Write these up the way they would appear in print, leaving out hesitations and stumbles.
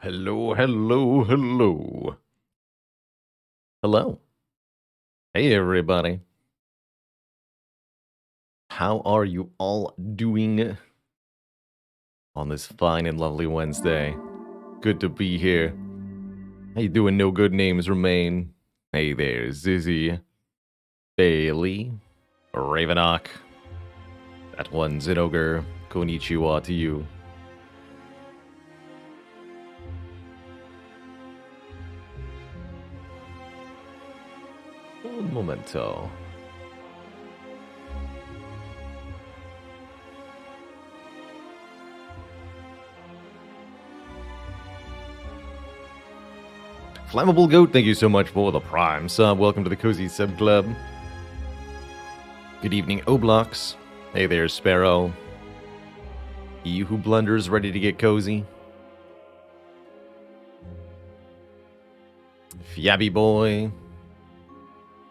Hello, hello, hello. Hello. Hey, everybody. How are you all doing on this fine and lovely Wednesday? Good to be here. How you doing? No good names remain. Hey there, Zizzy, Bailey, Ravenok. That one, Zinogre. Konnichiwa to you. Un momento. Flammable Goat, thank you so much for the Prime sub. Welcome to the Cozy Sub Club. Good evening, Oblox. Hey there, Sparrow. He who blunders ready to get cozy. Fabby Boy.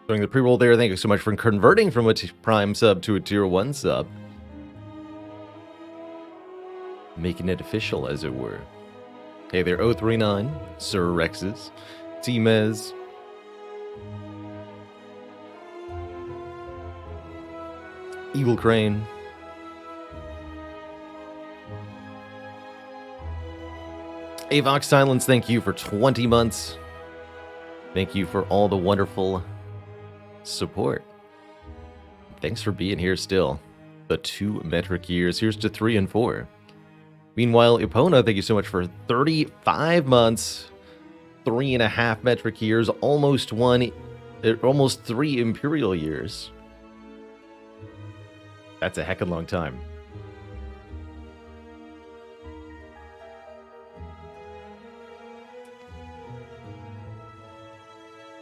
Doing the pre-roll there, thank you so much for converting from a Prime sub to a Tier 1 sub. Making it official, as it were. Hey there, 039, Sir Rexes, T-Mez, Eagle Crane, Avox Silence, thank you for 20 months. Thank you for all the wonderful support. Thanks for being here still. The 2 metric years. Here's to 3 and 4. Meanwhile, Epona, thank you so much for 35 months, 3.5 metric years, almost 3 Imperial years. That's a heckin' long time.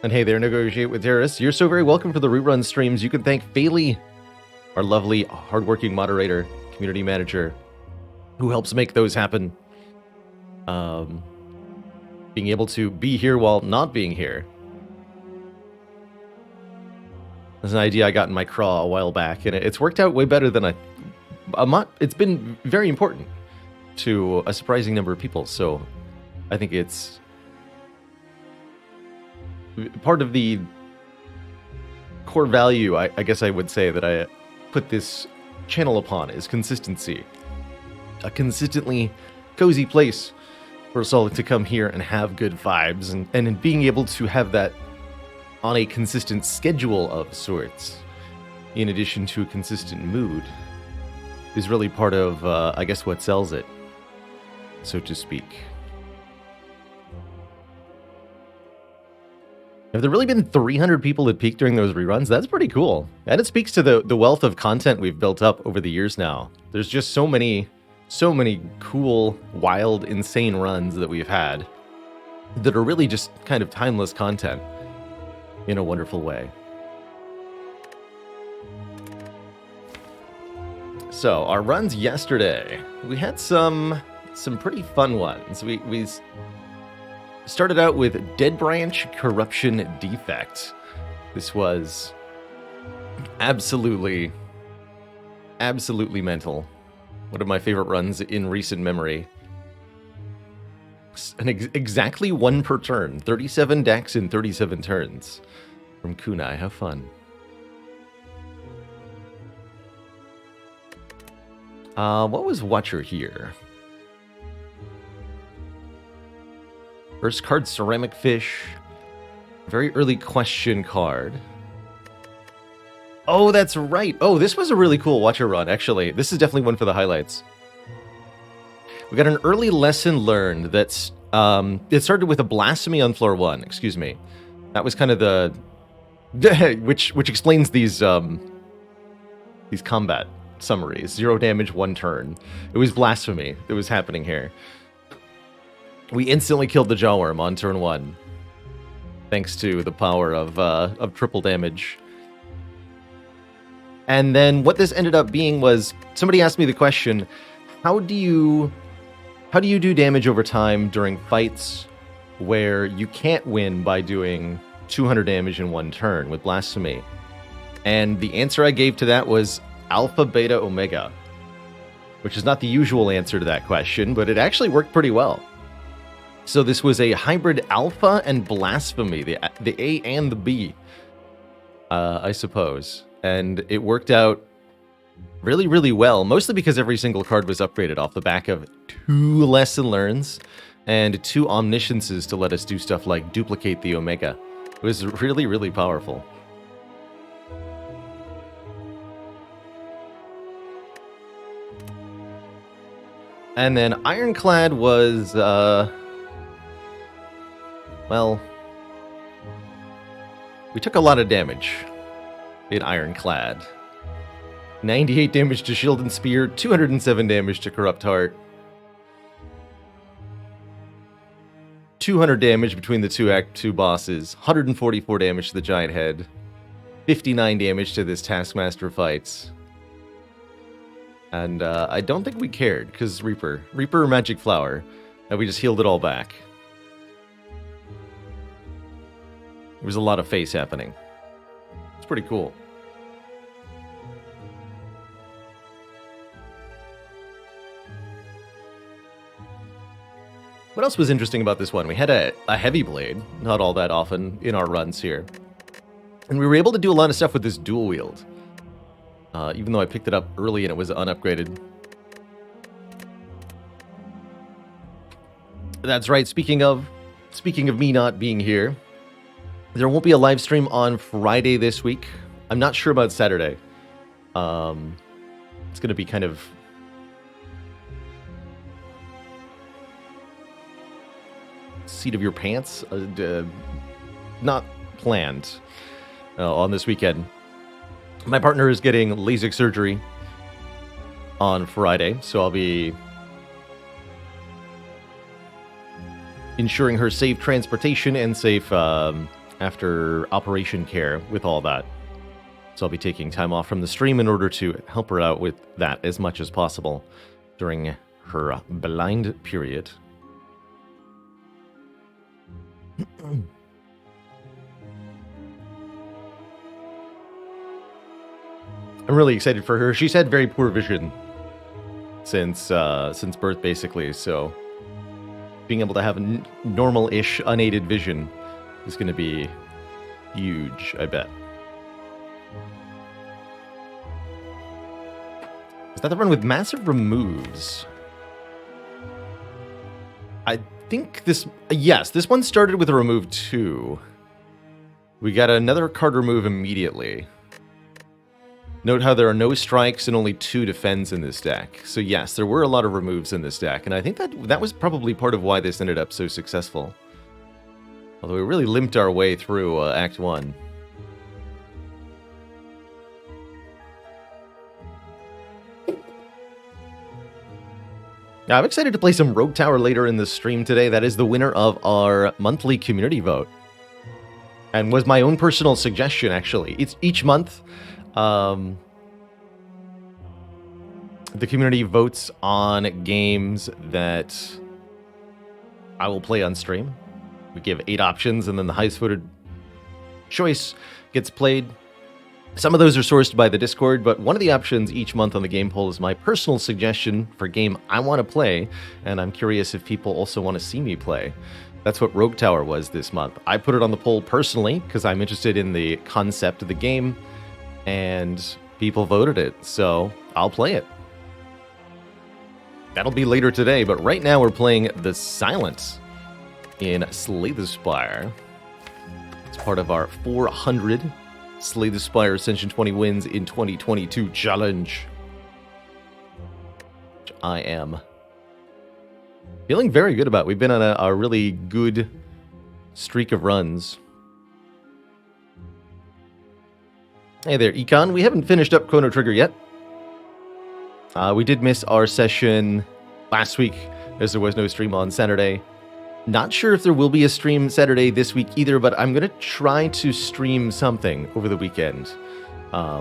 And hey there, Negotiate with Terrorists. You're so very welcome for the rerun streams. You can thank Fayley, our lovely, hardworking moderator, community manager, who helps make those happen. Being able to be here while not being here. That's an idea I got in my craw a while back, and it's worked out way better than it's been very important to a surprising number of people, so I think it's part of the core value, I guess I would say, that I put this channel upon is consistency. A consistently cozy place for us all to come here and have good vibes, and being able to have that on a consistent schedule of sorts, in addition to a consistent mood, is really part of, I guess, what sells it, so to speak. Have there really been 300 people at peak during those reruns? That's pretty cool. And it speaks to the wealth of content we've built up over the years now. There's just so many cool, wild, insane runs that we've had that are really just kind of timeless content in a wonderful way. So, our runs yesterday, we had some pretty fun ones. We started out with Dead Branch Corruption Defect. This was absolutely mental. One of my favorite runs in recent memory. Exactly 1 per turn. 37 decks in 37 turns. From Kunai, have fun. What was Watcher here? First card, Ceramic Fish. Very early question card. Oh, that's right. Oh, this was a really cool Watcher run, actually. This is definitely one for the highlights. We got an early lesson learned that's... it started with a Blasphemy on floor 1, excuse me. That was kind of the... which explains these combat summaries. 0 damage, 1 turn. It was Blasphemy that was happening here. We instantly killed the Jawworm on turn 1, thanks to the power of triple damage. And then what this ended up being was, somebody asked me the question, how do you do damage over time during fights where you can't win by doing 200 damage in 1 turn with Blasphemy? And the answer I gave to that was Alpha, Beta, Omega, which is not the usual answer to that question, but it actually worked pretty well. So this was a hybrid alpha and blasphemy, the A and the B, I suppose. And it worked out really, really well, mostly because every single card was upgraded off the back of 2 lesson learns and 2 omnisciences to let us do stuff like duplicate the Omega. It was really, really powerful. And then Ironclad was, well, we took a lot of damage in Ironclad. 98 damage to Shield and Spear, 207 damage to Corrupt Heart. 200 damage between the 2 Act 2 bosses, 144 damage to the Giant Head, 59 damage to this Taskmaster fight. And I don't think we cared, because Reaper Magic Flower, and we just healed it all back. There was a lot of face happening. It's pretty cool. What else was interesting about this one? We had a heavy blade, not all that often in our runs here. And we were able to do a lot of stuff with this dual wield. Even though I picked it up early and it was unupgraded. That's right, speaking of me not being here, there won't be a live stream on Friday this week. I'm not sure about Saturday. It's going to be kind of seat of your pants, not planned on this weekend. My partner is getting LASIK surgery on Friday, so I'll be ensuring her safe transportation and safe after operation care with all that. So I'll be taking time off from the stream in order to help her out with that as much as possible during her blind period. I'm really excited for her. She's had very poor vision since birth, basically. So being able to have normal-ish unaided vision is going to be huge, I bet. Is that the run with massive removes? I think this... Yes, this one started with a remove 2. We got another card remove immediately. Note how there are no strikes and only 2 defends in this deck. So yes, there were a lot of removes in this deck, and I think that was probably part of why this ended up so successful. Although we really limped our way through Act 1. Now, I'm excited to play some Rogue Tower later in the stream today. That is the winner of our monthly community vote. And was my own personal suggestion, actually. It's each month... the community votes on games that I will play on stream. We give 8 options, and then the highest voted choice gets played. Some of those are sourced by the Discord, but one of the options each month on the game poll is my personal suggestion for a game I want to play, and I'm curious if people also want to see me play. That's what Rogue Tower was this month. I put it on the poll personally, because I'm interested in the concept of the game, and people voted it, so I'll play it. That'll be later today, but right now we're playing The Silence in Slay the Spire. It's part of our 400 Slay the Spire Ascension 20 wins in 2022 challenge, which I am feeling very good about. We've been on a really good streak of runs. Hey there, Econ. We haven't finished up Chrono Trigger yet. We did miss our session last week, as there was no stream on Saturday. Not sure if there will be a stream Saturday this week either, but I'm going to try to stream something over the weekend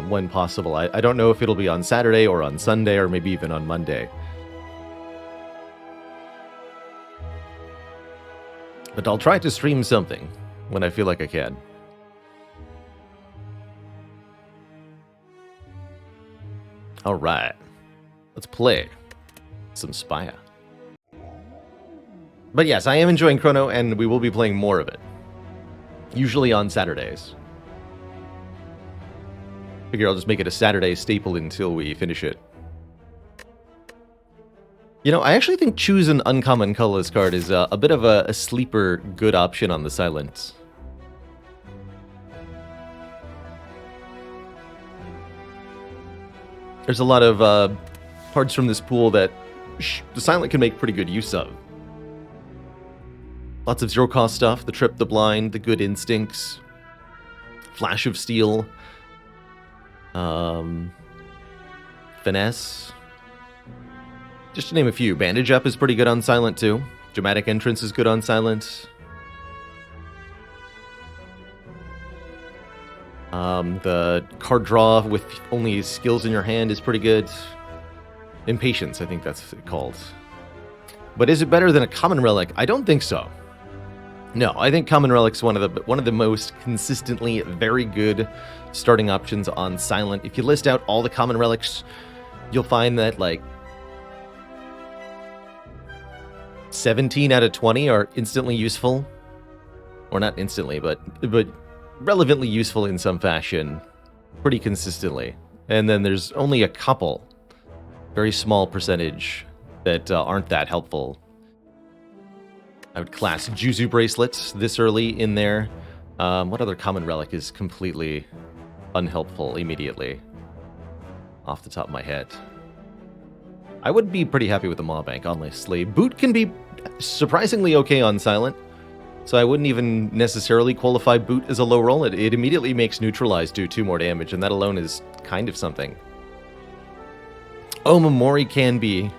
when possible. I don't know if it'll be on Saturday or on Sunday or maybe even on Monday. But I'll try to stream something when I feel like I can. All right. Let's play some Spire. But yes, I am enjoying Chrono, and we will be playing more of it. Usually on Saturdays. Figure I'll just make it a Saturday staple until we finish it. You know, I actually think choose an uncommon colorless card is a bit of a sleeper good option on the silent. There's a lot of cards from this pool that the silent can make pretty good use of. Lots of zero-cost stuff, the Trip the Blind, the Good Instincts, Flash of Steel, Finesse, just to name a few. Bandage Up is pretty good on silent too. Dramatic Entrance is good on silent. The card draw with only skills in your hand is pretty good. Impatience, I think that's called. But is it better than a Common Relic? I don't think so. No, I think Common Relic's one of the most consistently very good starting options on silent. If you list out all the Common Relics, you'll find that like 17 out of 20 are instantly useful. Or not instantly, but relevantly useful in some fashion pretty consistently. And then there's only a couple, very small percentage, that aren't that helpful. I would class Juzu Bracelets this early in there. What other Common Relic is completely unhelpful immediately? Off the top of my head. I would be pretty happy with the Maw Bank, honestly. Boot can be surprisingly okay on silent, so I wouldn't even necessarily qualify Boot as a low roll. It immediately makes Neutralize do 2 more damage, and that alone is kind of something. Oh, Memori can be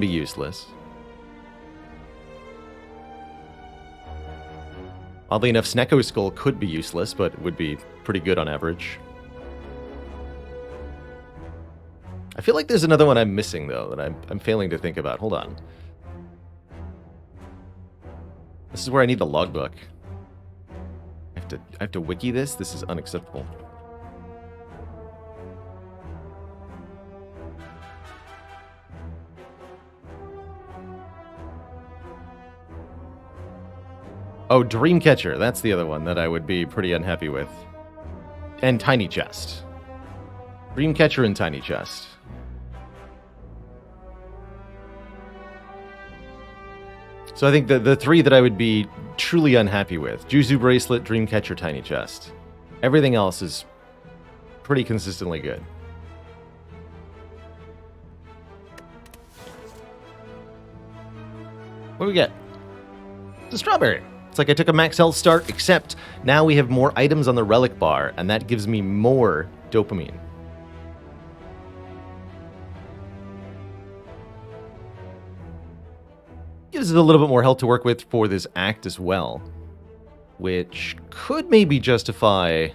useless. Oddly enough, Snecko Skull could be useless, but would be pretty good on average. I feel like there's another one I'm missing, though, that I'm failing to think about. Hold on. This is where I need the logbook. I have to wiki this? This is unacceptable. Oh, Dreamcatcher. That's the other one that I would be pretty unhappy with. And Tiny Chest. Dreamcatcher and Tiny Chest. So I think the 3 that I would be truly unhappy with. Juzu Bracelet, Dreamcatcher, Tiny Chest. Everything else is pretty consistently good. What do we get? It's a strawberry. It's like I took a max health start, except now we have more items on the relic bar, and that gives me more dopamine. Gives us a little bit more health to work with for this act as well, which could maybe justify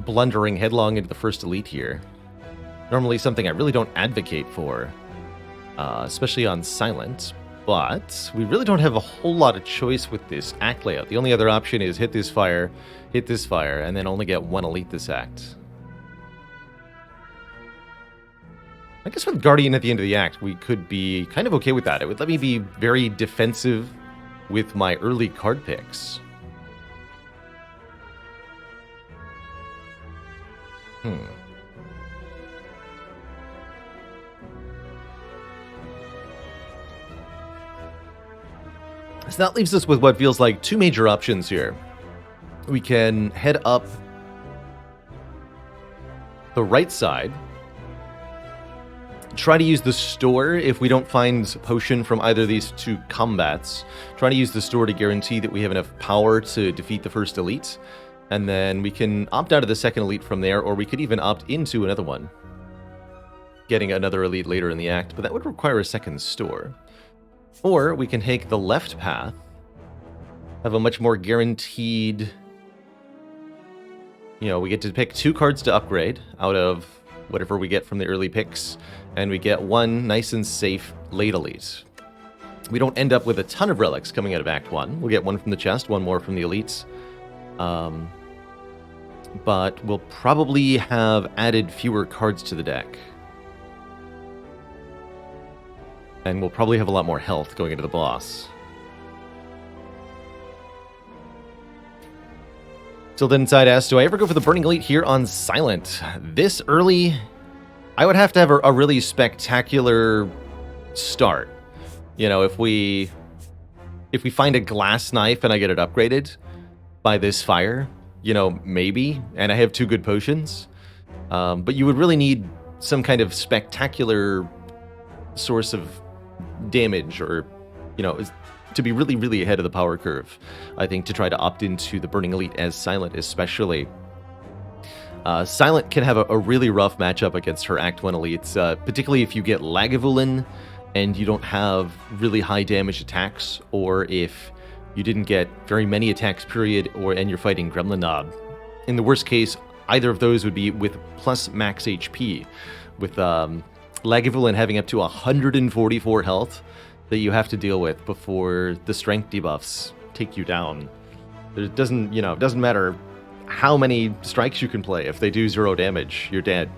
blundering headlong into the first elite here. Normally something I really don't advocate for, especially on silent. But we really don't have a whole lot of choice with this act layout. The only other option is hit this fire, and then only get 1 elite this act. I guess with Guardian at the end of the act, we could be kind of okay with that. It would let me be very defensive with my early card picks. So that leaves us with what feels like 2 major options here. We can head up the right side, try to use the store if we don't find potion from either of these 2 combats. Try to use the store to guarantee that we have enough power to defeat the first elite, and then we can opt out of the second elite from there, or we could even opt into another one, getting another elite later in the act, but that would require a second store. Or we can take the left path, have a much more guaranteed, we get to pick 2 cards to upgrade out of whatever we get from the early picks, and we get 1 nice and safe late elite. We don't end up with a ton of relics coming out of Act 1. We'll get 1 from the chest, 1 more from the elites. But we'll probably have added fewer cards to the deck. And we'll probably have a lot more health going into the boss. Still inside asks, do I ever go for the Burning Elite here on Silent? This early, I would have to have a really spectacular start. You know, if we find a glass knife and I get it upgraded by this fire, you know, maybe, and I have 2 good potions. But you would really need some kind of spectacular source of damage, or, you know, to be really, really ahead of the power curve, I think, to try to opt into the Burning Elite as Silent, especially. Silent can have a really rough matchup against her Act 1 elites, particularly if you get Lagavulin and you don't have really high damage attacks, or if you didn't get very many attacks, period, and you're fighting Gremlin Knob. In the worst case, either of those would be with plus max HP, with Lagavulin having up to 144 health that you have to deal with before the strength debuffs take you down. It doesn't matter how many strikes you can play. If they do 0 damage, you're dead.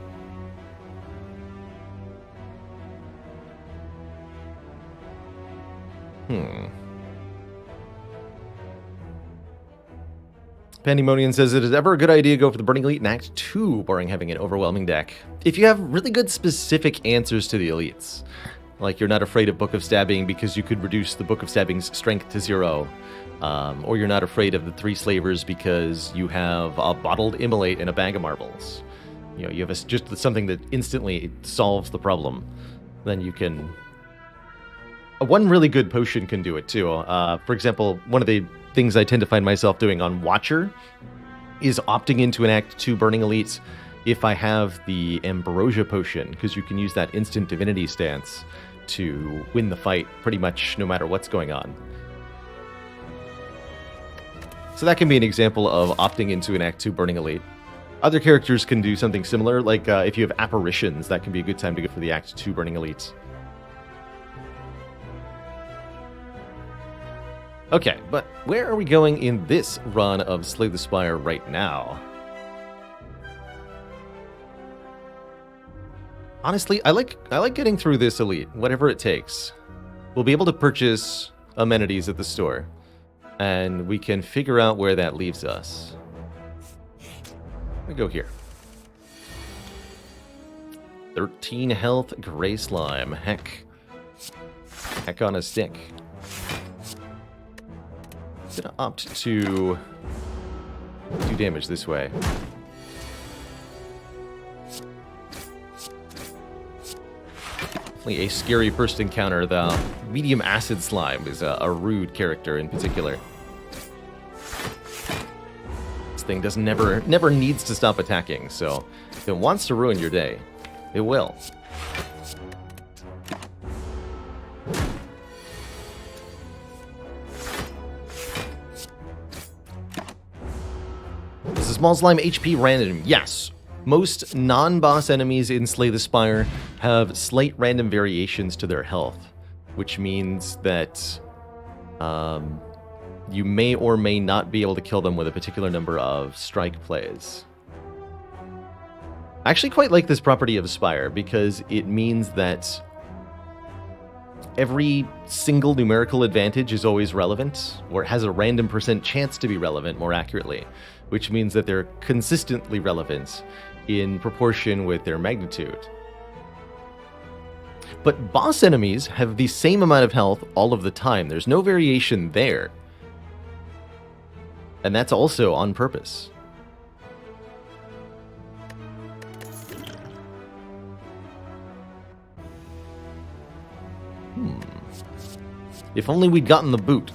Pandemonium says, it is ever a good idea to go for the Burning Elite in Act 2, barring having an overwhelming deck. If you have really good specific answers to the elites, like you're not afraid of Book of Stabbing because you could reduce the Book of Stabbing's strength to 0, or you're not afraid of the 3 slavers because you have a bottled immolate and a bag of marbles. You know, you have just something that instantly solves the problem. Then you can... One really good potion can do it too. For example, one of the things I tend to find myself doing on Watcher is opting into an Act 2 Burning Elite if I have the Ambrosia potion, because you can use that instant divinity stance to win the fight pretty much no matter what's going on. So that can be an example of opting into an Act 2 Burning Elite. Other characters can do something similar, like if you have Apparitions, that can be a good time to go for the Act 2 Burning Elite. Okay, but where are we going in this run of Slay the Spire right now? Honestly, I like getting through this elite, whatever it takes. We'll be able to purchase amenities at the store, and we can figure out where that leaves us. We go here. 13 health, Gray Slime. Heck on a stick. I'm gonna opt to do damage this way. Definitely a scary first encounter. The medium acid slime is a rude character in particular. This thing never needs to stop attacking, so if it wants to ruin your day, it will. Is the small slime HP random? Yes. Most non-boss enemies in Slay the Spire have slight random variations to their health, which means that you may or may not be able to kill them with a particular number of strike plays. I actually quite like this property of Spire because it means that every single numerical advantage is always relevant, or it has a random % chance to be relevant, more accurately, which means that they're consistently relevant in proportion with their magnitude. But boss enemies have the same amount of health all of the time. There's no variation there. And that's also on purpose. If only we'd gotten the boot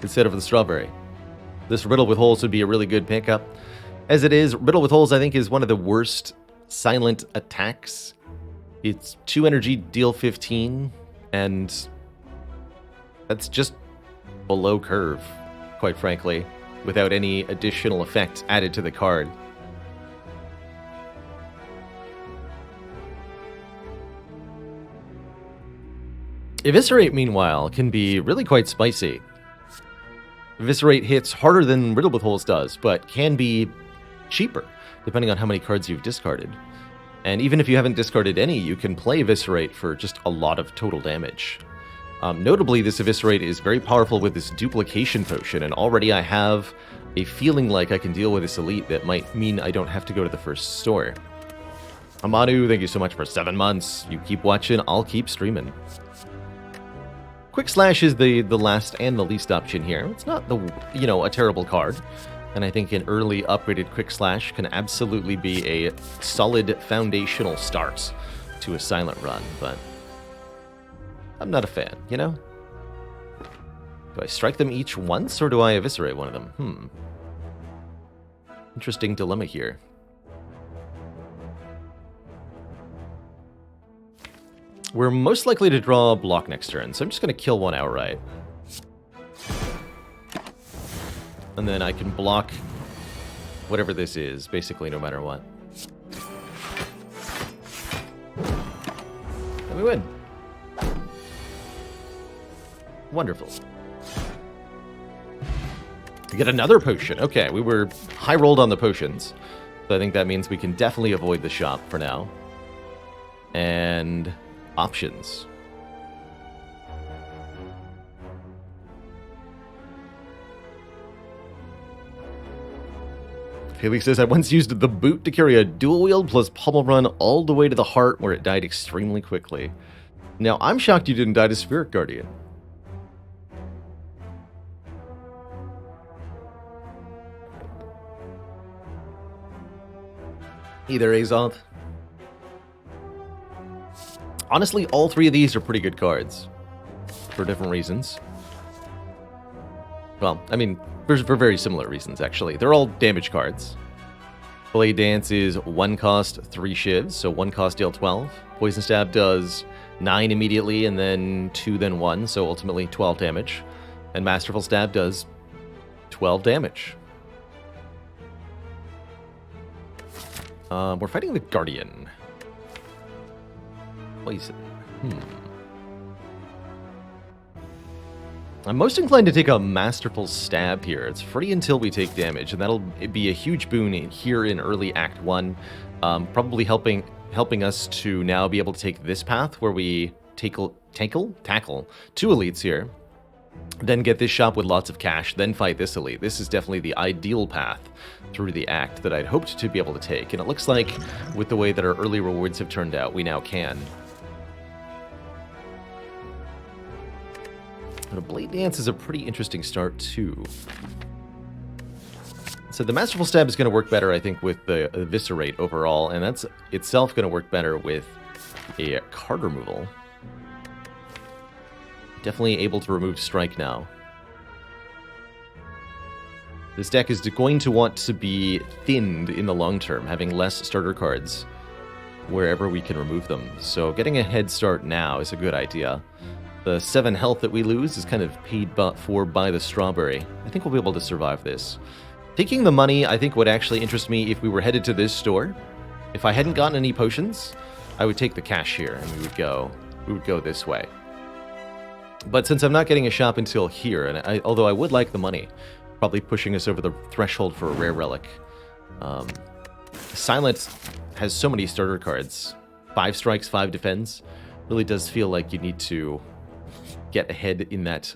instead of the strawberry. This Riddle with Holes would be a really good pickup. As it is, Riddle with Holes, I think, is one of the worst silent attacks. It's 2 energy, deal 15, and that's just below curve, quite frankly, without any additional effect added to the card. Eviscerate, meanwhile, can be really quite spicy. Eviscerate hits harder than Riddle with Holes does, but can be cheaper, depending on how many cards you've discarded. And even if you haven't discarded any, you can play Eviscerate for just a lot of total damage. Notably, this Eviscerate is very powerful with this Duplication Potion, and already I have a feeling like I can deal with this elite that might mean I don't have to go to the first store. Amadu, thank you so much for 7 months. You keep watching, I'll keep streaming. Quick Slash is the last and the least option here. It's not the, a terrible card. And I think an early upgraded Quick Slash can absolutely be a solid foundational start to a silent run, but I'm not a fan, Do I strike them each once, or do I eviscerate one of them? Interesting dilemma here. We're most likely to draw a block next turn, so I'm just going to kill one outright. And then I can block whatever this is, basically no matter what. And we win. Wonderful. We get another potion. Okay, we were high-rolled on the potions. So I think that means we can definitely avoid the shop for now. And options. Felix says, I once used the boot to carry a dual wield plus pummel run all the way to the heart where it died extremely quickly. Now, I'm shocked you didn't die to Spirit Guardian. Either Azoth. Honestly, all three of these are pretty good cards. For different reasons. Well, I mean, for very similar reasons, actually. They're all damage cards. Blade Dance is 1 cost, 3 shivs, so 1 cost, deal 12. Poison Stab does 9 immediately, and then 2, then 1, so ultimately 12 damage. And Masterful Stab does 12 damage. We're fighting the Guardian. Poison. I'm most inclined to take a Masterful Stab here. It's free until we take damage, and that'll be a huge boon here in early Act 1. Probably helping us to now be able to take this path where we tackle 2 elites here. Then get this shop with lots of cash, then fight this elite. This is definitely the ideal path through the act that I'd hoped to be able to take. And it looks like, with the way that our early rewards have turned out, we now can. But a Blade Dance is a pretty interesting start, too. So the Masterful Stab is going to work better, I think, with the Eviscerate overall, and that's itself going to work better with a card removal. Definitely able to remove Strike now. This deck is going to want to be thinned in the long term, having less starter cards wherever we can remove them. So getting a head start now is a good idea. The 7 health that we lose is kind of paid for by the Strawberry. I think we'll be able to survive this. Taking the money, I think, would actually interest me if we were headed to this store. If I hadn't gotten any potions, I would take the cash here, and we would go this way. But since I'm not getting a shop until here, and although I would like the money, probably pushing us over the threshold for a rare relic. Silent has so many starter cards. 5 strikes, 5 defends. Really does feel like you need to get ahead in that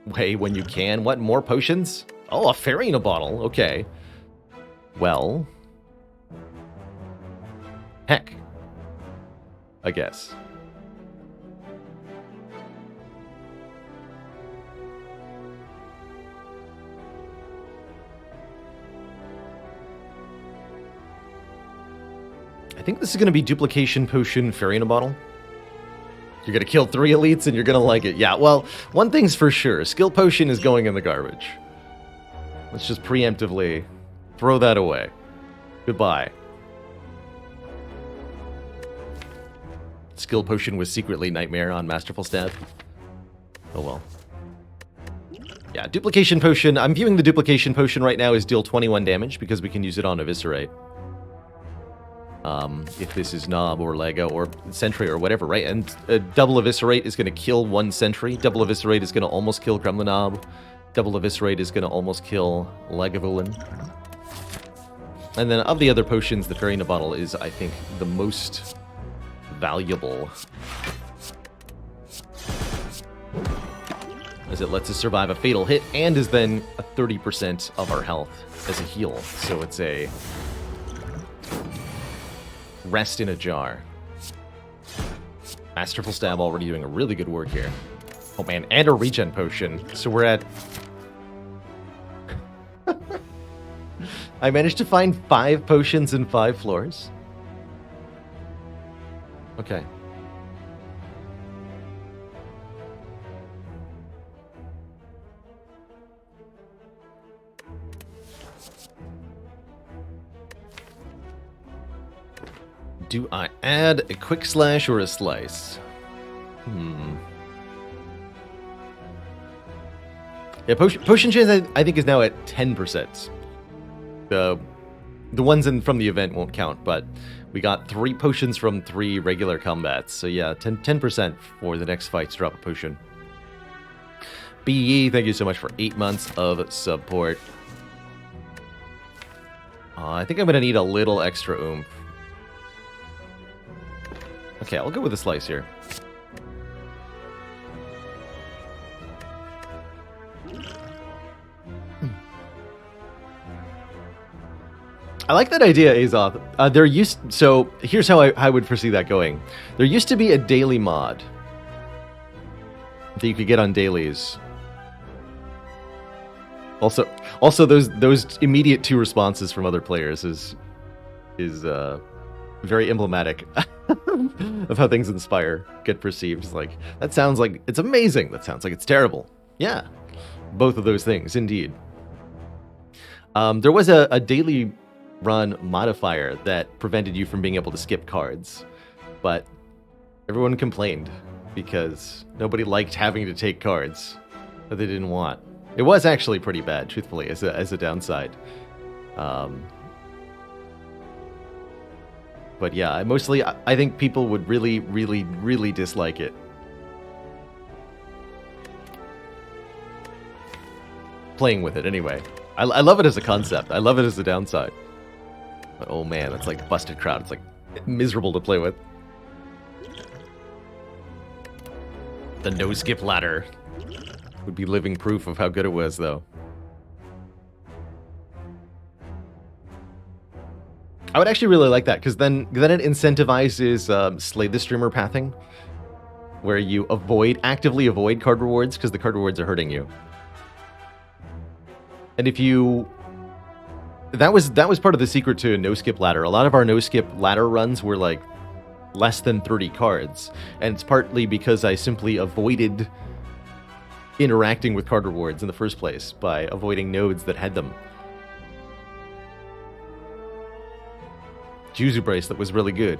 way when you can. What, more potions? Oh, a fairy in a bottle. Okay. Well. Heck. I guess. I think this is going to be Duplication Potion, Fairy in a Bottle. You're going to kill 3 elites and you're going to like it. Yeah, well, one thing's for sure. Skill Potion is going in the garbage. Let's just preemptively throw that away. Goodbye. Skill Potion was secretly Nightmare on Masterful Stab. Oh well. Yeah, Duplication Potion. I'm viewing the Duplication Potion right now as deal 21 damage because we can use it on Eviscerate. If this is Knob or Lego or Sentry or whatever, right? And double Eviscerate is going to kill 1 Sentry. Double Eviscerate is going to almost kill Kremlin Knob. Double Eviscerate is going to almost kill Lagavulin. And then of the other potions, the Fairy in a Bottle is, I think, the most valuable. as it lets us survive a fatal hit and is then a 30% of our health as a heal. So it's a rest in a jar. Masterful Stab already doing a really good work here. Oh man, and a regen potion. So we're at... I managed to find 5 potions in 5 floors. Okay. Do I add a quick slash or a slice? Yeah, potion chance I think is now at 10%. The ones from the event won't count, but we got 3 potions from 3 regular combats. So yeah, 10% for the next fight to drop a potion. BE, thank you so much for 8 months of support. I think I'm going to need a little extra oomph. Okay, I'll go with a slice here. I like that idea, Azoth. So here's how I would foresee that going. There used to be a daily mod that you could get on dailies. Also those immediate 2 responses from other players is very emblematic of how things in Spire get perceived. It's like, that sounds like it's amazing. That sounds like it's terrible. Yeah, both of those things, indeed. There was a daily run modifier that prevented you from being able to skip cards, but everyone complained because nobody liked having to take cards that they didn't want. It was actually pretty bad, truthfully, as a downside. But yeah, I think people would really, really, really dislike it. Playing with it, anyway. I love it as a concept. I love it as a downside. But oh man, it's like busted crowd. It's like miserable to play with. The no-skip ladder would be living proof of how good it was, though. I would actually really like that, because then it incentivizes Slay the Streamer pathing, where you actively avoid card rewards, because the card rewards are hurting you. And if you... That was part of the secret to no-skip ladder. A lot of our no-skip ladder runs were like less than 30 cards, and it's partly because I simply avoided interacting with card rewards in the first place by avoiding nodes that had them. Juzu Bracelet was really good.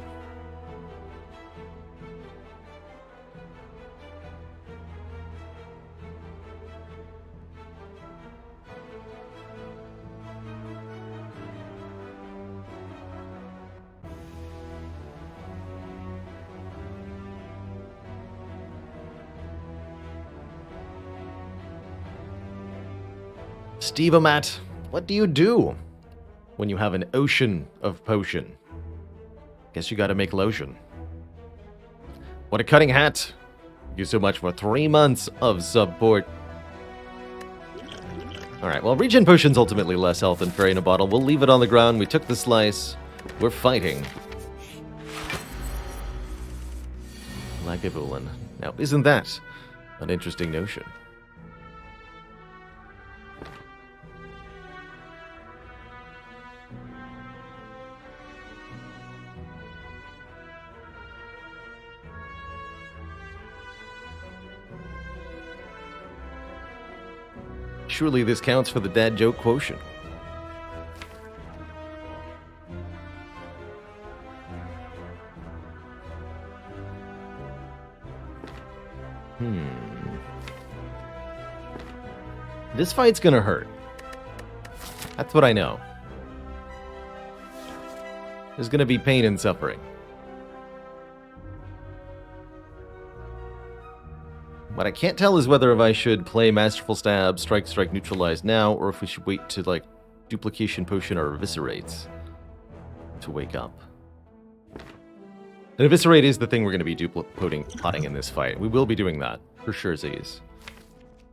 Stevomat, what do you do when you have an ocean of potion? Guess you gotta make lotion. What a cutting hat! Thank you so much for 3 months of support. Alright, well, regen potion's ultimately less health than Fairy in a Bottle. We'll leave it on the ground. We took the slice. We're fighting. Lagavulin. Now, isn't that an interesting notion? Surely this counts for the dad joke quotient. This fight's gonna hurt. That's what I know. There's gonna be pain and suffering. What I can't tell is whether if I should play Masterful Stab, Strike, Strike, Neutralize now, or if we should wait to, like, Duplication Potion or Eviscerate to wake up. And Eviscerate is the thing we're going to be potting in this fight. We will be doing that, for sure, Z's.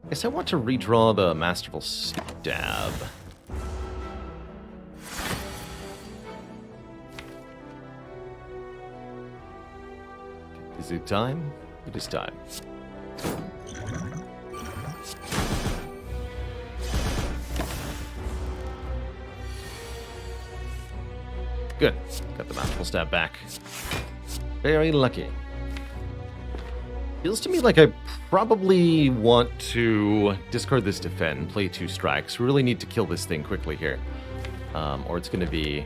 Guess I want to redraw the Masterful Stab. Is it time? It is time. Good. Got the Masterful Stab back. Very lucky. Feels to me like I probably want to discard this Defend, play 2 strikes. We really need to kill this thing quickly here. Or it's going to be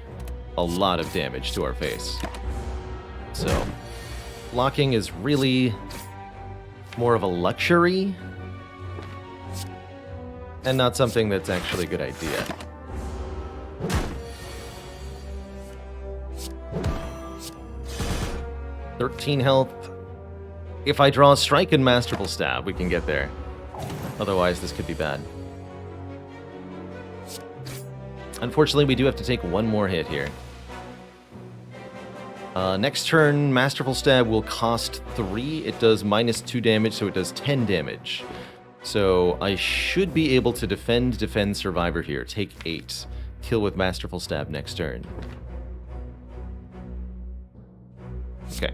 a lot of damage to our face. So, blocking is really more of a luxury and not something that's actually a good idea. $13 health. If I draw a Strike and Masterful Stab, we can get there. Otherwise, this could be bad. Unfortunately, we do have to take one more hit here. Next turn, Masterful Stab will cost 3. It does -2 damage, so it does 10 damage. So I should be able to defend Survivor here. Take 8. Kill with Masterful Stab next turn. Okay.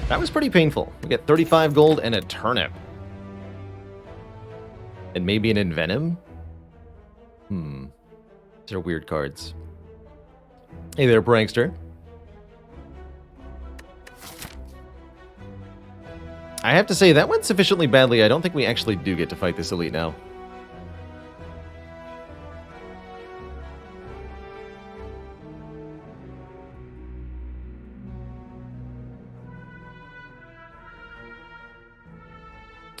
That was pretty painful. We get 35 gold and a turnip. And maybe an Envenom? These are weird cards. Hey there, Prankster. I have to say, that went sufficiently badly. I don't think we actually do get to fight this elite now.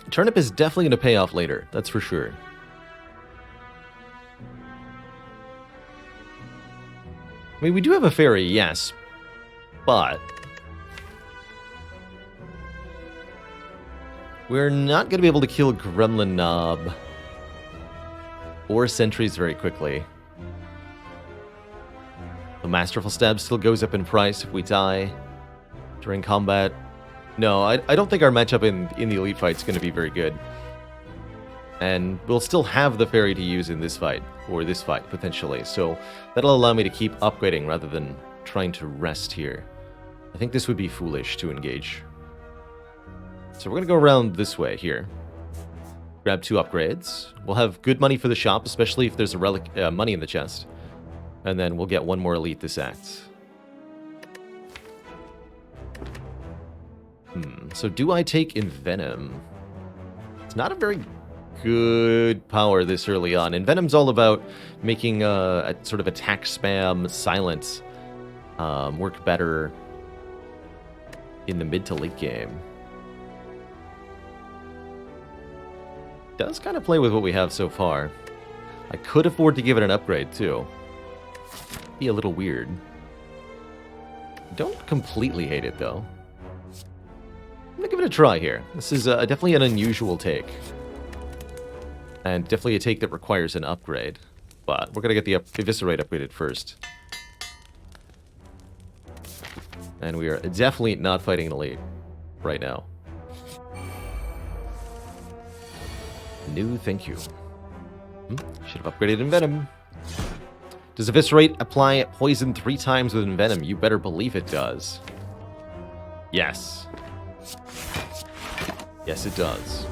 Turnip is definitely going to pay off later, that's for sure. I mean, we do have a fairy, yes, but we're not going to be able to kill Gremlin Knob or sentries very quickly. The Masterful Stab still goes up in price if we die during combat. No, I don't think our matchup in the elite fight is going to be very good. And we'll still have the fairy to use in this fight, or this fight, potentially. So that'll allow me to keep upgrading rather than trying to rest here. I think this would be foolish to engage. So we're going to go around this way here. Grab 2 upgrades. We'll have good money for the shop, especially if there's a relic money in the chest. And then we'll get 1 more elite this act. So do I take Envenom? It's not a very good power this early on. Envenom's all about making a sort of attack spam silence work better in the mid to late game. Does kind of play with what we have so far. I could afford to give it an upgrade too. Be a little weird. Don't completely hate it though. I'm going to give it a try here. This is definitely an unusual take. And definitely a take that requires an upgrade. But we're going to get the Eviscerate upgraded first. And we are definitely not fighting an elite right now. No, thank you. Should have upgraded Envenom. Does Eviscerate apply poison 3 times with Envenom? You better believe it does. Yes. Yes, it does.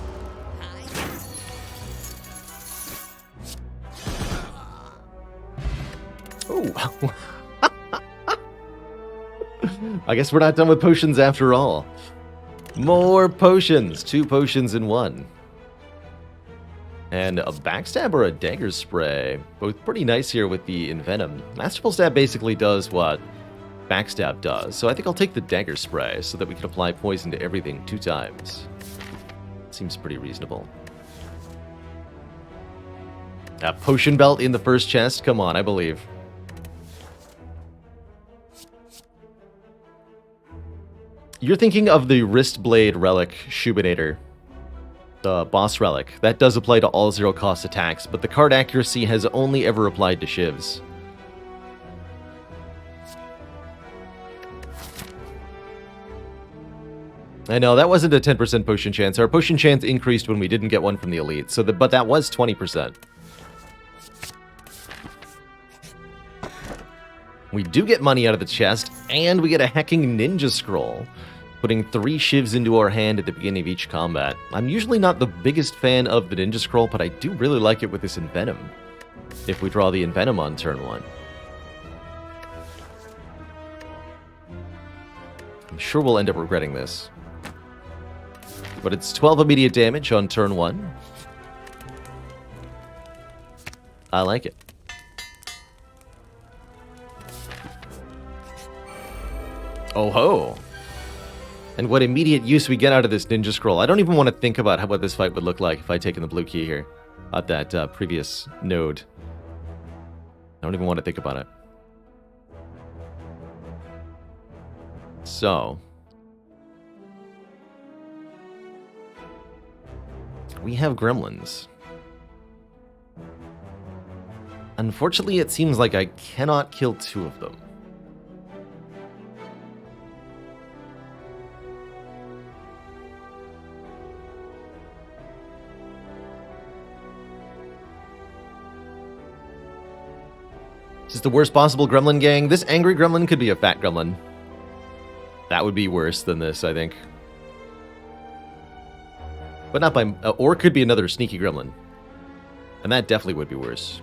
Oh. I guess we're not done with potions after all. More potions. 2 potions in 1. And a Backstab or a Dagger Spray. Both pretty nice here with the Envenom. Masterful Stab basically does what Backstab does. So I think I'll take the Dagger Spray so that we can apply poison to everything 2 times. Seems pretty reasonable. A Potion Belt in the first chest? Come on, I believe. You're thinking of the Wristblade Relic Shubinator. The boss relic. That does apply to all 0-cost attacks, but the card accuracy has only ever applied to shivs. I know, that wasn't a 10% potion chance. Our potion chance increased when we didn't get one from the elite, so but that was 20%. We do get money out of the chest, and we get a hacking ninja scroll, putting 3 shivs into our hand at the beginning of each combat. I'm usually not the biggest fan of the ninja scroll, but I do really like it with this Envenom, if we draw the Envenom on turn 1. I'm sure we'll end up regretting this. But it's 12 immediate damage on turn 1. I like it. Oh ho! And what immediate use we get out of this ninja scroll. I don't even want to think about what this fight would look like if I'd taken the blue key here at that previous node. I don't even want to think about it. So, we have gremlins. Unfortunately, it seems like I cannot kill 2 of them. This is the worst possible gremlin gang. This angry gremlin could be a fat gremlin. That would be worse than this, I think. But not by... or it could be another sneaky gremlin. And that definitely would be worse.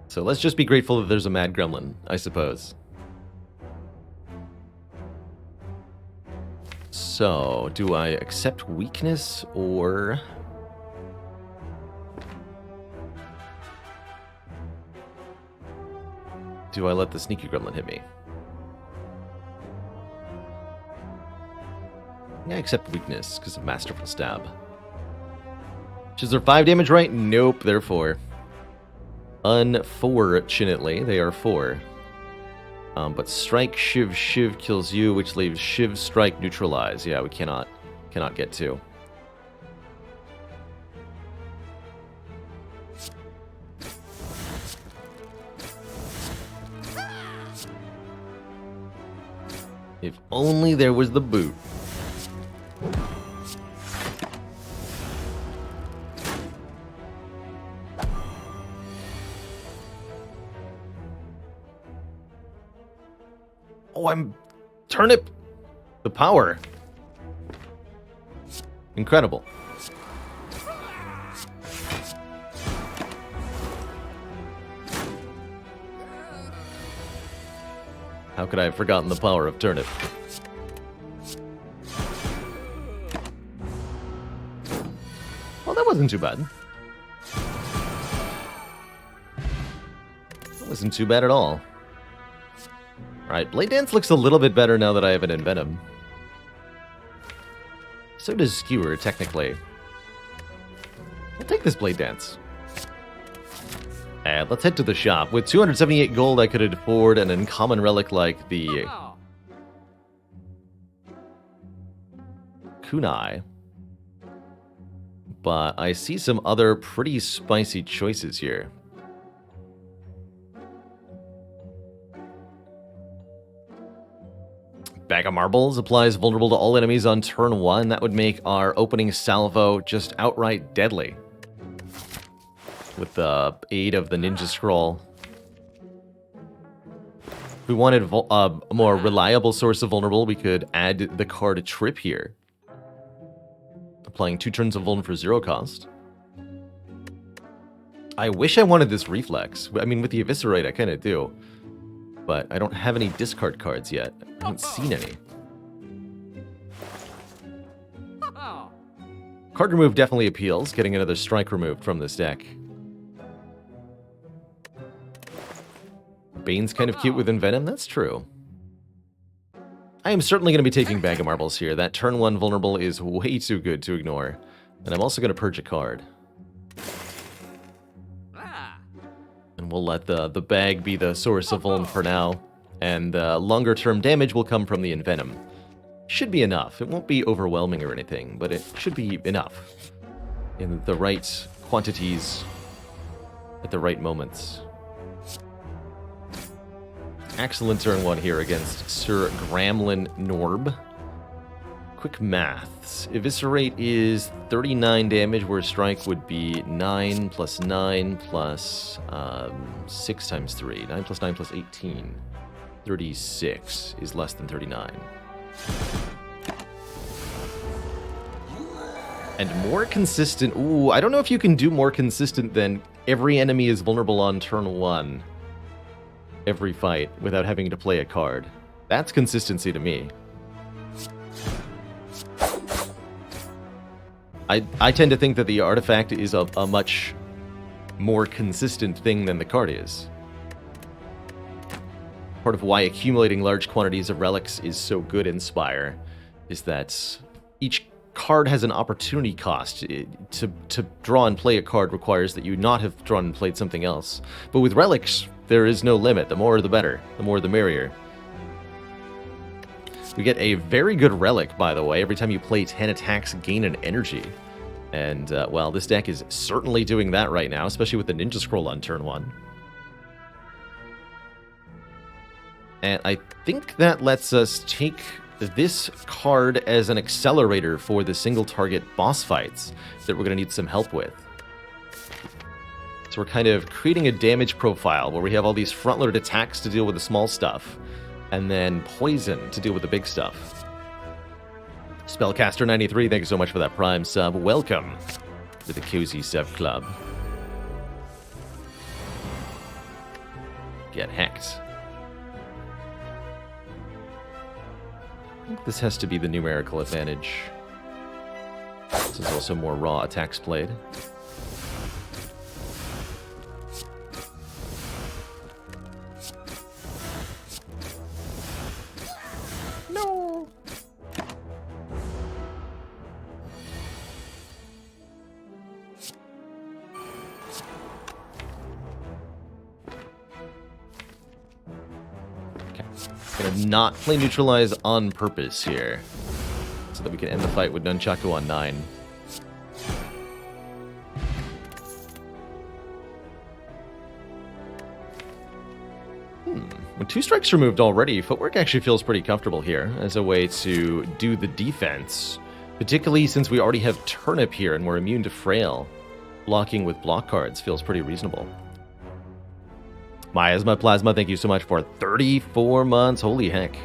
So let's just be grateful that there's a mad gremlin, I suppose. So, do I accept weakness, or... do I let the sneaky gremlin hit me? Yeah, I accept weakness because of Masterful Stab. Is there 5 damage, right? Nope, they're 4. Unfortunately, they are 4. But Strike, Shiv, Shiv kills you, which leaves Shiv, Strike, Neutralize. Yeah, we cannot get 2. If only there was the boot. Oh, I'm... Turnip! The power. Incredible. How could I have forgotten the power of turnip? Well, that wasn't too bad. That wasn't too bad at all. Alright, Blade Dance looks a little bit better now that I have an Envenom. So does Skewer, technically. I'll take this Blade Dance. And let's head to the shop. With 278 gold, I could afford an uncommon relic like the Kunai. But I see some other pretty spicy choices here. Bag of Marbles applies vulnerable to all enemies on turn 1. That would make our opening salvo just outright deadly. With the aid of the Ninja Scroll. If we wanted a more reliable source of vulnerable, we could add the card Trip here. Applying 2 turns of vuln for 0 cost. I wish I wanted this Reflex. I mean, with the Eviscerate, I kind of do. But I don't have any discard cards yet. I haven't seen any. Card remove definitely appeals, getting another strike removed from this deck. Bane's kind of cute with Envenom, that's true. I am certainly going to be taking Bag of Marbles here. That turn 1 vulnerable is way too good to ignore. And I'm also going to purge a card. And we'll let the bag be the source of vuln for now. And longer term damage will come from the Envenom. Should be enough. It won't be overwhelming or anything, but it should be enough. In the right quantities, at the right moments. Excellent turn 1 here against Sir Gramlin Norb. Quick maths. Eviscerate is 39 damage, where Strike would be 9 plus 9 plus 6 times 3. 9 plus 9 plus 18. 36 is less than 39. And more consistent. Ooh, I don't know if you can do more consistent than every enemy is vulnerable on turn 1. Every fight without having to play a card. That's consistency to me. I tend to think that the artifact is a much more consistent thing than the card is. Part of why accumulating large quantities of relics is so good in Spire is that each card has an opportunity cost. To draw and play a card requires that you not have drawn and played something else. But with relics, there is no limit. The more the better. The more the merrier. We get a very good relic, by the way. Every time you play 10 attacks, gain an energy. And, well, this deck is certainly doing that right now, especially with the Ninja Scroll on turn 1. And I think that lets us take this card as an accelerator for the single-target boss fights that we're going to need some help with. So we're kind of creating a damage profile where we have all these front-loaded attacks to deal with the small stuff, and then poison to deal with the big stuff. Spellcaster93, thank you so much for that Prime sub. Welcome to the Cozy Sub Club. Get hacked. I think this has to be the numerical advantage. This is also more raw attacks played. No. Okay. Gonna not play Neutralize on purpose here, so that we can end the fight with Nunchaku on 9. When 2 strikes removed already, Footwork actually feels pretty comfortable here as a way to do the defense, particularly since we already have Turnip here and we're immune to Frail. Blocking with block cards feels pretty reasonable. Miasma Plasma, thank you so much for 34 months. Holy heck.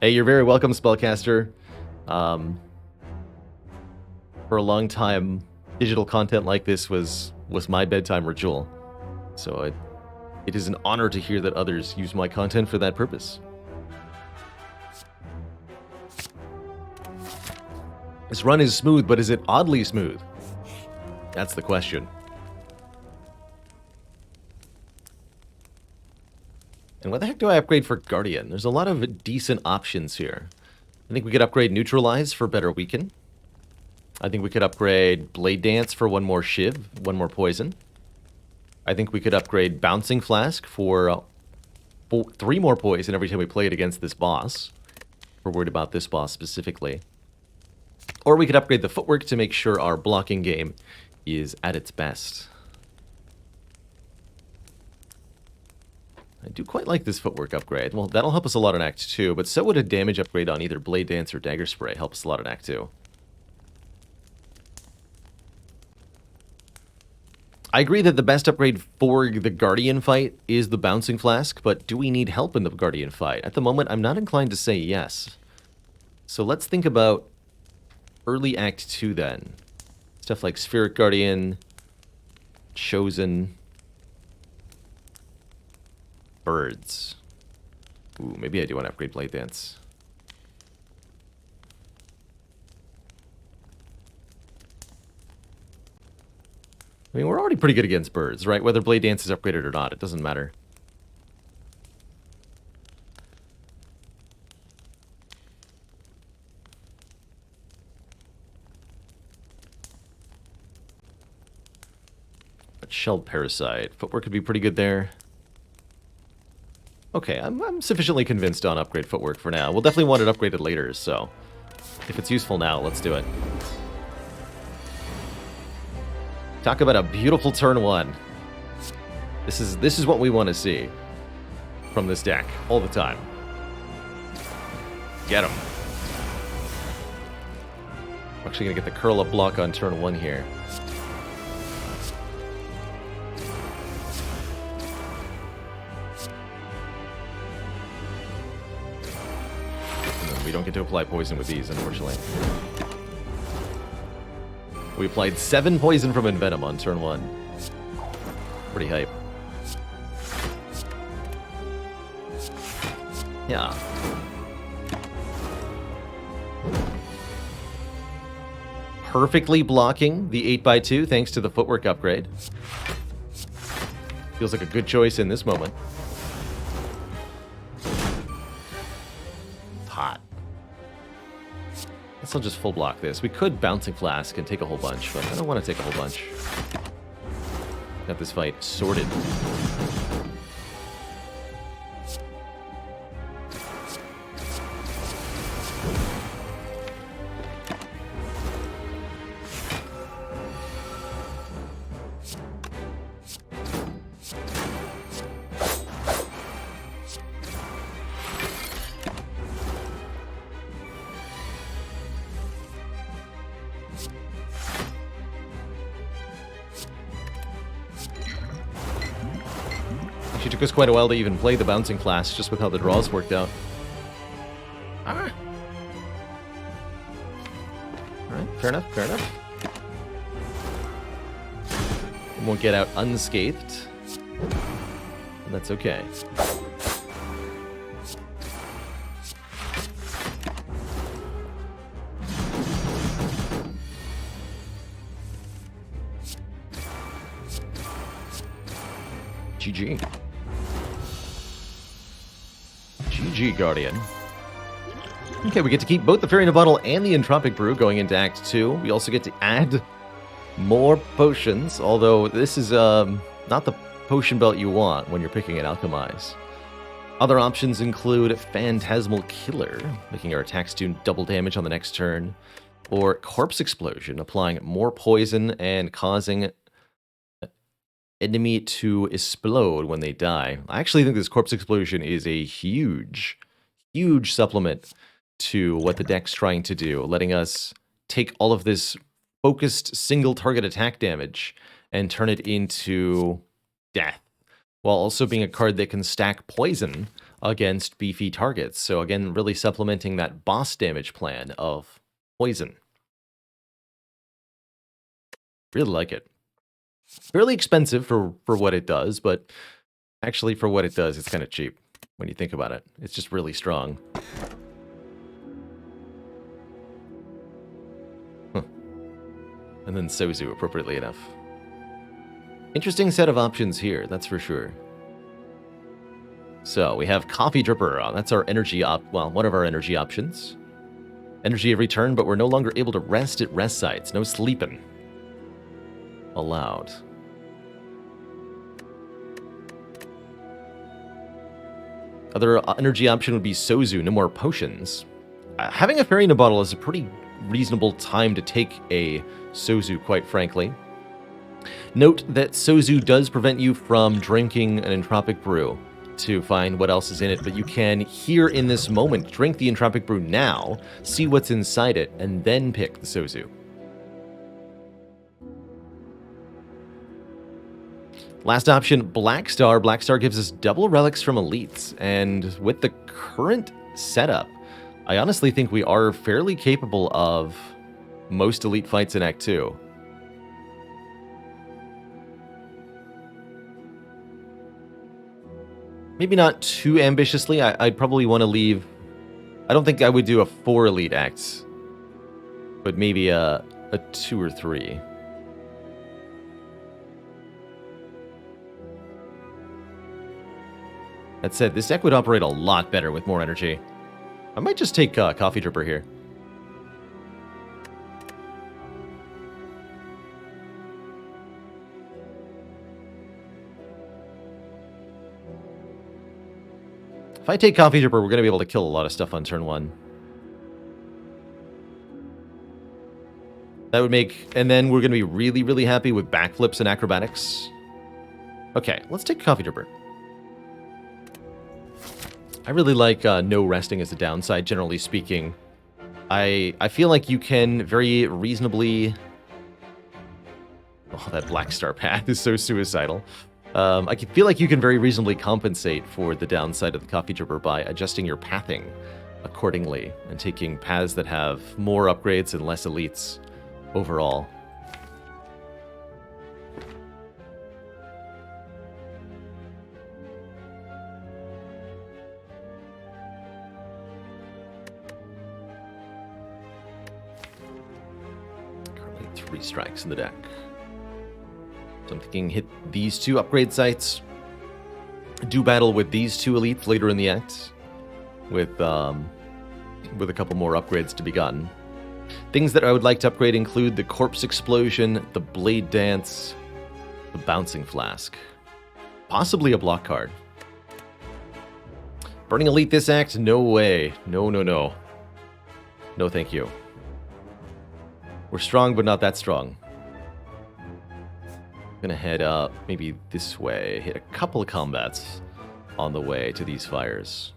Hey, you're very welcome, Spellcaster. For a long time, digital content like this was my bedtime ritual. So it is an honor to hear that others use my content for that purpose. This run is smooth, but is it oddly smooth? That's the question. And what the heck do I upgrade for Guardian? There's a lot of decent options here. I think we could upgrade Neutralize for better Weaken. I think we could upgrade Blade Dance for 1 more Shiv, 1 more Poison. I think we could upgrade Bouncing Flask for 3 more Poison every time we play it against this boss. We're worried about this boss specifically. Or we could upgrade the Footwork to make sure our blocking game is at its best. I do quite like this Footwork upgrade. Well, that'll help us a lot in Act 2, but so would a damage upgrade on either Blade Dance or Dagger Spray help us a lot in Act 2. I agree that the best upgrade for the Guardian fight is the Bouncing Flask, but do we need help in the Guardian fight? At the moment, I'm not inclined to say yes. So let's think about early Act 2 then. Stuff like Spheric Guardian, Chosen, Birds. Ooh, maybe I do want to upgrade Blade Dance. I mean, we're already pretty good against birds, right? Whether Blade Dance is upgraded or not, it doesn't matter. But Shelled Parasite. Footwork could be pretty good there. Okay, I'm sufficiently convinced on upgrade Footwork for now. We'll definitely want it upgraded later, so if it's useful now, let's do it. Talk about a beautiful turn 1. This is what we want to see from this deck all the time. Get him. I'm actually going to get the curl up block on turn 1 here. We don't get to apply poison with these, unfortunately. We applied 7 poison from Envenom on turn 1. Pretty hype. Yeah. Perfectly blocking the 8x2 thanks to the footwork upgrade. Feels like a good choice in this moment. Hot. Guess I'll just full block this. We could Bouncing Flask and take a whole bunch, but I don't want to take a whole bunch. Got this fight sorted. It took us quite a while to even play the Bouncing Flask, just with how the draws worked out. Alright, fair enough, fair enough. We won't get out unscathed. And that's okay. GG. GG, Guardian. Okay, we get to keep both the Fairy in a Bottle and the Entropic Brew going into Act 2. We also get to add more potions, although this is not the potion belt you want when you're picking an Alchemize. Other options include Phantasmal Killer, making our attacks do double damage on the next turn, or Corpse Explosion, applying more poison and causing enemy to explode when they die. I actually think this Corpse Explosion is a huge supplement to what the deck's trying to do, letting us take all of this focused single target attack damage and turn it into death, while also being a card that can stack poison against beefy targets. So again, really supplementing that boss damage plan of poison. Really like it. Fairly expensive for what it does, but actually for what it does, it's kind of cheap when you think about it. It's just really strong. Huh. And then Sozu, appropriately enough. Interesting set of options here, that's for sure. So we have Coffee Dripper. That's our energy one of our energy options. Energy every turn, but we're no longer able to rest at rest sites. No sleeping allowed. Other energy option would be Sozu, no more potions. Having a Fairy in a Bottle is a pretty reasonable time to take a Sozu, quite frankly. Note that Sozu does prevent you from drinking an Entropic Brew to find what else is in it, but you can, here in this moment, drink the Entropic Brew now, see what's inside it, and then pick the Sozu. Last option, Black Star. Black Star gives us double relics from elites, and with the current setup, I honestly think we are fairly capable of most elite fights in Act 2. Maybe not too ambitiously. I'd probably want to leave... I don't think I would do a 4 elite acts, but maybe a 2 or 3. That said, this deck would operate a lot better with more energy. I might just take Coffee Dripper here. If I take Coffee Dripper, we're going to be able to kill a lot of stuff on turn 1. That would make... And then we're going to be really, really happy with backflips and acrobatics. Okay, let's take Coffee Dripper. I really like no resting as a downside, generally speaking. I feel like you can very reasonably... Oh, that Black Star path is so suicidal. I feel like you can very reasonably compensate for the downside of the Coffee Dripper by adjusting your pathing accordingly and taking paths that have more upgrades and less elites overall. Currently 3 strikes in the deck. So I'm thinking hit these 2 upgrade sites, do battle with these 2 elites later in the act, with a couple more upgrades to be gotten. Things that I would like to upgrade include the Corpse Explosion, the Blade Dance, the Bouncing Flask, possibly a block card. Burning Elite this act? No way. No, no, no. No thank you. We're strong, but not that strong. Gonna head up maybe this way, hit a couple of combats on the way to these fires.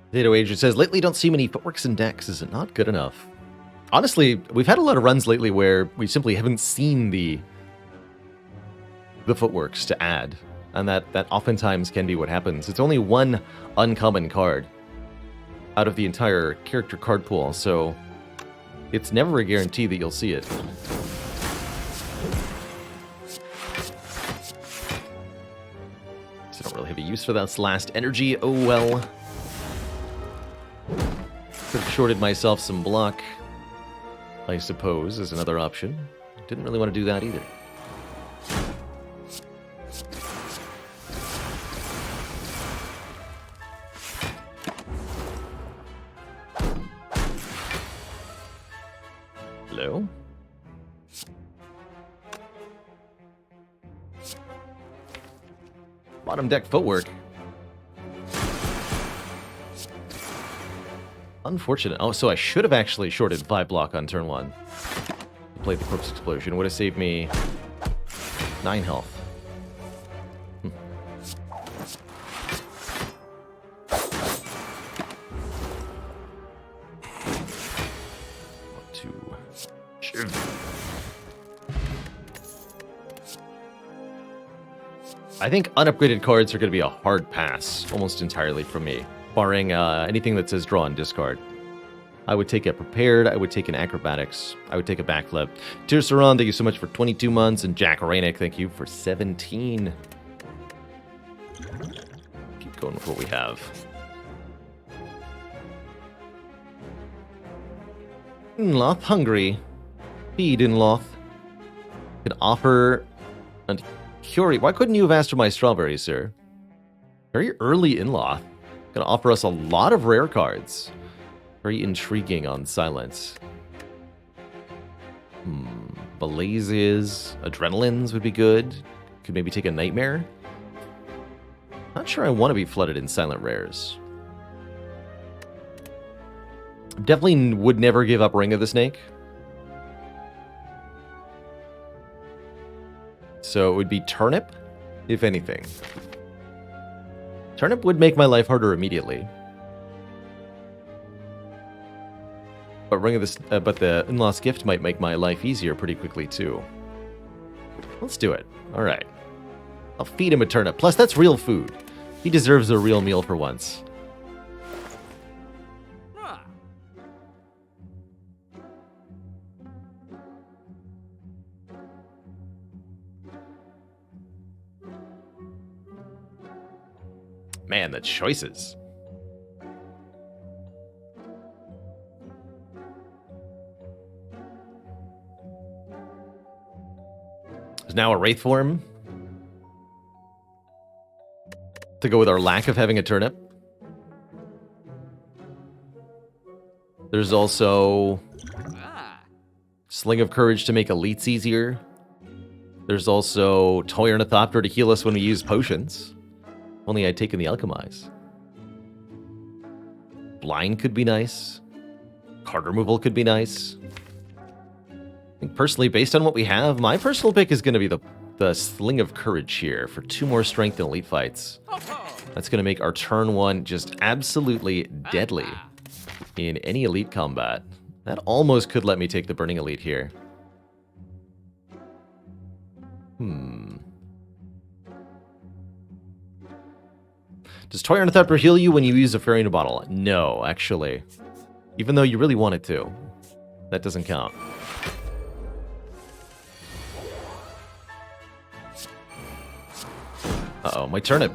Potato Agent says, lately don't see many footworks in decks. Is it not good enough? Honestly, we've had a lot of runs lately where we simply haven't seen the footworks to add. And that oftentimes can be what happens. It's only 1 uncommon card out of the entire character card pool, so it's never a guarantee that you'll see it. So I don't really have a use for that last energy. Oh well. Could have shorted myself some block, I suppose, is another option. Didn't really want to do that either. Hello? Bottom deck footwork. Unfortunate. Oh, so I should have actually shorted 5 block on turn 1. Played the Corpse Explosion. Would have saved me 9 health. I think unupgraded cards are going to be a hard pass, almost entirely from me, barring anything that says draw and discard. I would take a Prepared, I would take an Acrobatics, I would take a Backflip. Tirsaron, thank you so much for 22 months, and Jack Rainick, thank you for 17. Keep going with what we have. Inloth, hungry. Feed Inloth. Can offer a Curie. Why couldn't you have asked for my strawberries, sir? Very early Inloth. Gonna offer us a lot of rare cards. Very intriguing on silence. Blazes, Adrenalines would be good. Could maybe take a Nightmare. Not sure I want to be flooded in silent rares. Definitely would never give up Ring of the Snake. So it would be Turnip, if anything. Turnip would make my life harder immediately. But but the in-laws gift might make my life easier pretty quickly too. Let's do it. All right. I'll feed him a turnip. Plus, that's real food. He deserves a real meal for once. Man, the choices. There's now a Wraith form to go with our lack of having a turnip. There's also Sling of Courage to make elites easier. There's also Toy Ornithopter to heal us when we use potions. Only I'd taken the Alchemize. Blind could be nice. Card removal could be nice. I think personally, based on what we have, my personal pick is going to be the Sling of Courage here for 2 more strength in elite fights. That's going to make our turn 1 just absolutely deadly in any elite combat. That almost could let me take the Burning Elite here. Does Toy Ornithopter heal you when you use a Fairy in a Bottle? No, actually. Even though you really want it to. That doesn't count. Uh-oh, my turnip.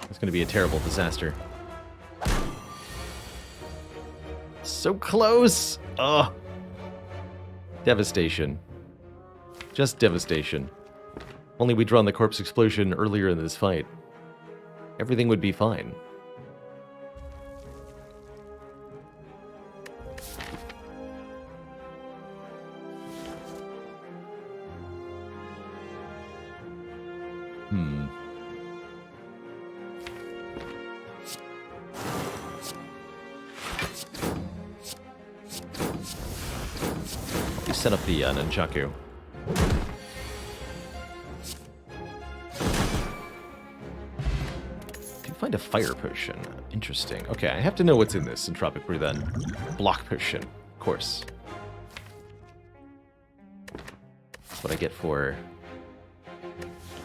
It's going to be a terrible disaster. So close! Ugh. Devastation. Just devastation. Only we'd drawn the Corpse Explosion earlier in this fight. Everything would be fine. Set up the Nunchaku. Can find a fire potion. Interesting. Okay, I have to know what's in this Entropic Brew then. Block potion, of course. That's what I get for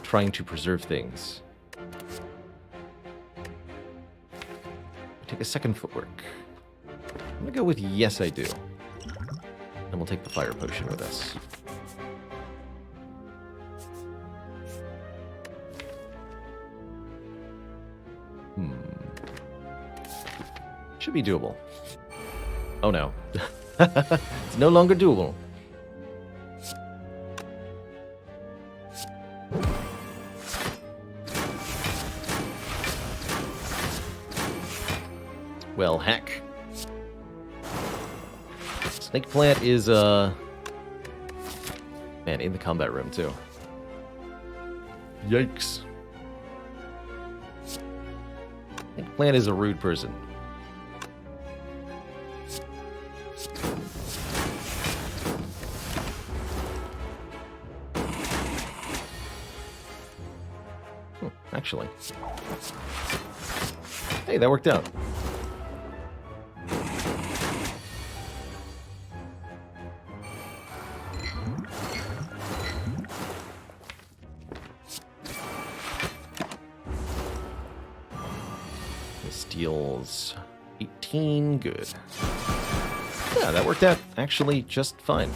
trying to preserve things. Take a second footwork. I'm gonna go with yes, I do. And we'll take the fire potion with us. Should be doable. Oh no. It's no longer doable. Well, heck. Snake Plant is, man, in the combat room, too. Yikes. Snake Plant is a rude person. Actually. Hey, that worked out. Deals 18, good. Yeah, that worked out actually just fine.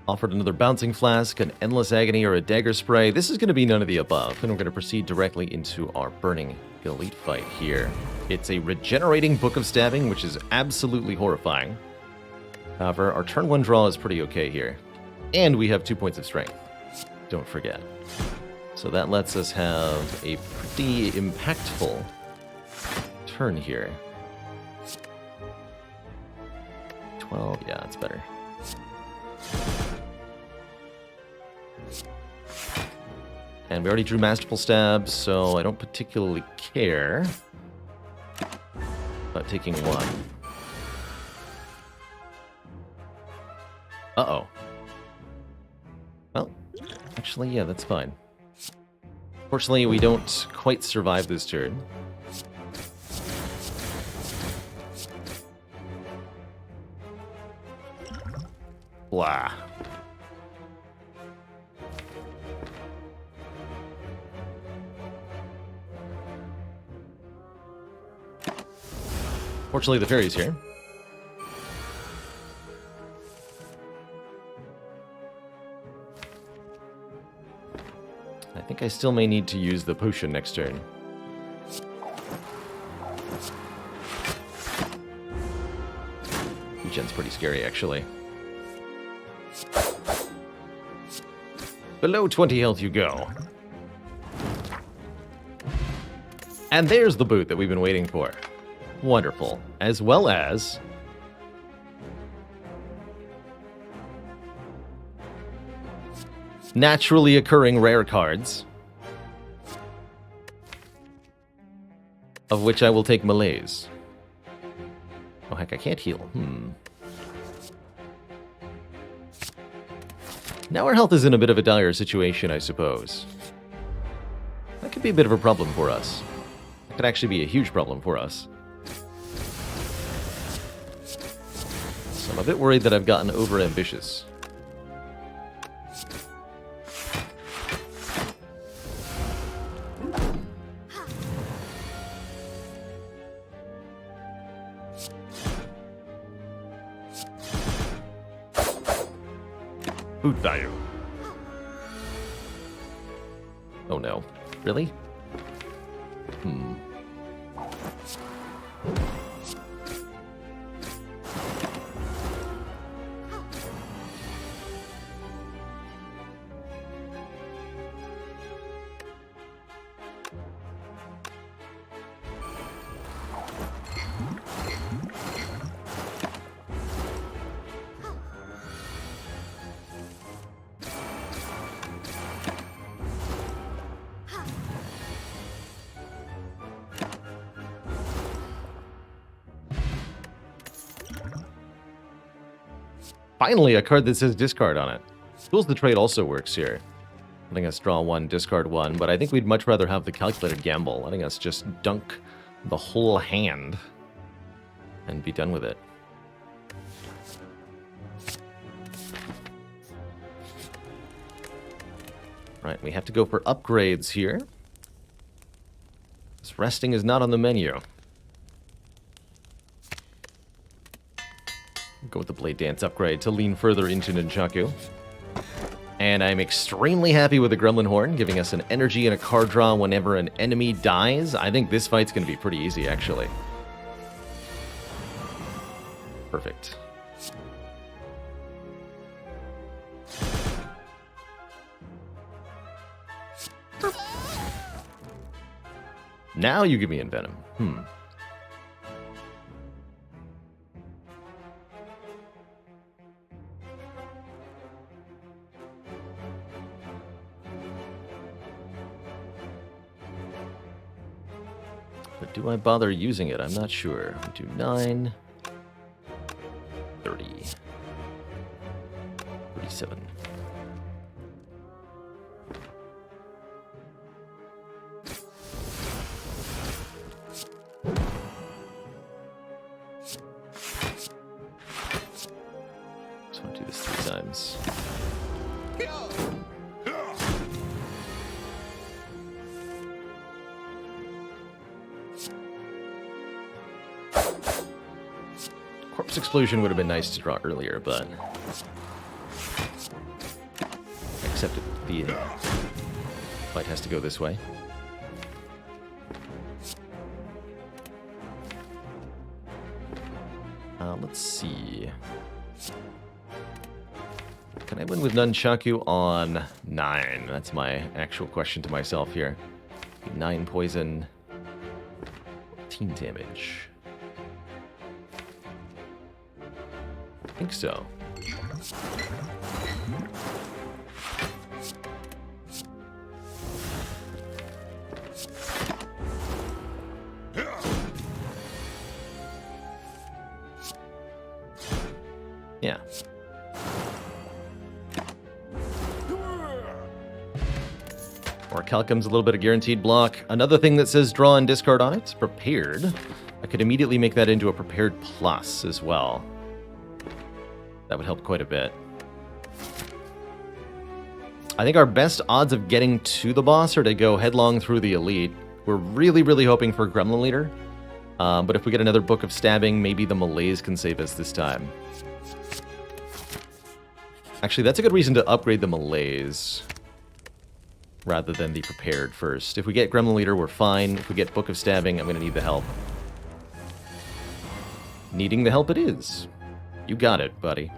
Offered another Bouncing Flask, an Endless Agony, or a Dagger Spray. This is going to be none of the above, and we're going to proceed directly into our Burning Elite fight here. It's a regenerating Book of Stabbing, which is absolutely horrifying. However, our turn 1 draw is pretty okay here. And we have 2 points of strength. Don't forget. So that lets us have a pretty impactful turn here. 12, yeah, it's better. And we already drew Masterful Stab, so I don't particularly care about taking 1. Uh-oh. Well, actually, yeah, that's fine. Fortunately, we don't quite survive this turn. Blah. Fortunately, the fairy's here. I think I still may need to use the potion next turn. Regen's pretty scary, actually. Below 20 health you go. And there's the boot that we've been waiting for. Wonderful. As well as naturally occurring rare cards, of which I will take Malaise. Oh, heck, I can't heal. Now our health is in a bit of a dire situation, I suppose. That could be a bit of a problem for us. That could actually be a huge problem for us. So I'm a bit worried that I've gotten overambitious. Boot value. Oh no. Really? Finally, a card that says discard on it. Tools the Trade also works here. Letting us draw one, discard one, but I think we'd much rather have the calculated gamble, letting us just dunk the whole hand and be done with it. Right, we have to go for upgrades here. This resting is not on the menu. Go with the Blade Dance upgrade to lean further into Nunchaku. And I'm extremely happy with the Gremlin Horn, giving us an energy and a card draw whenever an enemy dies. I think this fight's going to be pretty easy, actually. Perfect. Now you give me Envenom. But do I bother using it? I'm not sure. 2, 9, 30, 37. So I'll do this 3 times. Corpse Explosion would have been nice to draw earlier, but except the fight has to go this way. Let's see. Can I win with Nunchaku on 9? That's my actual question to myself here. 9 poison, 14 damage. I think so. Yeah. Or Calcum's a little bit of guaranteed block. Another thing that says draw and discard on it, prepared. I could immediately make that into a prepared plus as well. That would help quite a bit. I think our best odds of getting to the boss are to go headlong through the elite. We're really, really hoping for Gremlin Leader. But if we get another Book of Stabbing, maybe the Malaise can save us this time. Actually, that's a good reason to upgrade the Malaise rather than the prepared first. If we get Gremlin Leader, we're fine. If we get Book of Stabbing, I'm going to need the help. Needing the help it is. You got it, buddy.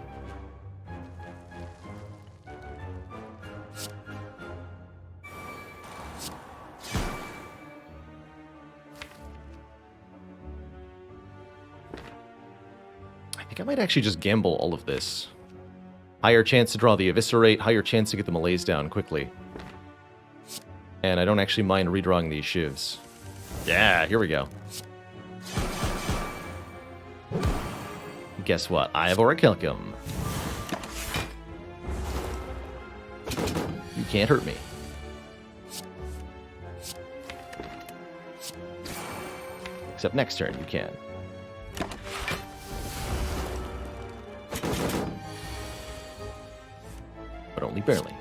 think I might actually just gamble all of this. Higher chance to draw the Eviscerate, higher chance to get the Malaise down quickly. And I don't actually mind redrawing these shivs. Yeah, here we go. Guess what? I have Orichalcum. You can't hurt me. Except next turn, you can. But only barely.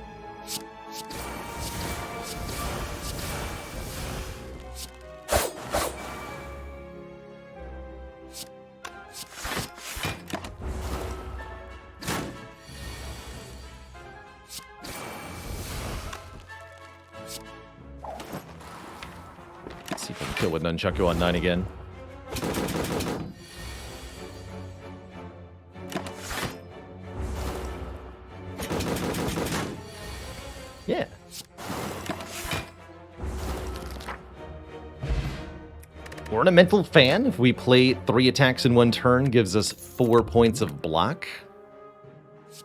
Let's see if I can kill with Nunchaku on 9 again. Yeah. Ornamental Fan, if we play 3 attacks in 1 turn, gives us 4 points of block.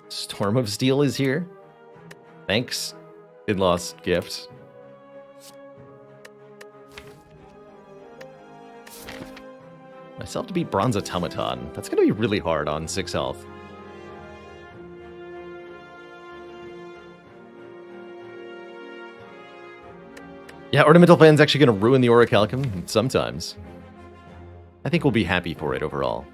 Storm of Steel is here. Thanks, in-laws gift. Myself to beat Bronze Automaton. That's going to be really hard on 6 health. Yeah, Ornamental Fan's actually going to ruin the Orichalcum sometimes. I think we'll be happy for it overall.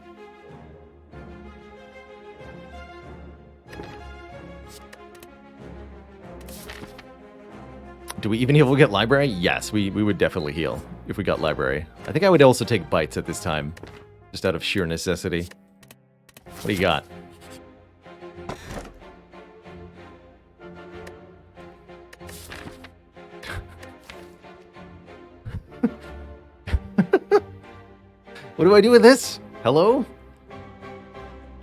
Do we even heal if we get Library? Yes, we would definitely heal if we got Library. I think I would also take Bites at this time, just out of sheer necessity. What do you got? What do I do with this? Hello?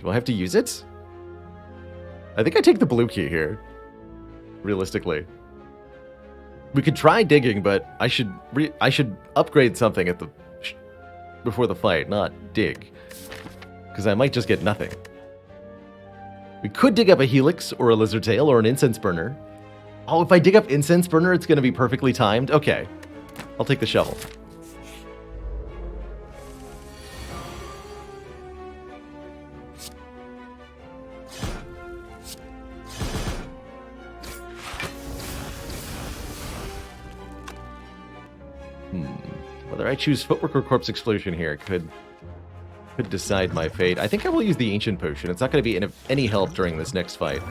Do I have to use it? I think I take the blue key here. Realistically. We could try digging, but I should upgrade something at the before the fight, not dig. Because I might just get nothing. We could dig up a Helix or a Lizard Tail or an Incense Burner. Oh, if I dig up Incense Burner, it's going to be perfectly timed? Okay. I'll take the shovel. Whether I choose Footwork or Corpse Explosion here could decide my fate. I think I will use the Ancient Potion. It's not going to be any help during this next fight.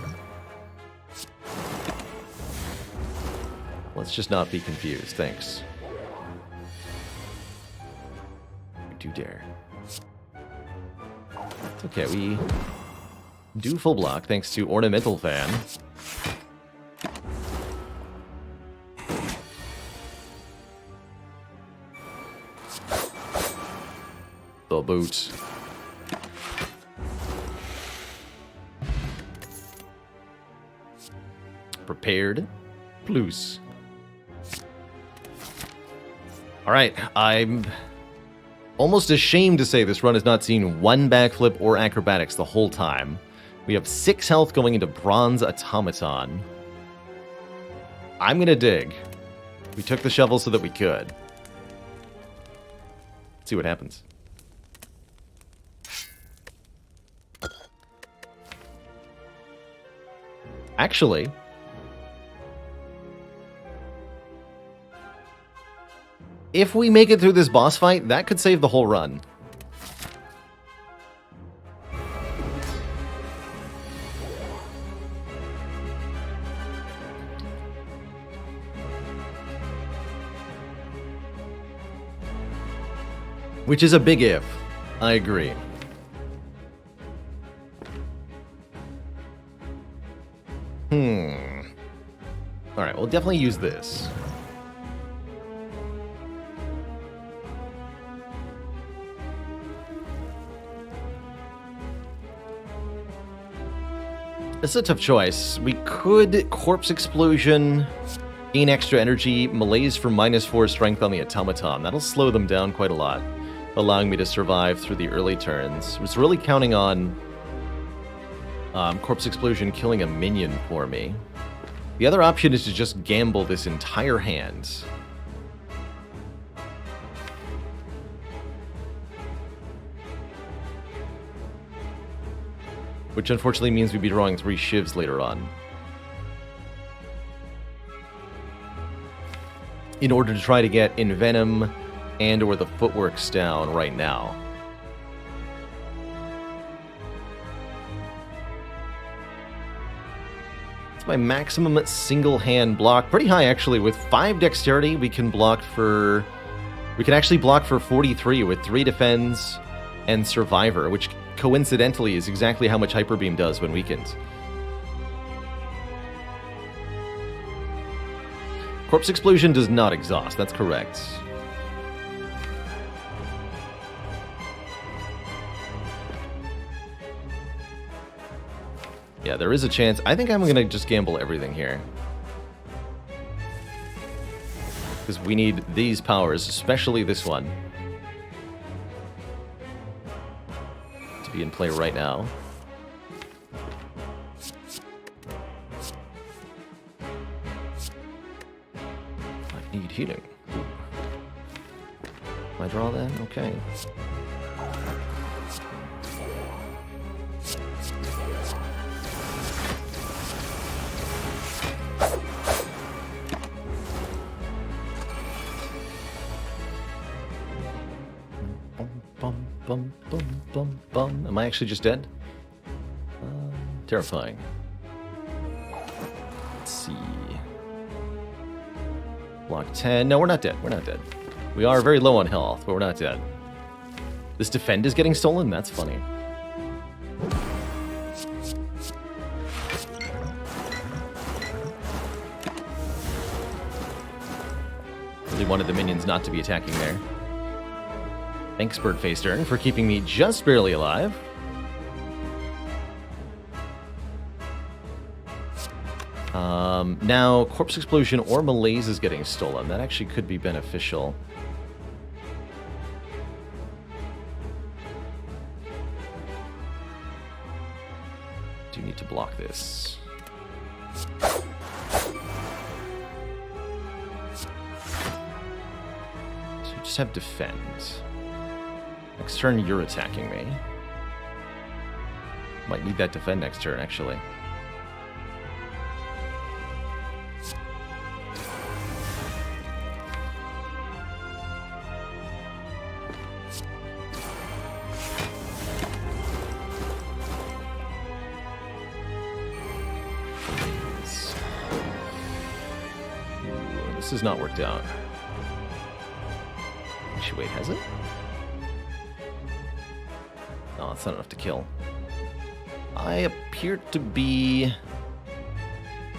Let's just not be confused. Thanks. We do dare. It's okay. We do full block thanks to Ornamental Fan. The boot. Prepared. Plus. Alright, I'm almost ashamed to say this run has not seen 1 backflip or acrobatics the whole time. We have 6 health going into Bronze Automaton. I'm gonna dig. We took the shovel so that we could. Let's see what happens. Actually, if we make it through this boss fight, that could save the whole run. Which is a big if. I agree. Alright, we'll definitely use this. This is a tough choice. We could Corpse Explosion, gain extra energy, Malaise for -4 strength on the Automaton. That'll slow them down quite a lot. allowing me to survive through the early turns. I was really counting on Corpse Explosion killing a minion for me. The other option is to just gamble this entire hand. Which unfortunately means we'd be drawing 3 shivs later on. In order to try to get Envenom and or the Footworks down right now. It's my maximum single hand block. Pretty high actually. With 5 dexterity we can block for... We can actually block for 43 with 3 defense and Survivor, which coincidentally is exactly how much Hyper Beam does when weakened. Corpse Explosion does not exhaust, that's correct. Yeah, there is a chance. I think I'm going to just gamble everything here. Because we need these powers, especially this one, to be in play right now. I need healing. I draw that? Okay. Bum, bum, bum, bum. Am I actually just dead? Terrifying. Let's see. Block 10. No, we're not dead. We're not dead. We are very low on health, but we're not dead. This defend is getting stolen? That's funny. Really wanted the minions not to be attacking there. Thanks, Birdface Stern, for keeping me just barely alive. Now, Corpse Explosion or Malaise is getting stolen. That actually could be beneficial. Do need to block this. So you just have defend. Next turn, you're attacking me. Might need that defend next turn, actually. Ooh, this has not worked out. Actually, wait, has it? No, that's not enough to kill. I appear to be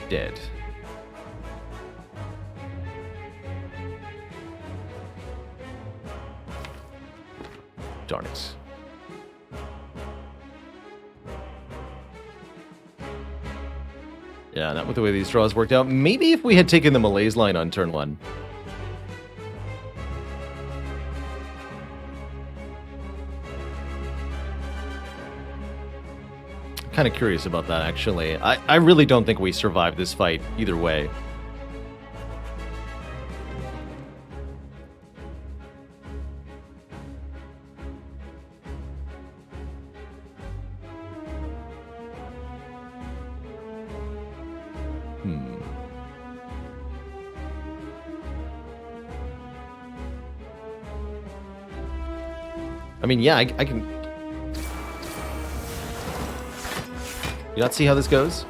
dead. Darn it. Yeah, not with the way these draws worked out. Maybe if we had taken the Malaise line on turn 1. Kind of curious about that, actually. I really don't think we survived this fight either way. I mean, yeah, I can... You not see how this goes?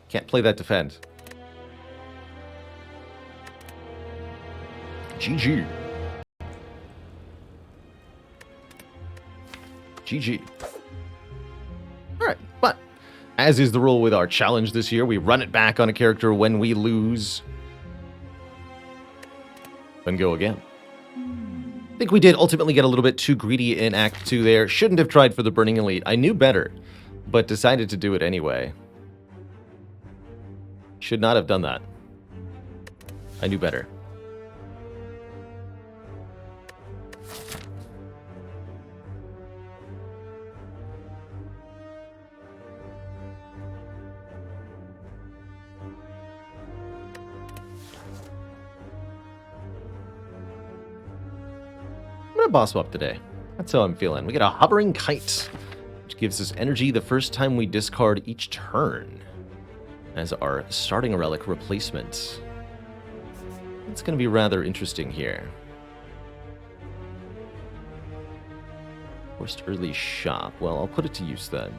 Can't play that defend. GG. GG. Alright, but as is the rule with our challenge this year, we run it back on a character when we lose. Then go again. I think we did ultimately get a little bit too greedy in Act 2 there. Shouldn't have tried for the Burning Elite. I knew better, but decided to do it anyway. Should not have done that. I knew better. I'm gonna boss swap today. That's how I'm feeling. We get a hovering kite, which gives us energy the first time we discard each turn as our starting relic replacement. It's going to be rather interesting here. Forced early shop. Well, I'll put it to use then.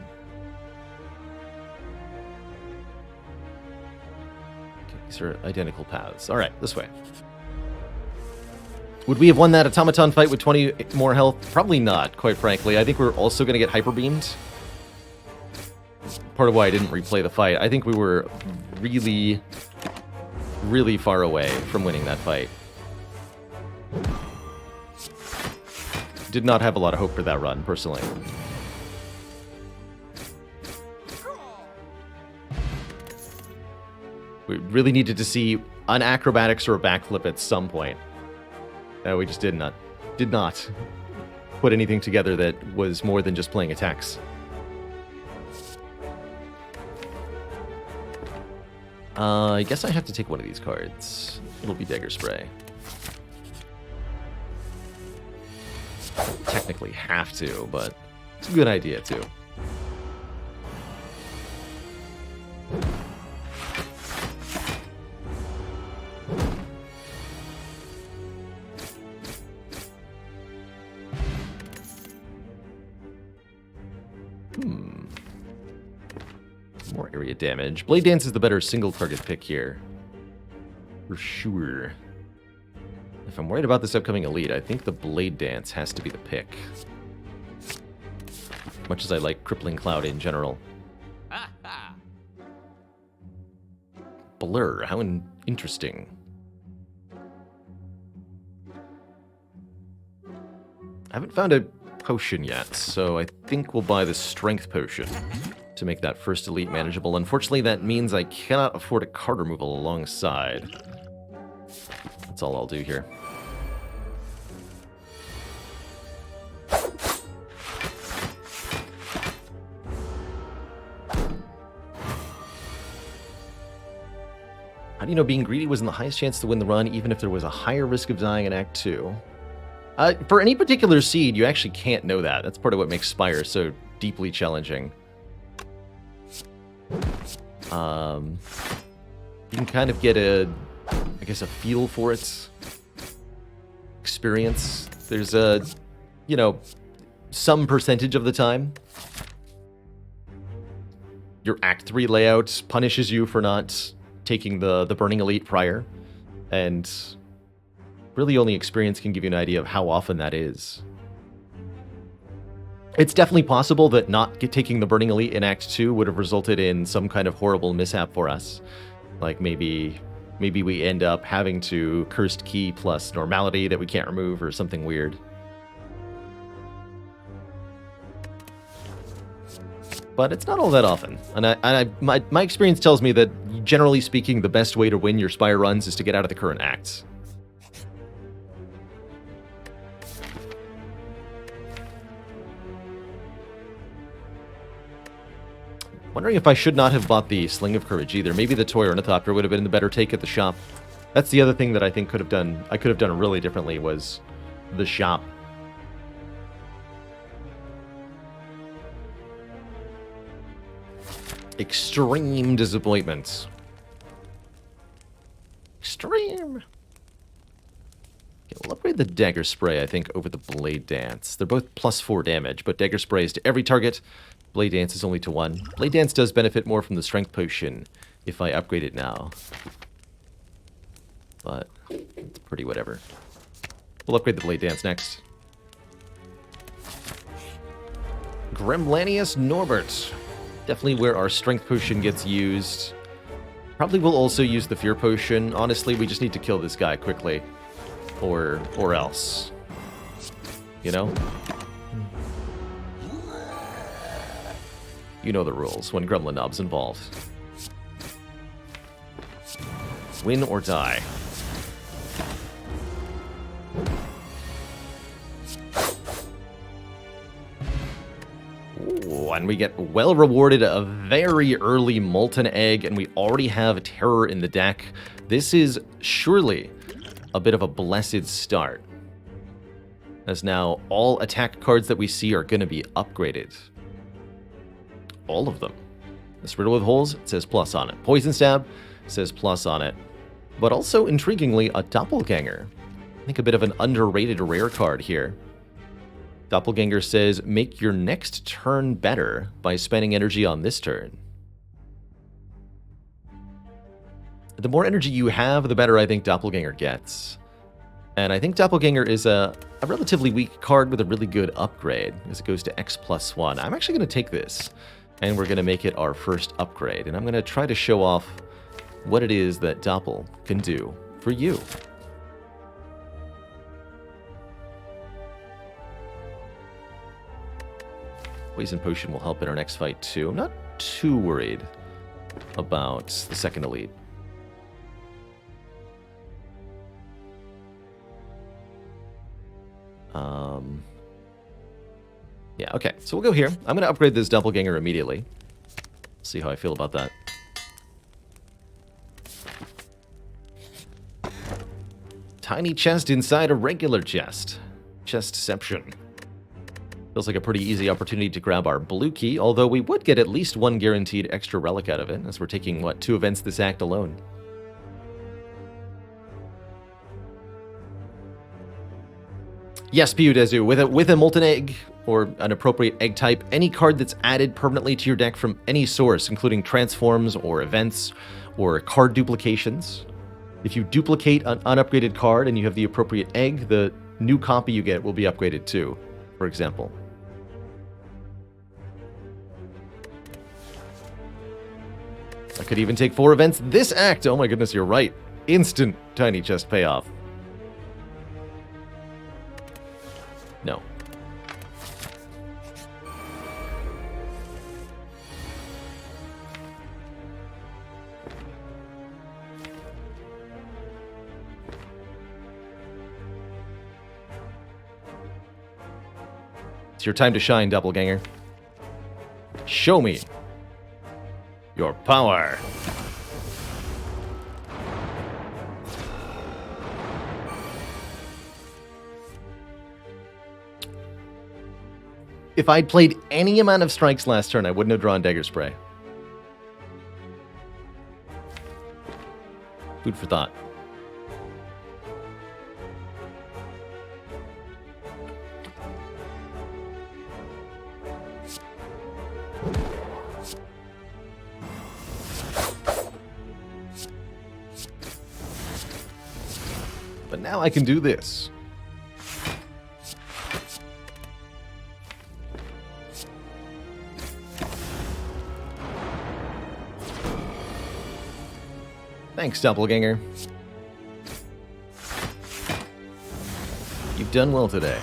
Okay, these are identical paths. All right, this way. Would we have won that automaton fight with 20 more health? Probably not, quite frankly. I think we're also going to get hyper beamed. Part of why I didn't replay the fight. I think we were really, really far away from winning that fight. Did not have a lot of hope for that run, personally. We really needed to see an acrobatics or a backflip at some point. We just did not put anything together that was more than just playing attacks. I guess I have to take one of these cards. It'll be Dagger Spray. Technically have to, but it's a good idea too. More area damage. Blade Dance is the better single target pick here. For sure. If I'm worried about this upcoming elite, I think the Blade Dance has to be the pick. Much as I like Crippling Cloud in general. Blur, how interesting. I haven't found a potion yet, so I think we'll buy the Strength Potion to make that first elite manageable. Unfortunately, that means I cannot afford a card removal alongside. That's all I'll do here. How do you know being greedy wasn't the highest chance to win the run, even if there was a higher risk of dying in Act 2? For any particular seed, you actually can't know that. That's part of what makes Spire so deeply challenging. You can kind of get I guess, a feel for it. Experience. There's some percentage of the time. Your Act 3 layout punishes you for not taking the Burning Elite prior. And really only experience can give you an idea of how often that is. It's definitely possible that not taking the Burning Elite in Act 2 would have resulted in some kind of horrible mishap for us. Like maybe we end up having to Cursed Key plus Normality that we can't remove or something weird. But it's not all that often. And my experience tells me that, generally speaking, the best way to win your Spire runs is to get out of the current acts. Wondering if I should not have bought the Sling of Courage either. Maybe the Toy Ornithopter would have been the better take at the shop. That's the other thing that I think I could have done really differently was the shop. Extreme disappointment. Extreme. Okay, we'll upgrade the Dagger Spray, I think, over the Blade Dance. They're both +4 damage, but Dagger Spray is to every target. Blade Dance is only to 1. Blade Dance does benefit more from the Strength Potion if I upgrade it now. But it's pretty whatever. We'll upgrade the Blade Dance next. Gremlanius Norbert. Definitely where our Strength Potion gets used. Probably will also use the Fear Potion. Honestly, we just need to kill this guy quickly. Or else. You know? You know the rules when Gremlin Knob's involved. Win or die. one. We get well rewarded a very early Molten Egg, and we already have Terror in the deck. This is surely a bit of a blessed start, as now all attack cards that we see are going to be upgraded. All of them. This Riddle with Holes says plus on it. Poison Stab says plus on it. But also, intriguingly, a Doppelganger. I think a bit of an underrated rare card here. Doppelganger says, make your next turn better by spending energy on this turn. The more energy you have, the better I think Doppelganger gets. And I think Doppelganger is a relatively weak card with a really good upgrade, as it goes to X+1. I'm actually going to take this, and we're going to make it our first upgrade. And I'm going to try to show off what it is that Doppel can do for you. Poison Potion will help in our next fight too. I'm not too worried about the second elite. Yeah, okay. So we'll go here. I'm going to upgrade this Doppelganger immediately. See how I feel about that. Tiny chest inside a regular chest. Chestception. Feels like a pretty easy opportunity to grab our blue key, although we would get at least one guaranteed extra relic out of it, as we're taking, what, 2 events this act alone. Yes, Piyudezu, with a Molten Egg, or an appropriate egg type, any card that's added permanently to your deck from any source, including transforms or events or card duplications. If you duplicate an unupgraded card and you have the appropriate egg, the new copy you get will be upgraded too, for example. I could even take 4 events this act. Oh my goodness, you're right. Instant tiny chest payoff. No. It's your time to shine, Doppelganger. Show me your power. If I'd played any amount of strikes last turn, I wouldn't have drawn Dagger Spray. Food for thought. But now I can do this. Thanks, Doppelganger. You've done well today.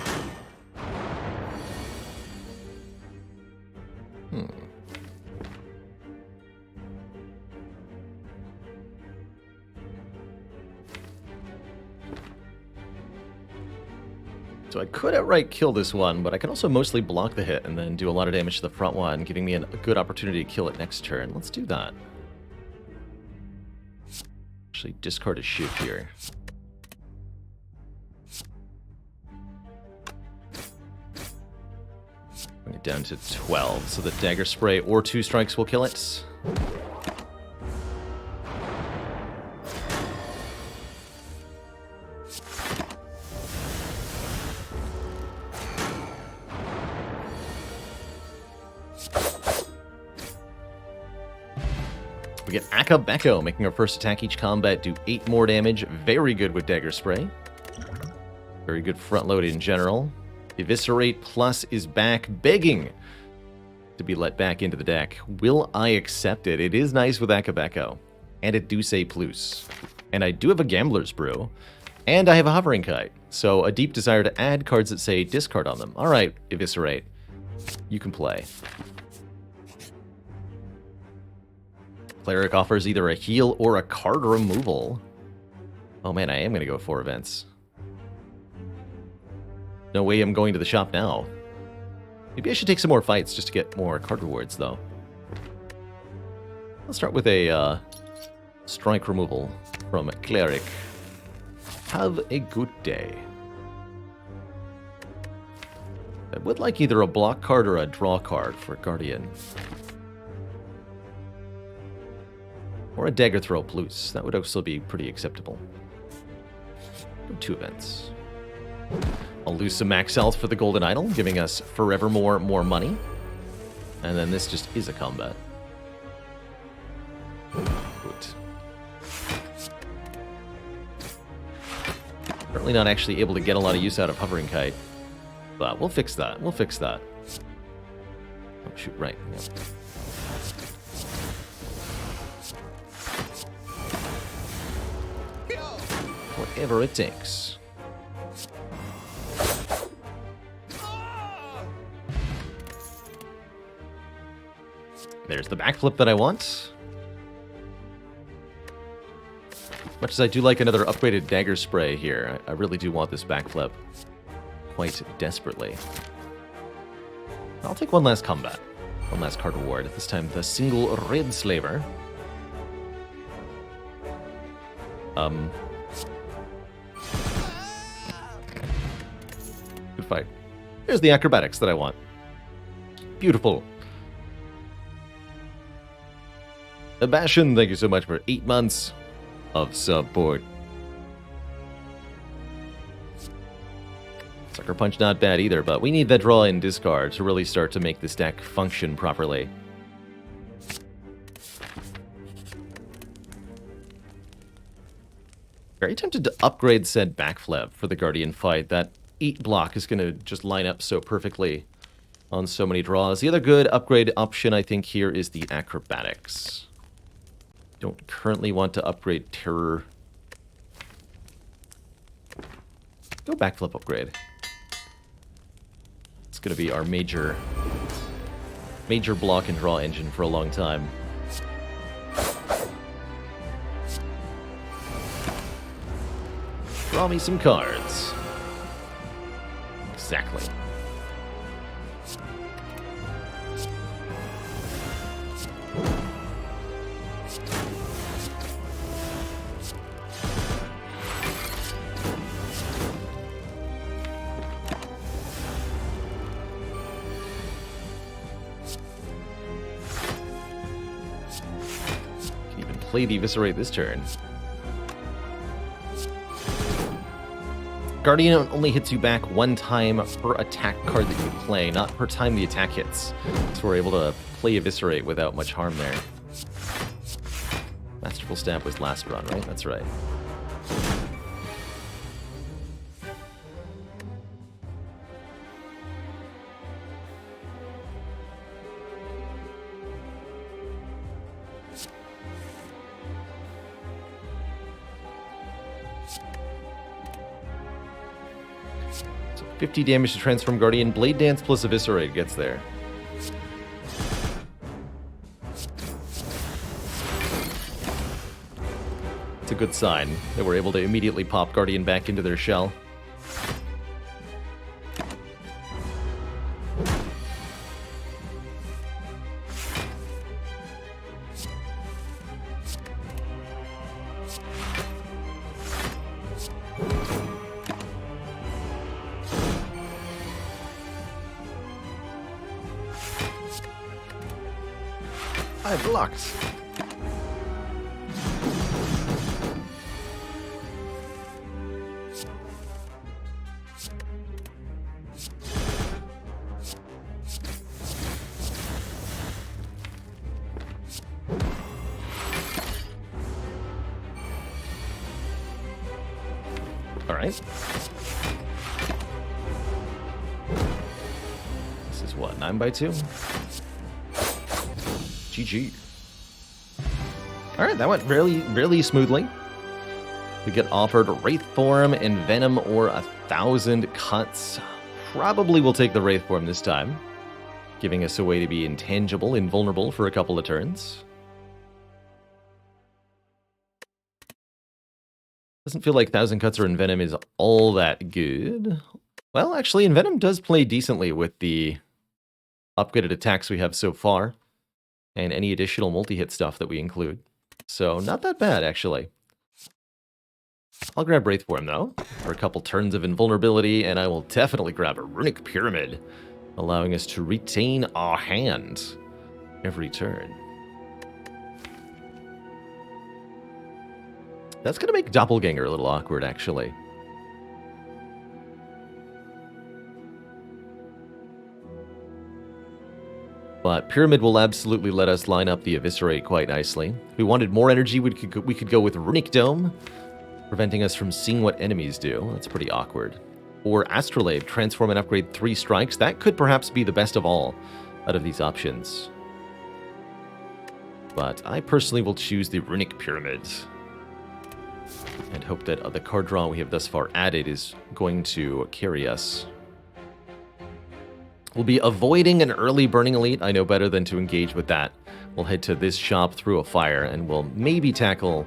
So I could outright kill this one, but I can also mostly block the hit and then do a lot of damage to the front one, giving me a good opportunity to kill it next turn. Let's do that. Actually, discard a shoot here. Bring it down to 12, so the Dagger Spray or 2 strikes will kill it. We get Akabeko, making our first attack each combat do 8 more damage. Very good with Dagger Spray. Very good front load in general. Eviscerate Plus is back, begging to be let back into the deck. Will I accept it? It is nice with Akabeko. And it do say plus. And I do have a Gambler's Brew. And I have a Hovering Kite. So a deep desire to add cards that say discard on them. Alright, Eviscerate. You can play. Cleric offers either a heal or a card removal. Oh man, I am going to go 4 events. No way I'm going to the shop now. Maybe I should take some more fights just to get more card rewards, though. Let's start with a strike removal from Cleric. Have a good day. I would like either a block card or a draw card for Guardian. Or a Dagger Throw Plus. That would also be pretty acceptable. 2 events. I'll lose some max health for the Golden Idol, giving us forevermore more money. And then this just is a combat. Good. Currently not actually able to get a lot of use out of Hovering Kite. But we'll fix that. We'll fix that. Oh, shoot, right. Yep. Whatever it takes. There's the backflip that I want. Much as I do like another upgraded dagger spray here, I really do want this backflip quite desperately. I'll take one last combat. One last card reward. This time the single red slaver. Good fight. There's the acrobatics that I want. Beautiful. Abashan, thank you so much for 8 months of support. Sucker Punch not bad either, but we need that draw and discard to really start to make this deck function properly. Very tempted to upgrade said backflip for the Guardian fight. That 8 block is going to just line up so perfectly on so many draws. The other good upgrade option I think here is the acrobatics. Don't currently want to upgrade terror. Go backflip upgrade. It's going to be our major block and draw engine for a long time. Draw me some cards. Exactly. Can even play the Eviscerate this turn. Guardian only hits you back 1 time per attack card that you play, not per time the attack hits. So we're able to play Eviscerate without much harm there. Masterful Stab was last run, right? That's right. So 50 damage to Transform Guardian. Blade Dance plus Eviscerate gets there. It's a good sign that we're able to immediately pop Guardian back into their shell. I blocked. All right. This is what, 9x2? GG. All right, that went really smoothly. We get offered Wraith Form and Venom or 1,000 cuts. Probably will take the Wraith Form this time, giving us a way to be intangible, invulnerable for a couple of turns. Doesn't feel like 1,000 cuts or Envenom is all that good. Well, actually, Envenom does play decently with the upgraded attacks we have so far, and any additional multi-hit stuff that we include. So not that bad, actually. I'll grab Wraith Form, though, for a couple turns of invulnerability, and I will definitely grab a Runic Pyramid, allowing us to retain our hand every turn. That's going to make Doppelganger a little awkward, actually. But Pyramid will absolutely let us line up the Eviscerate quite nicely. If we wanted more energy, we could go with Runic Dome, preventing us from seeing what enemies do. That's pretty awkward. Or Astrolabe, transform and upgrade 3 strikes. That could perhaps be the best of all out of these options. But I personally will choose the Runic Pyramids, and hope that the card draw we have thus far added is going to carry us. We'll be avoiding an early Burning Elite. I know better than to engage with that. We'll head to this shop through a fire, and we'll maybe tackle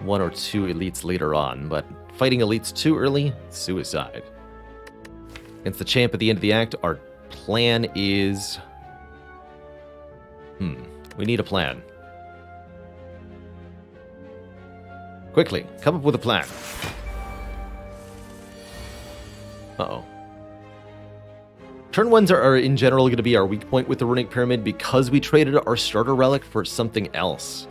1 or 2 elites later on, but fighting elites too early, suicide. Against the champ at the end of the act, our plan is... we need a plan. Quickly, come up with a plan. Uh-oh. Turn 1s are in general going to be our weak point with the Runic Pyramid because we traded our starter relic for something else.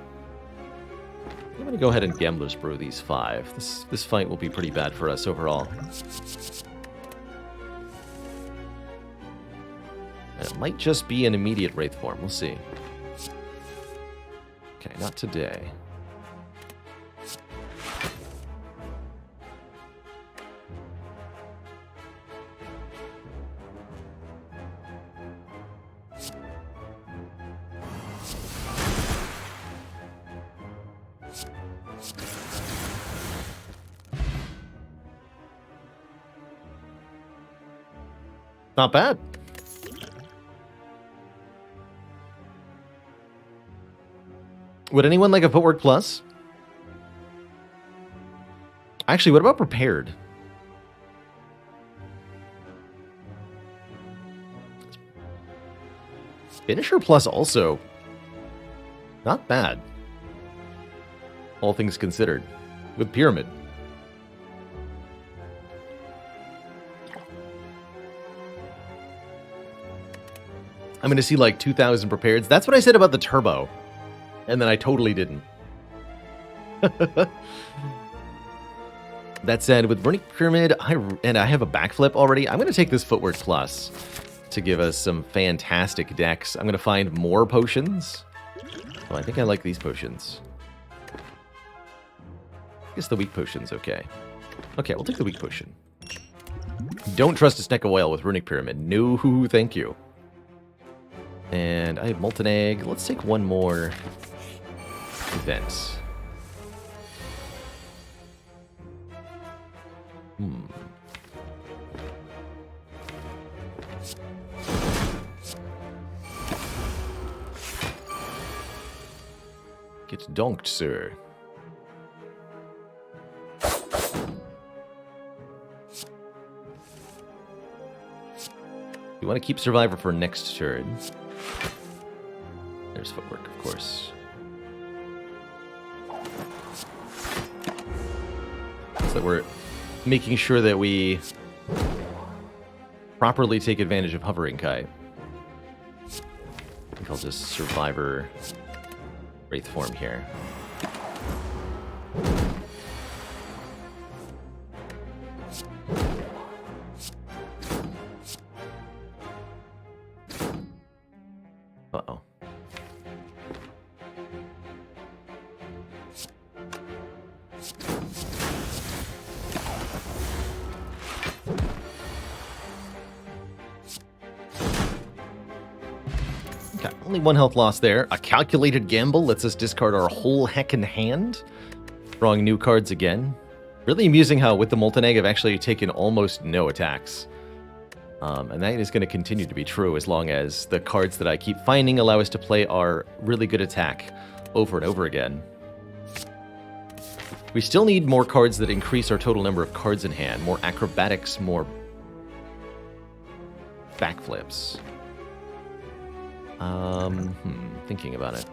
I'm going to go ahead and Gambler's Brew these 5. This fight will be pretty bad for us overall. And it might just be an immediate Wraith Form. We'll see. Okay, not today. Not bad. Would anyone like a Footwork Plus? Actually, what about Prepared? Finisher Plus also. Not bad. All things considered. With Pyramid. I'm going to see like 2,000 prepareds. That's what I said about the turbo. And then I totally didn't. That said, with Runic Pyramid, I have a backflip already, I'm going to take this Footwork Plus to give us some fantastic decks. I'm going to find more potions. Oh, I think I like these potions. I guess the weak potion's okay. Okay, we'll take the weak potion. Don't trust a Snake of Whale with Runic Pyramid. No, thank you. And I have Molten Egg. Let's take one more event. Get donked, sir. You want to keep Survivor for next turn. There's Footwork, of course. So that we're making sure that we properly take advantage of Hovering Kite. I think I'll just Survivor Wraith Form here. Uh-oh. Okay, only 1 health loss there. A calculated gamble lets us discard our whole heckin' hand. Drawing new cards again. Really amusing how with the Molten Egg I've actually taken almost no attacks. And that is going to continue to be true as long as the cards that I keep finding allow us to play our really good attack over and over again. We still need more cards that increase our total number of cards in hand. More acrobatics, more backflips. Thinking about it.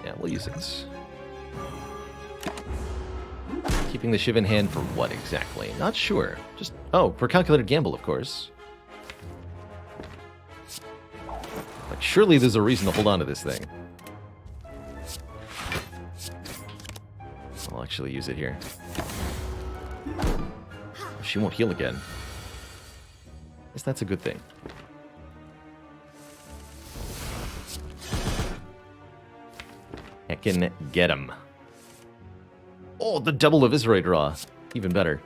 Yeah, we'll use it. Keeping the Shiv in hand for what exactly? Not sure. Just, oh, for calculated gamble, of course. Like, surely there's a reason to hold on to this thing. I'll actually use it here. She won't heal again. Guess that's a good thing. Heckin' get him. Oh, the double of Viserai draw. Even better.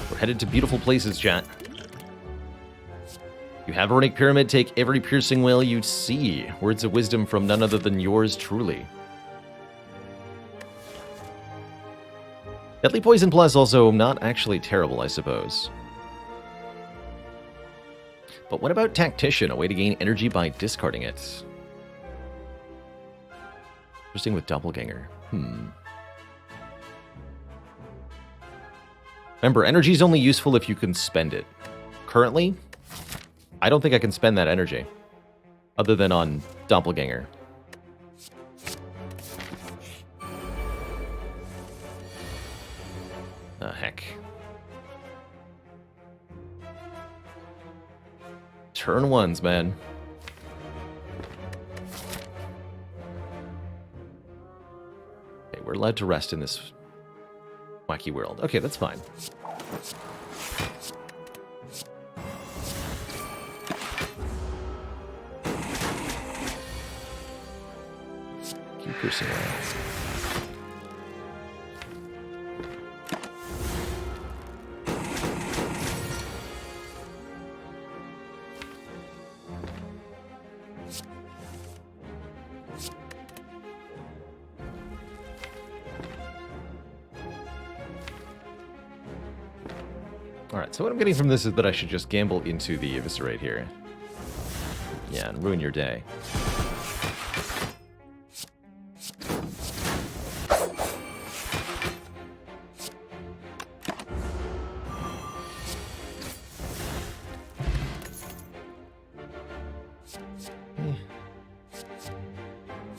We're headed to beautiful places, chat. You have a runic pyramid, take every piercing whale you see. Words of wisdom from none other than yours truly. Deadly Poison Plus also not actually terrible, I suppose. But what about Tactician, a way to gain energy by discarding it? Interesting with Doppelganger. Remember, energy is only useful if you can spend it. Currently, I don't think I can spend that energy. Other than on Doppelganger. Heck. Turn ones, man. Okay, we're allowed to rest in this wacky world. Okay, that's fine. Keep piercing around. Alright, so what I'm getting from this is that I should just gamble into the Eviscerate here. Yeah, and ruin your day.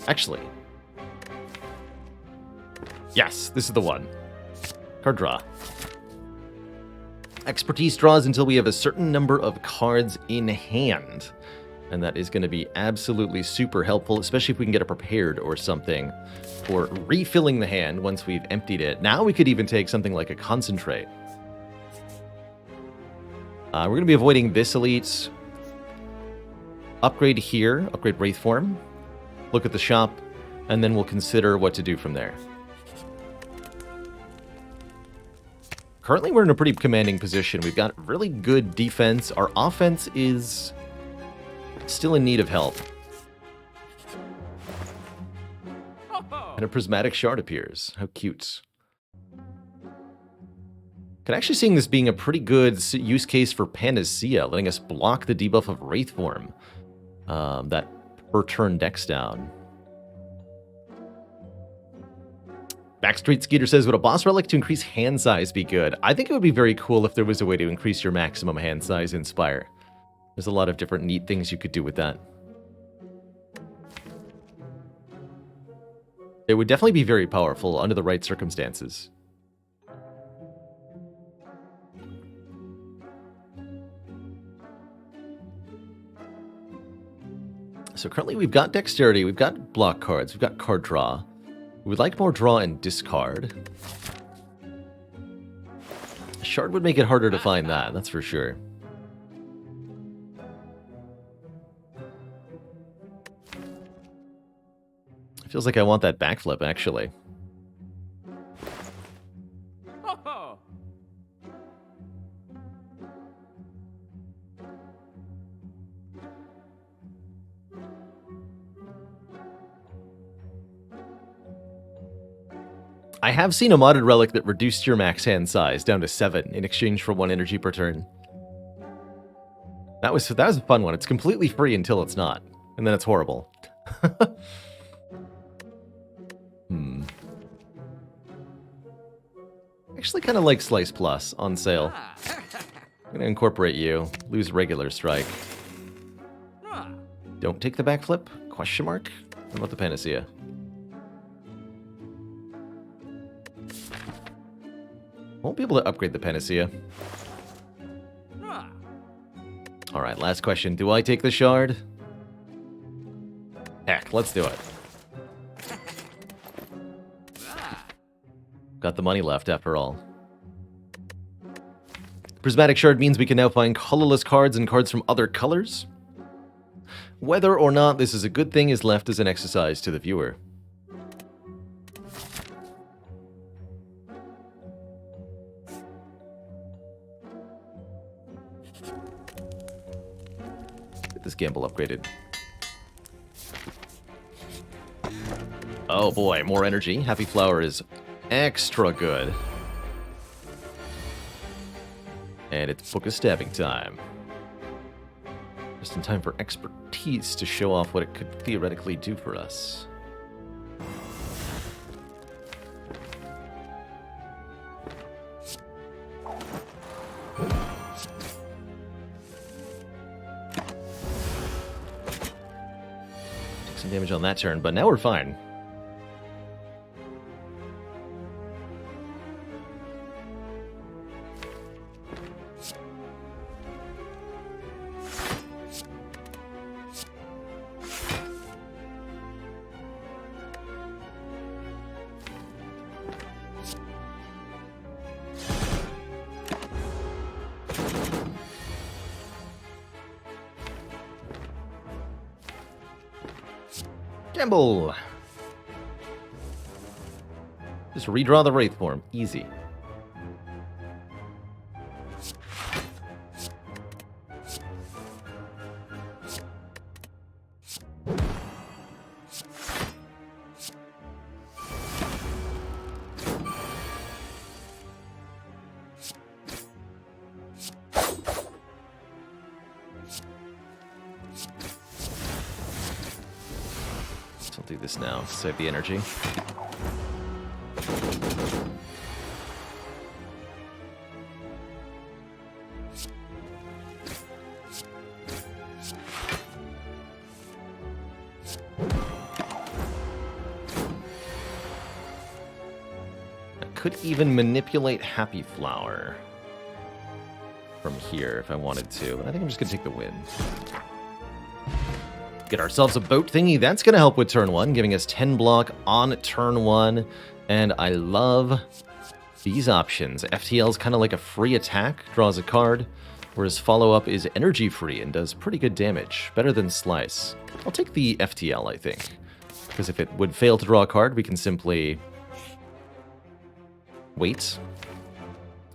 Actually. Yes, this is the one. Card draw. Expertise draws until we have a certain number of cards in hand. And that is going to be absolutely super helpful, especially if we can get it prepared or something for refilling the hand once we've emptied it. Now we could even take something like a concentrate. We're going to be avoiding this elite. Upgrade here, upgrade Wraith Form. Look at the shop, and then we'll consider what to do from there. Currently, we're in a pretty commanding position. We've got really good defense. Our offense is still in need of help. And a prismatic shard appears. How cute. Could actually see this being a pretty good use case for Panacea, letting us block the debuff of Wraith Form. That per turn dex down. Backstreet Skeeter says, would a boss relic to increase hand size be good? I think it would be very cool if there was a way to increase your maximum hand size in Spire. There's a lot of different neat things you could do with that. It would definitely be very powerful under the right circumstances. So currently we've got Dexterity, we've got block cards, we've got card draw. We'd like more draw and discard. Shard would make it harder to find that, that's for sure. It feels like I want that backflip, actually. I have seen a modded relic that reduced your max hand size down to 7 in exchange for 1 energy per turn. That was a fun one. It's completely free until it's not, and then it's horrible. Actually kind of like Slice Plus on sale. I'm gonna incorporate you. Lose regular strike. Don't take the backflip? Question mark? What about the Panacea? Won't be able to upgrade the Panacea. Alright, last question. Do I take the shard? Heck, let's do it. Got the money left after all. Prismatic Shard means we can now find colorless cards and cards from other colors. Whether or not this is a good thing is left as an exercise to the viewer. Get this gamble upgraded. Oh boy, more energy. Happy Flower is extra good. And it's Book of Stabbing time. Just in time for expertise to show off what it could theoretically do for us. Took some damage on that turn, but now we're fine. Gamble! Just redraw the Wraith form. Easy. I'll do this now, save the energy. I could even manipulate Happy Flower from here if I wanted to, but I think I'm just going to take the win. Get ourselves a boat thingy. That's going to help with turn 1, giving us 10 block on turn 1. And I love these options. FTL is kind of like a free attack, draws a card, whereas follow-up is energy free and does pretty good damage. Better than Slice. I'll take the FTL, I think. Because if it would fail to draw a card, we can simply wait.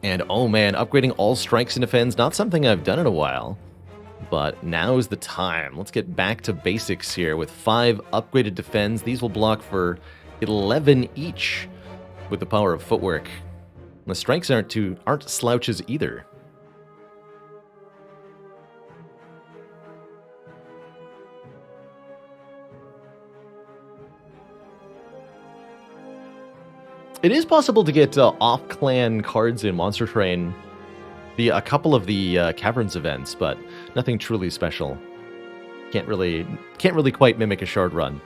And oh man, upgrading all strikes and defends, not something I've done in a while. But now's the time. Let's get back to basics here with 5 upgraded defends. These will block for 11 each with the power of footwork. The strikes aren't slouches either. It is possible to get off-clan cards in Monster Train via a couple of the Caverns events, but nothing truly special. Can't really quite mimic a shard run.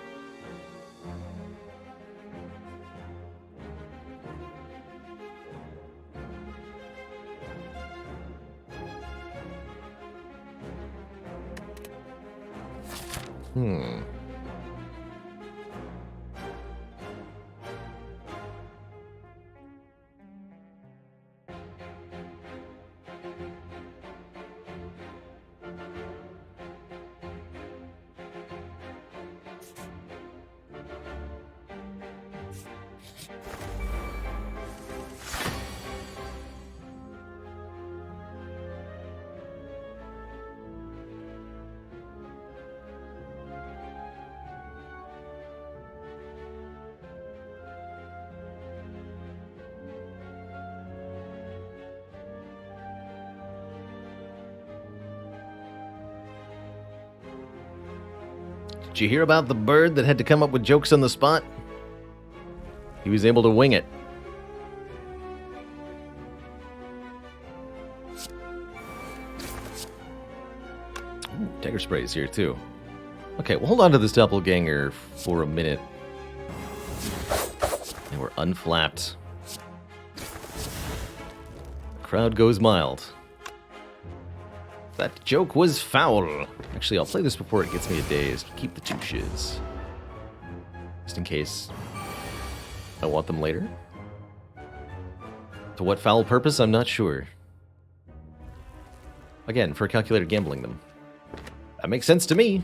Did you hear about the bird that had to come up with jokes on the spot? He was able to wing it. Ooh, Dagger Spray is here too. Okay, we'll hold on to this doppelganger for a minute. And we're unflapped. Crowd goes mild. That joke was foul. Actually, I'll play this before it gets me a daze. Keep the 2 shiz. Just in case I want them later. To what foul purpose, I'm not sure. Again, for calculated gambling them. That makes sense to me.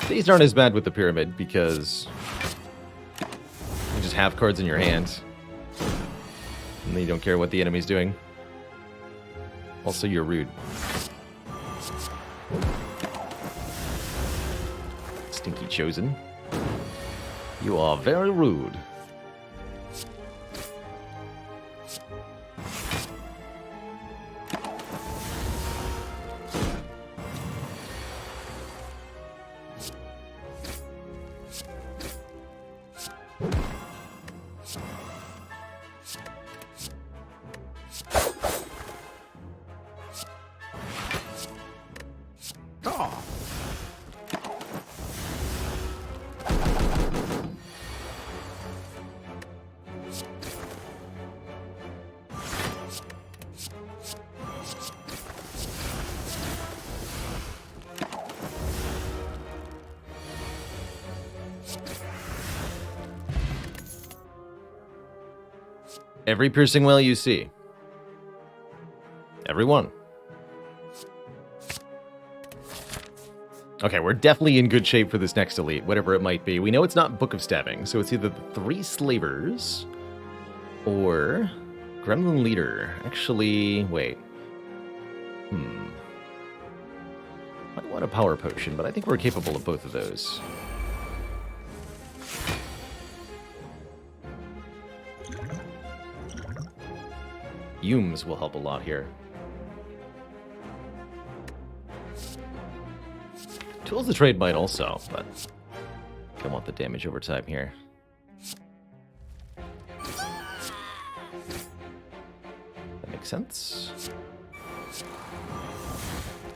These aren't as bad with the pyramid because you just have cards in your hand. And then you don't care what the enemy's doing. Also, you're rude. Stinky Chosen. You are very rude. Every piercing well you see. Every one. Okay, we're definitely in good shape for this next elite, whatever it might be. We know it's not Book of Stabbing, so it's either the 3 Slavers or Gremlin Leader. Actually, wait. I want a power potion, but I think we're capable of both of those. Yumes will help a lot here. Tools of Trade might also, but I want the damage over time here. That makes sense.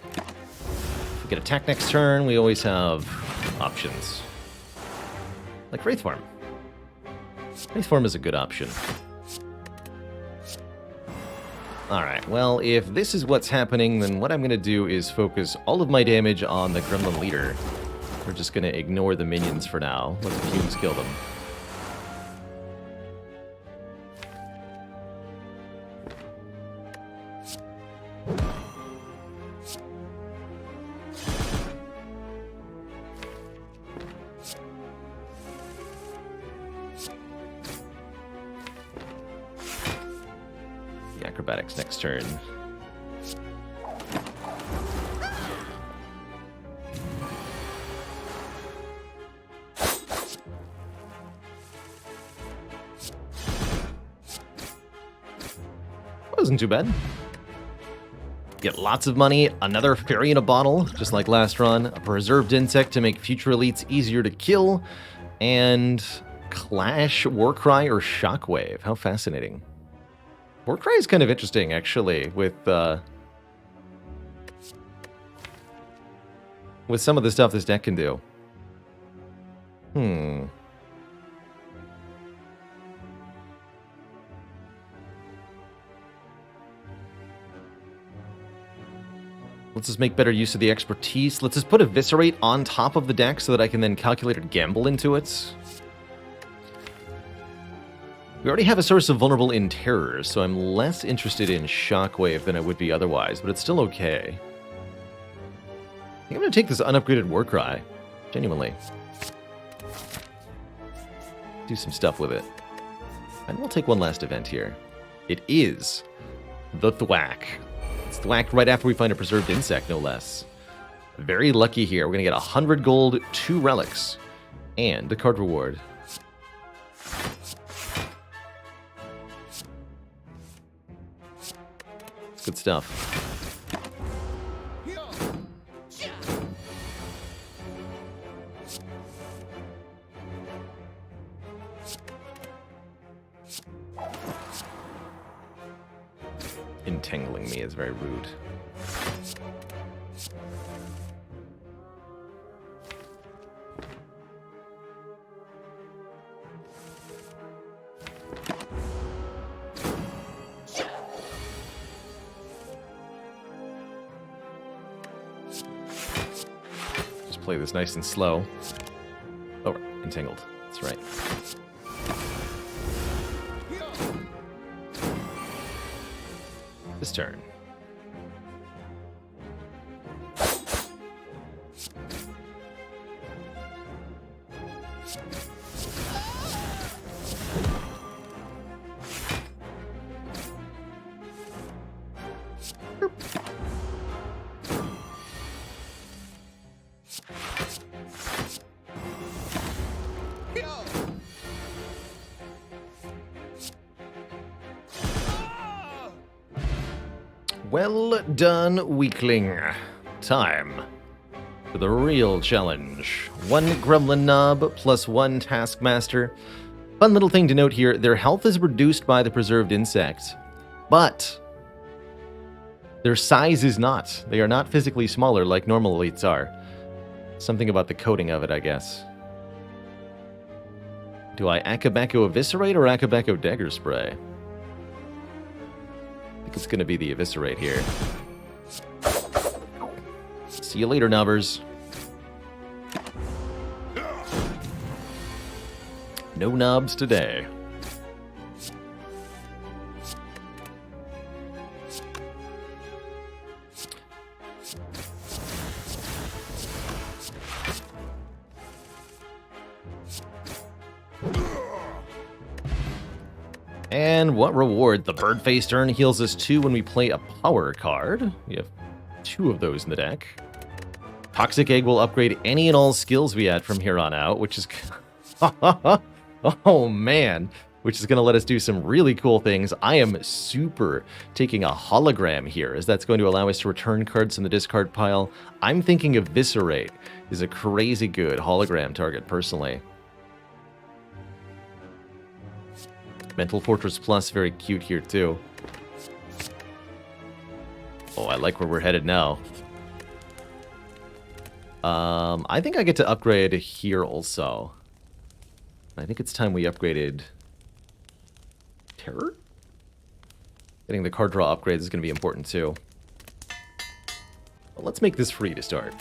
If we get attack next turn, we always have options. Like Wraithform. Wraithform is a good option. Alright, well, if this is what's happening, then what I'm going to do is focus all of my damage on the Gremlin Leader. We're just going to ignore the minions for now. Let the fumes kill them. Acrobatics next turn. Wasn't too bad. Get lots of money, another fairy in a bottle, just like last run, a preserved insect to make future elites easier to kill, and Clash, Warcry, or Shockwave. How fascinating. Warcry is kind of interesting, actually, with some of the stuff this deck can do. Let's just make better use of the expertise. Let's just put Eviscerate on top of the deck so that I can then calculate or gamble into it. We already have a source of vulnerable in terror, so I'm less interested in Shockwave than I would be otherwise, but it's still okay. I think I'm going to take this unupgraded Warcry. Genuinely. Do some stuff with it. And we'll take one last event here. It is the Thwack. It's Thwack right after we find a preserved insect, no less. Very lucky here. We're going to get 100 gold, 2 relics, and a card reward. Good stuff. Entangling me is very rude. Just play this nice and slow. Oh, entangled. That's right. This turn. Well done, weakling. Time for the real challenge. 1 Gremlin Knob plus 1 Taskmaster. Fun little thing to note here, their health is reduced by the preserved insect, but their size is not. They are not physically smaller like normal elites are. Something about the coating of it, I guess. Do I Akabeko Eviscerate or Akabeko Dagger Spray? I think it's going to be the Eviscerate here. See you later, nubbers. No knobs today. And what reward? The bird face turn heals us 2 when we play a power card. We have 2 of those in the deck. Toxic Egg will upgrade any and all skills we add from here on out, which is... oh, man. Which is going to let us do some really cool things. I am super taking a hologram here, as that's going to allow us to return cards from the discard pile. I'm thinking Eviscerate is a crazy good hologram target, personally. Mental Fortress Plus, very cute here, too. Oh, I like where we're headed now. I think I get to upgrade here also. I think it's time we upgraded... Terror? Getting the card draw upgrades is going to be important, too. Well, let's make this free to start.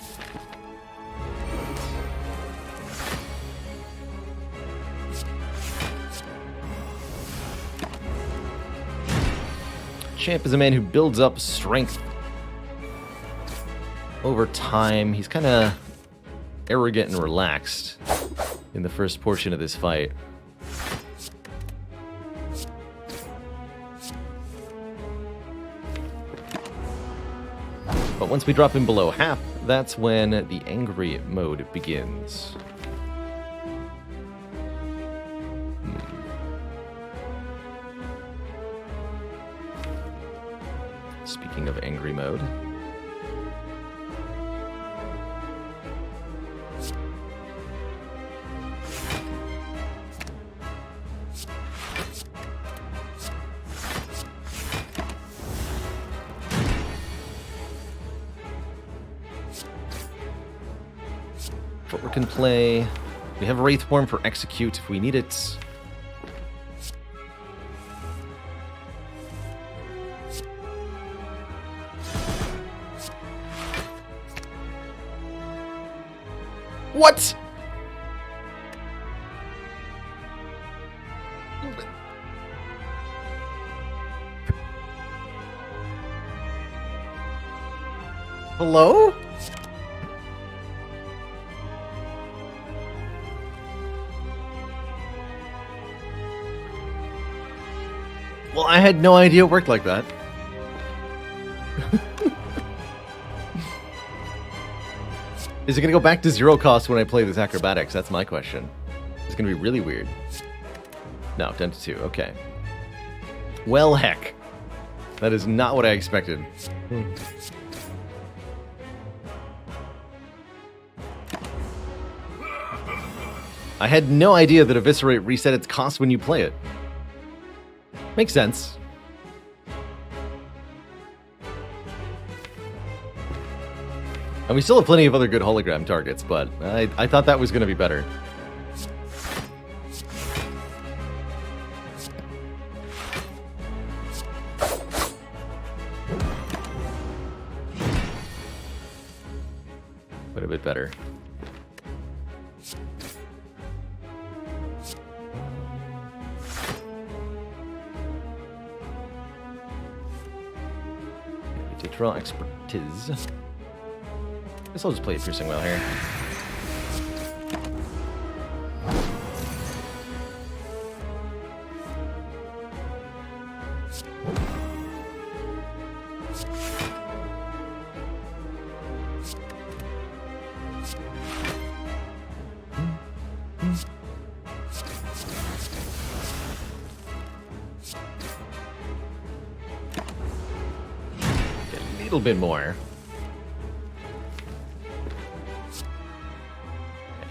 Champ is a man who builds up strength over time. He's kind of arrogant and relaxed in the first portion of this fight. But once we drop him below half, that's when the angry mode begins. Speaking of angry mode. What we can play. We have Wraith Form for execute if we need it. What? Hello? Well, I had no idea it worked like that. Is it going to go back to 0 cost when I play this acrobatics? That's my question. It's going to be really weird. No, 10 to 2. Okay. Well, heck. That is not what I expected. I had no idea that Eviscerate reset its cost when you play it. Makes sense. And we still have plenty of other good hologram targets, but I thought that was going to be better. Quite a bit better. Draw expertise. Guess I'll just play a piercing well here. A little bit more.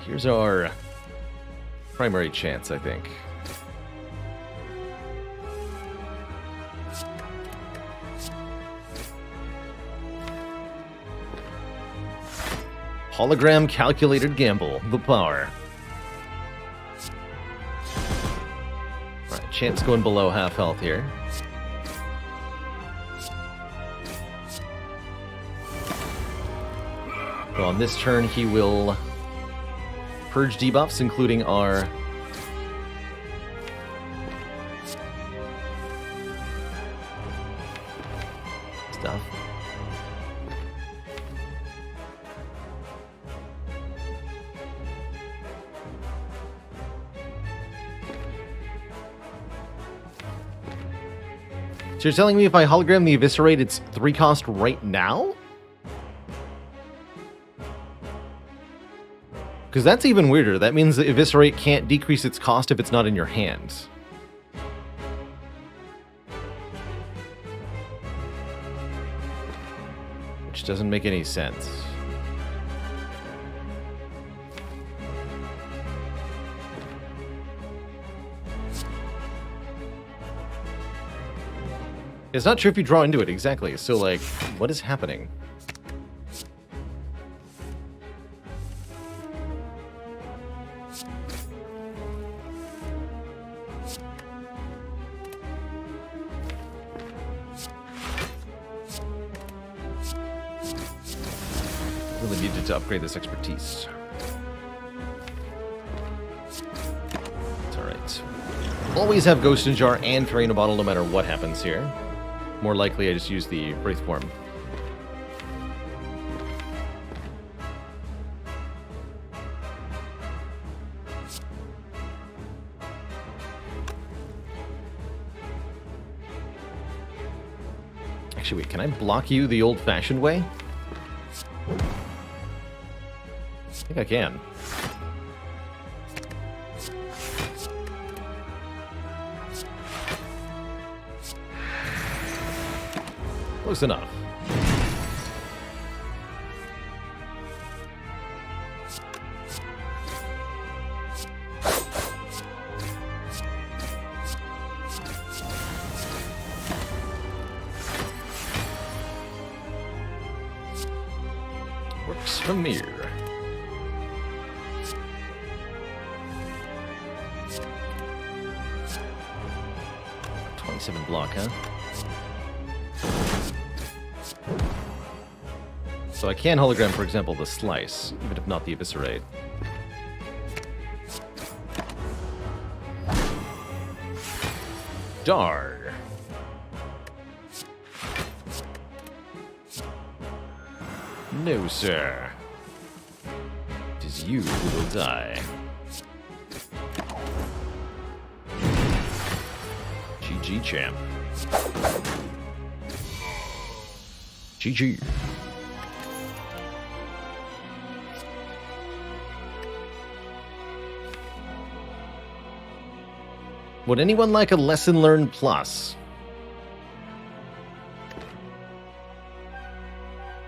Here's our primary chance, I think. Hologram calculated gamble. The power. Alright, chance going below half health here. So on this turn, he will purge debuffs, including our stuff. So you're telling me if I hologram the Eviscerate, it's 3 cost right now? Because that's even weirder. That means the Eviscerate can't decrease its cost if it's not in your hands. Which doesn't make any sense. It's not true if you draw into it, exactly. So, like, what is happening? Really needed to upgrade this expertise. It's alright. Always have Ghost in Jar and Farina Bottle no matter what happens here. More likely I just use the Wraith Form. Actually, wait, can I block you the old-fashioned way? I think I can. Close enough. Works for me. 27 block, huh? So I can hologram, for example, the Slice, even if not the Eviscerate. Dar. No, sir. It is you who will die. GG, champ. GG. Would anyone like a lesson learned plus?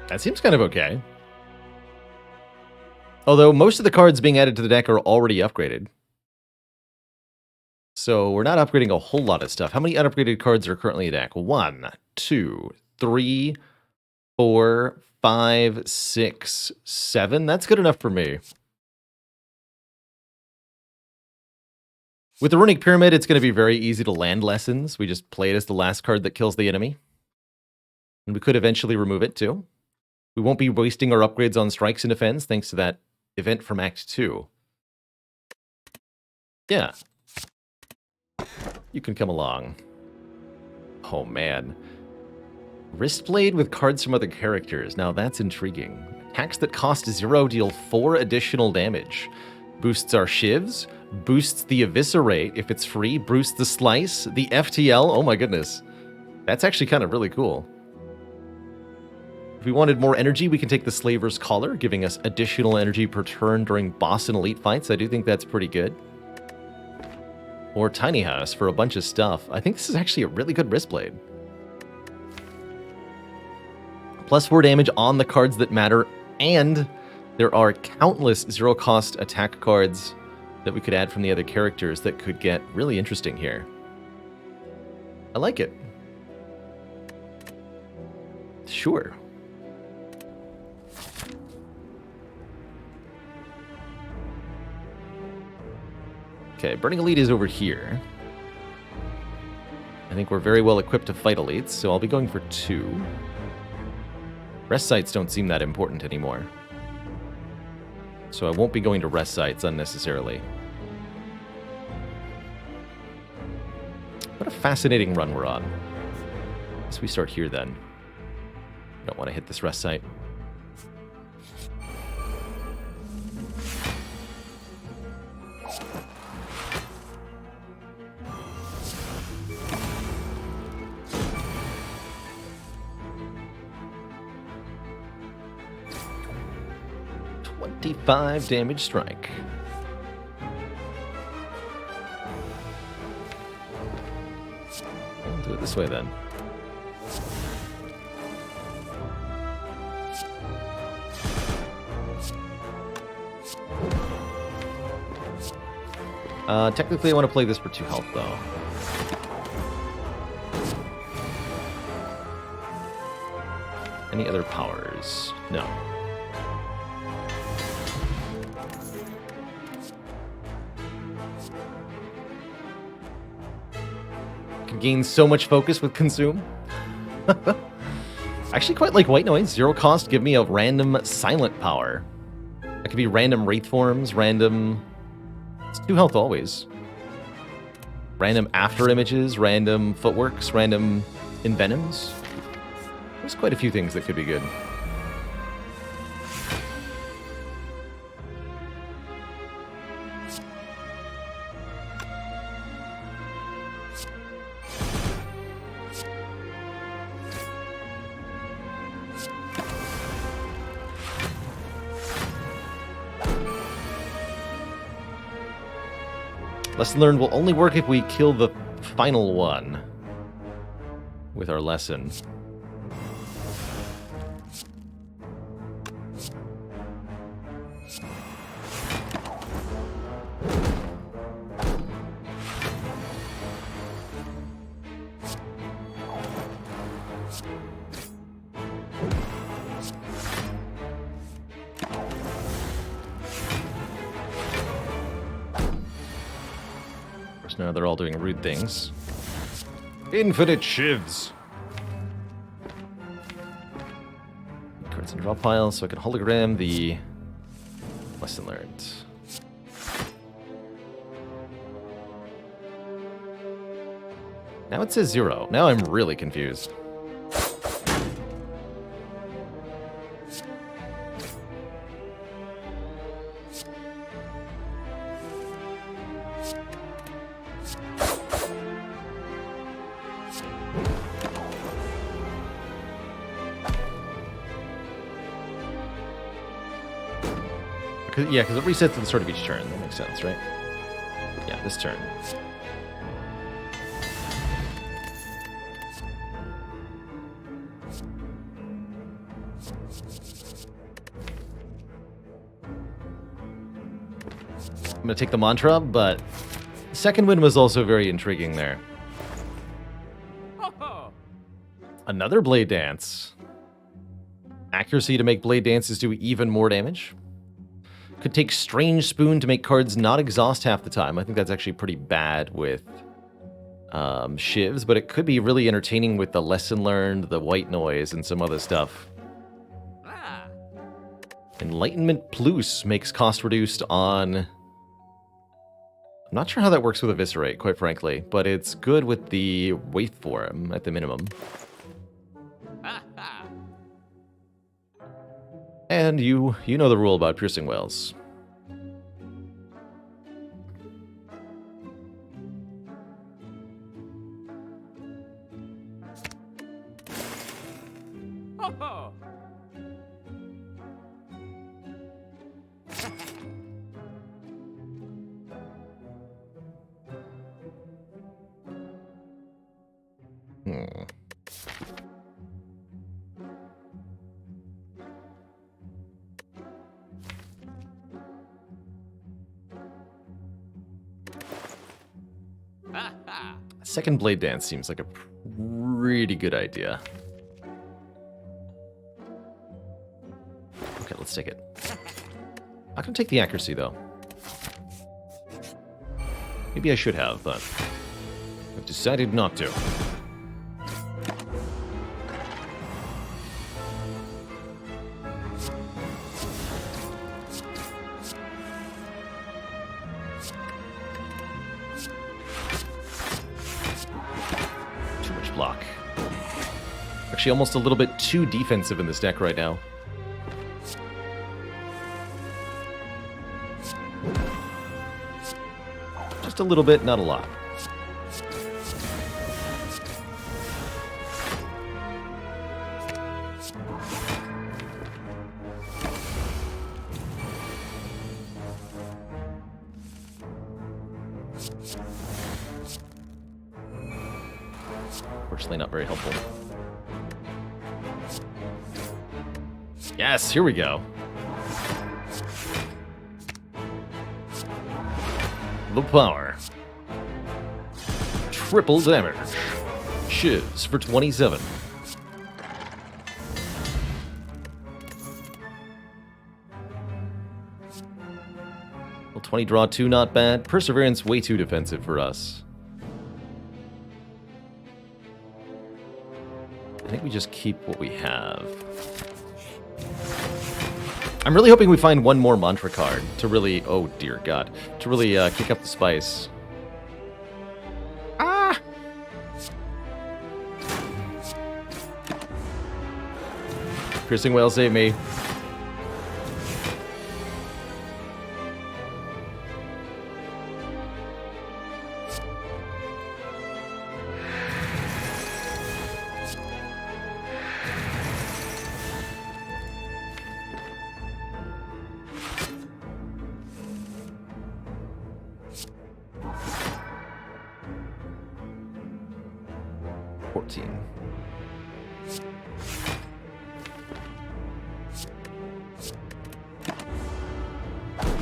That seems kind of okay. Although most of the cards being added to the deck are already upgraded. So we're not upgrading a whole lot of stuff. How many unupgraded cards are currently in the deck? 1, 2, 3, 4, 5, 6, 7. That's good enough for me. With the Runic Pyramid, it's going to be very easy to land lessons. We just play it as the last card that kills the enemy. And we could eventually remove it too. We won't be wasting our upgrades on strikes and defense thanks to that event from Act 2. Yeah. You can come along. Oh man. Wristblade with cards from other characters. Now that's intriguing. Attacks that cost 0 deal 4 additional damage. Boosts our shivs, boosts the eviscerate if it's free, boosts the slice, the FTL. Oh my goodness. That's actually kind of really cool. If we wanted more energy, we can take the Slaver's Collar, giving us additional energy per turn during boss and elite fights. I do think that's pretty good. Or Tiny House for a bunch of stuff. I think this is actually a really good Wristblade. Plus 4 damage on the cards that matter, and there are countless zero-cost attack cards that we could add from the other characters that could get really interesting here. I like it. Sure. Okay, Burning Elite is over here. I think we're very well equipped to fight elites, so I'll be going for 2. Rest sites don't seem that important anymore. So I won't be going to rest sites unnecessarily. What a fascinating run we're on. Guess we start here then. Don't want to hit this rest site. $25 damage strike. I'll do it this way then. Technically I want to play this for 2 health though. Any other powers? No. Gain so much focus with Consume. Actually quite like White Noise. 0 cost, give me a random silent power. That could be random Wraith Forms, random... It's 2 health always. Random After Images, random Footworks, random Envenoms. There's quite a few things that could be good. Lesson learned will only work if we kill the final one with our lesson. Now they're all doing rude things. Infinite shivs. Cards in draw pile, so I can hologram the lesson learned. Now it says 0. Now I'm really confused. Yeah, because it resets at the start of each turn. That makes sense, right? Yeah, this turn. I'm going to take the mantra, but second wind was also very intriguing there. Another blade dance. Accuracy to make blade dances do even more damage. Could take strange spoon to make cards not exhaust half the time. I think that's actually pretty bad with shivs, but it could be really entertaining with the lesson learned, the white noise, and some other stuff. Enlightenment Plus makes cost reduced on... I'm not sure how that works with Eviscerate, quite frankly, but it's good with the waveform at the minimum. And you know the rule about piercing wells. Second blade dance seems like a pretty good idea. Okay, let's take it. Not gonna take the accuracy though. Maybe I should have, but I've decided not to. Block. Actually, almost a little bit too defensive in this deck right now. Just a little bit, not a lot. Unfortunately, not very helpful. Yes, here we go. The power. Triple damage. Shivs for 27. Well, 20 draw 2, not bad. Perseverance, way too defensive for us. I think we just keep what we have. I'm really hoping we find one more mantra card to really, oh dear god, to really kick up the spice. Ah! Piercing Whale, save me.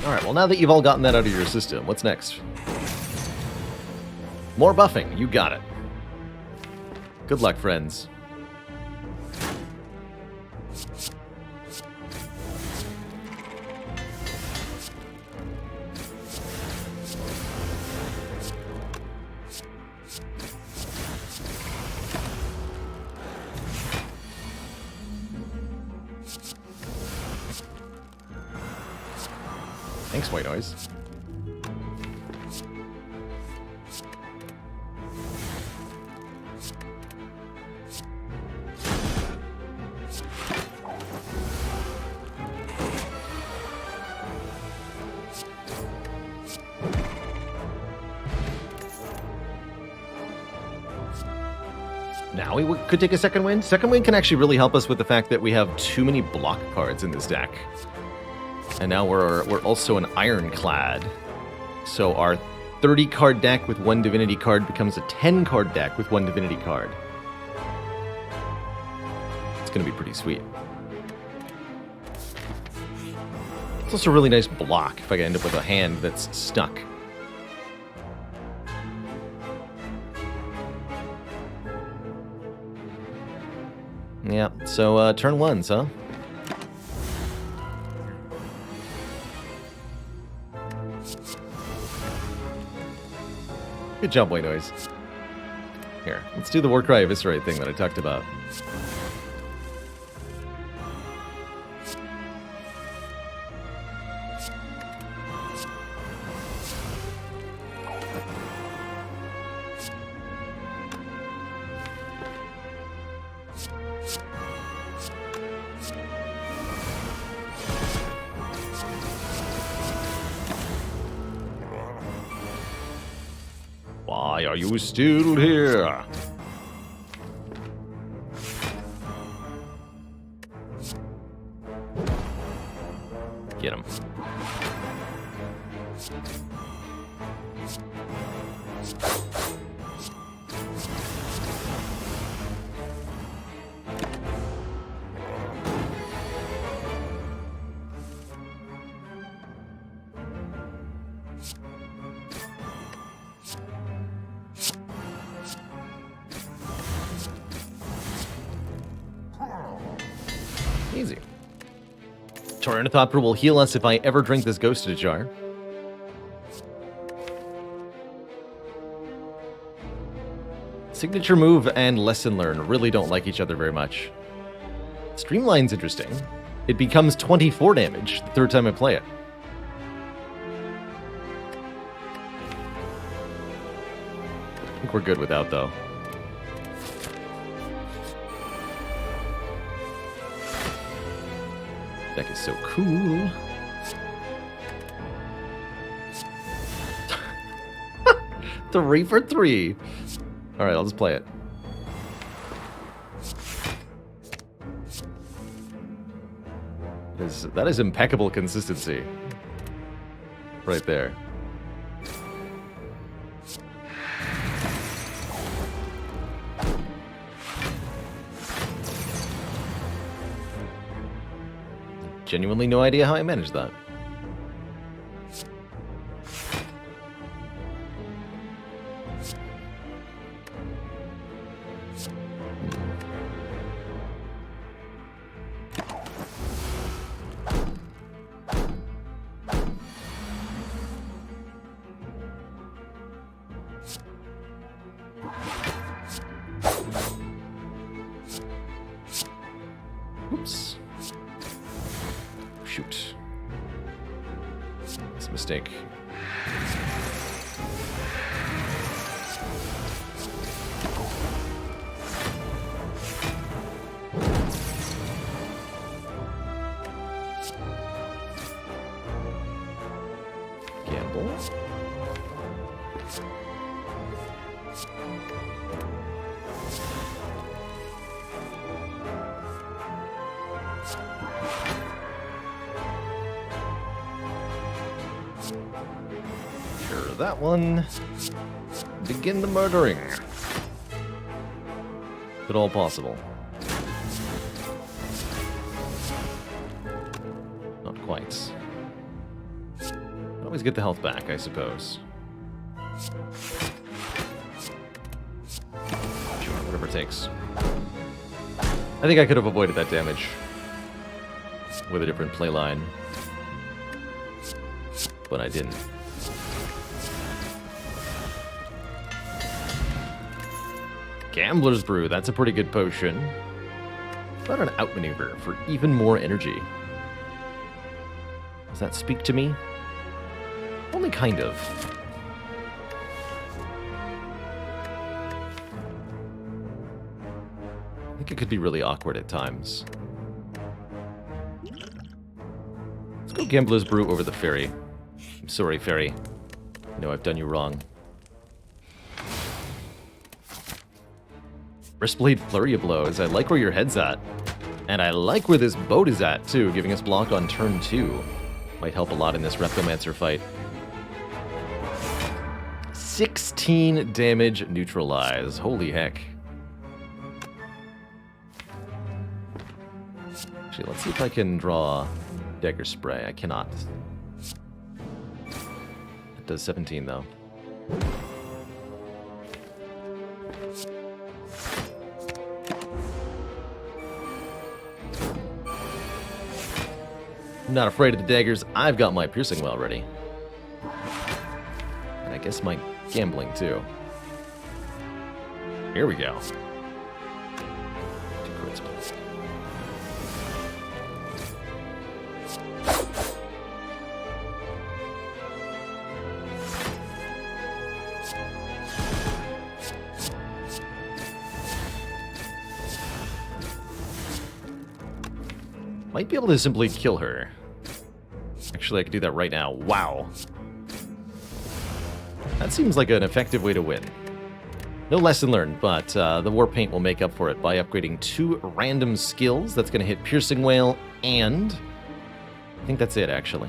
Alright, well now that you've all gotten that out of your system, what's next? More buffing, you got it. Good luck, friends. Thanks, White Noise. Now we could take a second wind. Second wind can actually really help us with the fact that we have too many block cards in this deck. And now we're also an ironclad. So our 30-card deck with one divinity card becomes a 10-card deck with one divinity card. It's going to be pretty sweet. It's also a really nice block if I end up with a hand that's stuck. Yeah, so turn ones, huh? Good job, White Noise. Here, let's do the Warcry Eviscerate thing that I talked about. Why are you still here? Get him. Easy. Tyranithopter will heal us if I ever drink this Ghosted Jar. Signature move and lesson learn really don't like each other very much. Streamline's interesting. It becomes 24 damage the third time I play it. I think we're good without, though. Deck is so cool. 3 for 3. Alright, I'll just play it. That is impeccable consistency. Right there. Genuinely no idea how I managed that. Oops. Shoot. It's a mistake. Gamble. That one. Begin the murdering. If at all possible. Not quite. Always get the health back, I suppose. Sure, whatever it takes. I think I could have avoided that damage with a different playline. But I didn't. Gambler's Brew, that's a pretty good potion. How about an outmaneuver for even more energy? Does that speak to me? Only kind of. I think it could be really awkward at times. Let's go Gambler's Brew over the Fairy. I'm sorry, Fairy. I know I've done you wrong. Wristblade Flurry of Blows. I like where your head's at. And I like where this boat is at, too, giving us block on turn 2. Might help a lot in this Reptomancer fight. 16 damage neutralize. Holy heck. Actually, let's see if I can draw Dagger Spray. I cannot. It does 17, though. I'm not afraid of the daggers. I've got my piercing well ready. And I guess my gambling, too. Here we go. 2 crits. Might be able to simply kill her. Actually, I could do that right now. Wow. That seems like an effective way to win. No lesson learned, but the War Paint will make up for it by upgrading 2 random skills. That's going to hit Piercing Wail, and I think that's it, actually.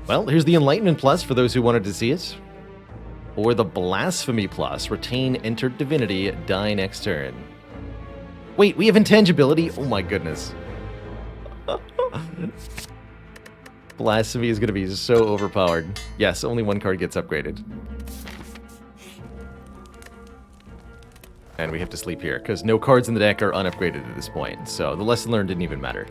Well, here's the Enlightenment Plus for those who wanted to see it. Or the Blasphemy Plus. Retain Entered Divinity, die next turn. Wait, we have Intangibility? Oh my goodness. Blasphemy is going to be so overpowered. Yes, only 1 card gets upgraded. And we have to sleep here, because no cards in the deck are unupgraded at this point. So the lesson learned didn't even matter.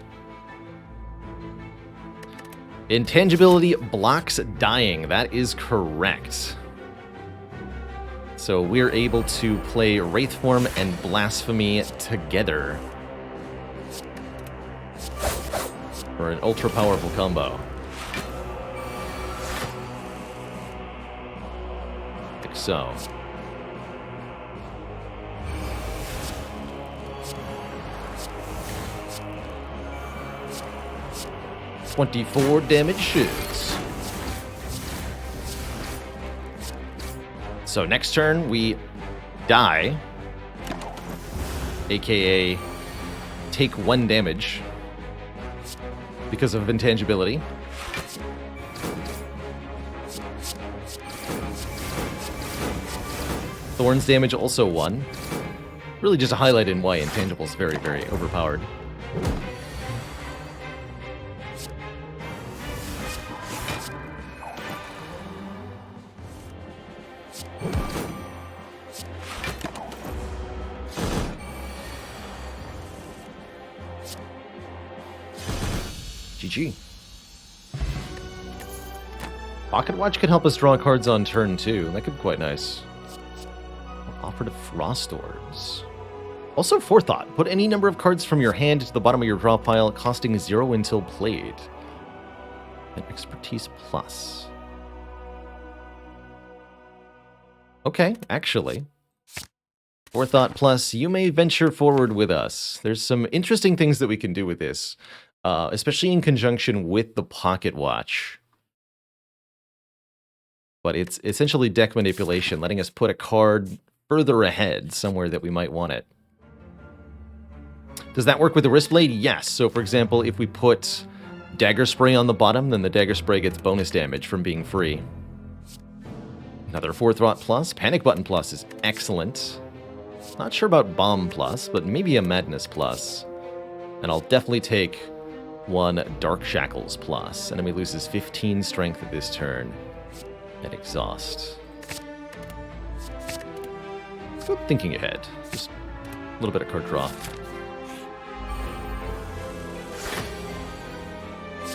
Intangibility blocks dying. That is correct. So we're able to play Wraithform and Blasphemy together for an ultra-powerful combo. Like so. "24 damage shoots." So next turn, we die, aka take 1 damage because of Intangibility. Thorns damage also 1. Really just a highlight in why Intangible is very, very overpowered. GG. Pocket Watch could help us draw cards on turn 2. That could be quite nice. Operative Frost Orbs. Also, Forethought. Put any number of cards from your hand to the bottom of your draw pile, costing 0 until played. An Expertise Plus. Okay, actually. Forethought Plus, you may venture forward with us. There's some interesting things that we can do with this. Especially in conjunction with the Pocket Watch. But it's essentially deck manipulation, letting us put a card further ahead, somewhere that we might want it. Does that work with the Wrist Blade? Yes. So, for example, if we put Dagger Spray on the bottom, then the Dagger Spray gets bonus damage from being free. Another Forethought Plus. Panic Button Plus is excellent. Not sure about Bomb Plus, but maybe a Madness Plus. And I'll definitely take 1 Dark Shackles Plus. Enemy loses 15 strength at this turn. At Exhaust. Good thinking ahead. Just a little bit of card draw.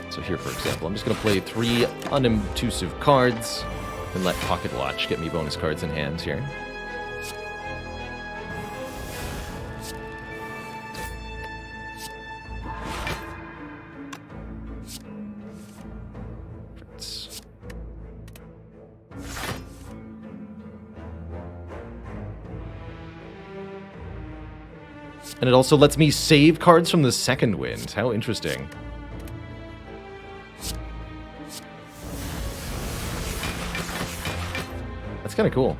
So here, for example, I'm just going to play 3 unobtrusive cards and let Pocket Watch get me bonus cards in hand here. And it also lets me save cards from the second wind. How interesting. That's kind of cool.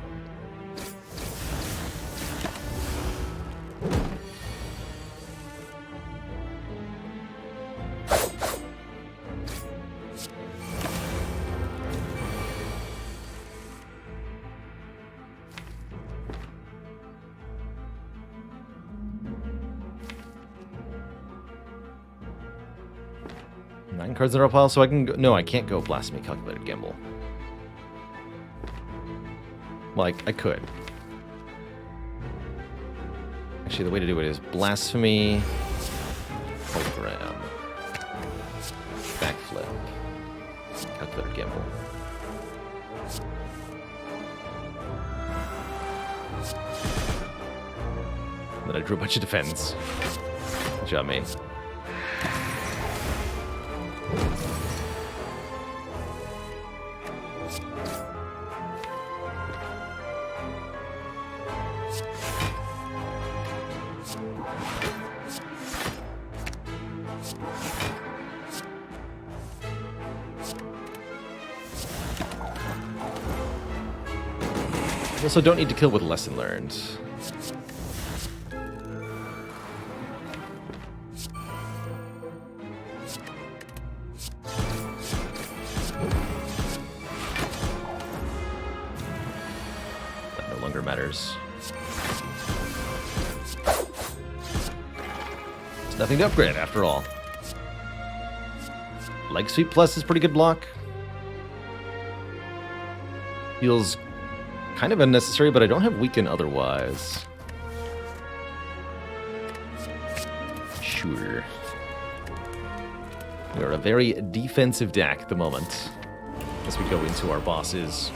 10 cards in our pile, so I can go... No, I can't go Blasphemy, Calculated Gamble. Well, I could. Actually, the way to do it is Blasphemy, Hologram, Backflip, Calculated Gamble. And then I drew a bunch of defense. Good job, mate. Also, don't need to kill with Lesson Learned. That no longer matters. It's nothing to upgrade, after all. Leg Sweep Plus is pretty good block. Feels kind of unnecessary, but I don't have Weaken otherwise. Sure. We're a very defensive deck at the moment as we go into our bosses.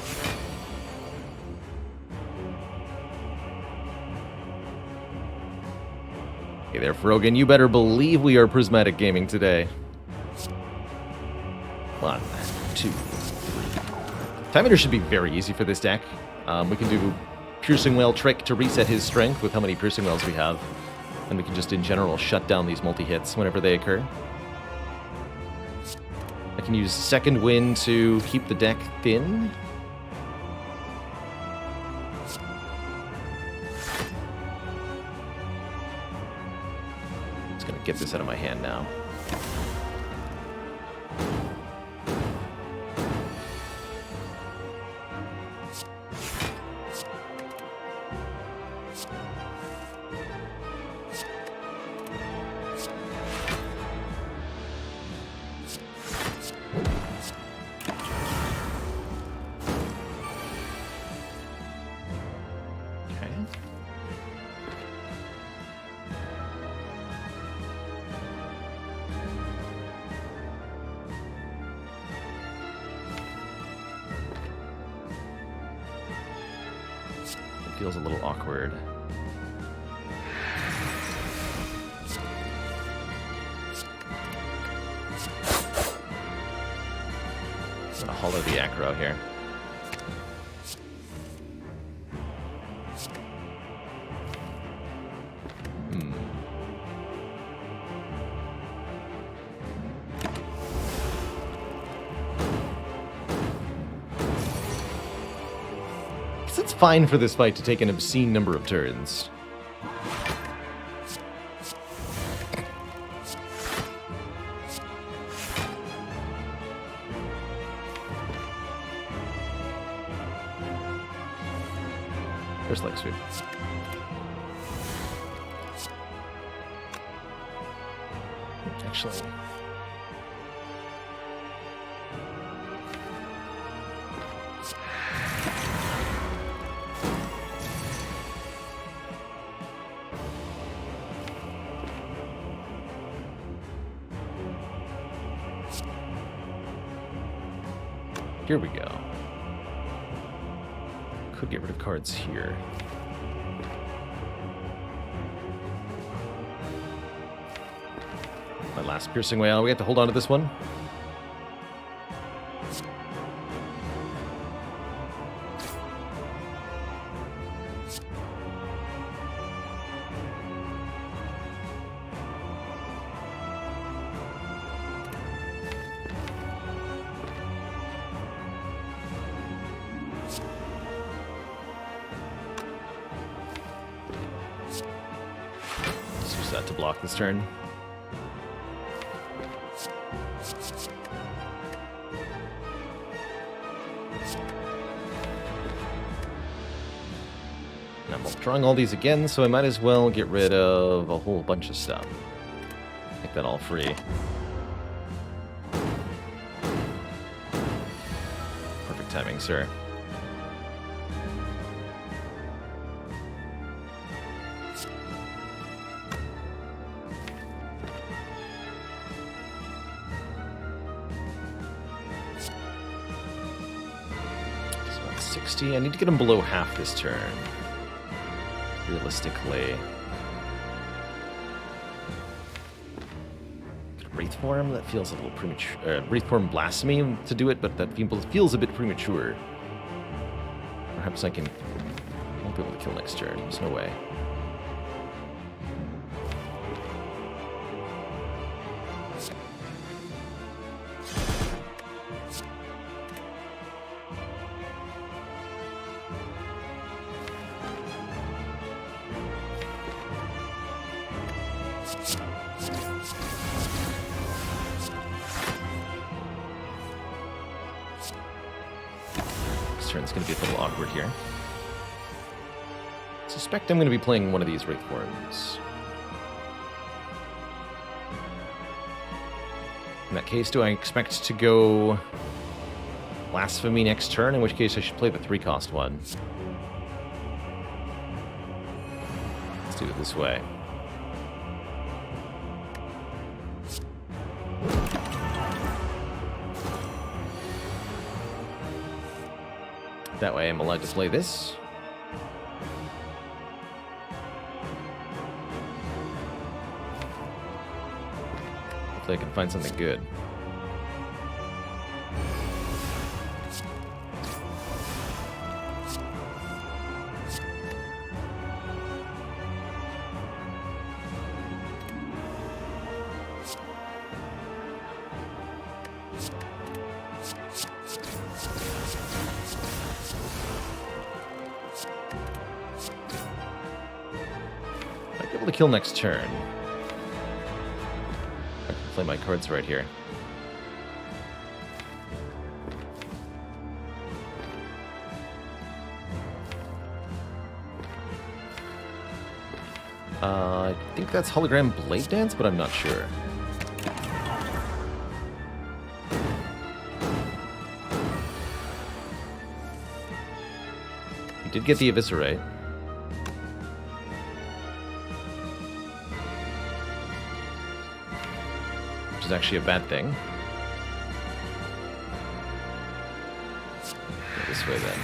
Hey there, Frogan. You better believe we are Prismatic Gaming today. 1, 2, 3. Time Eater should be very easy for this deck. We can do Piercing Whale Trick to reset his strength with how many Piercing Whales we have. And we can just, in general, shut down these multi-hits whenever they occur. I can use Second Wind to keep the deck thin. Just gonna get this out of my hand now. Feels a little awkward. I'm gonna hollow the aggro here. It's fine for this fight to take an obscene number of turns. There's Leg Sweep. Actually... Here we go. Could get rid of cards here. My last Piercing Whale. We have to hold on to this one. To block this turn. And I'm drawing all these again, so I might as well get rid of a whole bunch of stuff. Make that all free. timing, sir. It's about 60. I need to get him below half this turn. Realistically. Wraithform? That feels a little premature. Wraithform Blasphemy to do it, but that feels a bit premature. Perhaps I won't be able to kill next turn. There's no way. Turn's going to be a little awkward here. I suspect I'm going to be playing one of these Wraithforms. In that case, do I expect to go Blasphemy next turn? In which case I should play the 3-cost one. Let's do it this way. That way I'm allowed to play this. Hopefully I can find something good. To kill next turn. I can play my cards right here. I think that's Hologram Blade Dance, but I'm not sure. We did get the Eviscerate. Is actually a bad thing. Go this way then.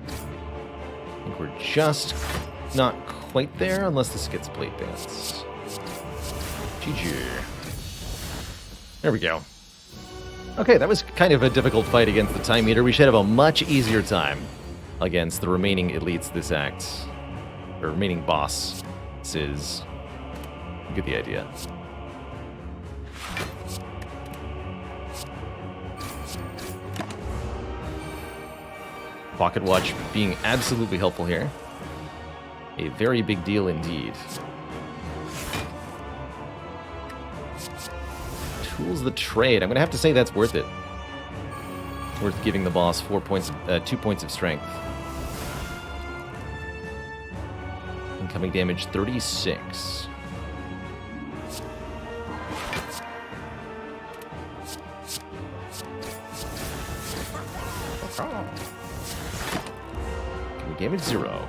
I think we're just not quite there unless this gets Blade Dance. GG. There we go. Okay, that was kind of a difficult fight against the Time Eater. We should have a much easier time against the remaining elites this act. Or remaining bosses. You get the idea. Pocket Watch being absolutely helpful here. A very big deal indeed. Tools the trade. I'm going to have to say that's worth it. Worth giving the boss 2 points of strength. Incoming damage 36. Incoming damage 0.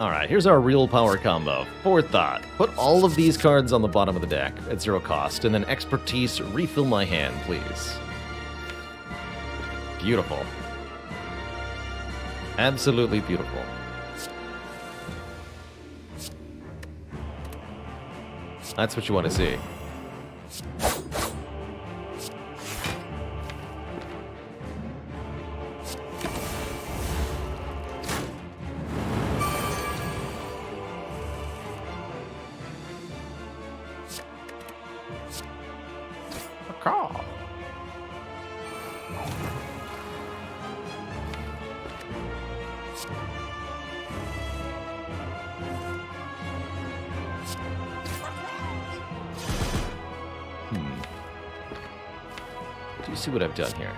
Alright, here's our real power combo. Forethought. Put all of these cards on the bottom of the deck at 0 cost, and then Expertise, refill my hand, please. Beautiful. Absolutely beautiful. That's what you want to see. Do you see what I've done here?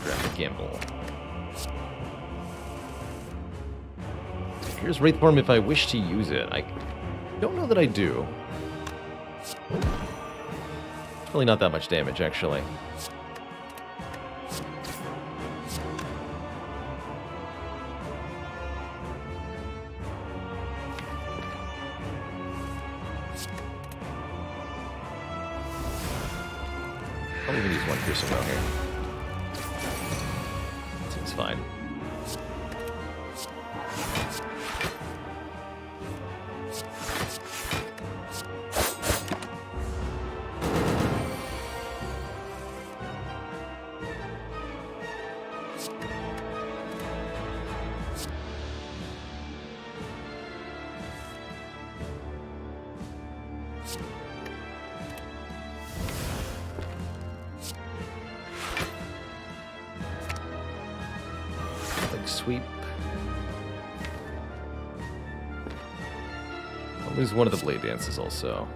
Grab the gamble. Here's Wraithform if I wish to use it. I don't know that I do. It's really not that much damage, actually. I'll even use one piercing well here. Seems fine. Sweep. I'll lose one of the blade dances also.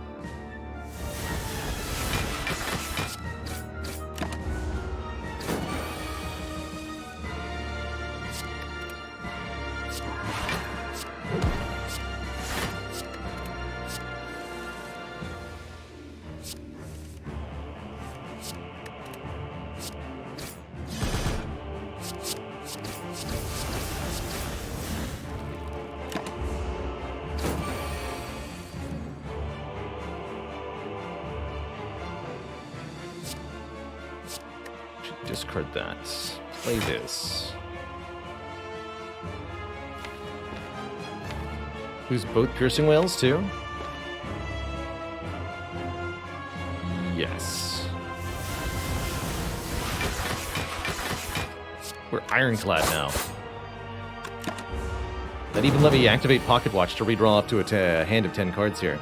Discard that. Play this. Lose both piercing whales too? Yes. We're ironclad now. That even let me activate Pocket Watch to redraw up to a hand of 10 cards here.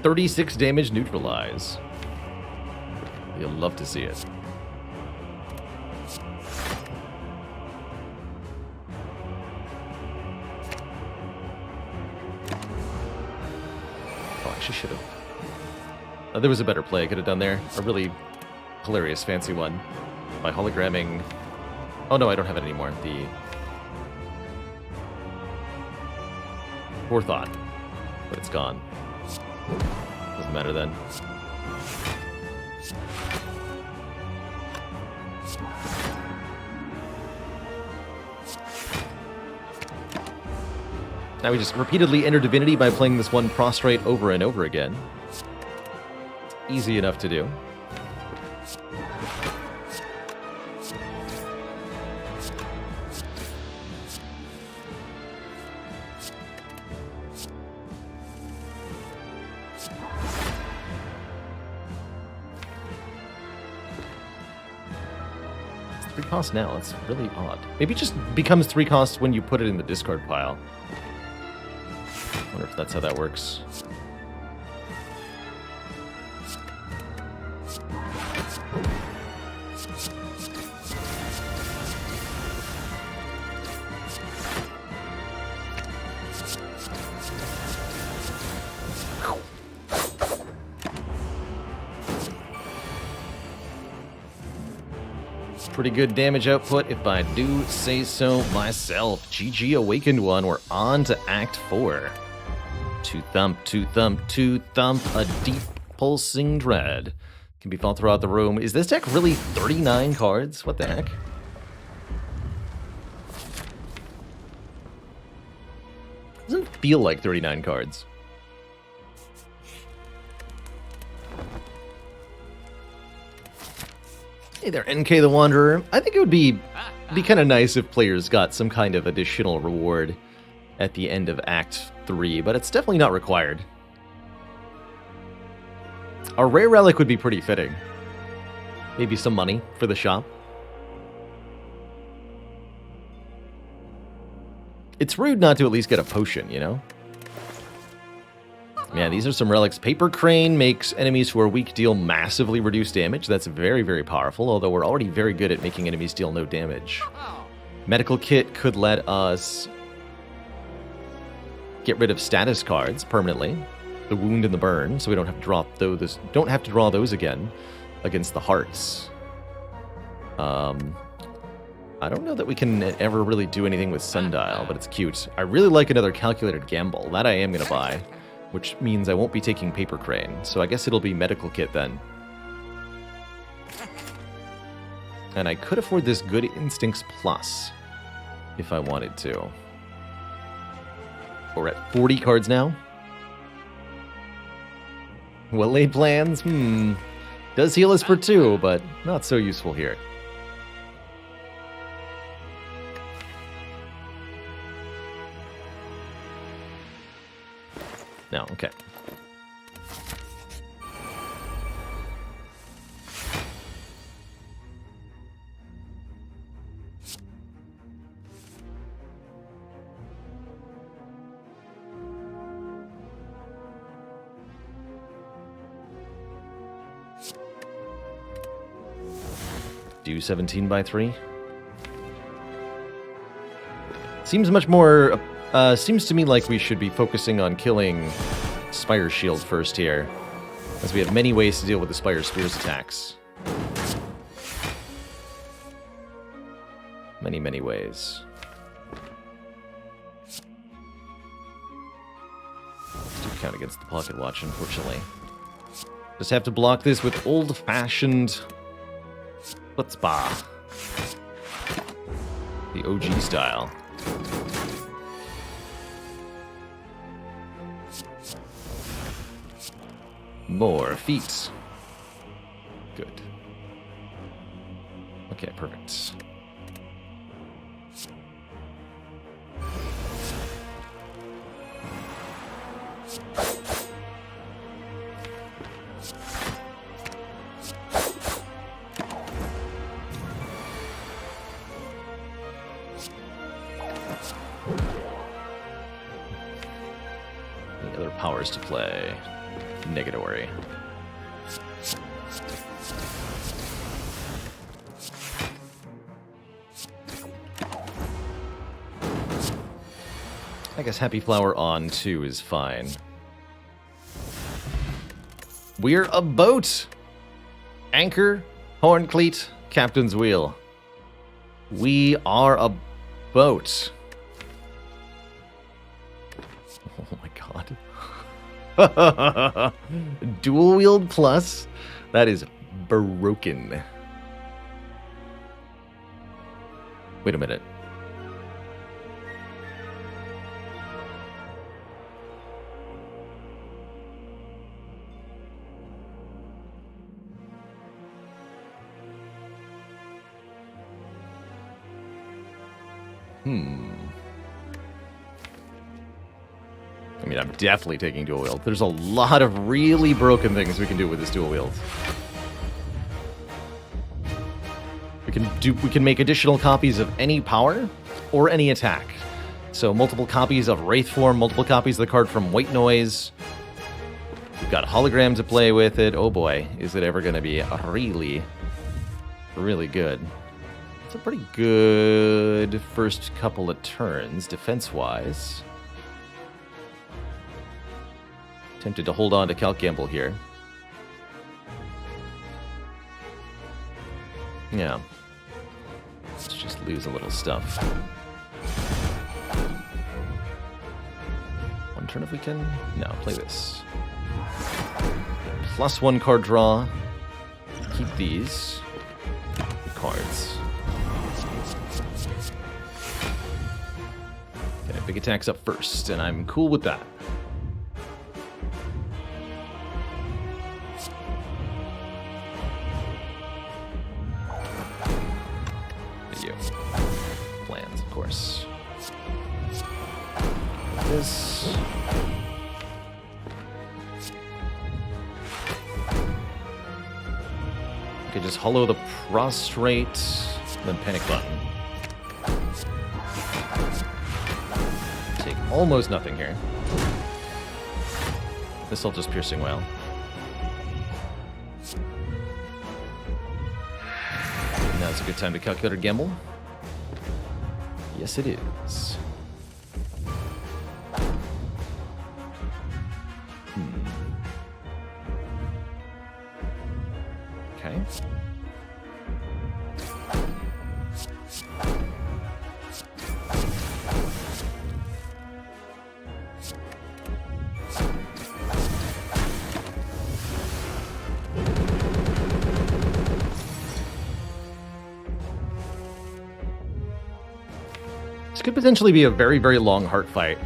$36 damage neutralize. You'll love to see it. Oh, I actually should have. There was a better play I could have done there. A really hilarious, fancy one. By hologramming. Oh no, I don't have it anymore. The forethought. But it's gone. Doesn't matter then. Now we just repeatedly enter Divinity by playing this one prostrate over and over again. Easy enough to do. It's 3 costs now. It's really odd. Maybe it just becomes 3 costs when you put it in the discard pile. I wonder if that's how that works. Pretty good damage output, if I do say so myself. GG Awakened One, we're on to Act 4. Two thump, two thump, two thump, a deep pulsing dread. Can be felt throughout the room. Is this deck really 39 cards? What the heck? Doesn't feel like 39 cards. Hey there, NK the Wanderer. I think it would be be kind of nice if players got some kind of additional reward at the end of Act 3, but it's definitely not required. A rare relic would be pretty fitting. Maybe some money for the shop. It's rude not to at least get a potion, you know? Yeah, these are some relics. Paper Crane makes enemies who are weak deal massively reduced damage. That's very, very powerful, although we're already very good at making enemies deal no damage. Medical Kit could let us get rid of status cards permanently. The wound and the burn, so we don't have to draw those again against the hearts. I don't know that we can ever really do anything with Sundial, but it's cute. I really like another Calculated Gamble. That I am going to buy, which means I won't be taking Paper Crane. So I guess it'll be Medical Kit then. And I could afford this Good Instincts Plus if I wanted to. We're at 40 cards now. Well-laid plans? Does heal us for 2, but not so useful here. No, okay. Do 17 by 3. Seems much more... seems to me like we should be focusing on killing Spire Shield first here, as we have many ways to deal with the Spire Spear's attacks. Many, many ways. Do count against the Pocket Watch, unfortunately. Just have to block this with old-fashioned Chutzpah. The OG style. More feats. Good. Okay, perfect. Any other powers to play? Negatory. I guess Happy Flower on 2 is fine. We're a boat! Anchor, horn cleat, captain's wheel. We are a boat. Oh my god. Dual wield plus? That is broken. Wait a minute. I mean, I'm definitely taking dual wield. There's a lot of really broken things we can do with this dual wield. We can make additional copies of any power or any attack. So multiple copies of Wraith Form, multiple copies of the card from White Noise. We've got hologram to play with it. Oh boy, is it ever going to be really, really good. It's a pretty good first couple of turns, defense-wise. Tempted to hold on to Calc Gamble here. Yeah. Let's just lose a little stuff. One turn if we can? No, play this. +1 card draw. Keep these cards. Okay, big attacks up first, and I'm cool with that. this. Okay, just hollow the prostrate, then panic button. Take almost nothing here. This'll just piercing well. Now's a good time to calculate a gamble. Yes, it is. Okay. This could potentially be a very, very long heart fight.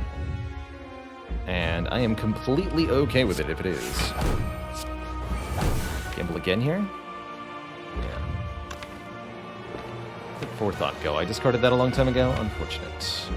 And I am completely okay with it if it is. Gamble again here? Yeah. Let forethought go. I discarded that a long time ago. Unfortunate.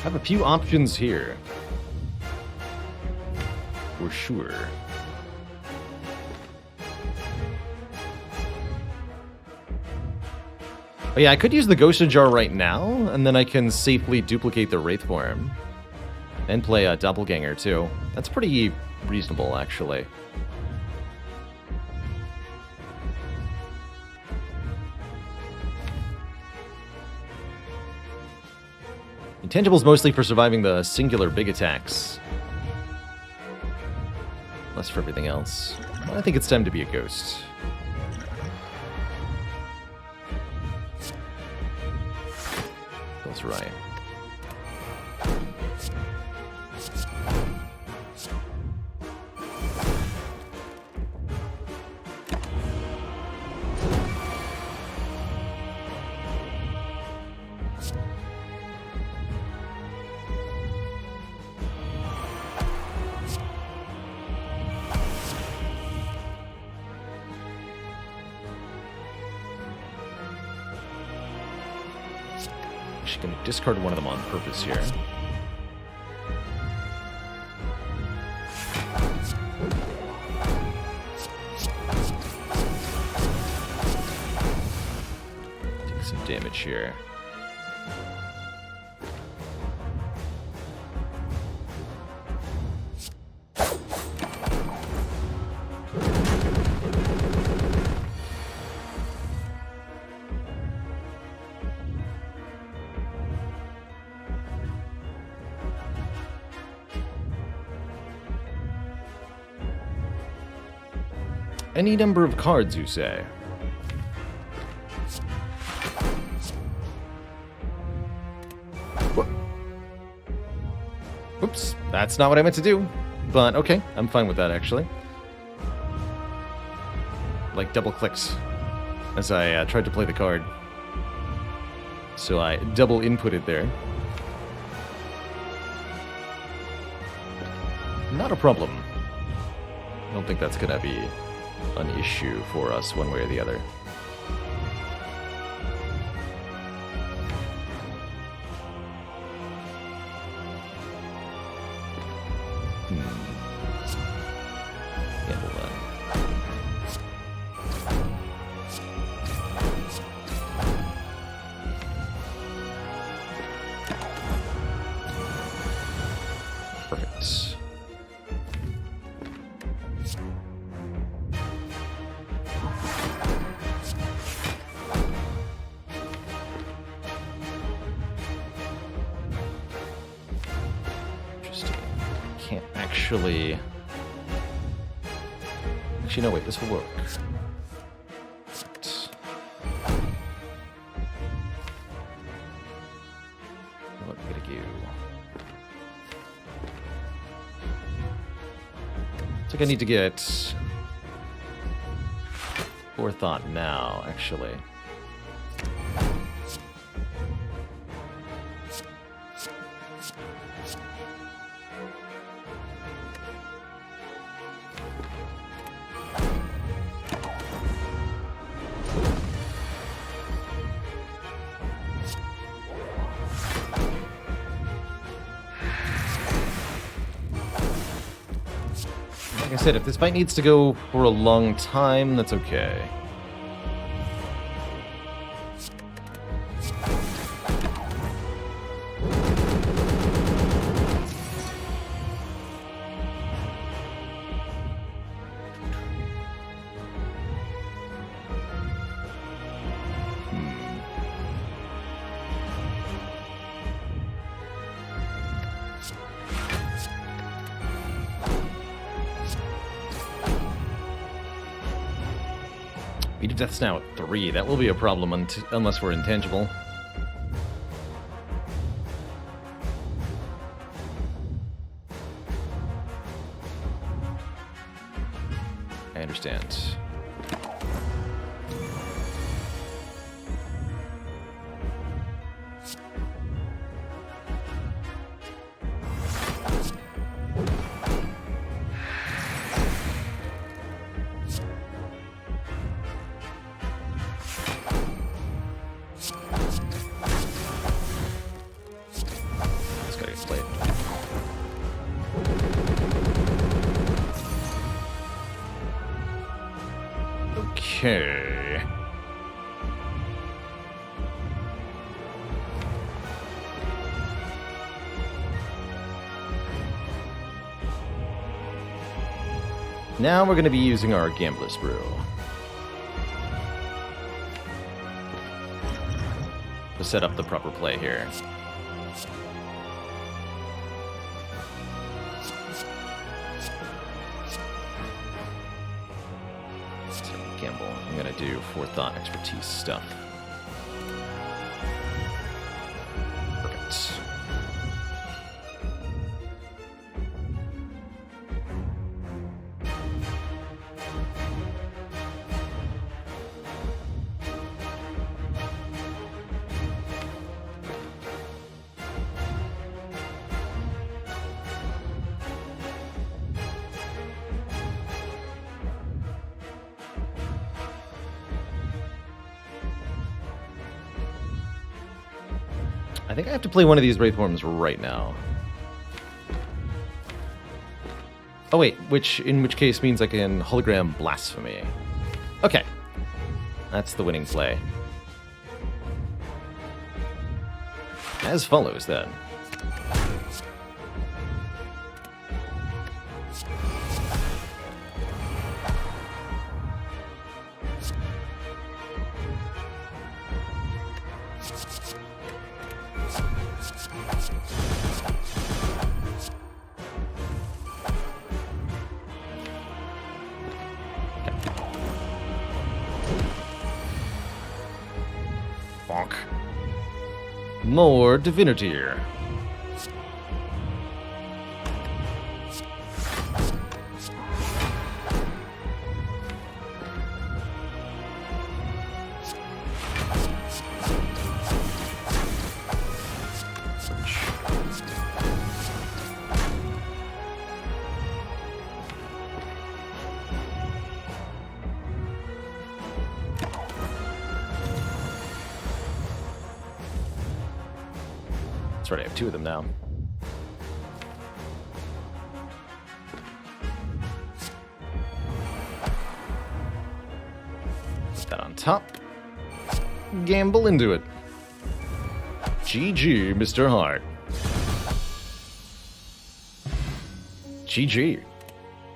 Have a few options here. For sure. Oh yeah, I could use the Ghost Jar right now, and then I can safely duplicate the Wraith form. And play a Doppelganger too. That's pretty reasonable, actually. Intangibles mostly for surviving the singular big attacks. Less for everything else. Well, I think it's time to be a ghost. That's right. Actually going to discard one of them on purpose here. Take some damage here. Any number of cards, you say? Oops, that's not what I meant to do. But okay, I'm fine with that, actually. Like double clicks as I tried to play the card. So I double inputted there. Not a problem. I don't think that's gonna be an issue for us one way or the other. Handle that. Perfect. Can't actually Actually, no, wait, this will work. What are we gonna do? I think I need to get forethought now, actually. Like I said, if this fight needs to go for a long time, that's okay. Beat of Death's now at 3. That will be a problem unless we're intangible. I understand. Okay. Now we're going to be using our Gambler's Brew. To set up the proper play here. Gamble. I'm going to do forethought expertise stuff. Perfect. I think I have to play one of these Wraith Forms right now. Oh wait, in which case means I can Hologram Blasphemy. Okay. That's the winning play. As follows, then. Bonk. More divinity here. That's right, I have 2 of them now. Put that on top. Gamble into it. GG, Mr. Hart. GG.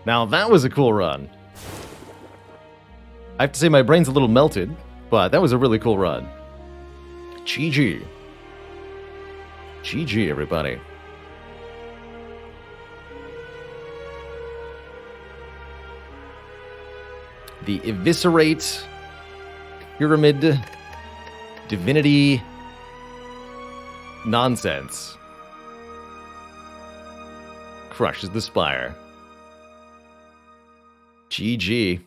Now that was a cool run. I have to say my brain's a little melted, but that was a really cool run. GG. GG, everybody. the Eviscerate, Pyramid, Divinity nonsense crushes the Spire. GG.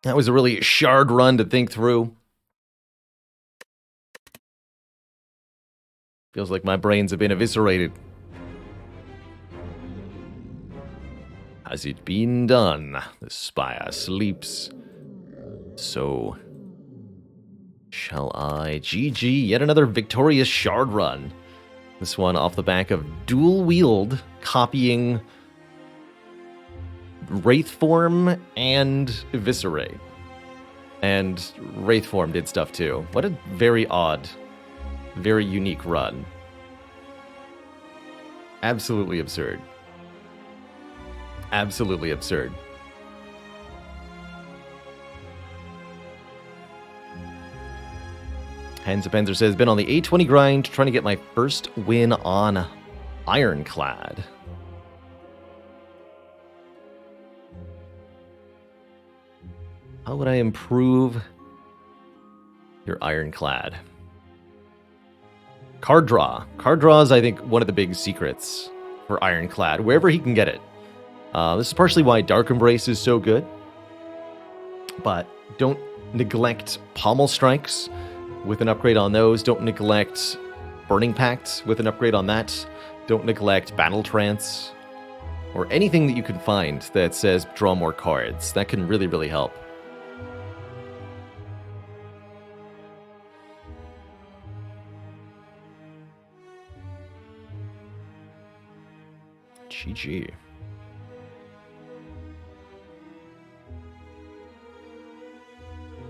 That was a really shard run to think through. Feels like my brains have been eviscerated. Has it been done? The Spire sleeps. So shall I? GG, yet another victorious shard run. This one off the back of dual wield, copying Wraith Form and Eviscerate. And Wraith Form did stuff too. What a very odd, very unique run. Absolutely absurd. Absolutely absurd. Hans Penzer says, been on the 820 grind, trying to get my first win on Ironclad. How would I improve your Ironclad? Card draw. Card draw is, I think, one of the big secrets for Ironclad, wherever he can get it. This is partially why Dark Embrace is so good. But don't neglect Pommel Strikes with an upgrade on those. Don't neglect Burning Pact with an upgrade on that. Don't neglect Battle Trance. Or anything that you can find that says draw more cards. That can really, really help. GG.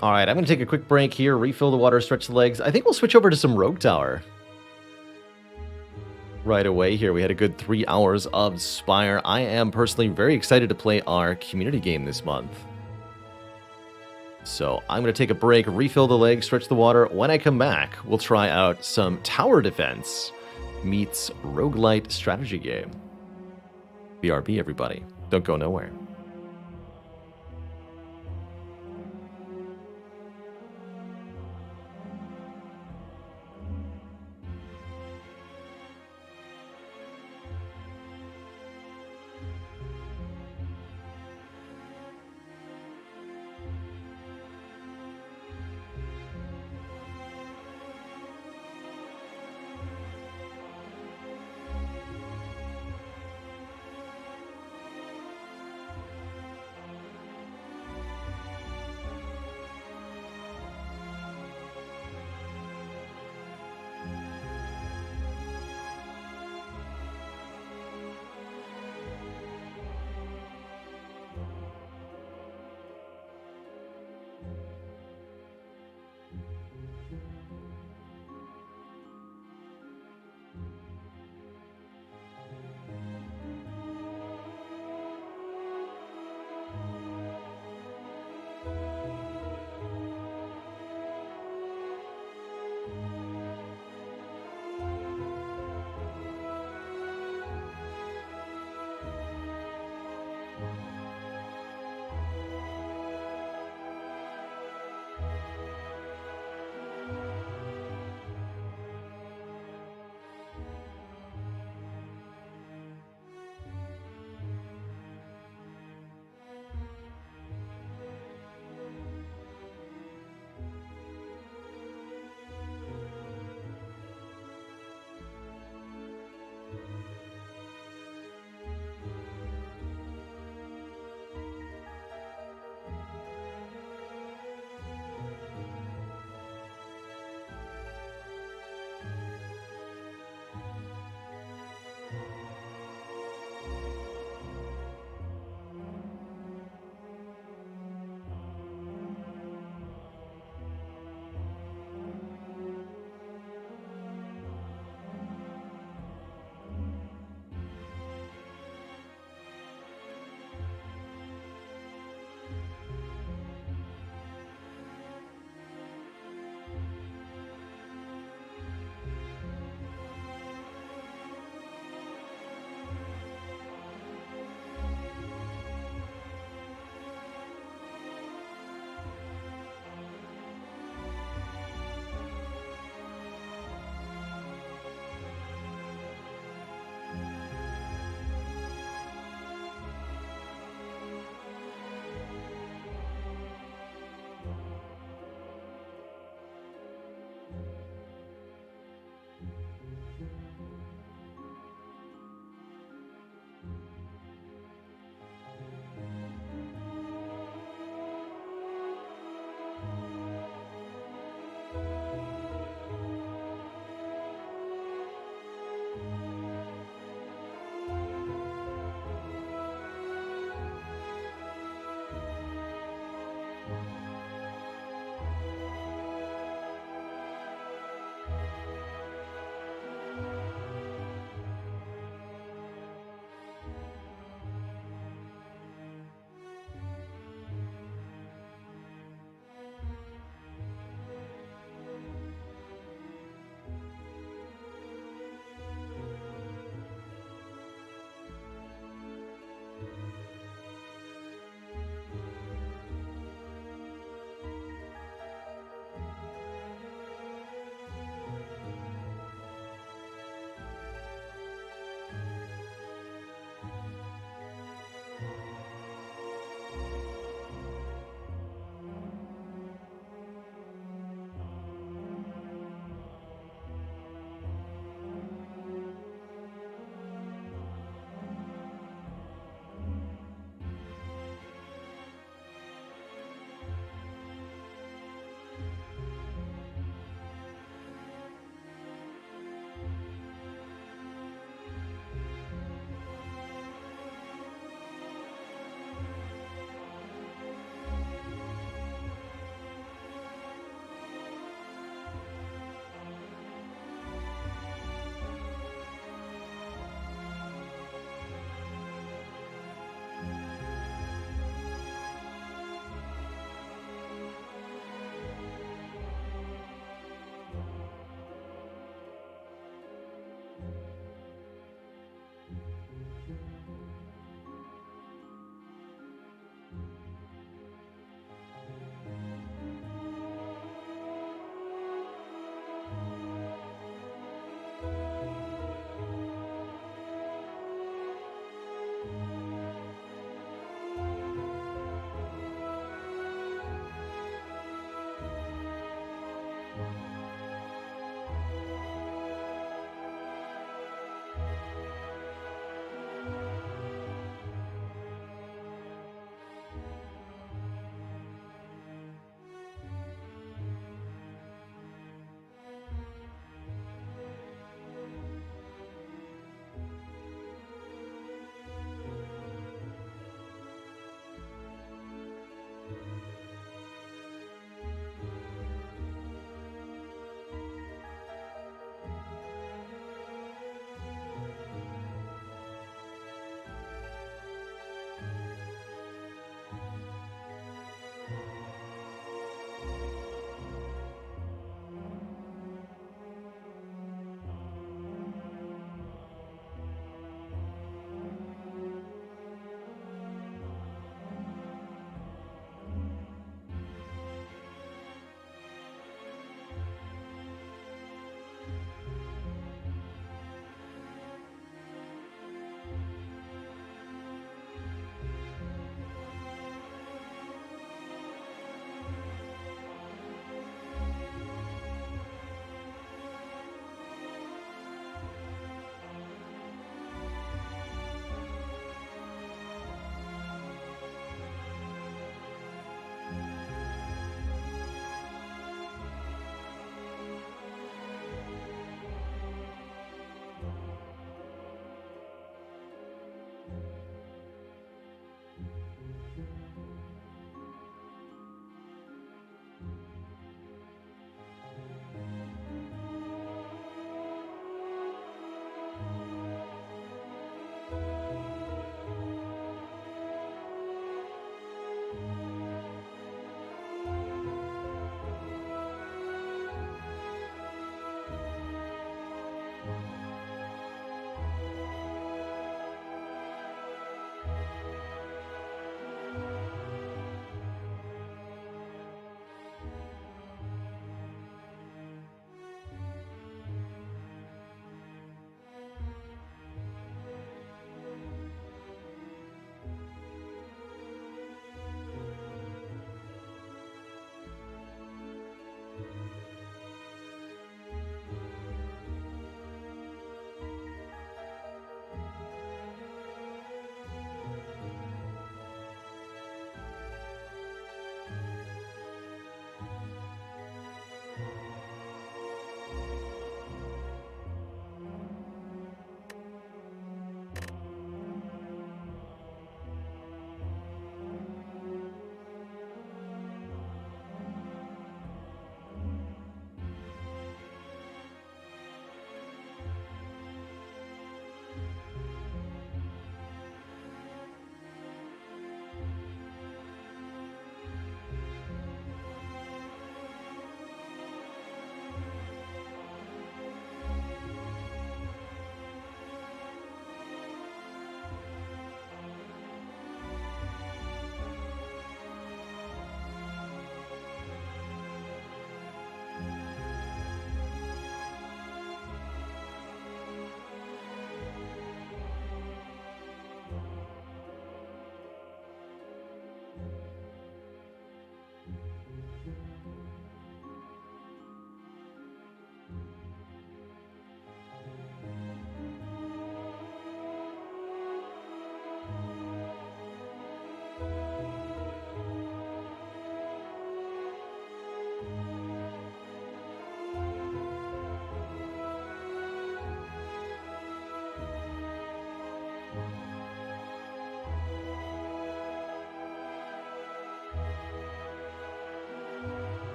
All right, I'm going to take a quick break here, refill the water, stretch the legs. I think we'll switch over to some Rogue Tower right away here. We had a good 3 hours of Spire. I am personally very excited to play our community game this month. So I'm going to take a break, refill the legs, stretch the water. When I come back, we'll try out some tower defense meets roguelite strategy game. BRB, everybody. Don't go nowhere.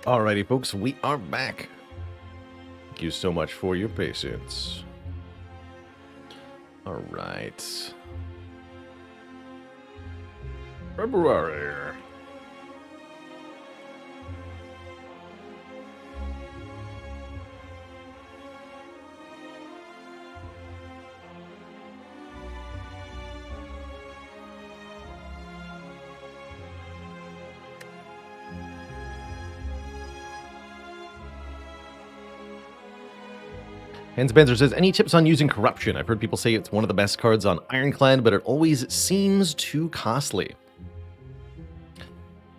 Alrighty, folks, we are back. Thank you so much for your patience. Alright. February. Hans Banzer says, any tips on using corruption? I've heard people say it's one of the best cards on Ironclad, but it always seems too costly.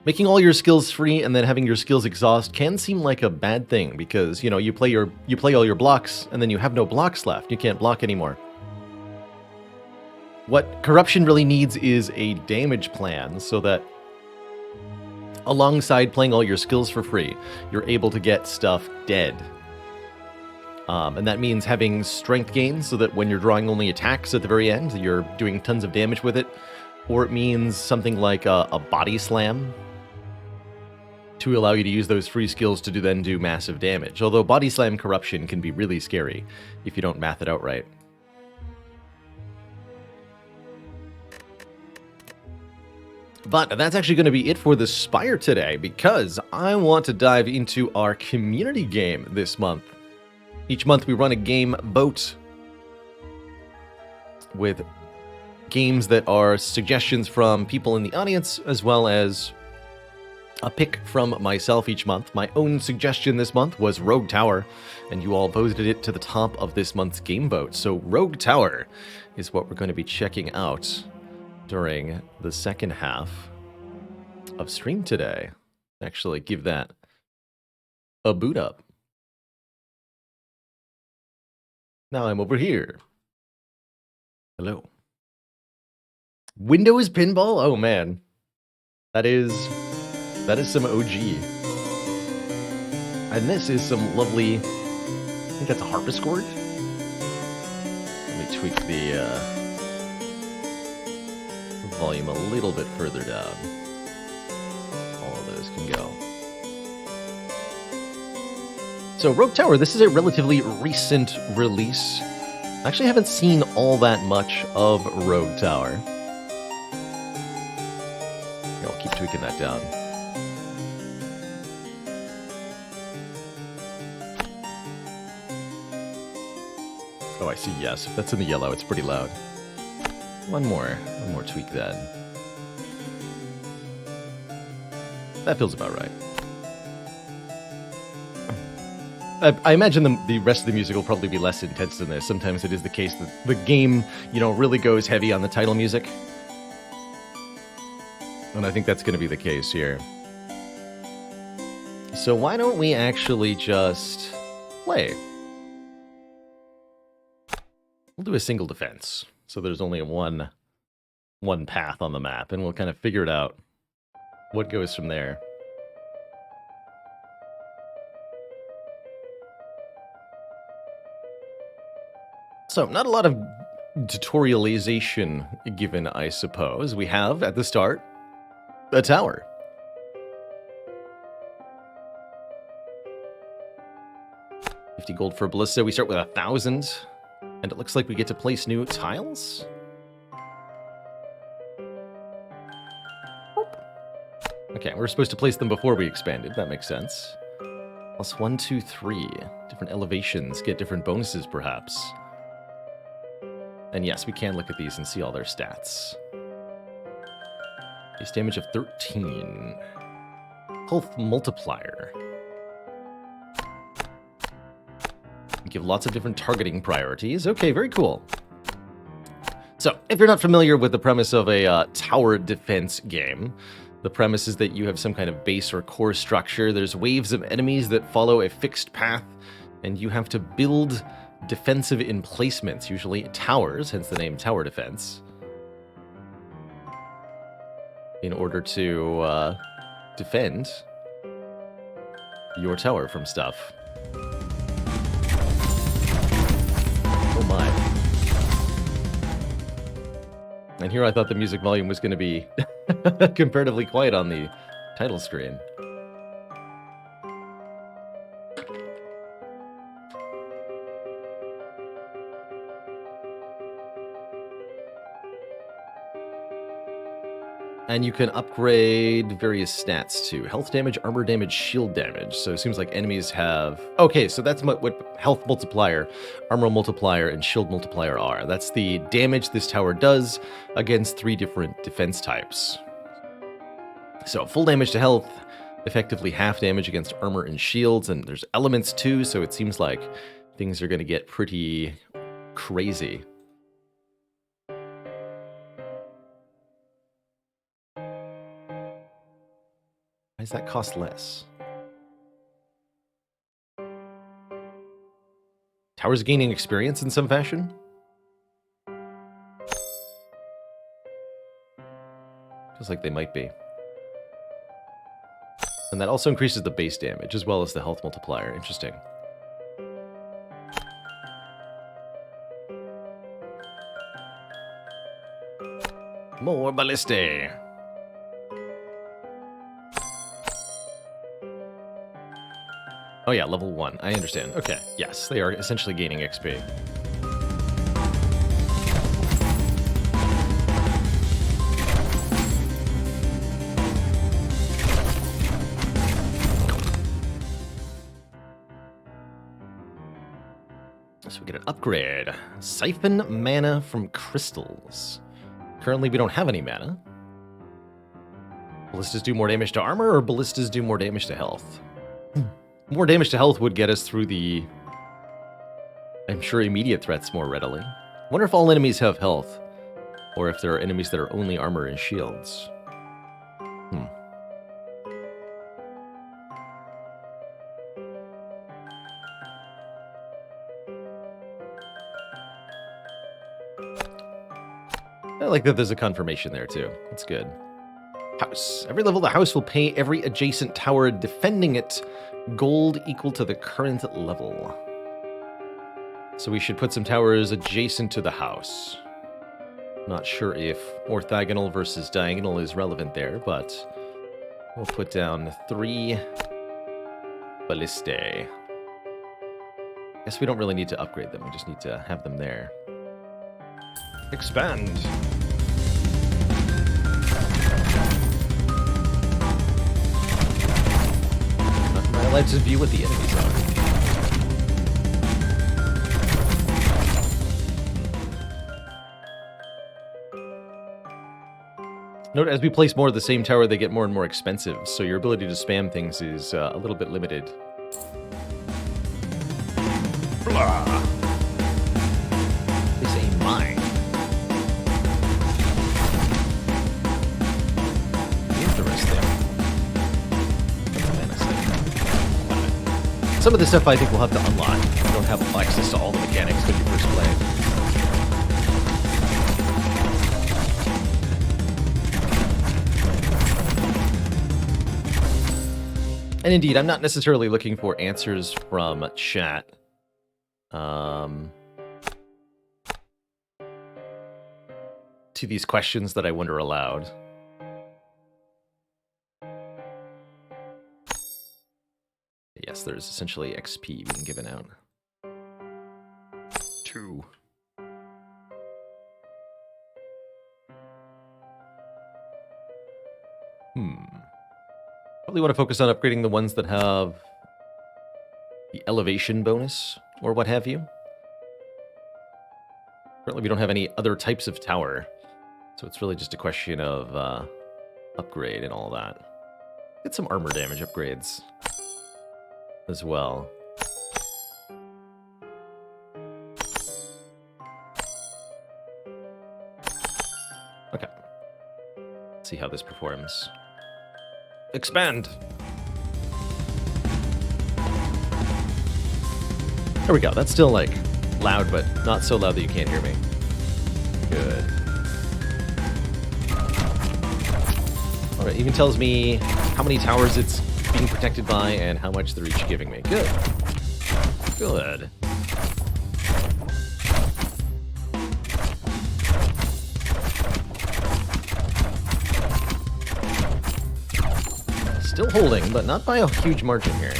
Making all your skills free and then having your skills exhaust can seem like a bad thing because, you know, you play all your blocks and then you have no blocks left. You can't block anymore. What corruption really needs is a damage plan so that alongside playing all your skills for free, you're able to get stuff dead. And that means having strength gains so that when you're drawing only attacks at the very end, you're doing tons of damage with it. Or it means something like a body slam to allow you to use those free skills to then do massive damage. Although body slam corruption can be really scary if you don't math it out right. But that's actually going to be it for the Spire today because I want to dive into our community game this month. Each month we run a game vote with games that are suggestions from people in the audience, as well as a pick from myself each month. My own suggestion this month was Rogue Tower, and you all voted it to the top of this month's game vote. So Rogue Tower is what we're going to be checking out during the second half of stream today. Actually, give that a boot up. Now I'm over here. Hello. Windows Pinball? Oh man. That is some OG. And this is some lovely, I think that's a harpsichord. Let me tweak the volume a little bit further down. All of those can go. So Rogue Tower, this is a relatively recent release. I actually haven't seen all that much of Rogue Tower. Here, I'll keep tweaking that down. Oh, I see, yes. If that's in the yellow, it's pretty loud. One more tweak then. That feels about right. I imagine the rest of the music will probably be less intense than this. Sometimes it is the case that the game, you know, really goes heavy on the title music. And I think that's going to be the case here. So why don't we actually just play? We'll do a single defense. So there's only one path on the map, and we'll kind of figure it out what goes from there. So, not a lot of tutorialization given, I suppose. We have, at the start, a tower. $50 gold for Ballista. We start with 1,000. And it looks like we get to place new tiles. Okay, we're supposed to place them before we expanded. That makes sense. Plus 1, 2, 3. Different elevations get different bonuses, perhaps. And yes, we can look at these and see all their stats. Base damage of 13. Health multiplier. Give lots of different targeting priorities. Okay, very cool. So, if you're not familiar with the premise of a tower defense game, the premise is that you have some kind of base or core structure. There's waves of enemies that follow a fixed path, and you have to build defensive emplacements, usually towers, hence the name tower defense, in order to defend your tower from stuff. Oh my. And here I thought the music volume was going to be comparatively quiet on the title screen. And you can upgrade various stats too. Health damage, armor damage, shield damage. So it seems like enemies have... Okay, so that's what health multiplier, armor multiplier, and shield multiplier are. That's the damage this tower does against 3 different defense types. So full damage to health, effectively half damage against armor and shields, and there's elements too, so it seems like things are going to get pretty crazy. Why does that cost less? Towers gaining experience in some fashion? Feels like they might be. And that also increases the base damage as well as the health multiplier. Interesting. More ballistae. Oh yeah, level 1. I understand. Okay, yes, they are essentially gaining XP. So we get an upgrade. Siphon mana from crystals. Currently we don't have any mana. Ballistas do more damage to armor, or ballistas do more damage to health? More damage to health would get us through the, I'm sure, immediate threats more readily. Wonder if all enemies have health, or if there are enemies that are only armor and shields. I like that there's a confirmation there too. That's good. House. Every level of the house will pay every adjacent tower defending it gold equal to the current level. So we should put some towers adjacent to the house. Not sure if orthogonal versus diagonal is relevant there, but we'll put down 3 ballistae. Guess we don't really need to upgrade them, we just need to have them there. Expand! I like to view what the enemies are. Note, as we place more of the same tower, they get more and more expensive, so your ability to spam things is a little bit limited. Blah! Is a mine. Some of this stuff I think we'll have to unlock. We don't have access to all the mechanics when you first play. And indeed, I'm not necessarily looking for answers from chat. To these questions that I wonder aloud. Yes, there's essentially XP being given out. 2. Probably want to focus on upgrading the ones that have the elevation bonus, or what have you. Currently we don't have any other types of tower, so it's really just a question of upgrade and all that. Get some armor damage upgrades as well. Okay. Let's see how this performs. Expand! There we go. That's still, like, loud, but not so loud that you can't hear me. Good. Alright, even tells me how many towers it's being protected by and how much they're each giving me. Good. Good. Still holding, but not by a huge margin here.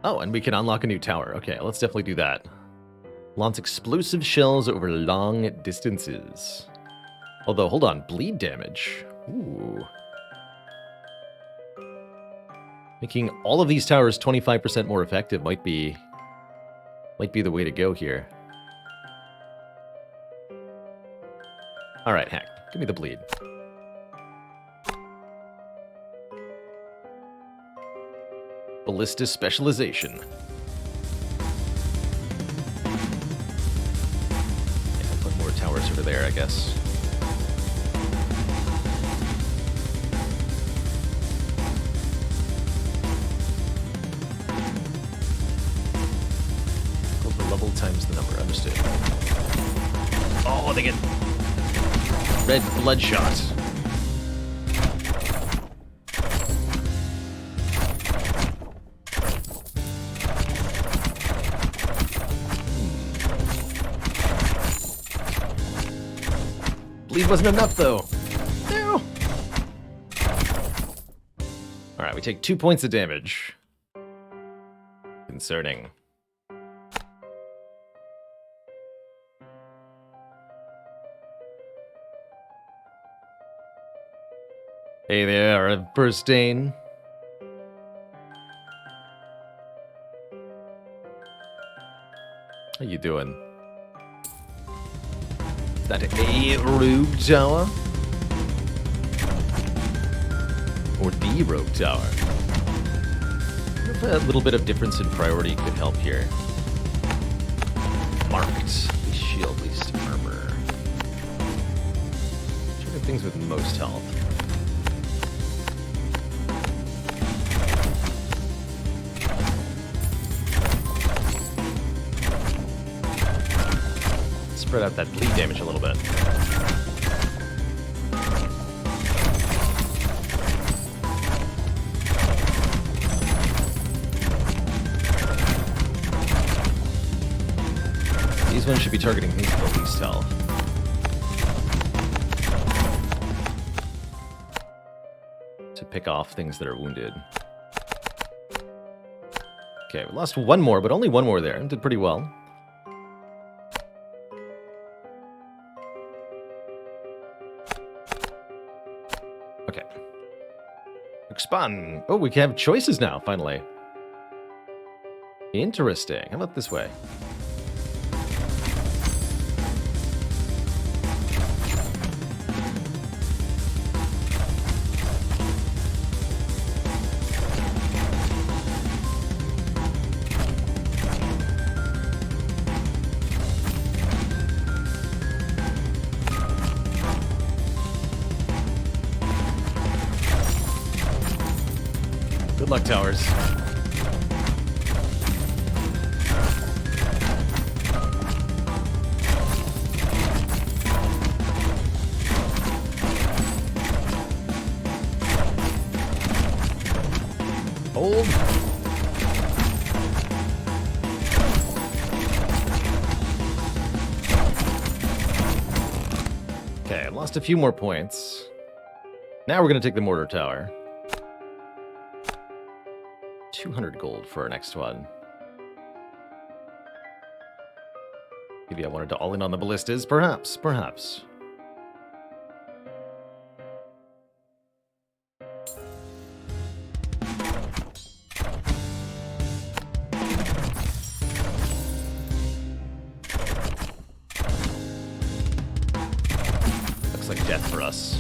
Oh, and we can unlock a new tower. Okay, let's definitely do that. Launch explosive shells over long distances. Although, hold on, bleed damage. Ooh. Making all of these towers 25% more effective might be the way to go here. All right, heck, give me the bleed. Ballista specialization. Yeah, put more towers over there, I guess. Level times the number. Understood. Oh, they get red bloodshot. Bleed wasn't enough, though. No. All right, we take 2 points of damage. Concerning. Hey there, Burstane. How you doing? Is that a rogue tower? Or the rogue tower? If a little bit of difference in priority could help here. Marked. Least shield, least armor. Trigger things with most health. Spread out that bleed damage a little bit. These ones should be targeting things with the least health. To pick off things that are wounded. Okay, we lost one more, but only one more there. Did pretty well. Okay. Expand. Oh, we can have choices now, finally. Interesting. How about this way? Good luck, towers. Hold. Okay, I lost a few more points. Now we're going to take the mortar tower. 200 gold for our next one. Maybe I wanted to all in on the ballistas. Perhaps, perhaps. Looks like death for us.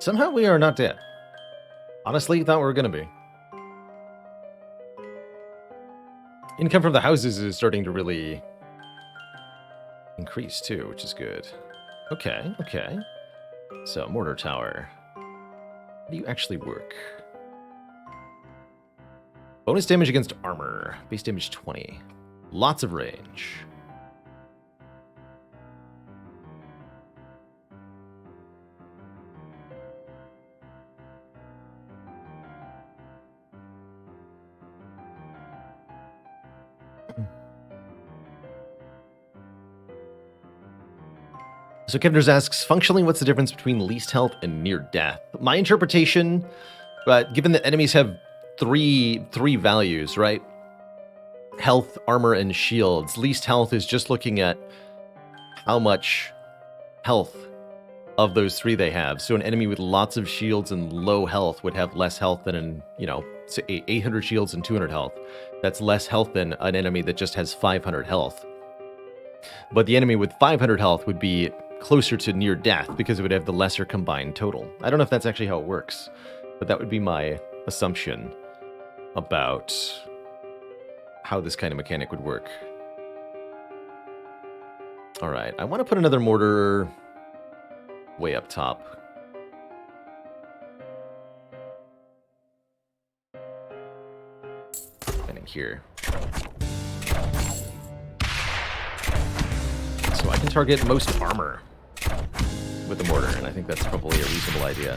Somehow we are not dead. Honestly, thought we were going to be. Income from the houses is starting to really increase too, which is good. Okay, okay. So, mortar tower. How do you actually work? Bonus damage against armor. Base damage 20. Lots of range. So Kevners asks, functionally, what's the difference between least health and near death? My interpretation, given that enemies have three values, right? Health, armor, and shields. Least health is just looking at how much health of those three they have. So an enemy with lots of shields and low health would have less health than an, say 800 shields and 200 health. That's less health than an enemy that just has 500 health. But the enemy with 500 health would be closer to near death because it would have the lesser combined total. I don't know if that's actually how it works, but that would be my assumption about how this kind of mechanic would work. All right, I want to put another mortar way up top. And in here. So I can target most armor with the mortar, and I think that's probably a reasonable idea.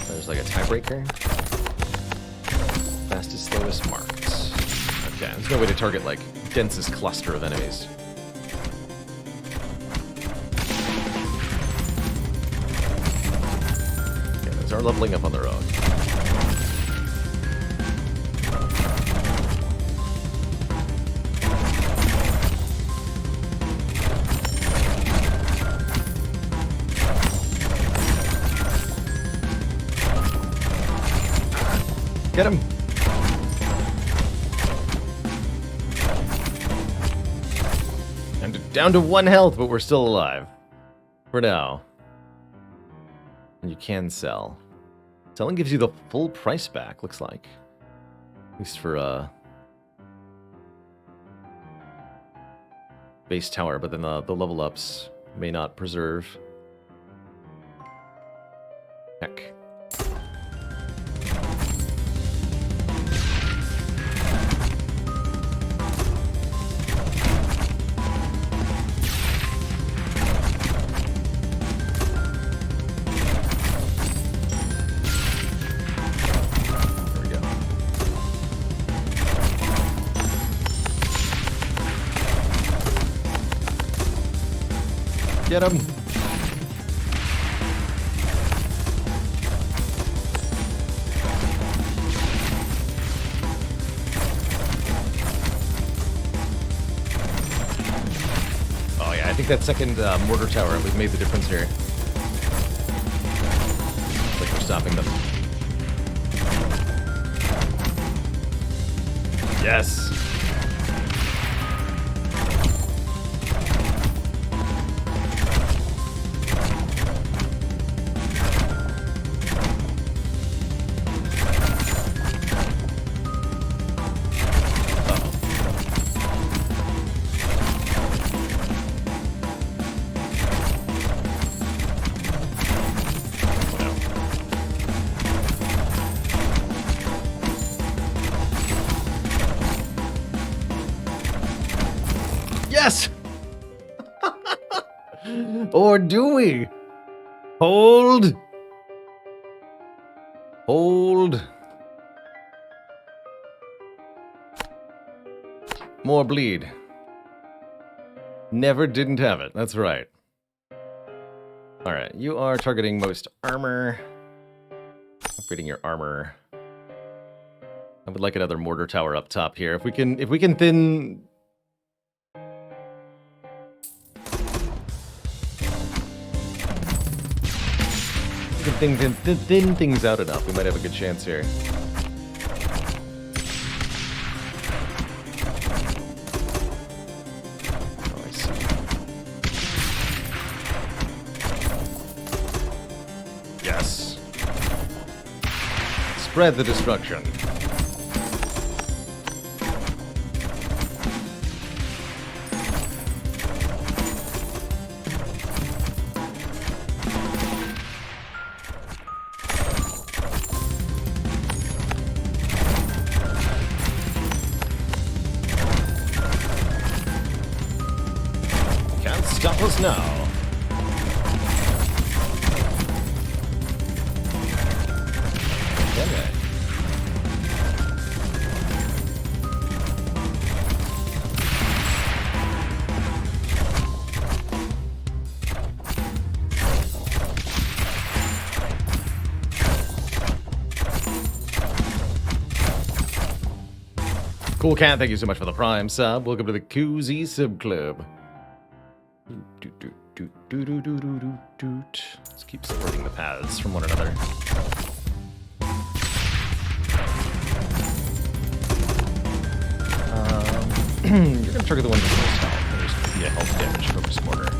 There's like a tiebreaker. Fastest, slowest marked. Okay, there's no way to target like densest cluster of enemies. Okay, those are leveling up on their own. Get him! And down to 1 health, but we're still alive. For now. And you can sell. Selling gives you the full price back, looks like. At least for base tower, but then the level ups may not preserve. Heck. Get him! Oh yeah, I think that second mortar tower was made the difference here. Looks like we're stopping them. Yes! Yes! Or do we? Hold. Hold. More bleed. Never didn't have it. That's right. Alright, you are targeting most armor. Upgrading your armor. I would like another mortar tower up top here. If we can thin thin things out enough, we might have a good chance here. Oh, I see. Yes. Spread the destruction. us know. Okay. Cool Cat, thank you so much for the Prime sub. Welcome to the Koozie Sub Club. Let's keep separating the paths from one another. You're gonna trigger the one with the most health. There's yeah, health damage focus mortar.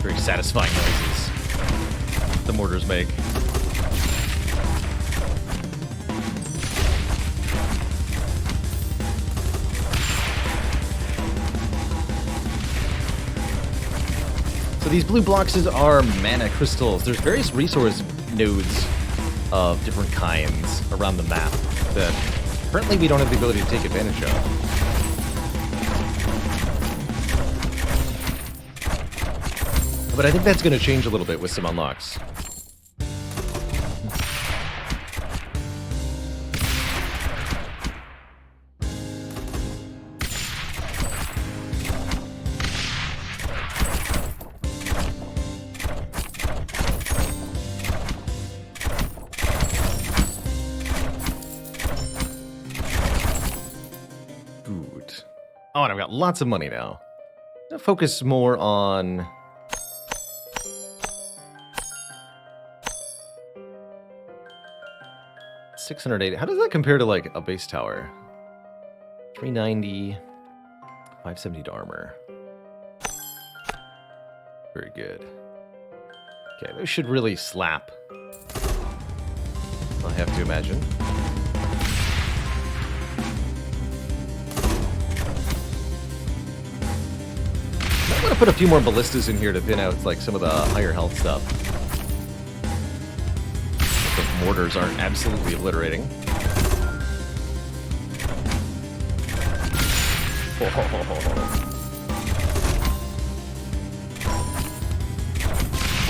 Very satisfying noises the mortars make. So these blue blocks are mana crystals. There's various resource nodes of different kinds around the map that currently we don't have the ability to take advantage of. But I think that's going to change a little bit with some unlocks. Good. Oh, and I've got lots of money now. I'll focus more on... 680. How does that compare to like a base tower? 390, 570 to armor. Very good. Okay, those should really slap. I have to imagine. I'm gonna put a few more ballistas in here to thin out like some of the higher health stuff. The mortars aren't absolutely obliterating.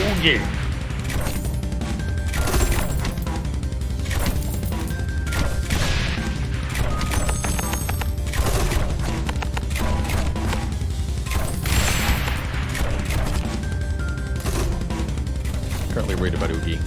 Oh yeah. Currently worried about Oogie.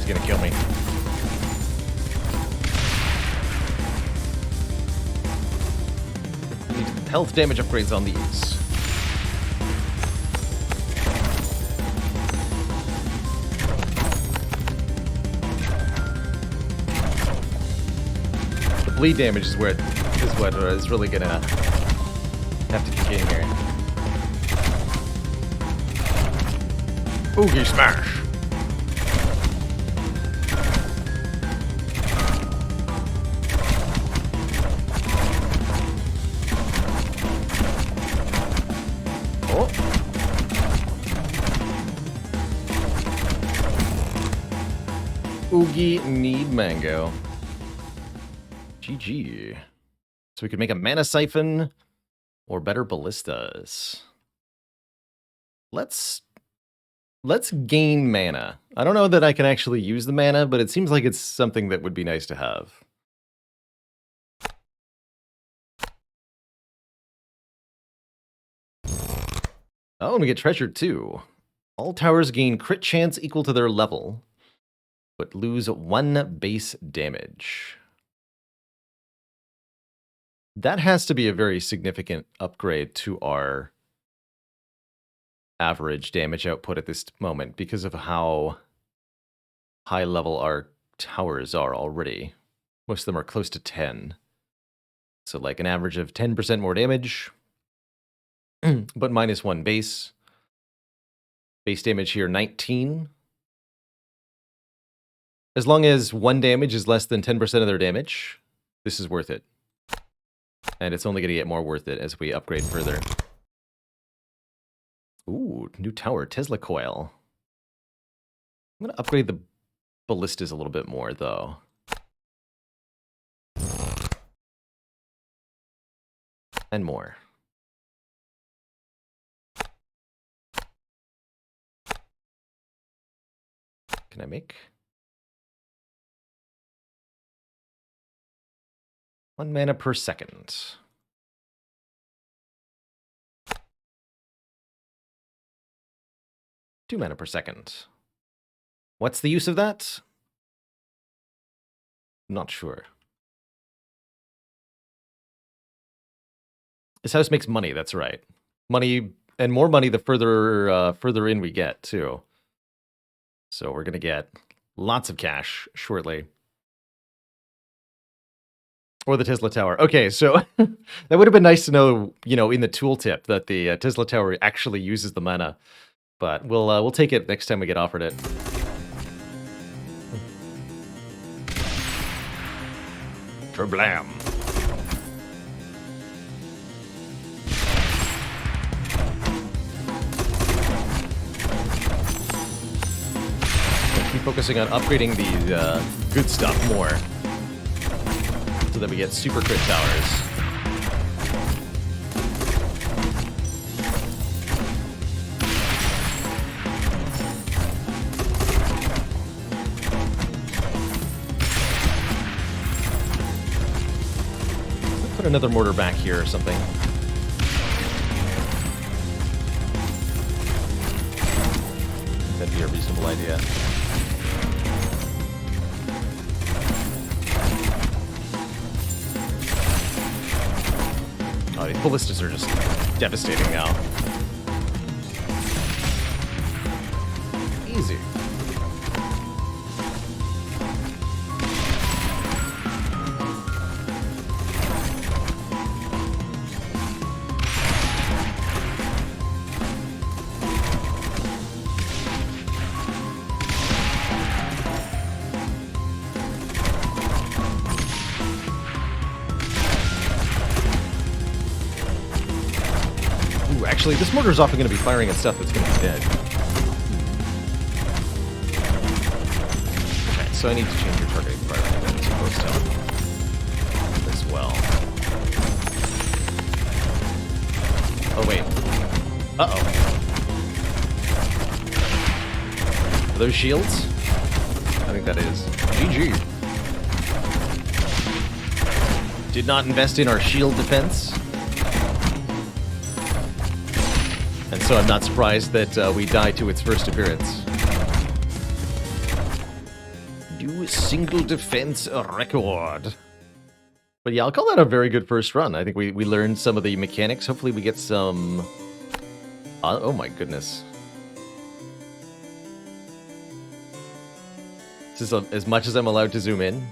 Gonna kill me. Need health damage upgrades on these. The bleed damage is what is really gonna have to kick in here. Oogie smash. Oogie need mango. GG. So we could make a mana siphon or better ballistas. Let's gain mana. I don't know that I can actually use the mana, but it seems like it's something that would be nice to have. Oh, and we get treasure too. All towers gain crit chance equal to their level, but lose 1 base damage. That has to be a very significant upgrade to our average damage output at this moment because of how high level our towers are already. Most of them are close to 10. So like an average of 10% more damage, but minus 1 base. Base damage here, 19. As long as 1 damage is less than 10% of their damage, this is worth it. And it's only going to get more worth it as we upgrade further. Ooh, new tower, Tesla coil. I'm going to upgrade the ballistas a little bit more, though. And more. Can I make? 1 mana per second. 2 mana per second. What's the use of that? Not sure. This house makes money, that's right. Money, and more money the further in we get, too. So we're going to get lots of cash shortly. Or the Tesla Tower. Okay, so that would have been nice to know, in the tooltip that the Tesla Tower actually uses the mana. But we'll take it next time we get offered it. Kerblam. Keep focusing on upgrading the good stuff more. So that we get super crit towers. Put another mortar back here or something. That'd be a reasonable idea. Oh, these ballistas are just devastating now. Easy. Actually, this mortar is often going to be firing at stuff that's going to be dead. Okay, so I need to change your targeting firing then to ghost town as well. Oh, wait. Uh-oh. Are those shields? I think that is. GG. Did not invest in our shield defense. And so I'm not surprised that we die to its first appearance. Do single defense record. But yeah, I'll call that a very good first run. I think we learned some of the mechanics. Hopefully we get some... oh my goodness. This is as much as I'm allowed to zoom in.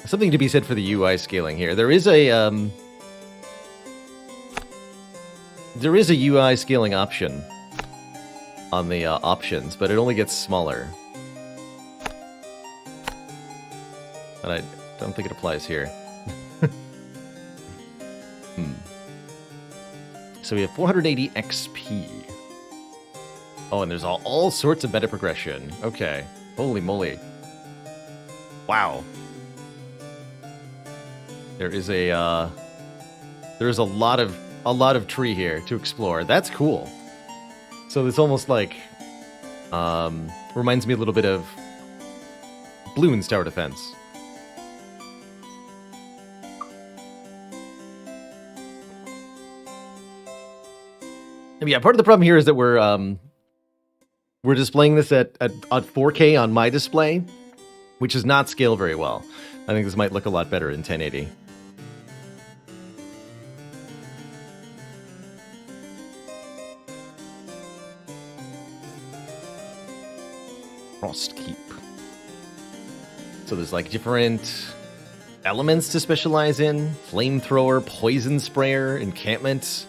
Something to be said for the UI scaling here. There is a... There is a UI scaling option on the options, but it only gets smaller. And I don't think it applies here. So we have 480 XP. Oh, and there's all sorts of meta progression. Okay. Holy moly. Wow. There is a lot of tree here to explore. That's cool. So it's almost like reminds me a little bit of Bloons Tower Defense. And yeah, part of the problem here is that we're displaying this at 4K on my display, which does not scale very well. I think this might look a lot better in 1080. Frost Keep. So there's like different elements to specialize in. Flamethrower, poison sprayer, encampment.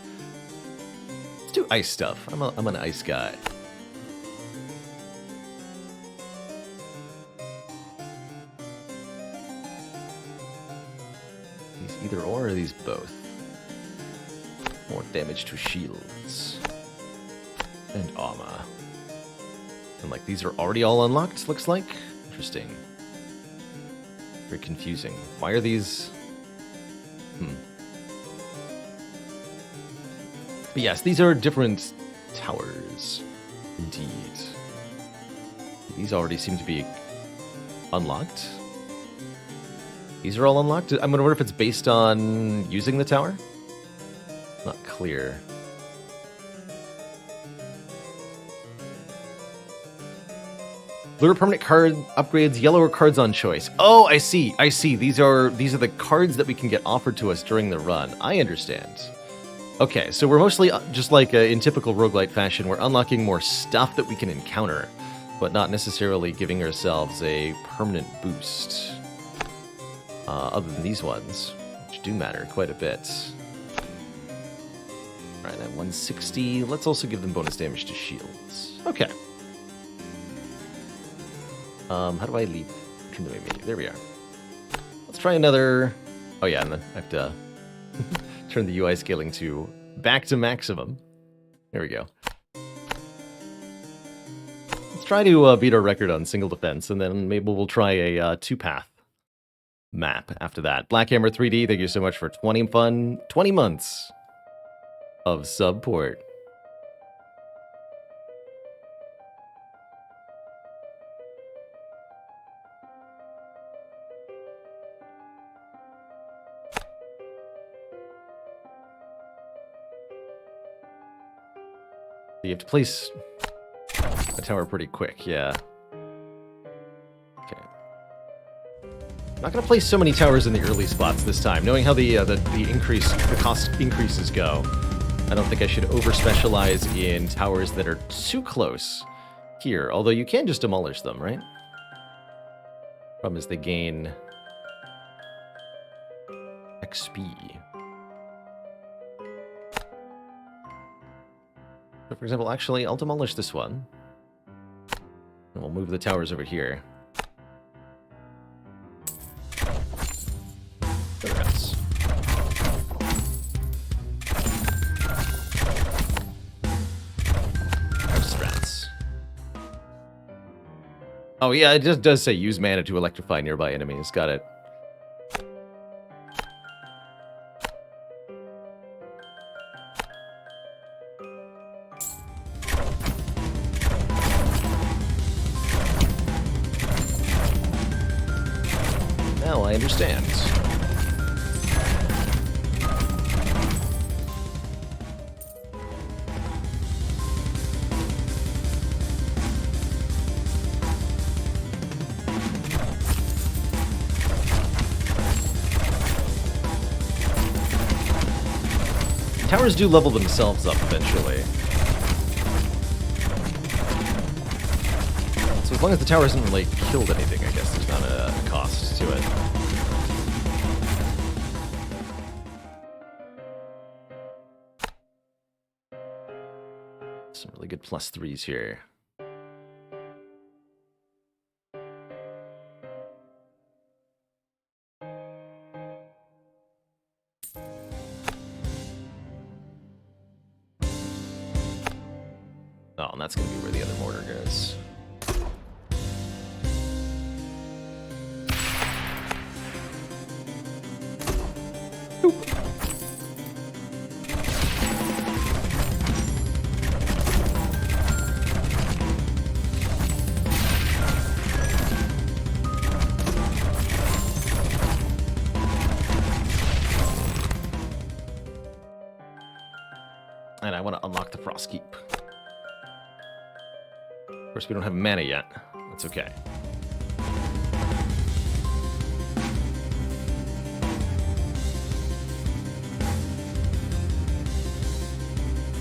Let's do ice stuff. I'm an ice guy. These either or are these both? More damage to shields. And armor. And like these are already all unlocked, looks like. Interesting. Very confusing. Why are these... But yes, these are different towers. Indeed. These already seem to be unlocked. These are all unlocked? I'm gonna wonder if it's based on using the tower? Not clear. Blue permanent card upgrades, yellow are cards on choice. Oh, I see. These are the cards that we can get offered to us during the run. I understand. Okay, so we're mostly, just like in typical roguelite fashion, we're unlocking more stuff that we can encounter, but not necessarily giving ourselves a permanent boost. Other than these ones, which do matter quite a bit. Alright, at 160, let's also give them bonus damage to shields. Okay. How do I leave? Turn the menu. There we are. Let's try another... Oh yeah, and then I have to turn the UI scaling to back to maximum. There we go. Let's try to beat our record on single defense, and then maybe we'll try a two-path map after that. Blackhammer 3D, thank you so much for 20 months of support. You have to place a tower pretty quick, yeah. Okay. I'm not gonna place so many towers in the early spots this time. Knowing how the cost increases go, I don't think I should over-specialize in towers that are too close here. Although you can just demolish them, right? Problem is they gain XP. So for example, actually, I'll demolish this one. And we'll move the towers over here. There it goes. Strats. Oh yeah, it just does say use mana to electrify nearby enemies. Got it. I understand. Towers do level themselves up eventually. So as long as the tower hasn't really killed anything, I guess there's not a cost to it. Some really good +3s here. Oh, and that's going to be where the other mortar goes. And I want to unlock the Frost Keep. Of course, we don't have mana yet. That's okay.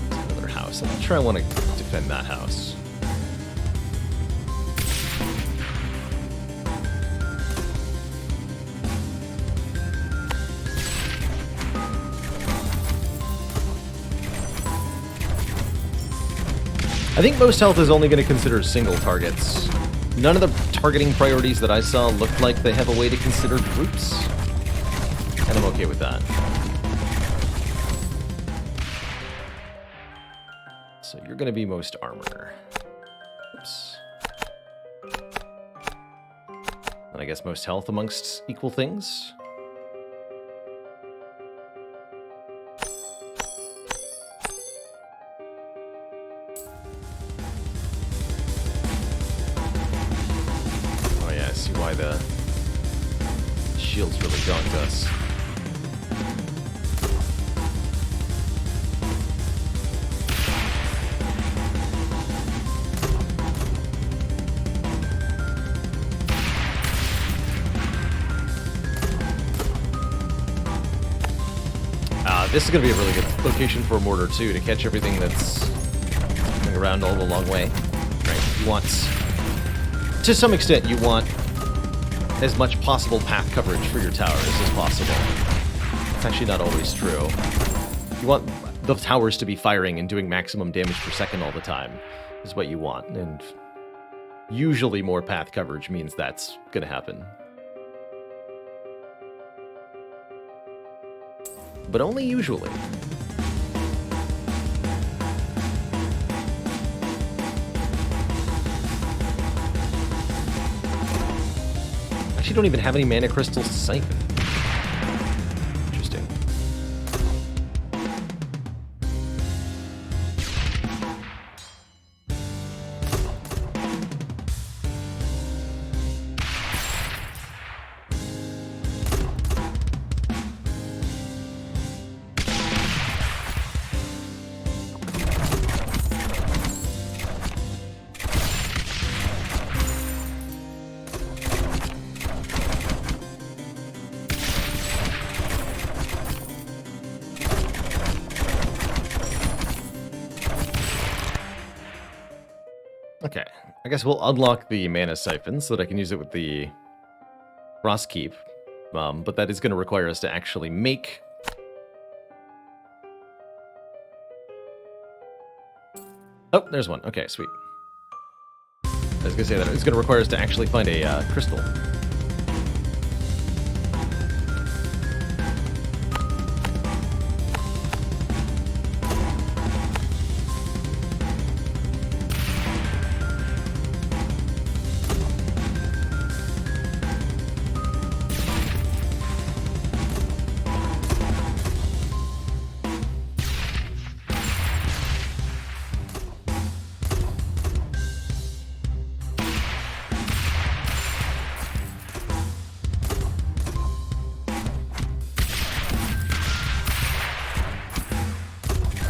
There's another house. I'm not sure I want to defend that house. I think most health is only going to consider single targets. None of the targeting priorities that I saw looked like they have a way to consider groups. And I'm okay with that. So you're going to be most armor. Oops. And I guess most health amongst equal things. Oh yeah, I see why the shield's really gaunt us. This is going to be a really good location for a mortar, too, to catch everything that's coming around all the long way. Right? You want... To some extent, you want as much possible path coverage for your towers as possible. It's actually not always true. You want the towers to be firing and doing maximum damage per second all the time, is what you want. And usually more path coverage means that's going to happen. But only usually. Actually, don't even have any mana crystals to siphon. Interesting. Okay, I guess we'll unlock the mana siphon so that I can use it with the Frost Keep, but that is going to require us to actually make... Oh, there's one. Okay, sweet. I was going to say that it's going to require us to actually find a crystal.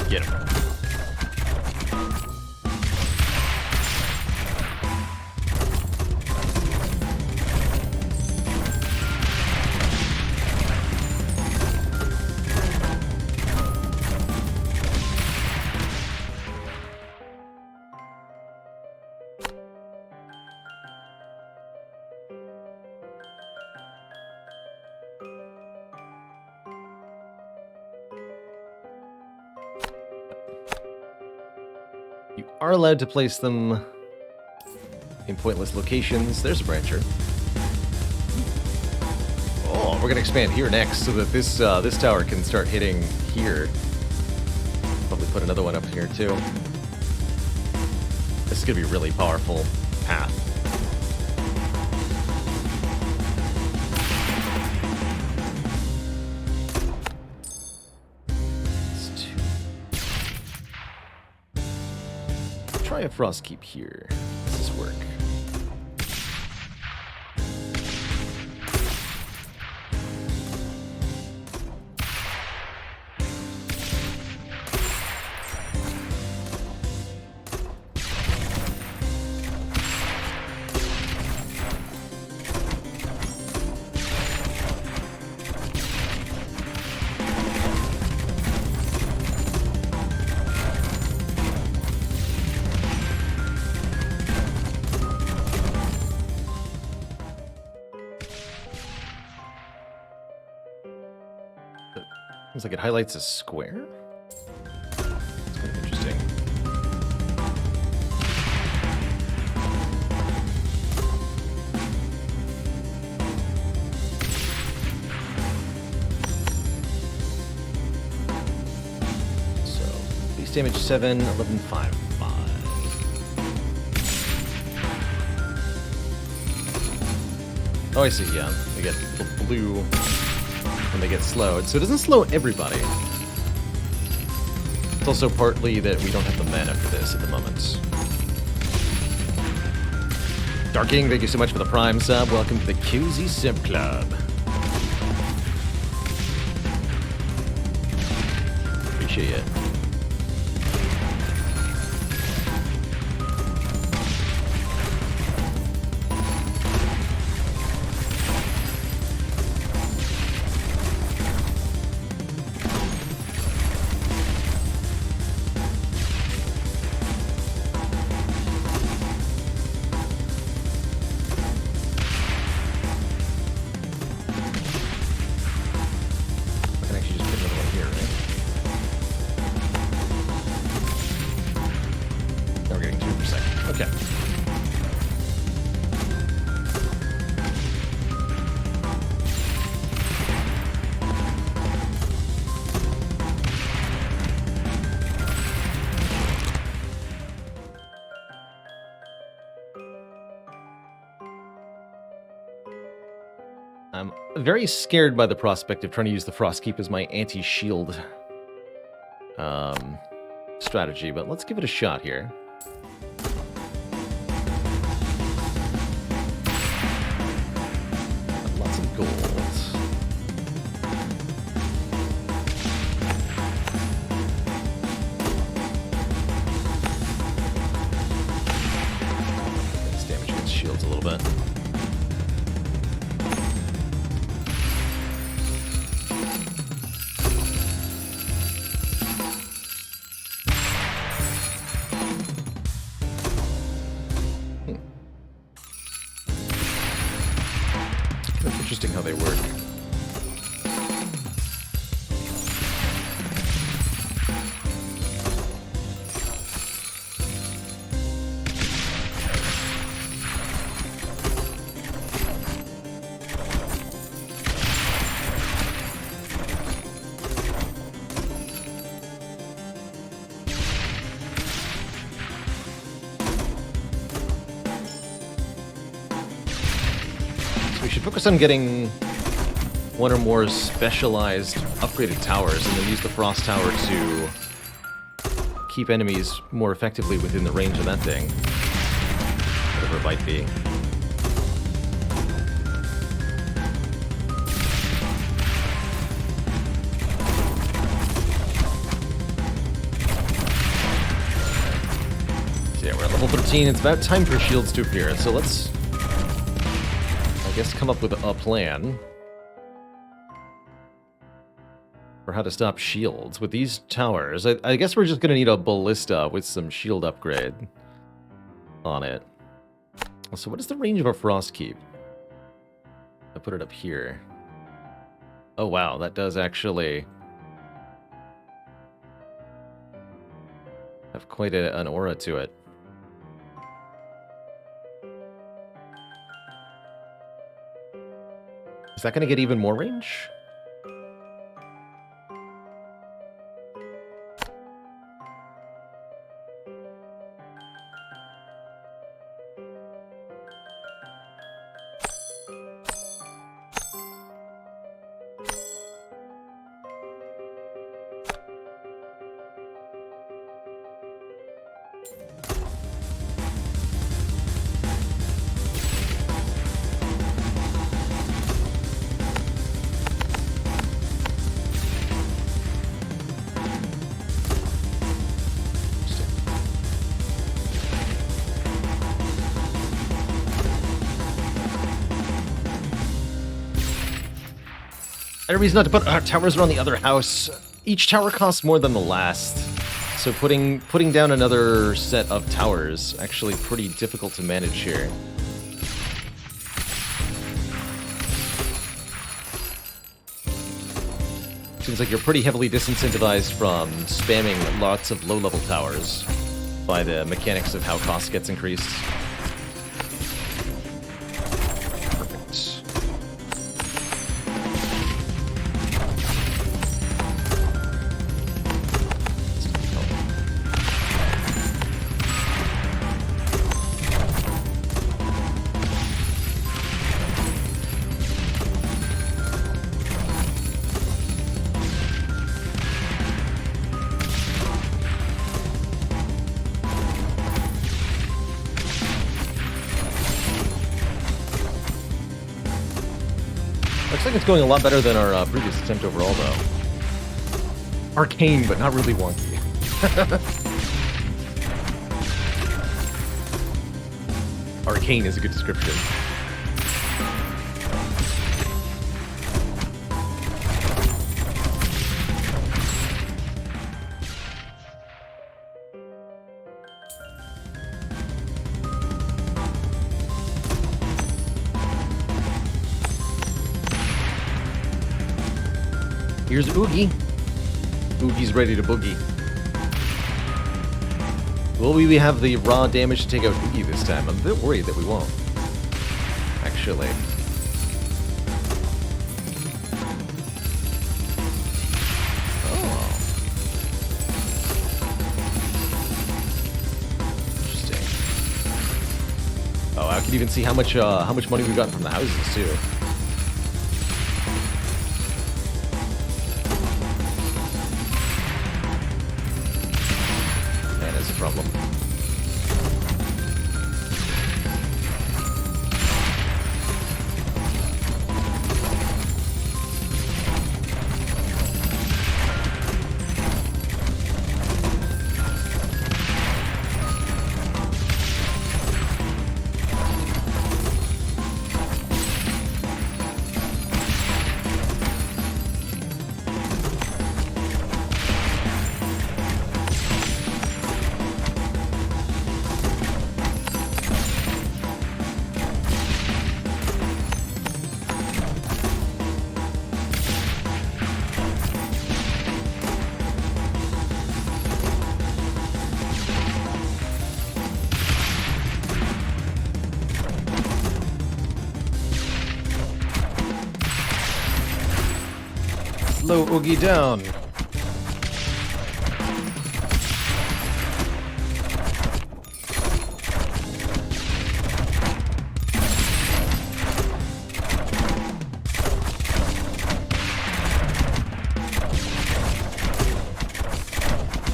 Get him. You are allowed to place them in pointless locations. There's a brancher. Oh, we're gonna expand here next so that this this tower can start hitting here. Probably put another one up here too. This is gonna be a really powerful path. Try a Frost Keep here. Does this work? Looks like it highlights a square. That's kind of interesting. damage 7, 11, 5, 5. Oh, I see, yeah. They get blue when they get slowed. So it doesn't slow everybody. It's also partly that we don't have the mana for this at the moment. Darking, thank you so much for the Prime sub. Welcome to the Cozy Sub Club. Appreciate it. I'm very scared by the prospect of trying to use the Frostkeep as my anti-shield strategy, but let's give it a shot here. Lots of gold. Let's damage against shields a little bit. Interesting how they work. We should focus on getting one or more specialized upgraded towers and then use the Frost Tower to keep enemies more effectively within the range of that thing. Whatever it might be. So yeah, we're at level 13. It's about time for shields to appear, so let's, I guess, come up with a plan for how to stop shields. With these towers, I guess we're just going to need a ballista with some shield upgrade on it. So what is the range of a Frostkeep? I put it up here. Oh wow, that does actually have quite an aura to it. Is that going to get even more range? And a reason not to put towers around the other house. Each tower costs more than the last, so putting down another set of towers actually pretty difficult to manage here. Seems like you're pretty heavily disincentivized from spamming lots of low-level towers by the mechanics of how cost gets increased. like it's going a lot better than our previous attempt overall, though. Arcane, but not really wonky. Arcane is a good description. Here's Oogie. Oogie's ready to boogie. Will we have the raw damage to take out Oogie this time? I'm a bit worried that we won't. Actually. Oh. Interesting. Oh, I can even see how much money we've gotten from the houses too. Problem. Slow Oogie down.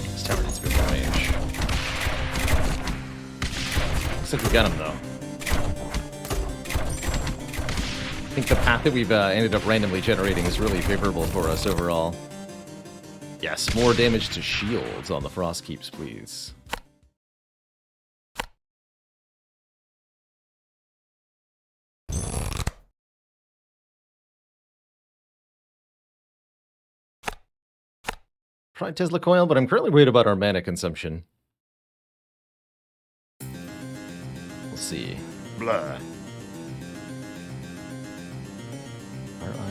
This tower needs a bit more range. Looks like we got him though. I think the path that we've ended up randomly generating is really favorable for us overall. Yes, more damage to shields on the Frost Keeps, please. Try Tesla Coil, but I'm currently worried about our mana consumption. We'll see. Blah.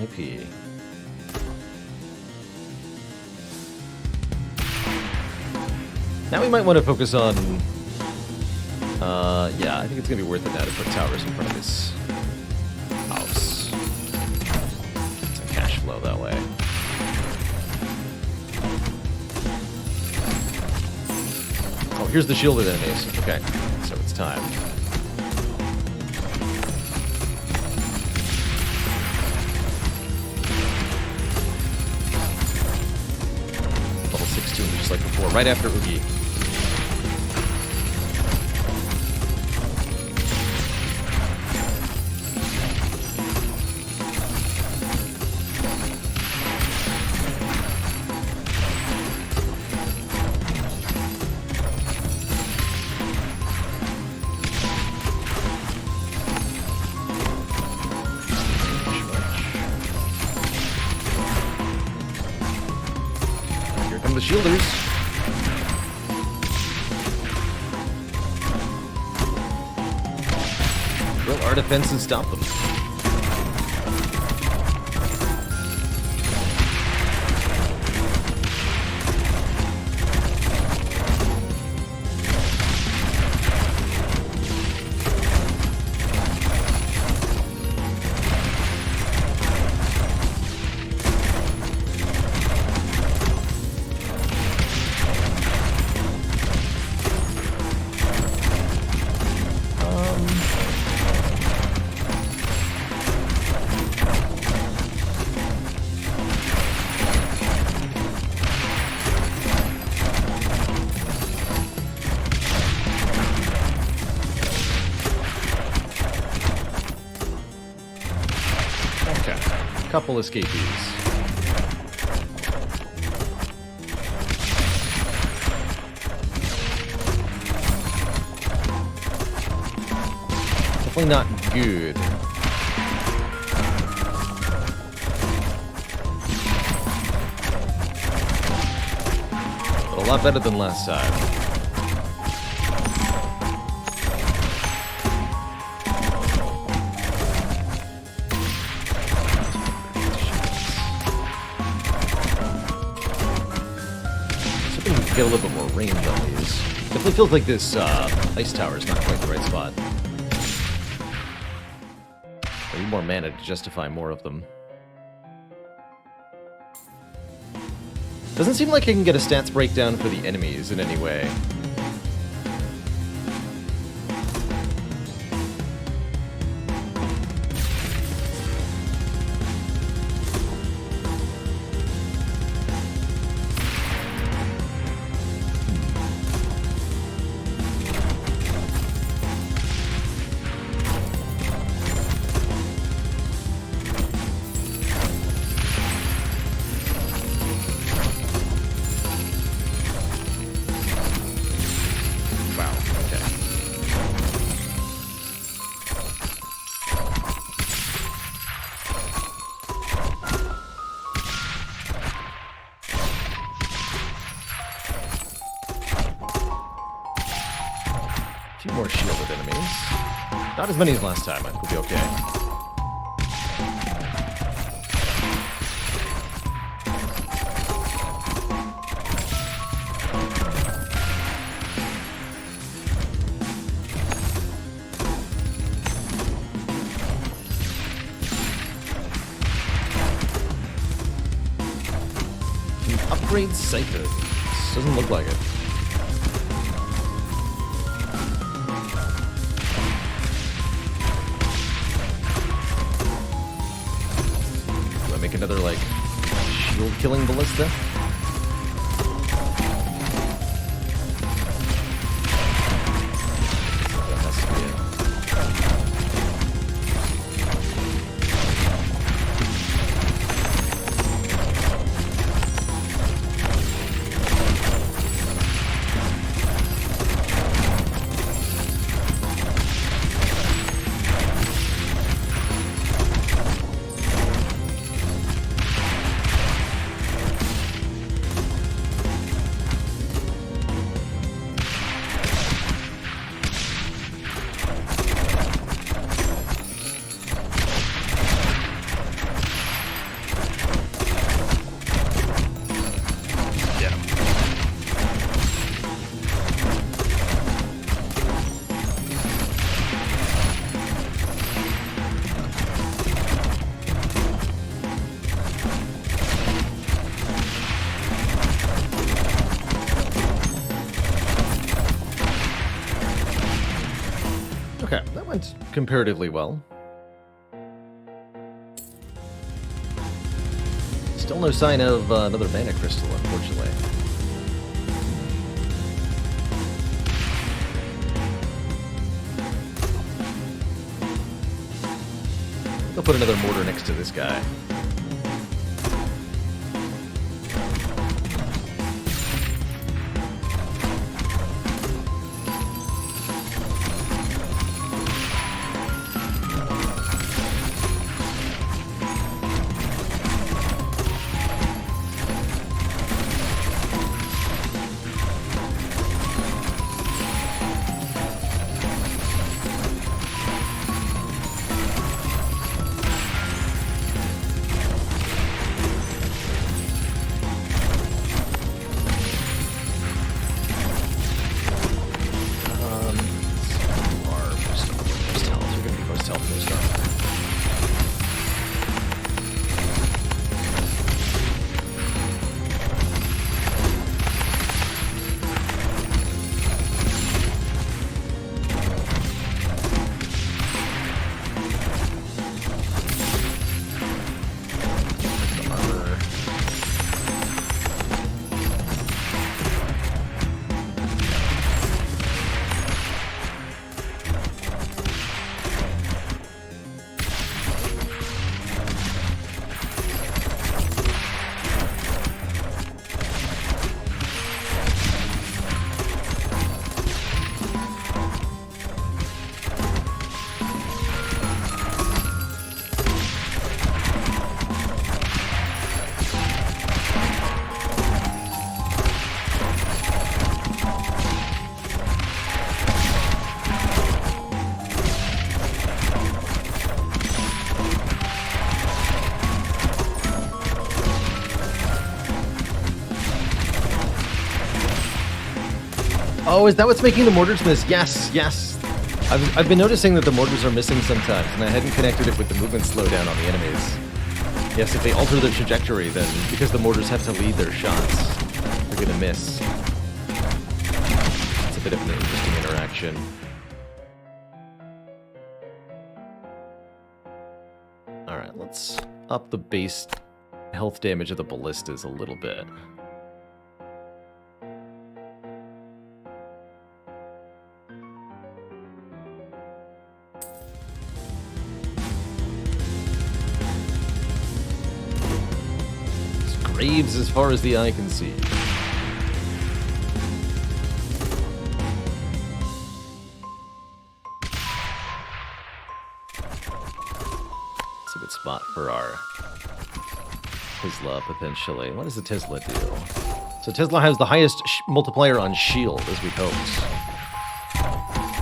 RIP. Now we might want to focus on... yeah, I think it's going to be worth it now to put towers in front of this house. Some cash flow that way. Oh, here's the shielded enemies. Okay, so it's time. Just like before, right after Oogie. Here come the shielders. Will our defenses stop them? couple escapees. Definitely not good. But a lot better than last time. Get a little bit more range on these. Definitely feels like this ice tower is not quite the right spot. I need more mana to justify more of them. Doesn't seem like I can get a stats breakdown for the enemies in any way. More shielded enemies. Not as many as last time. I think we'll be okay. Can you upgrade Cypher? Doesn't look like it. Another, like, shield-killing ballista? That has to be it. Okay, that went comparatively well. Still no sign of another mana crystal, unfortunately. I'll put another mortar next to this guy. Oh, is that what's making the mortars miss? Yes, yes. I've been noticing that the mortars are missing sometimes, and I hadn't connected it with the movement slowdown on the enemies. Yes, if they alter their trajectory, then because the mortars have to lead their shots, they're gonna miss. It's a bit of an interesting interaction. Alright, let's up the base health damage of the ballistas a little bit. Graves as far as the eye can see. It's a good spot for our Tesla, potentially. What does the Tesla do? So Tesla has the highest multiplier on shield, as we hoped.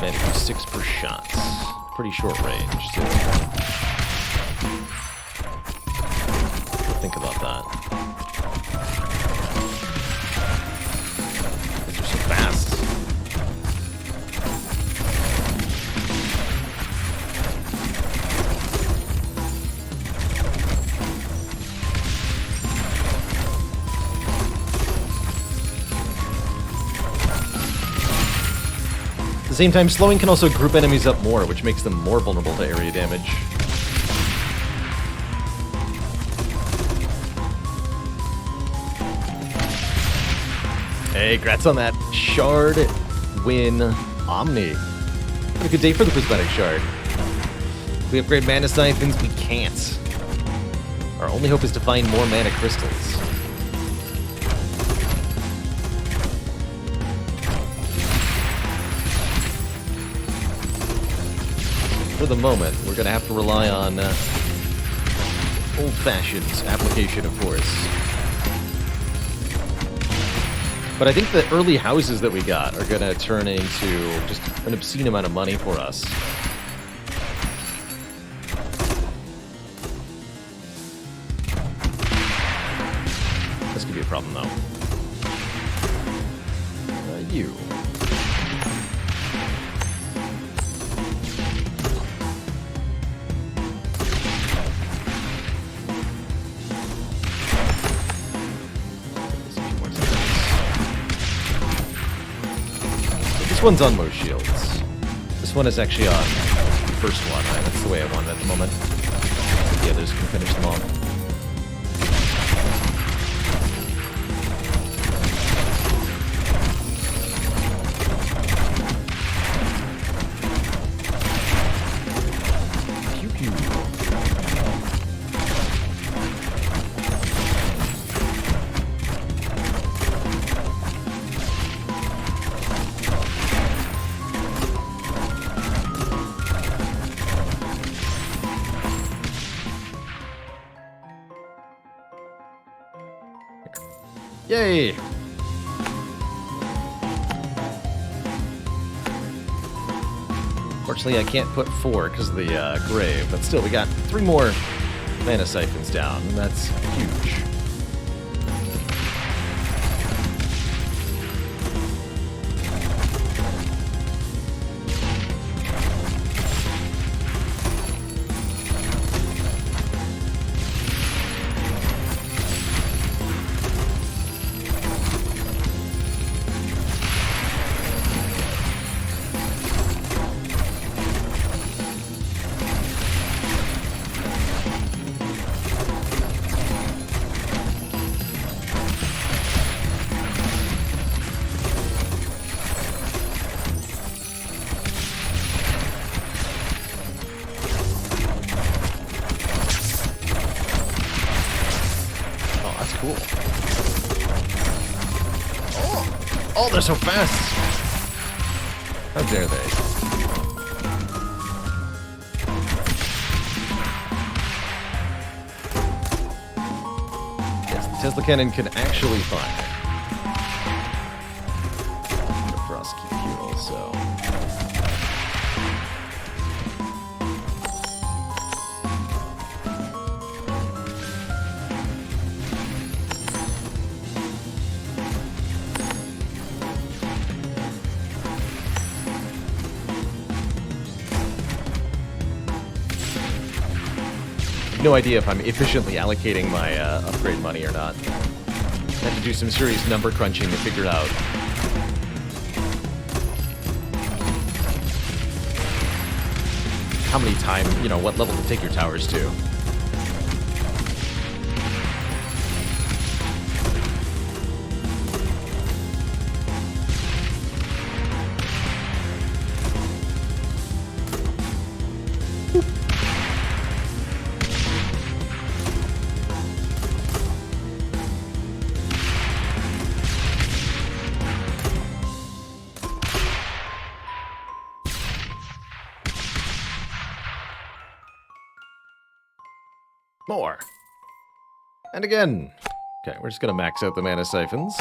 Man, it was 6 per shot. Pretty short range, too. Think about that. These are so fast. At the same time, slowing can also group enemies up more, which makes them more vulnerable to area damage. Hey, congrats on that Shard win Omni. What a good day for the Prismatic Shard. If we upgrade Mana Siphons, we can't. Our only hope is to find more Mana Crystals. For the moment, we're going to have to rely on old-fashioned application, of course. But I think the early houses that we got are going to turn into just an obscene amount of money for us. This could be a problem, though. You. This one's on most shields. This one is actually on the first one. That's the way I want it at the moment. The others can finish them off. Pew pew. Yay! Fortunately, I can't put 4 because of the grave, but still, we got 3 more Mana Siphons down, and that's huge. Cool. Oh, they're so fast! How dare they? Yes, the Tesla cannon can actually fire. The Frost keep fuel, so. have no idea if I'm efficiently allocating my upgrade money or not. I have to do some serious number crunching to figure it out. How many times, you know, what level to take your towers to. More. And again. Okay, we're just going to max out the mana siphons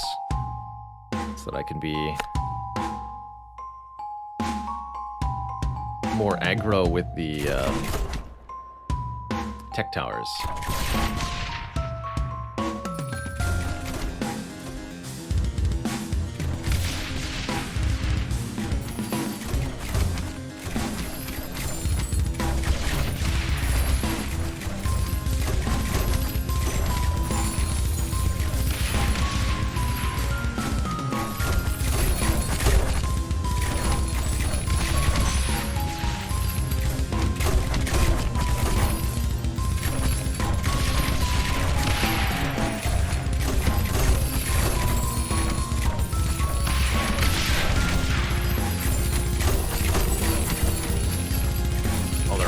so that I can be more aggro with the tech towers.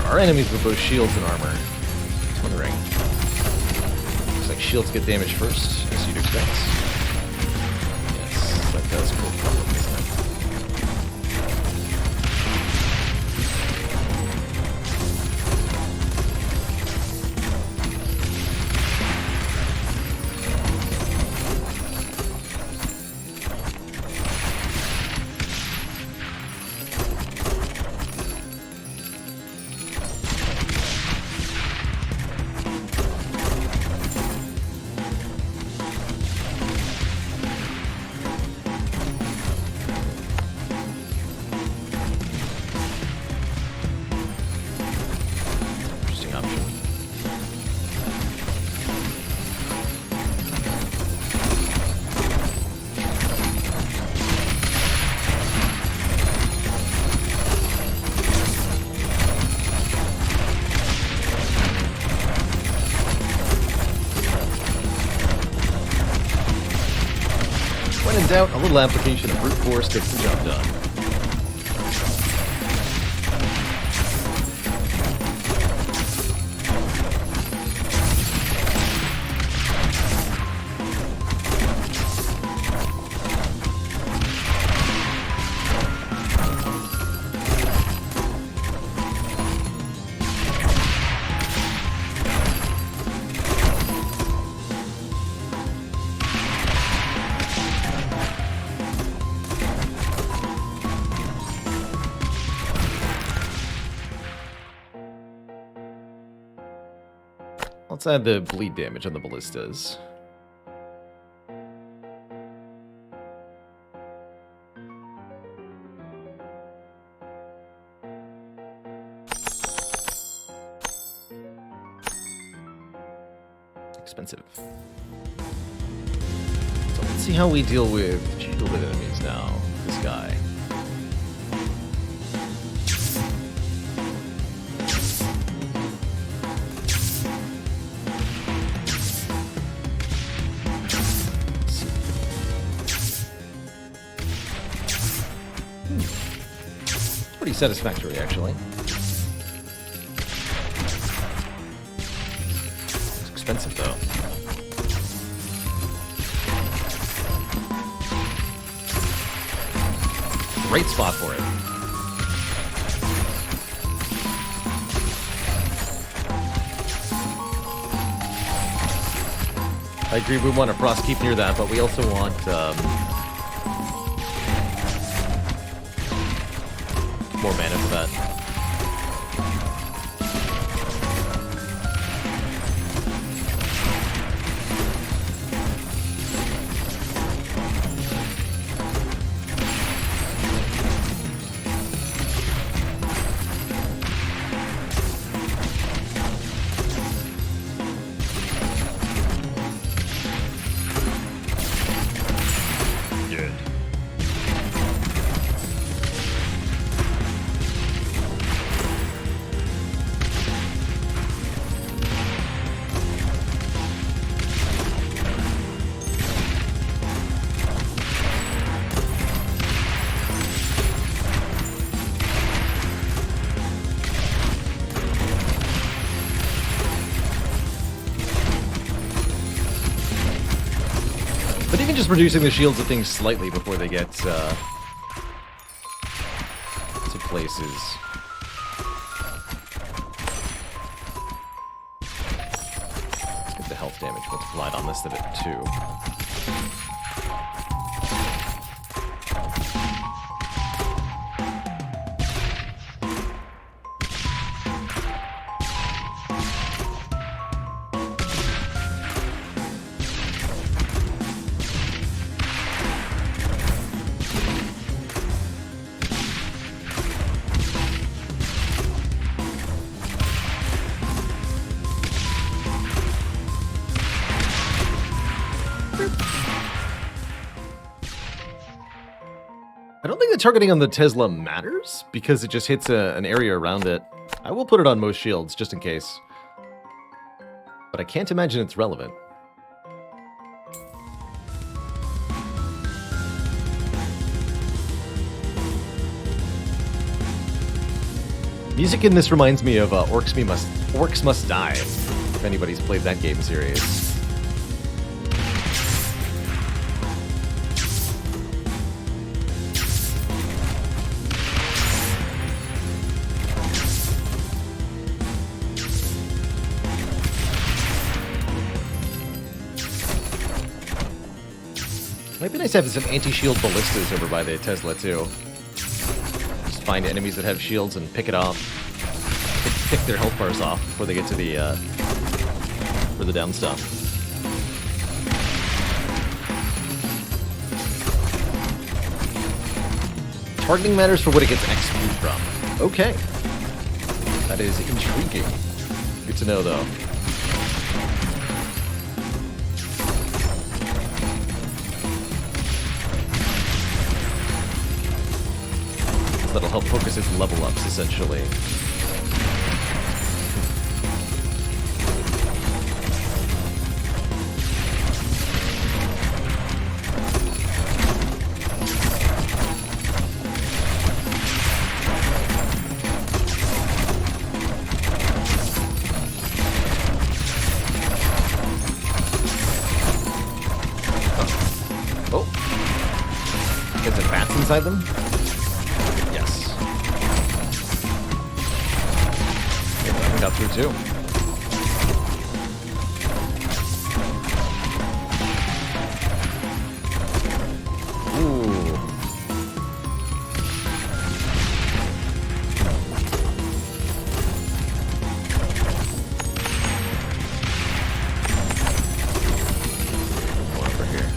Our enemies with both shields and armor. Just wondering. Looks like shields get damaged first, as you'd expect. Yes, that does cool problem, doesn't it? When in doubt, a little application of brute force gets the job done. Let's add the bleed damage on the ballistas. Expensive. So let's see how we deal with shielded enemies now. This guy. Pretty satisfactory, actually. It's expensive, though. Great spot for it. I agree, we want a frost keep near that, but we also want more mana for that. even just reducing the shields of things slightly before they get to places. Let's get the health damage multiplied on this a bit too. I don't think the targeting on the Tesla matters, because it just hits an area around it. I will put it on most shields, just in case. But I can't imagine it's relevant. Music in this reminds me of Orcs Must Die, if anybody's played that game series. Might be nice to have some anti-shield ballistas over by the Tesla, too. Just find enemies that have shields and pick it off. Pick their health bars off before they get to the, for the down stuff. Targeting matters for what it gets XP from. Okay. That is intriguing. Good to know, though. That'll help focus its level ups, essentially. Oh. Get the bats inside them? Got through too. Ooh. Over here.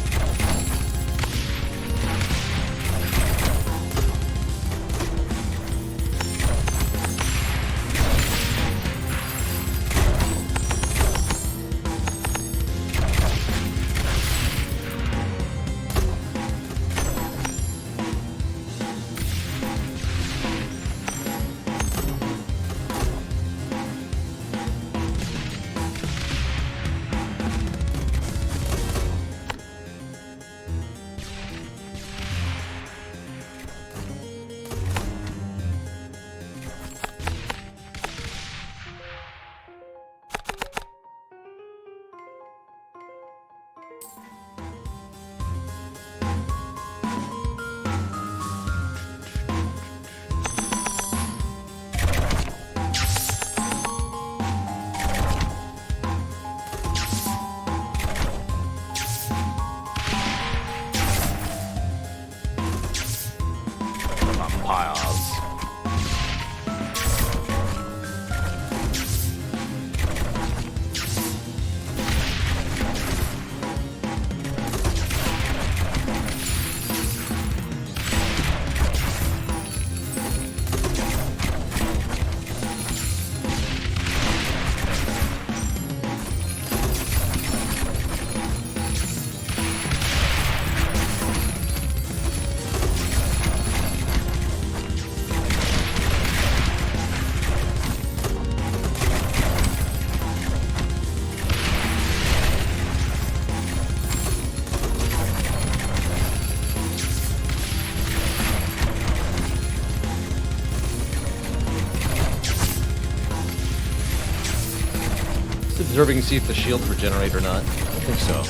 Observing to see if the shields regenerate or not. I don't think so.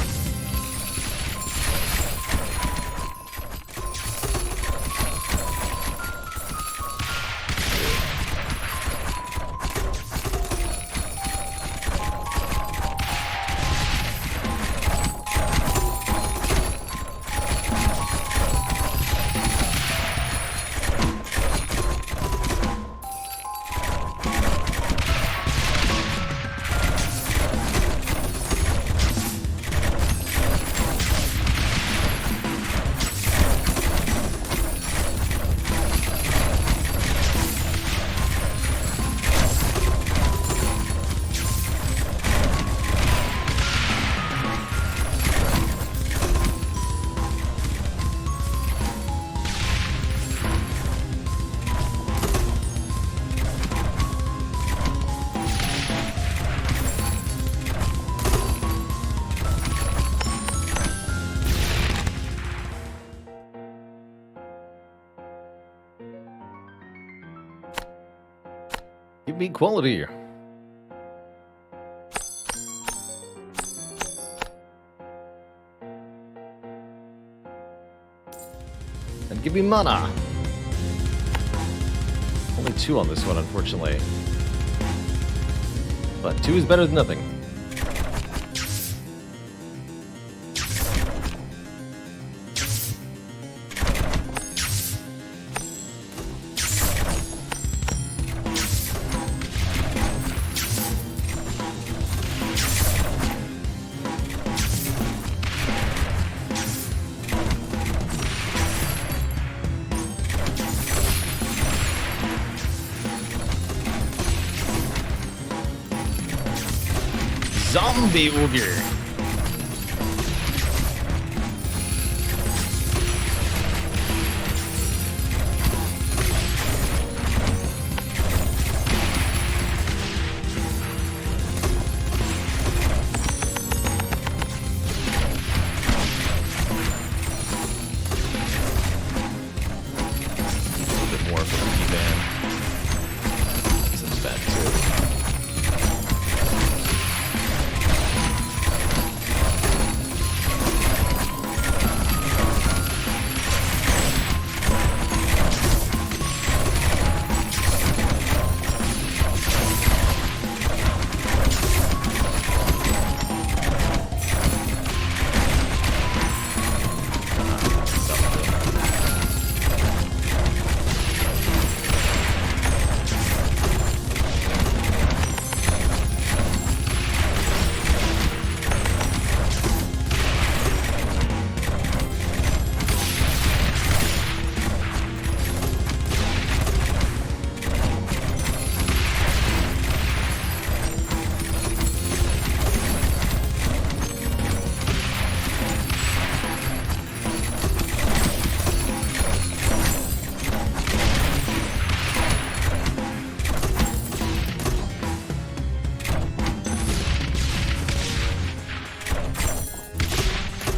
Give me quality. And give me mana. Only 2 on this one, unfortunately. But 2 is better than nothing. Zombie Ogre. A bit more for the E-Band. This is bad too.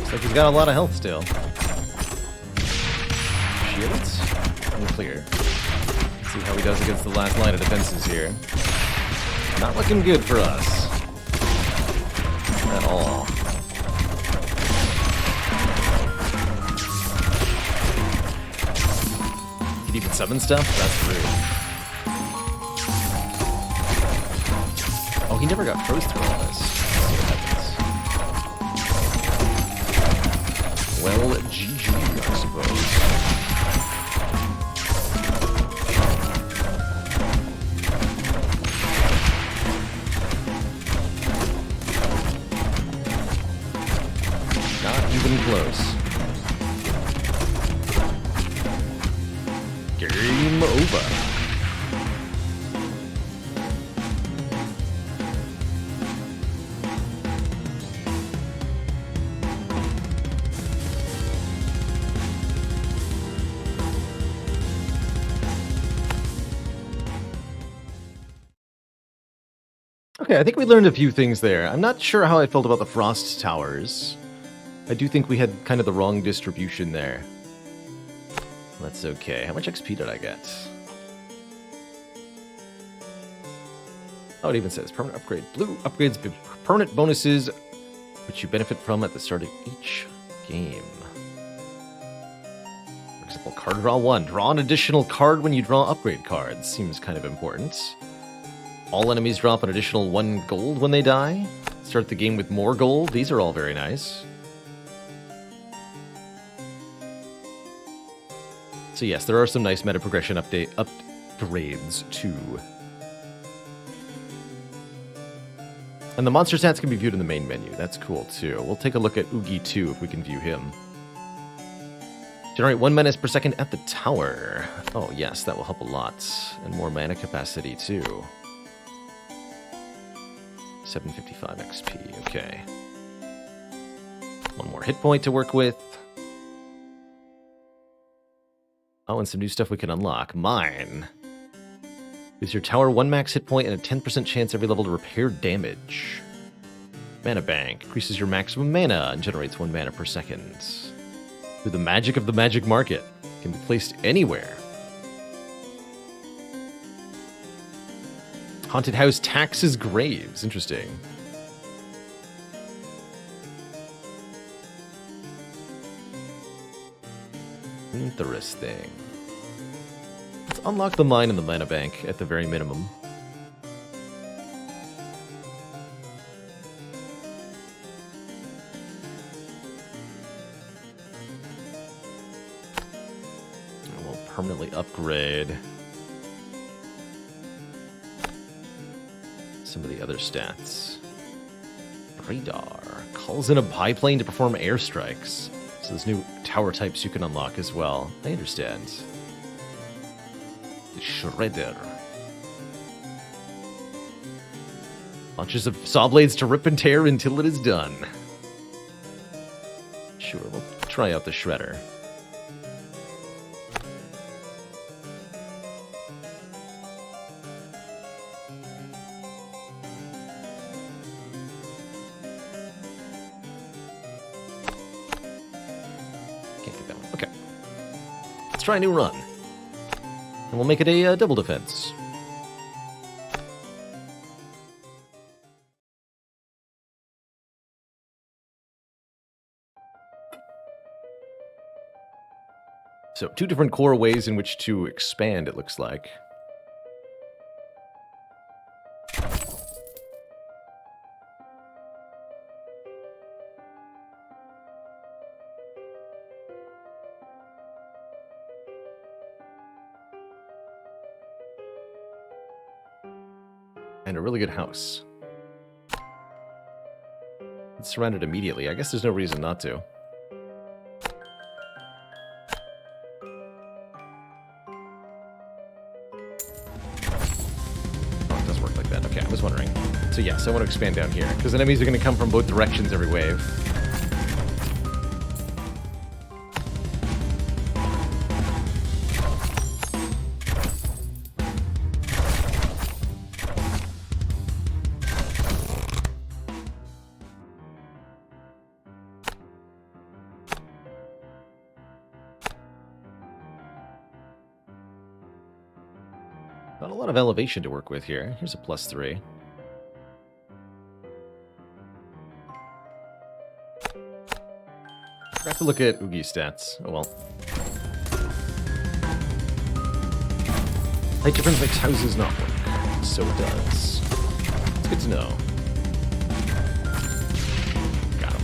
Looks like he's got a lot of health still. Shields? Unclear. Let's see how he does against the last line of defenses here. Not looking good for us. At all. He'd even summon stuff? That's rude. Oh, he never got froze through all this. Well, GG, I suppose. Not even close. Game over. Okay, I think we learned a few things there. I'm not sure how I felt about the Frost Towers. I do think we had kind of the wrong distribution there. That's okay. How much XP did I get? Oh, it even says permanent upgrade. Blue upgrades permanent bonuses, which you benefit from at the start of each game. For example, card draw 1. Draw an additional card when you draw upgrade cards. Seems kind of important. All enemies drop an additional 1 gold when they die. Start the game with more gold. These are all very nice. So yes, there are some nice meta progression upgrades too. And the monster stats can be viewed in the main menu. That's cool too. We'll take a look at Oogie 2 if we can view him. Generate 1 mana per second at the tower. Oh yes, that will help a lot. And more mana capacity too. 755 XP, okay. 1 more hit point to work with. Oh, and some new stuff we can unlock. Mine. Gives your tower 1 max hit point and a 10% chance every level to repair damage. Mana Bank. Increases your maximum mana and generates 1 mana per second. Through the magic of the magic market. Can be placed anywhere. Haunted house taxes graves. Interesting. Interesting. Let's unlock the mine and the mana bank at the very minimum. And we'll permanently upgrade some of the other stats. Radar. Calls in a biplane to perform airstrikes. So there's new tower types you can unlock as well. I understand. The Shredder. Launches of saw blades to rip and tear until it is done. Sure, we'll try out the Shredder. Try a new run. And we'll make it a double defense. So, 2 different core ways in which to expand, it looks like. And a really good house. It's surrounded immediately. I guess there's no reason not to. Oh, it does work like that. Okay, I was wondering. So yes, I want to expand down here, because enemies are going to come from both directions every wave. Not a lot of elevation to work with here. Here's a +3. Forgot to look at Oogie stats. Oh well. Height difference makes houses not work. So it does. It's good to know. Got him.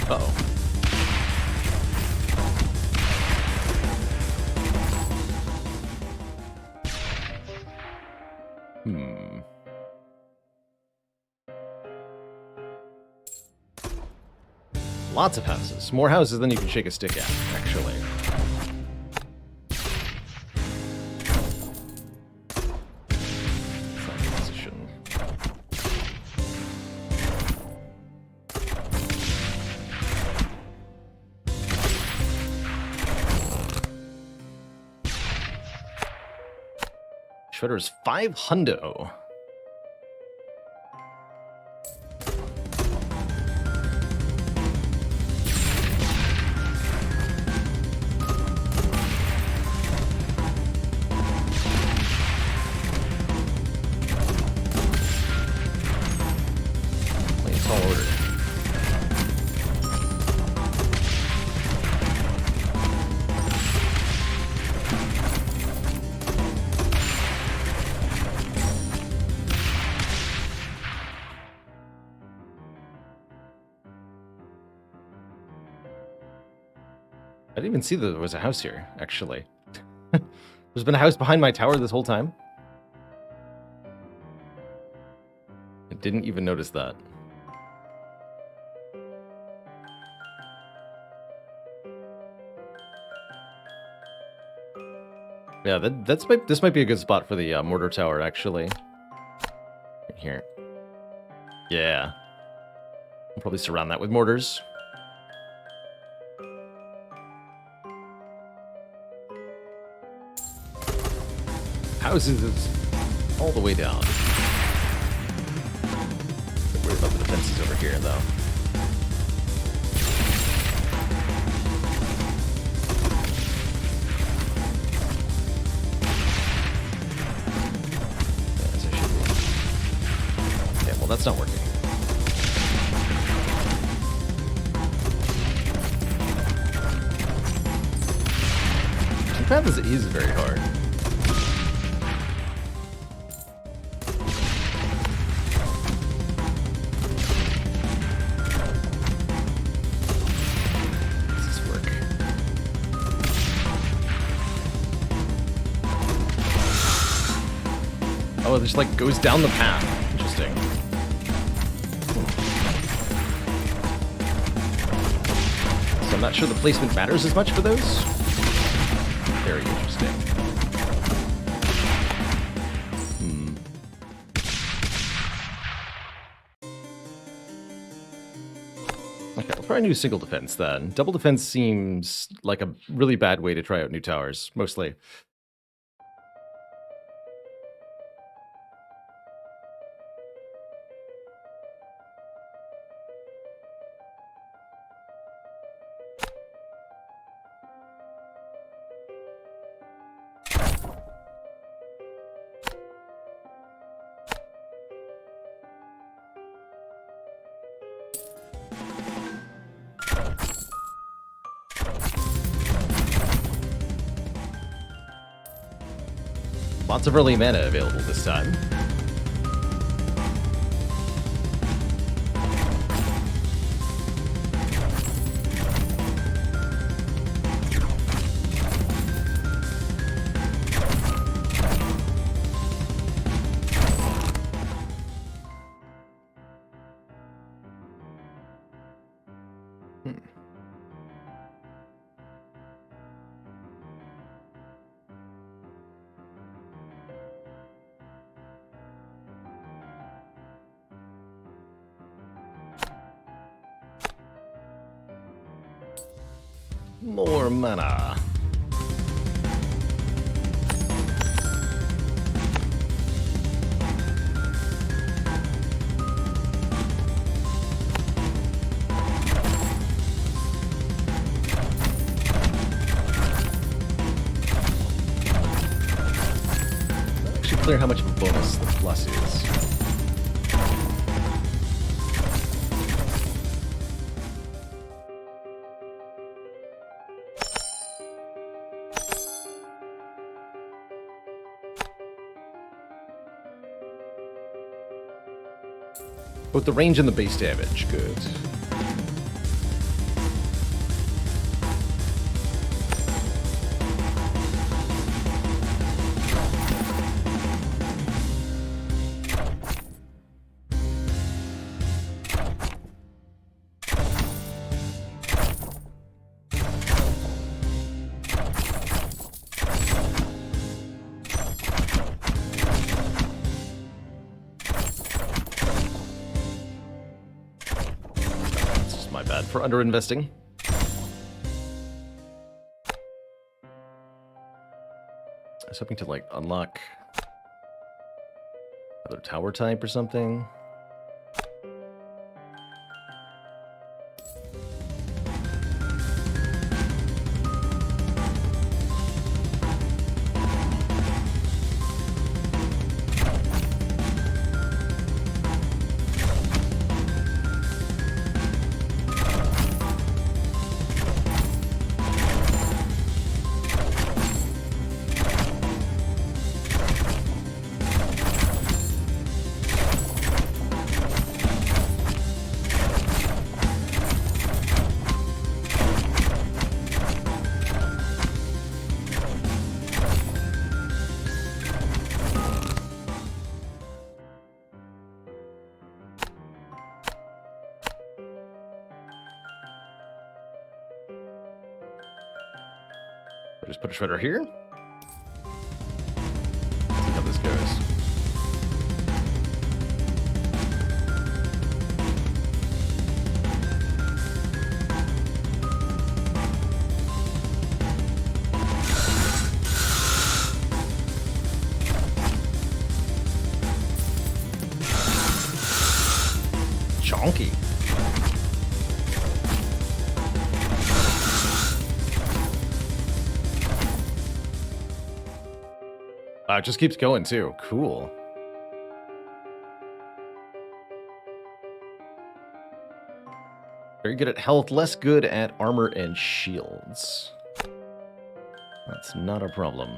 Uh-oh. Lots of houses. More houses than you can shake a stick at, actually. Position. Shredder's 500. I didn't even see that there was a house here, actually. There's been a house behind my tower this whole time. I didn't even notice that. Yeah, this might be a good spot for the mortar tower, actually. Right here. Yeah. I'll probably surround that with mortars. houses all the way down. Don't worry about the defenses over here, though. As I should be. Okay, well, that's not working. Paths is very hard. Does this work? Oh, it just like goes down the path. Interesting. So I'm not sure the placement matters as much for those. Very interesting. Okay, I'll try a new single defense then. Double defense seems like a really bad way to try out new towers, mostly. Lots of early mana available this time. More mana. Actually clear how much of a bonus the plus is. Both the range and the base damage, good. For underinvesting. I was hoping to like unlock another tower type or something. Just put a shredder here. See how this goes. chonky. It just keeps going too. Cool. Very good at health, less good at armor and shields. That's not a problem.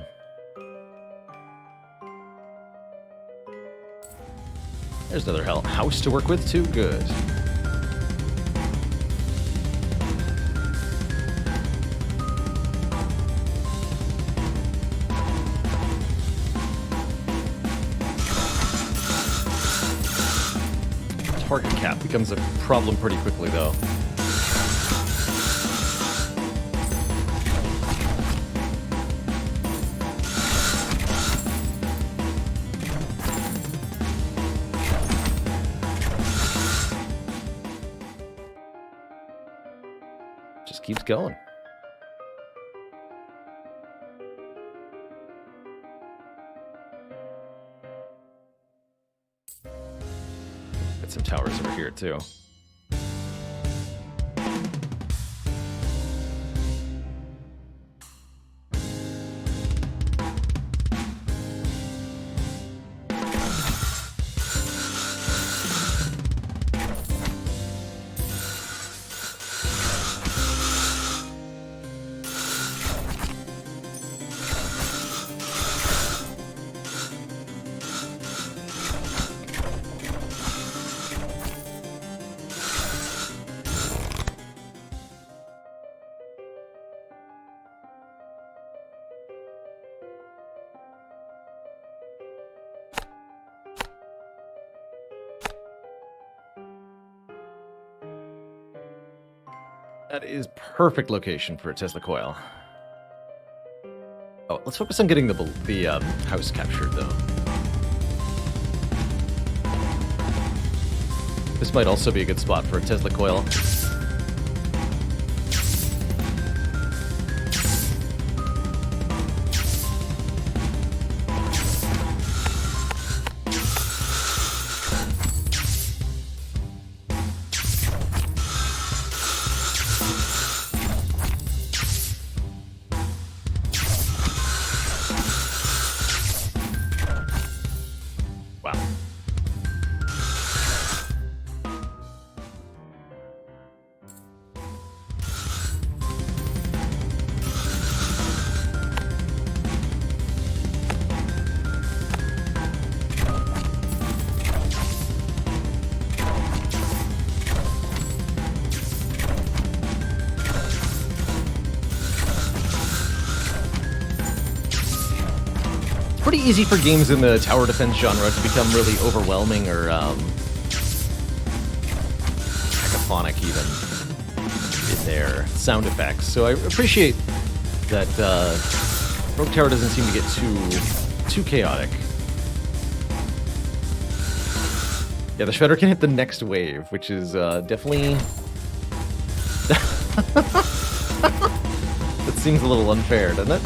There's another house to work with too. Good. Target cap becomes a problem pretty quickly, though. Just keeps going. Some towers over here too. That is perfect location for a Tesla coil. Oh, let's focus on getting the house captured, though. This might also be a good spot for a Tesla coil. Pretty easy for games in the tower defense genre to become really overwhelming or cacophonic even in their sound effects. So I appreciate that Rogue Tower doesn't seem to get too chaotic. Yeah, the Shredder can hit the next wave, which is definitely... That seems a little unfair, doesn't it?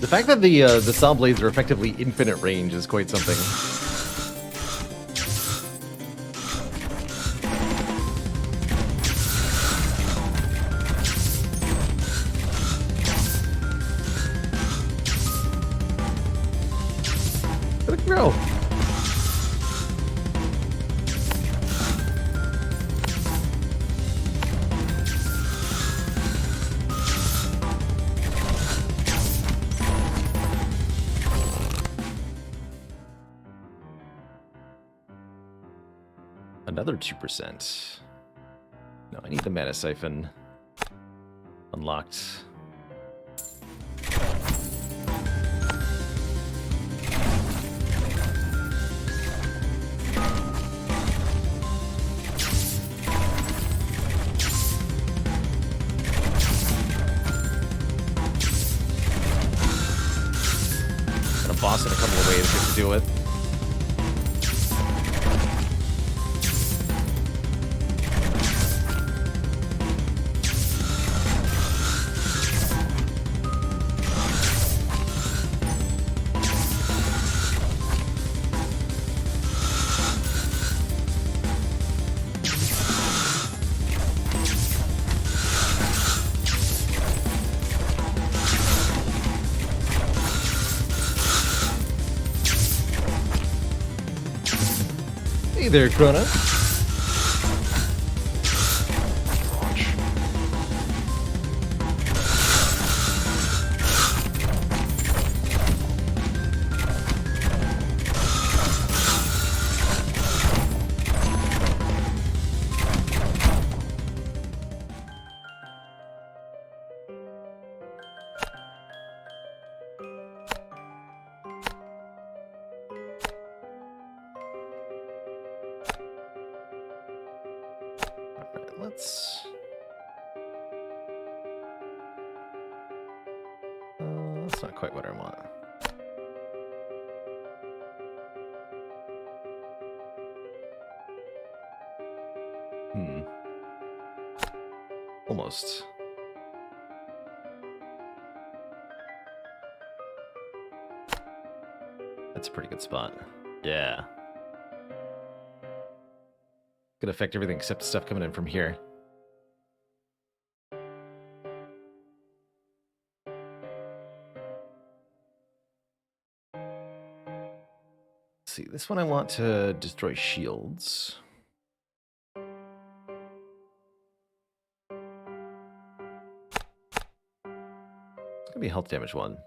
The fact that the saw blades are effectively infinite range is quite something. Let it grow. Another 2%. No, I need the mana siphon unlocked. boss in a couple of ways you have to deal with. Hey there, Chrono. That's not quite what I want. Almost. That's a pretty good spot. Yeah. Gonna affect everything except the stuff coming in from here. Let's see, this one I want to destroy shields. It's gonna be a health damage one.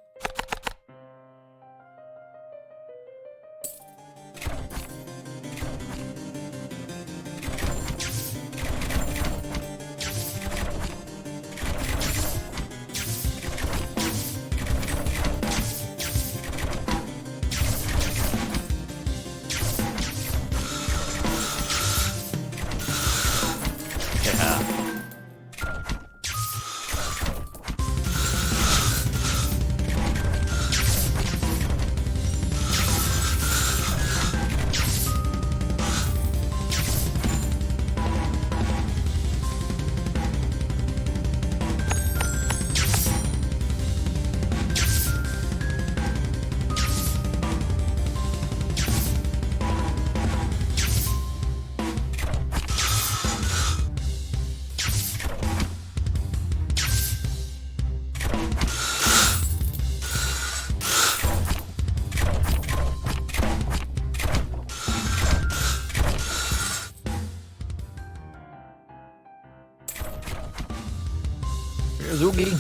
Here's Oogie.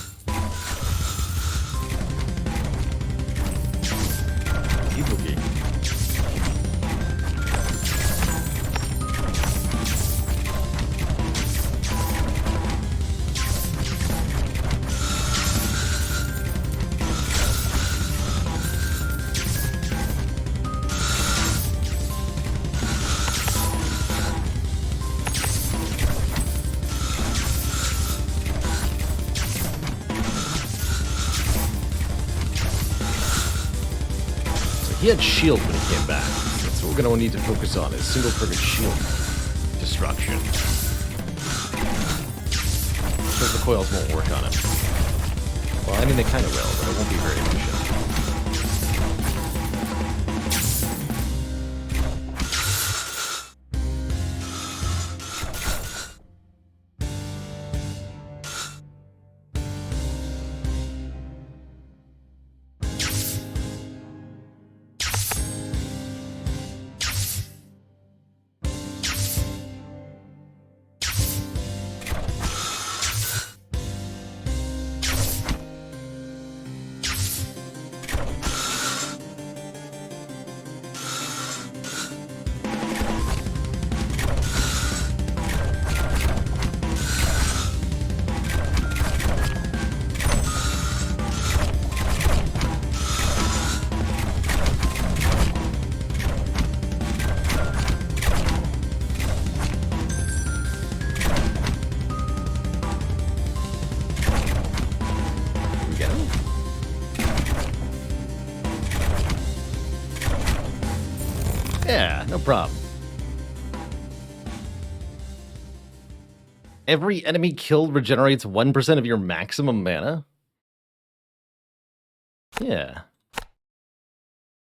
Oogie. He had shield when he came back. That's what we're going to need to focus on, is single target shield destruction. Because the coils won't work on him. Well, I mean, they kind of will, but it won't be very efficient. problem. Every enemy killed regenerates 1% of your maximum mana? Yeah.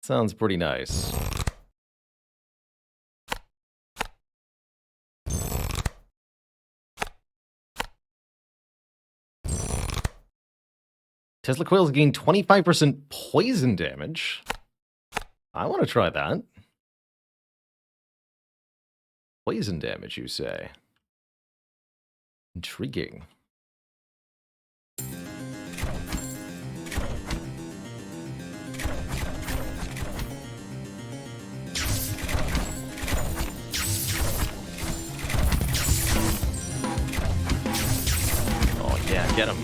Sounds pretty nice. Tesla coils gain 25% poison damage. I want to try that. Poison damage, you say? Intriguing. Oh yeah, get him.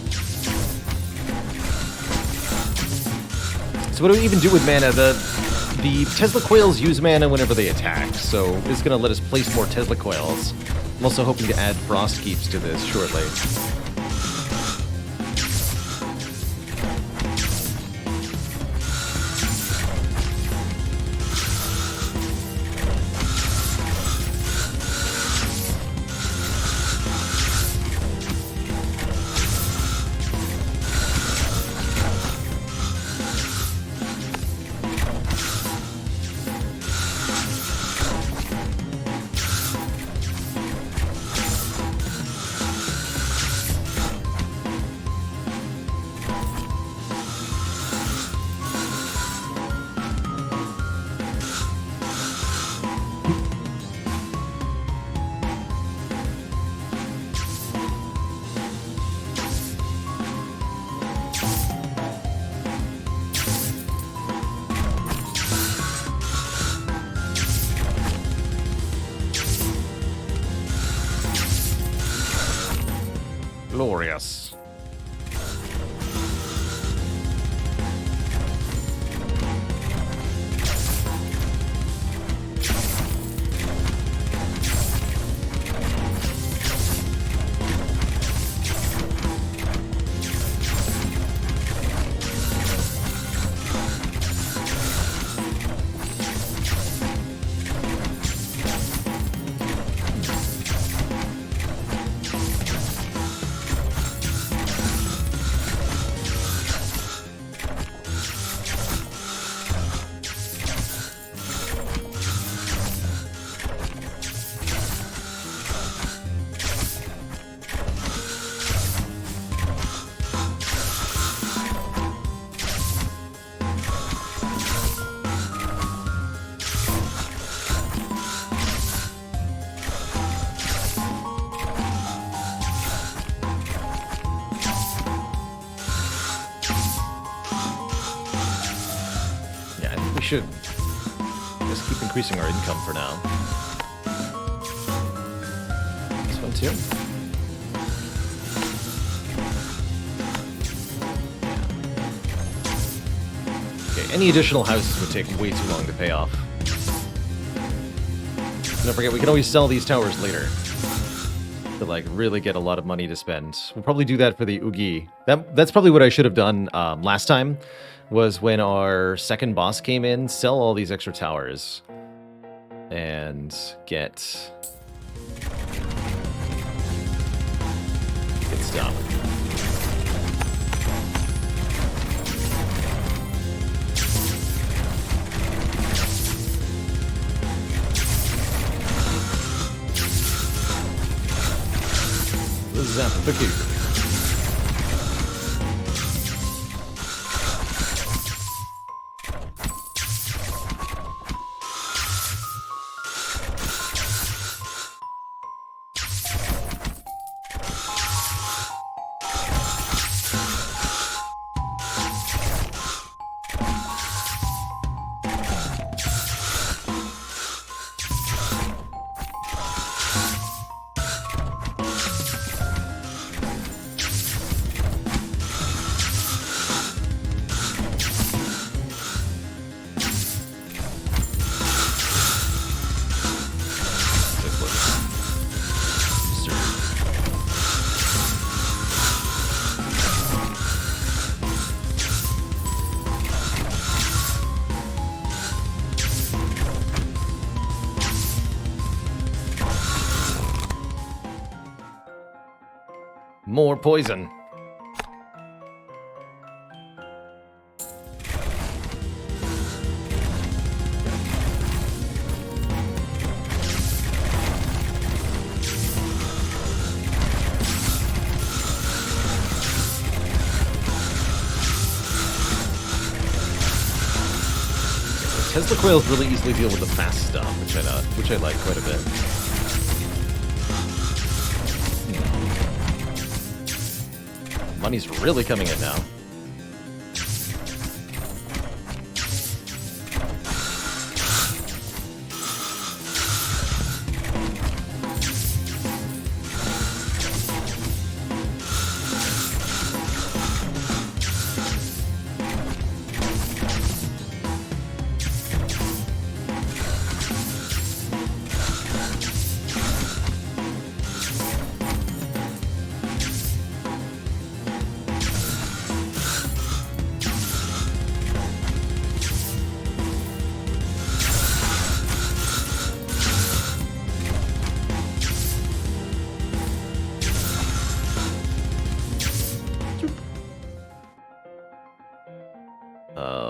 So what do we even do with mana? The Tesla coils use mana whenever they attack, so it's going to let us place more Tesla coils. I'm also hoping to add Frost Keeps to this shortly. Glorious. Should just keep increasing our income for now. This one too. Okay, any additional houses would take way too long to pay off. Don't forget, we can always sell these towers later to like really get a lot of money to spend. We'll probably do that for the Ugi. That's probably what I should have done last time. Was when our second boss came in, sell all these extra towers, and get stuff. Zap the cube. More poison. Tesla coils really easily deal with the fast stuff, which I like quite a bit. Money's really coming in now.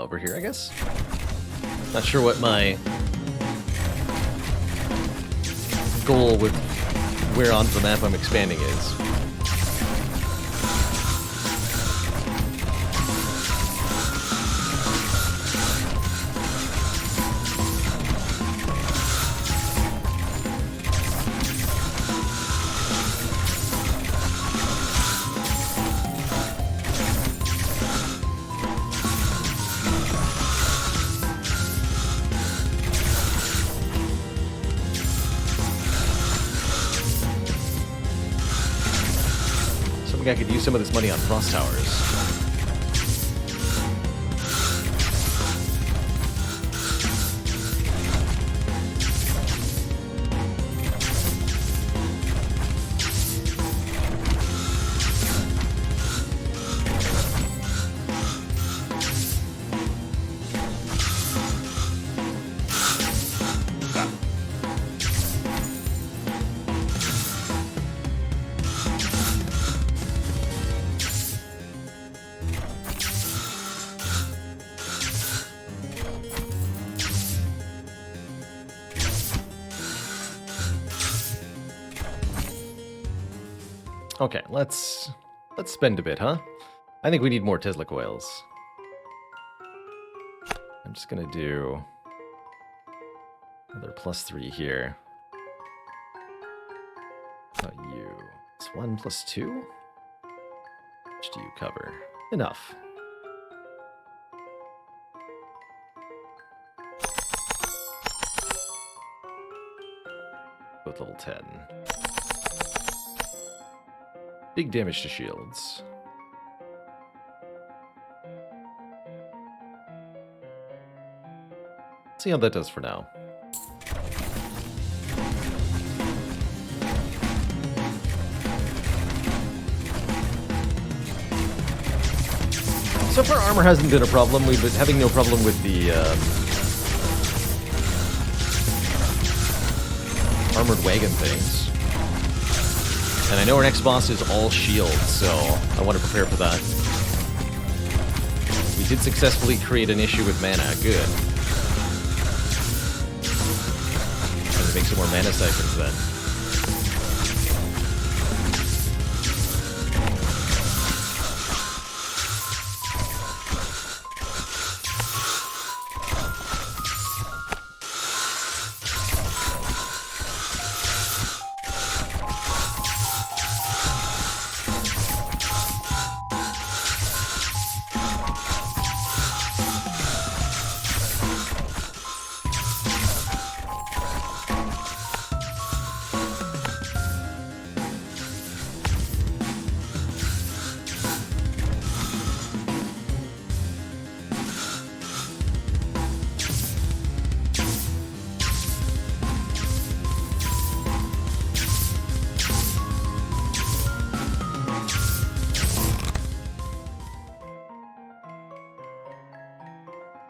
Over here, I guess? Not sure what my goal with where onto the map I'm expanding is. I could use some of this money on frost towers. Okay, let's spend a bit, huh? I think we need more Tesla coils. I'm just gonna do another +3 here. How about you? It's 1 + 2? Which do you cover? Enough. Both level 10. Big damage to shields. See how that does for now. So far, armor hasn't been a problem. We've been having no problem with the armored wagon things. And I know our next boss is all shield, so I want to prepare for that. We did successfully create an issue with mana. Good. Trying to make some more mana siphons then.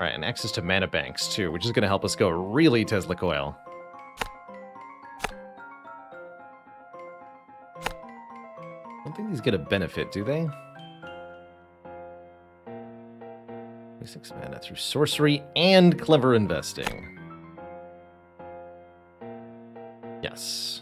Alright, and access to mana banks, too, which is going to help us go really Tesla coil. I don't think these get a benefit, do they? 6 mana through sorcery and clever investing. Yes.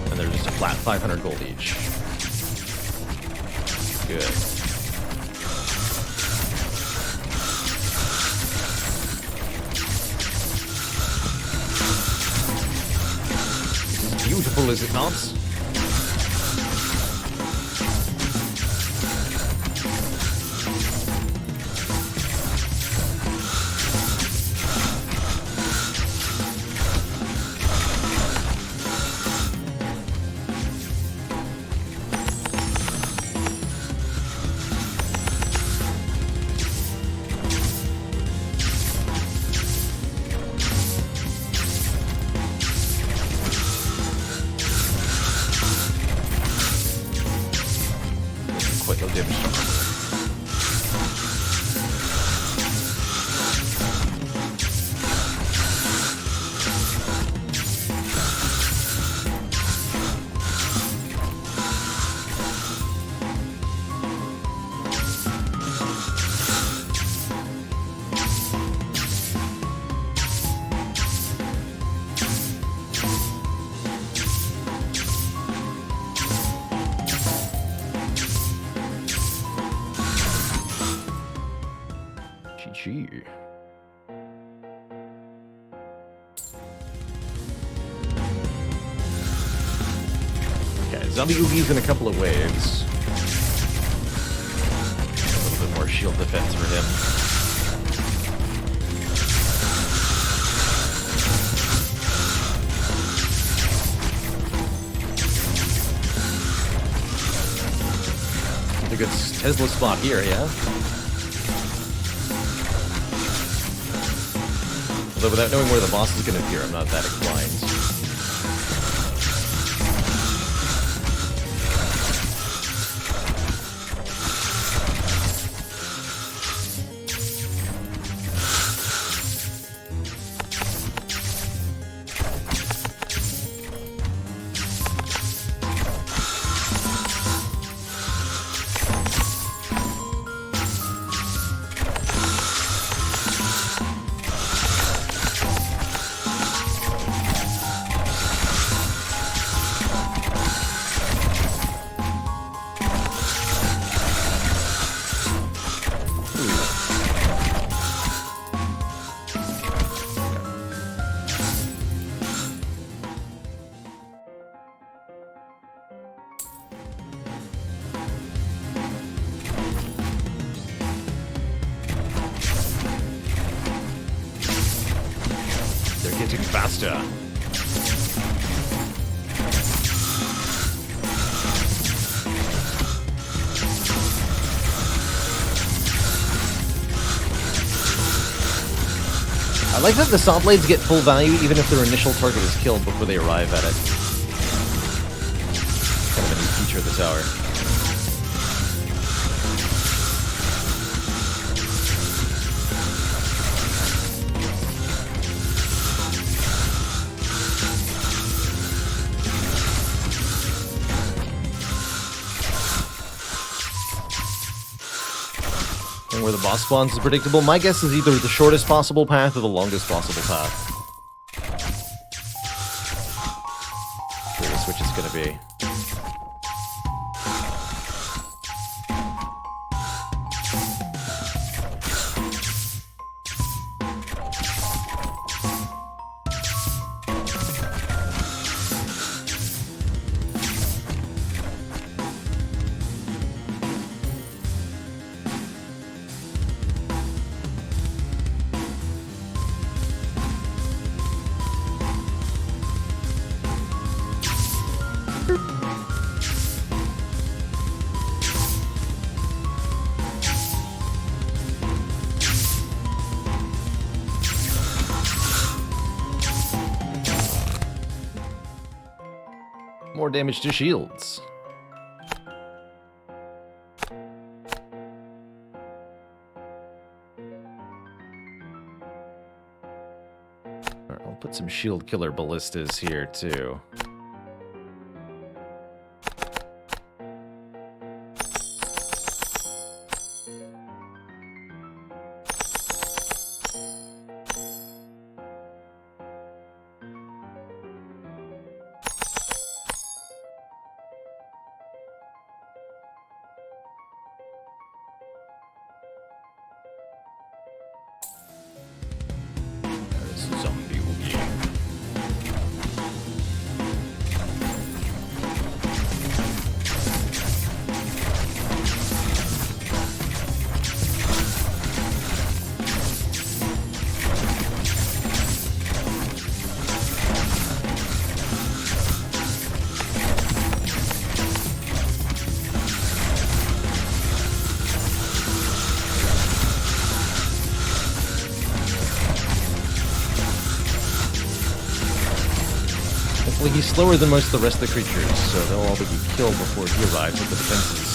And they're just a flat 500 gold each. Good. Beautiful, is it not? GG. Okay, zombie oogies in a couple of waves. A little bit more shield defense for him. It's a good Tesla spot here, yeah? Although without knowing where the boss is going to appear, I'm not that inclined. Getting faster. I like that the saw blades get full value even if their initial target is killed before they arrive at it. Kind of a new feature of the tower. Where the boss spawns is predictable. My guess is either the shortest possible path or the longest possible path. Curious which it's going to be. More damage to shields. Got some shield killer ballistas here, too. Zombie Oogie. Hopefully he's slower than most of the rest of the creatures, so they'll all be killed before he arrives at the defenses.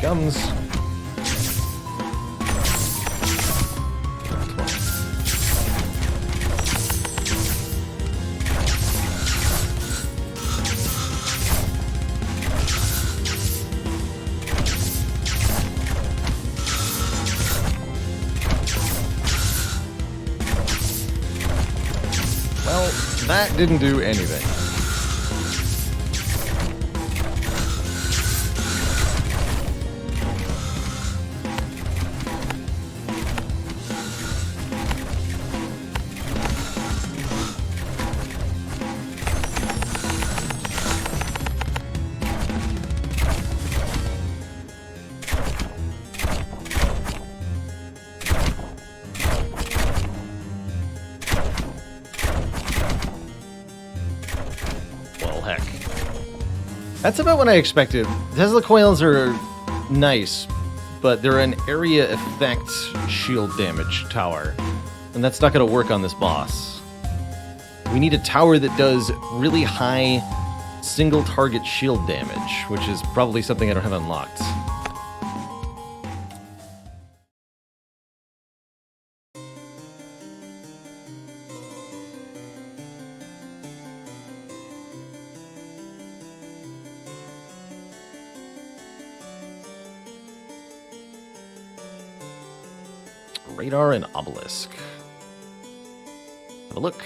Comes. Well, that didn't do anything. Heck. That's about what I expected. Tesla coils are nice, but they're an area effect shield damage tower, and that's not going to work on this boss. We need a tower that does really high single target shield damage, which is probably something I don't have unlocked. Radar and obelisk. Have a look.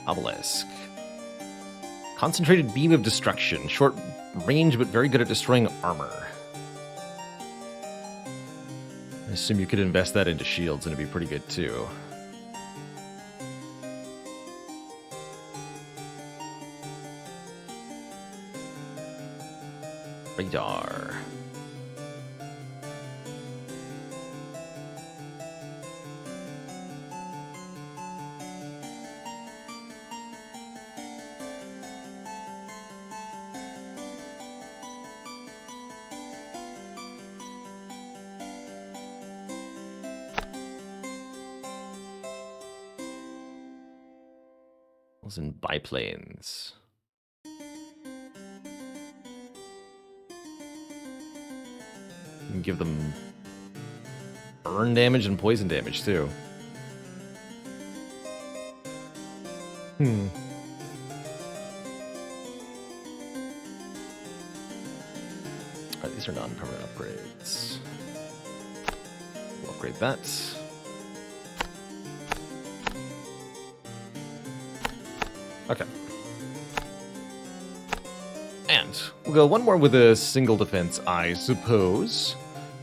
Obelisk. Concentrated beam of destruction. Short range, but very good at destroying armor. I assume you could invest that into shields and it'd be pretty good too. Radar. And biplanes. You can give them burn damage and poison damage too. Alright, these are non-permanent upgrades. We'll upgrade that. Okay. And we'll go one more with a single defense, I suppose.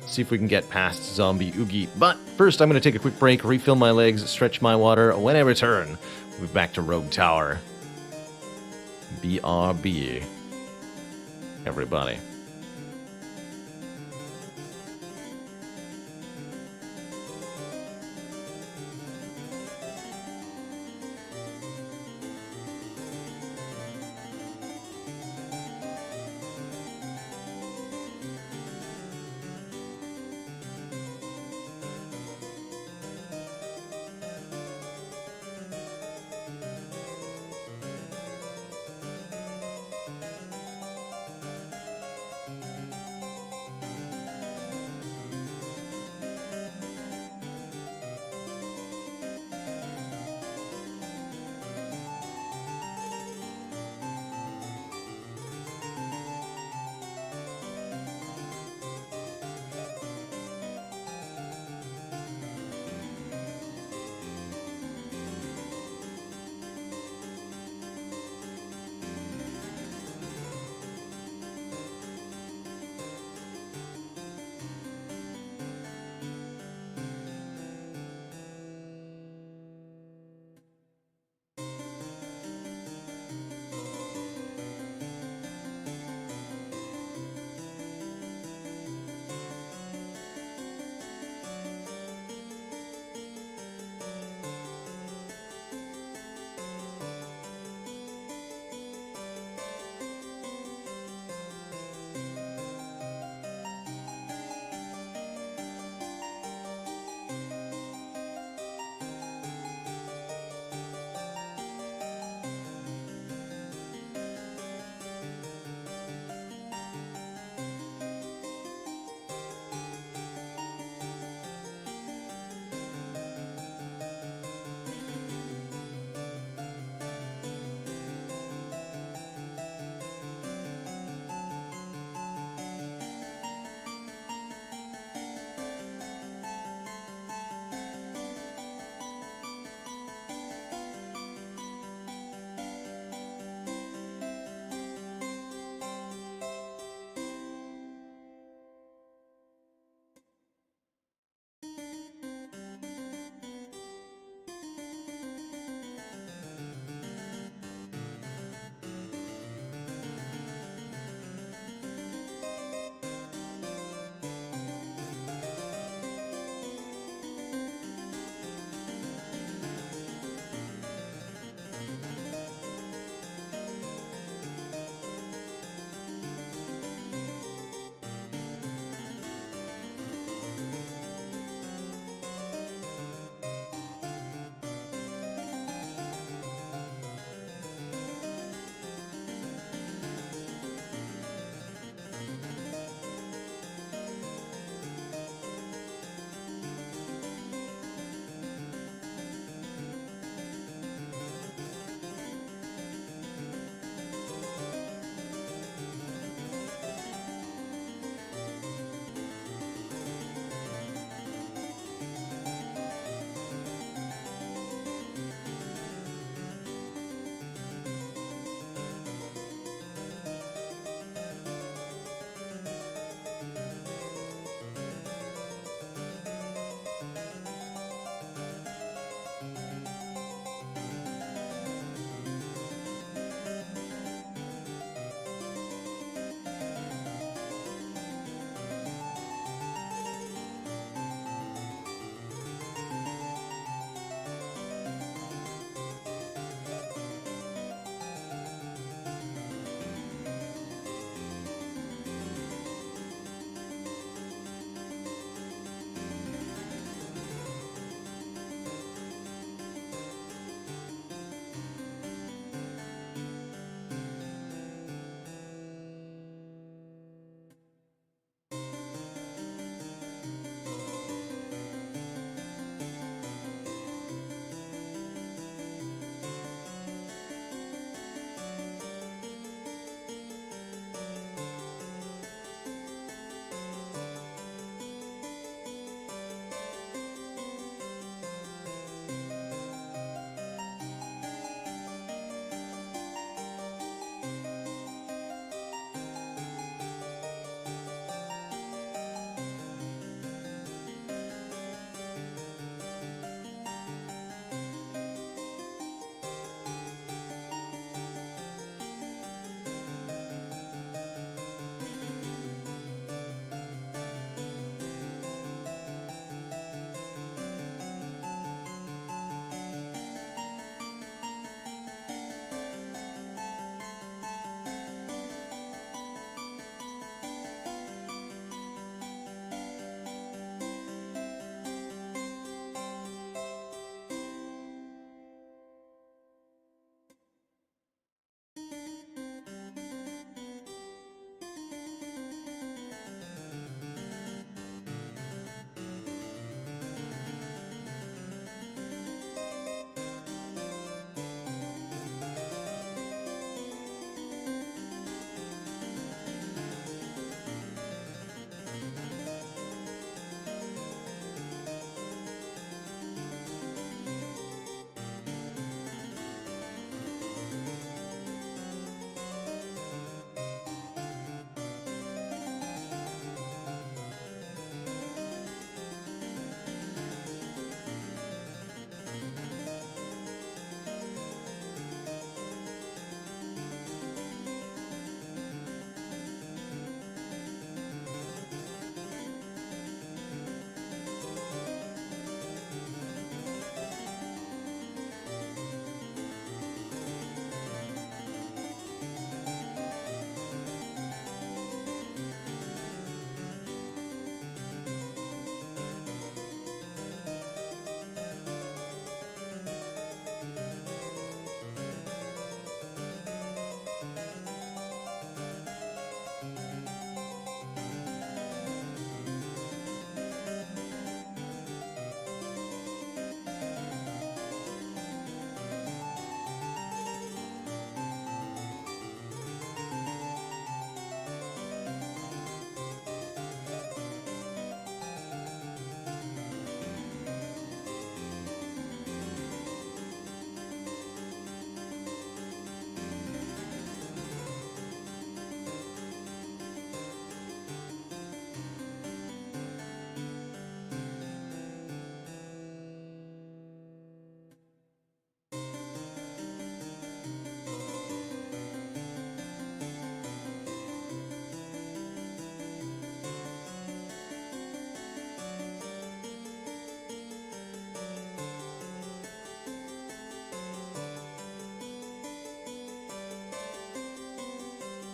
See if we can get past Zombie Oogie. But first, I'm going to take a quick break, refill my legs, stretch my water. When I return, we'll be back to Rogue Tower. BRB. Everybody.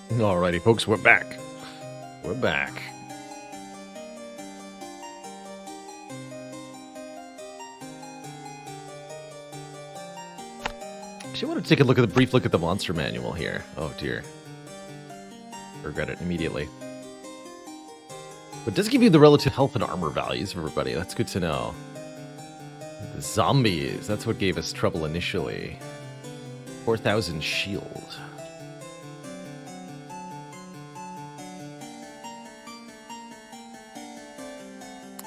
Alrighty, folks, we're back. We're back. Actually, I want to take a brief look at the monster manual here. Oh dear. Regret it immediately. But it does give you the relative health and armor values of everybody. That's good to know. The zombies, that's what gave us trouble initially. 4,000 shield.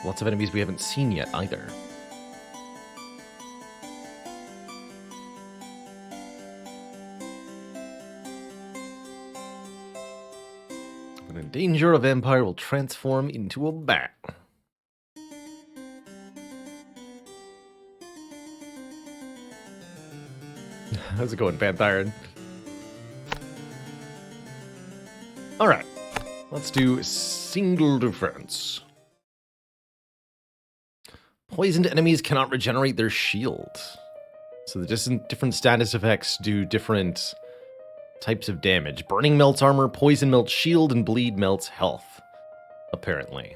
Lots of enemies we haven't seen yet either. When in danger, a vampire will transform into a bat. How's it going, Panthyron? Alright, let's do single defense. Poisoned enemies cannot regenerate their shield. So the different status effects do different types of damage. Burning melts armor, poison melts shield, and bleed melts health, apparently.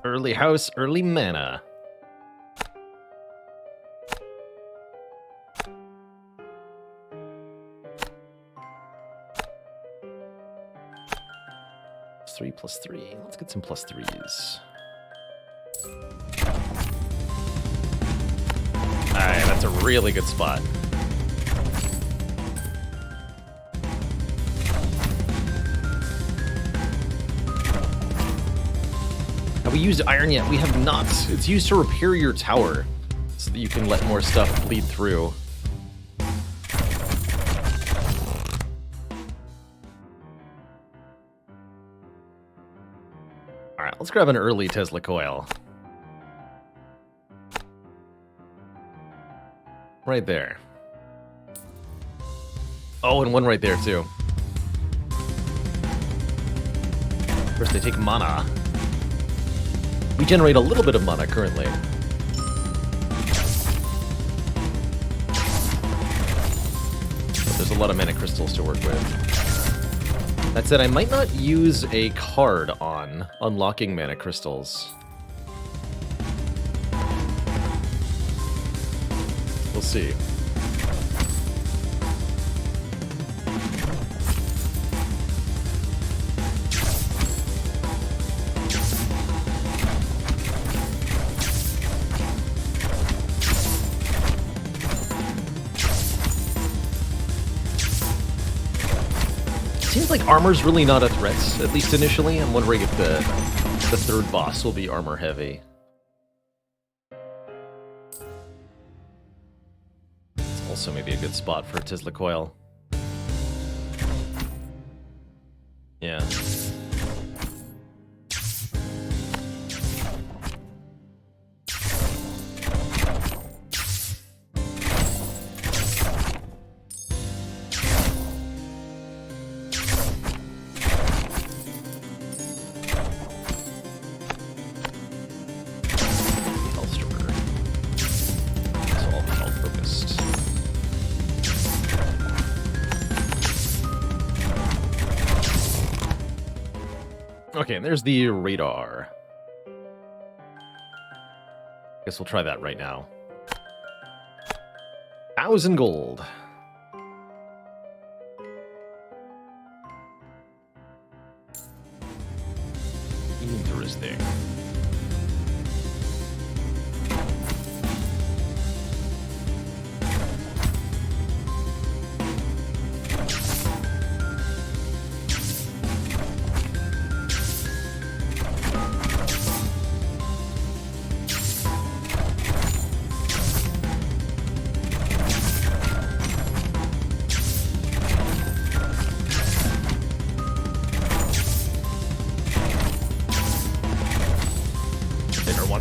Early house, early mana. +3. Let's get some +3s. Alright, that's a really good spot. Have we used iron yet? We have not. It's used to repair your tower so that you can let more stuff bleed through. Alright, let's grab an early Tesla coil. Right there. Oh, and one right there, too. First, they take mana. We generate a little bit of mana currently. But there's a lot of mana crystals to work with. That said, I might not use a card on unlocking mana crystals. We'll see. Seems like armor's really not a threat, at least initially. I'm wondering if the third boss will be armor heavy. Also maybe a good spot for a Tesla coil. Yeah. Okay, and there's the radar. Guess we'll try that right now. 1,000 gold. Interesting.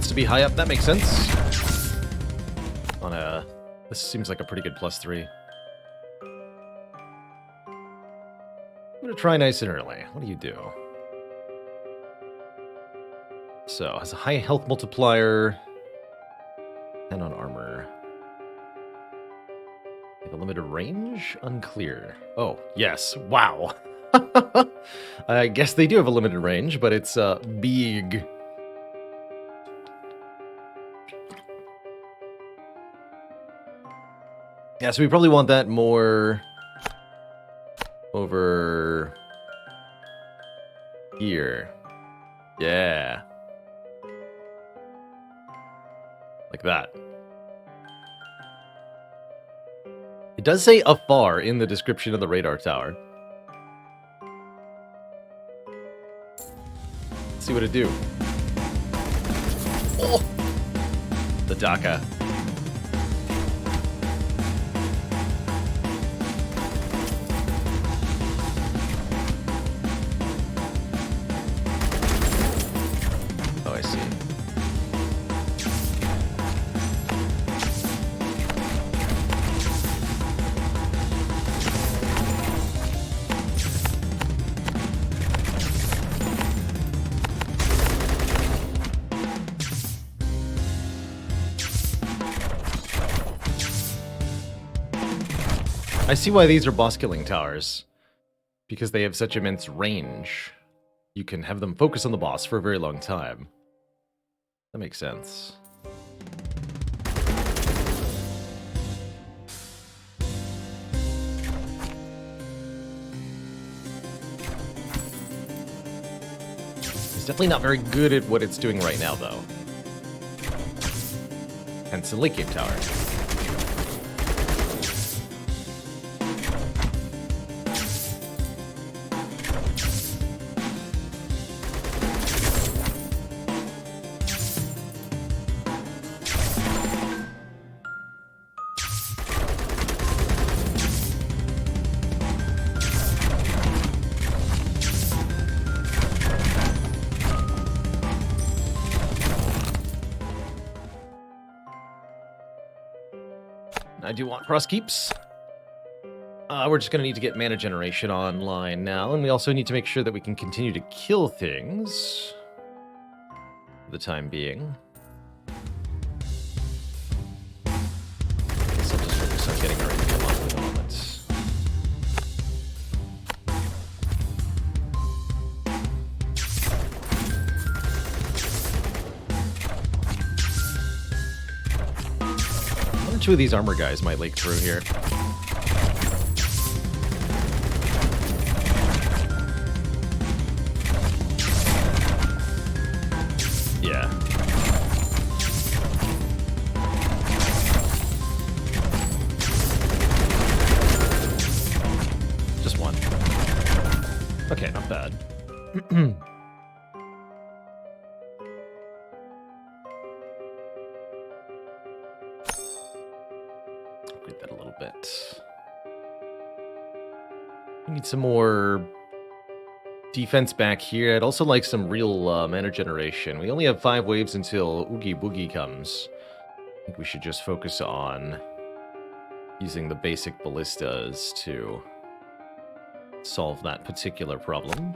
To be high up, that makes sense. This seems like a pretty good +3. I'm gonna try nice and early. What do you do? So, has a high health multiplier and on armor. The limited range? Unclear. Oh, yes. Wow. I guess they do have a limited range, but it's big. Yeah, so we probably want that more over here. Yeah. Like that. It does say afar in the description of the radar tower. Let's see what it do. Oh! The Daka. Oh, I see. I see why these are boss killing towers. Because they have such immense range. You can have them focus on the boss for a very long time. That makes sense. It's definitely not very good at what it's doing right now, though. Hence the Lake Game Tower. I do want cross keeps. We're just going to need to get mana generation online now, and we also need to make sure that we can continue to kill things for the time being. So just focus on getting everything come up for the moment. Two of these armor guys might leak through here. Yeah. Just one. Okay, not bad. That a little bit. We need some more defense back here. I'd also like some real mana generation. We only have 5 waves until Oogie Boogie comes. I think we should just focus on using the basic ballistas to solve that particular problem.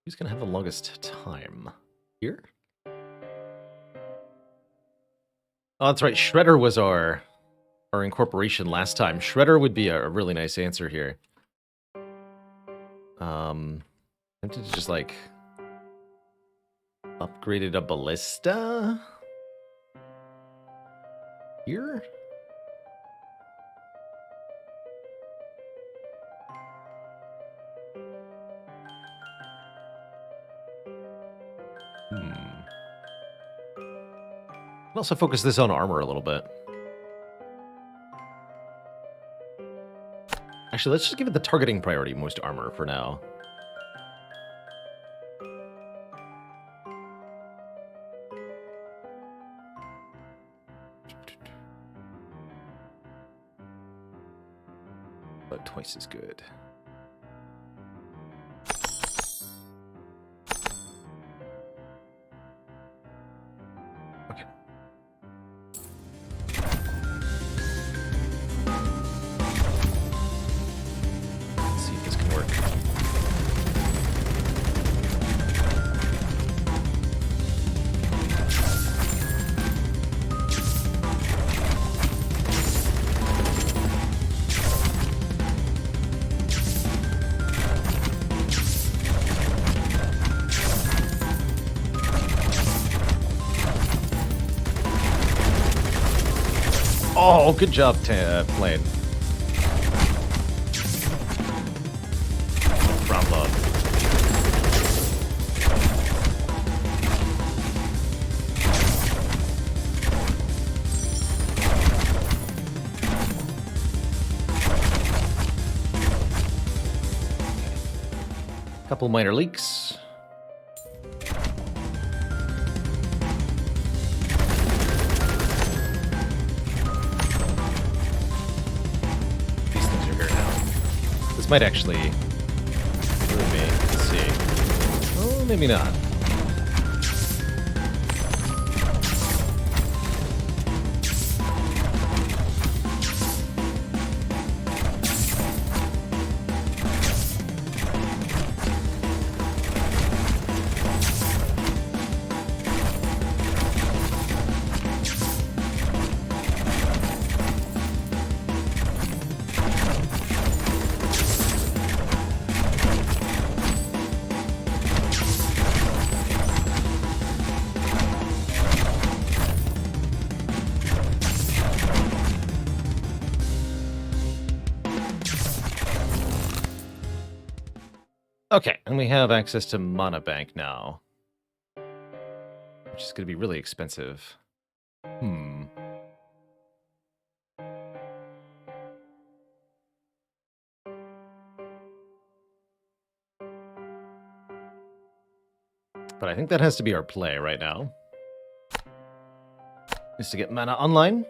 Who's going to have the longest time? Here? Oh, that's right. Shredder was our incorporation last time. Shredder would be a really nice answer here. I'm tempted to just, like, upgraded a ballista here? Also focus this on armor a little bit. Actually, let's just give it the targeting priority, most armor, for now. But twice as good. Okay. Let's see if this can work. Oh, good job, plane. Bravo. Couple minor leaks. These things are here now. This might actually ruin me. Let's see. Oh, maybe not. Okay, and we have access to Mana Bank now, which is going to be really expensive. But I think that has to be our play right now. Is to get mana online.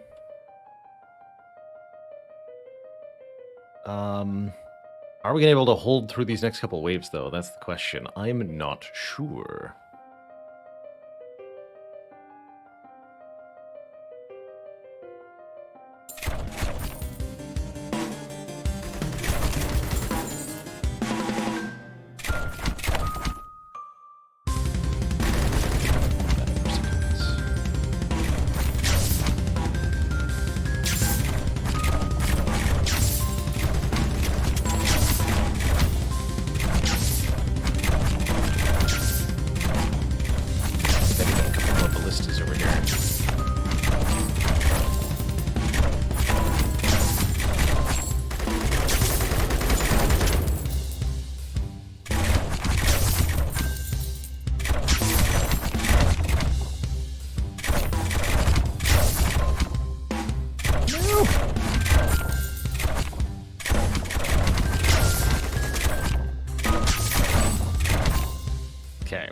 Are we going to be able to hold through these next couple waves, though? That's the question. I'm not sure.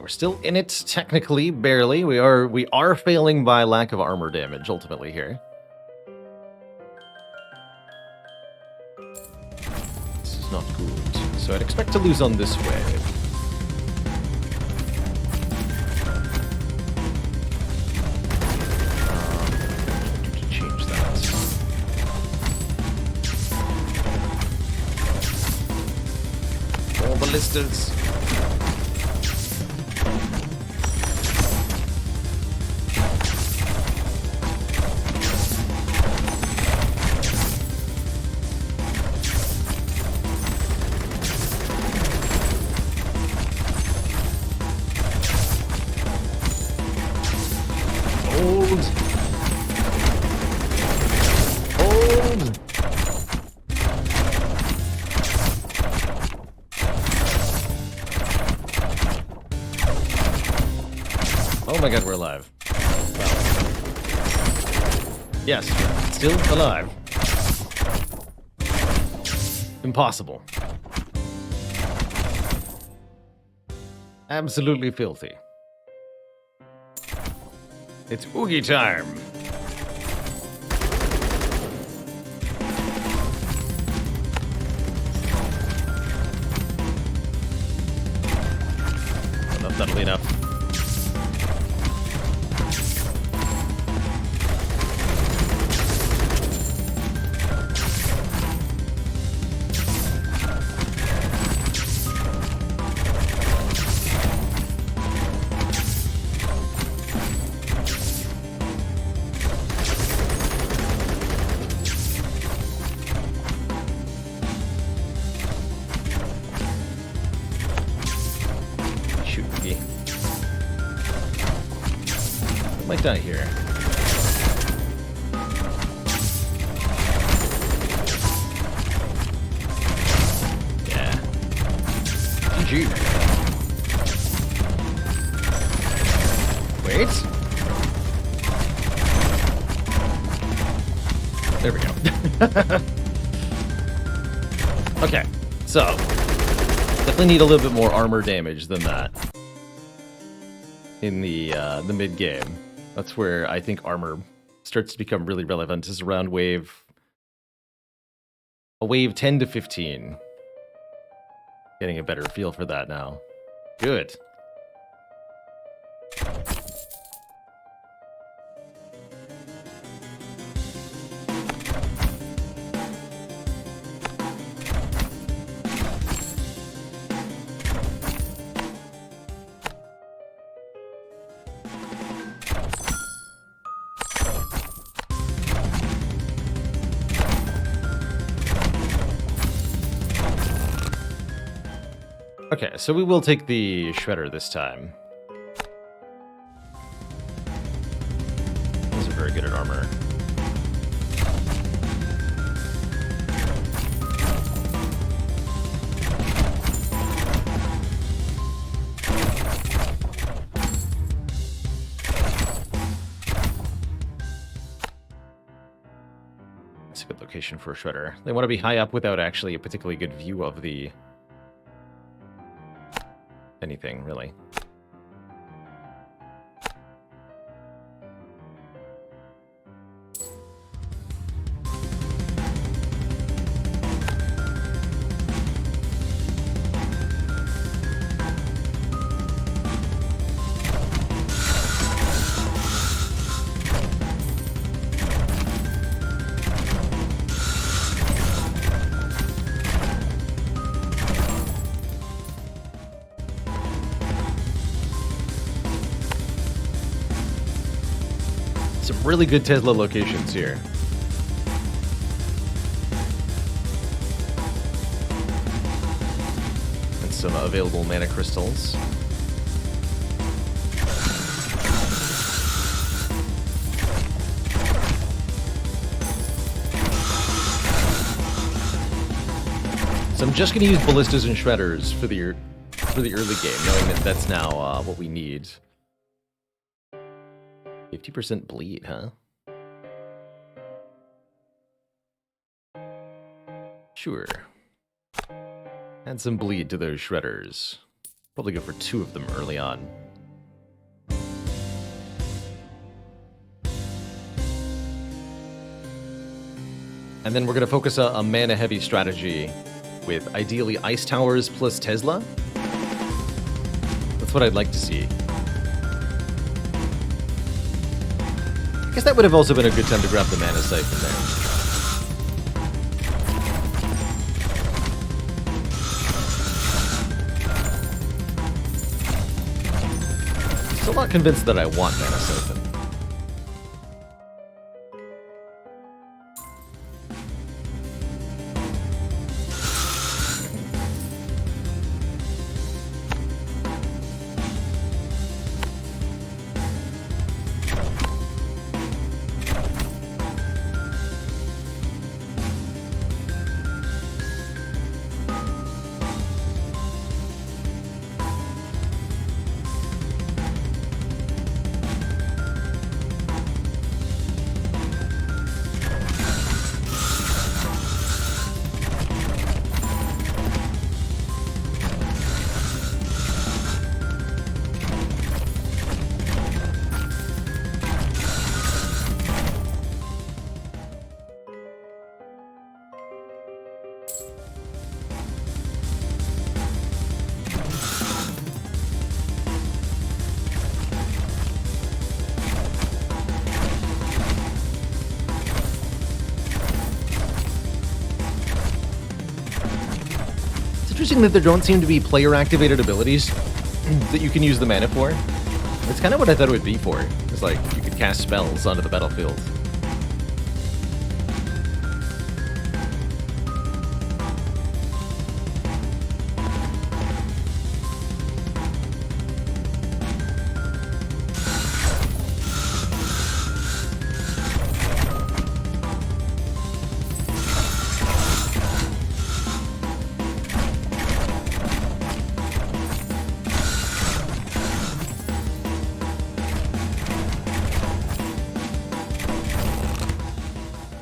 Still in it, technically, barely. We are failing by lack of armor damage, ultimately, here. This is not good. So I'd expect to lose on this wave. To change that. All ballistas. Oh my god, we're alive. Well. Yes, still alive. Impossible. Absolutely filthy. It's Oogie time. That'll be enough. Might die here. RPG. Wait. There we go. Okay, so definitely need a little bit more armor damage than that in the mid game. That's where I think armor starts to become really relevant. Is around wave 10 to 15. Getting a better feel for that now. Good. Okay, so we will take the Shredder this time. Those are very good at armor. That's a good location for a Shredder. They want to be high up without actually a particularly good view of the anything, really. Some really good Tesla locations here. And some available mana crystals. So I'm just going to use ballistas and shredders for the early game, knowing that that's now what we need. 50% bleed, huh? Sure. Add some bleed to those shredders. Probably go for 2 of them early on. And then we're going to focus a mana-heavy strategy with ideally Ice Towers plus Tesla. That's what I'd like to see. I guess that would have also been a good time to grab the Mana Siphon there. Still not convinced that I want Mana Siphon. Interesting that there don't seem to be player-activated abilities that you can use the mana for. That's kind of what I thought it would be for. It's like, you could cast spells onto the battlefield.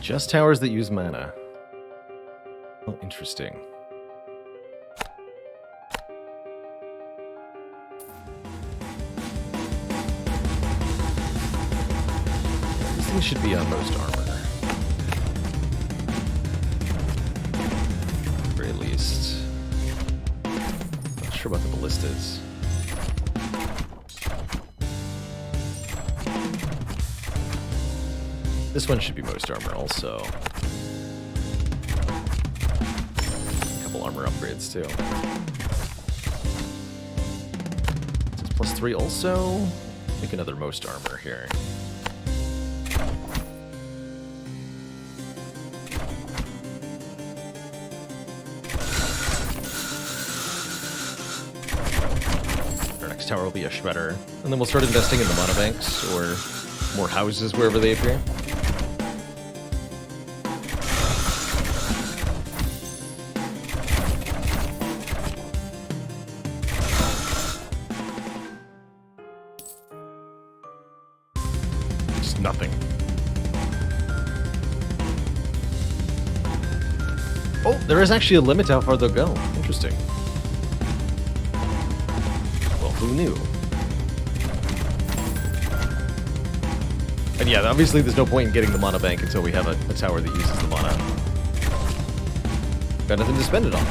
Just towers that use mana. Oh, interesting. These things should be on most armor. At the very least. Not sure about the ballistas. This one should be most armor also. A couple armor upgrades too. This is +3 also. Make another most armor here. Our next tower will be a shredder. And then we'll start investing in the mana banks or more houses wherever they appear. Nothing. Oh, there is actually a limit to how far they'll go. Interesting. Well, who knew? And yeah, obviously there's no point in getting the mana bank until we have a tower that uses the mana. Got nothing to spend it on.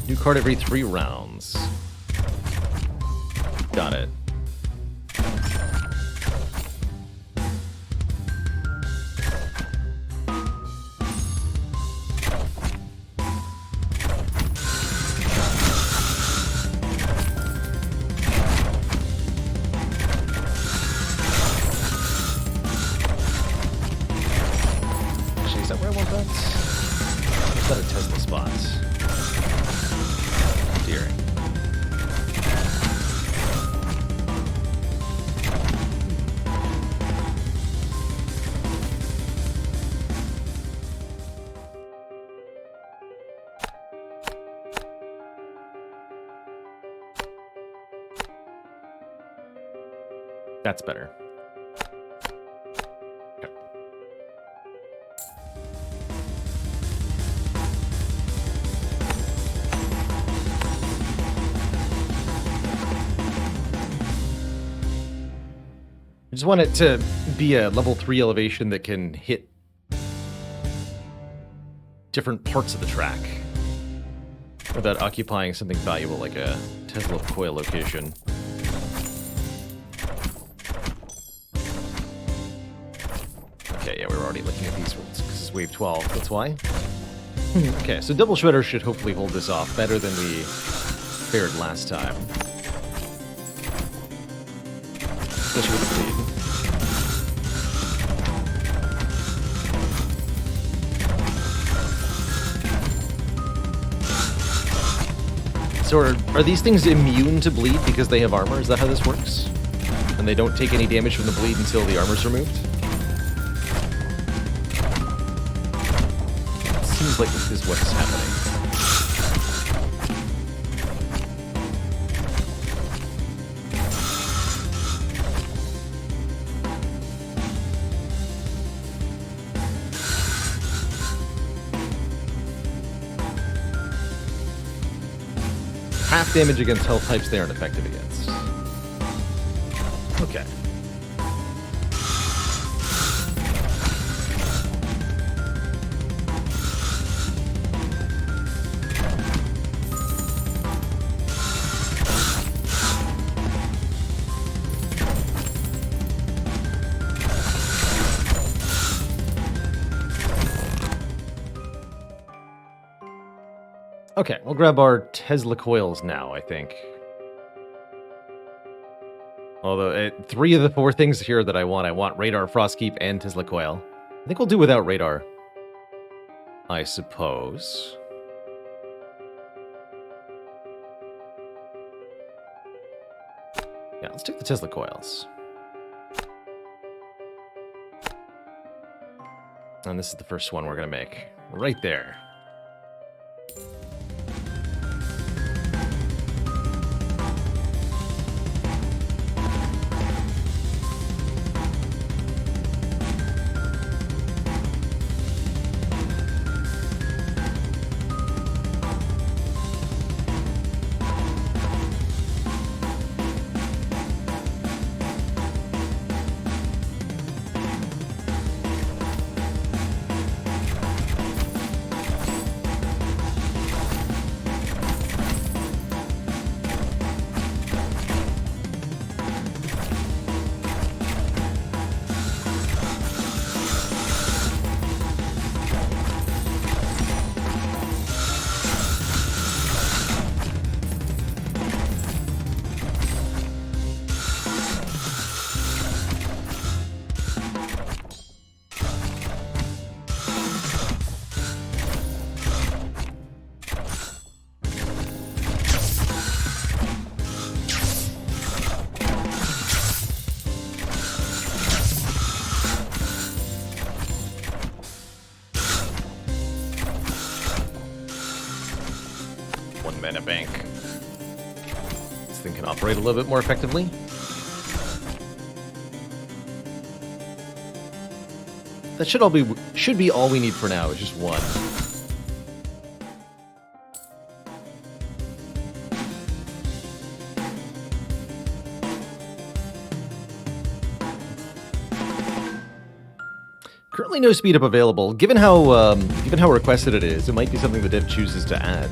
New card every 3 rounds. Got it. Actually, is that where I want that? Is that a Tesla spot? That's better. Okay. I just want it to be a level 3 elevation that can hit different parts of the track without occupying something valuable like a Tesla coil location. Okay, yeah, we're already looking at these rules. This is wave 12, that's why. Okay, so double shredder should hopefully hold this off better than we fared last time. Especially with the bleed. So are these things immune to bleed because they have armor? Is that how this works? And they don't take any damage from the bleed until the armor's removed? Seems like this is what's happening. Half damage against health types they aren't effective against. Okay. Okay, we'll grab our Tesla coils now, I think. Although, 3 of the 4 things here that I want Radar, Frostkeep, and Tesla coil. I think we'll do without Radar. I suppose. Yeah, let's take the Tesla coils. And this is the first one we're going to make. Right there. mana bank. This thing can operate a little bit more effectively. That should be all we need for now, is just one. Currently no speed up available. Given how requested it is, it might be something the dev chooses to add.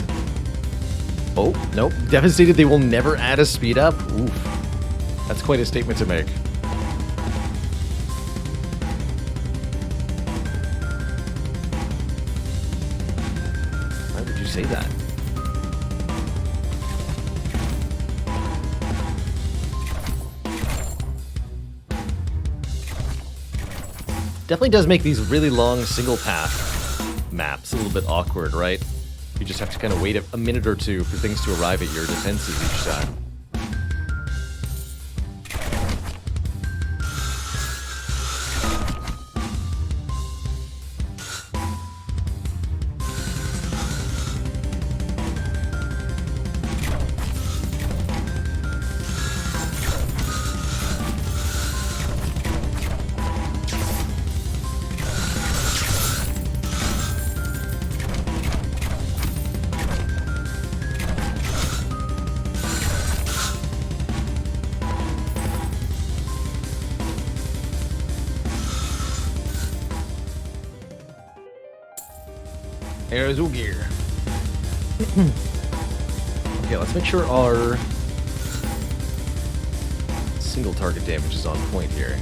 Oh, nope. Dev has stated they will never add a speed up. Oof. That's quite a statement to make. Why would you say that? Definitely does make these really long single path maps a little bit awkward, right? You just have to kind of wait a minute or two for things to arrive at your defenses each time. There's Ugir. Okay, let's make sure our single target damage is on point here.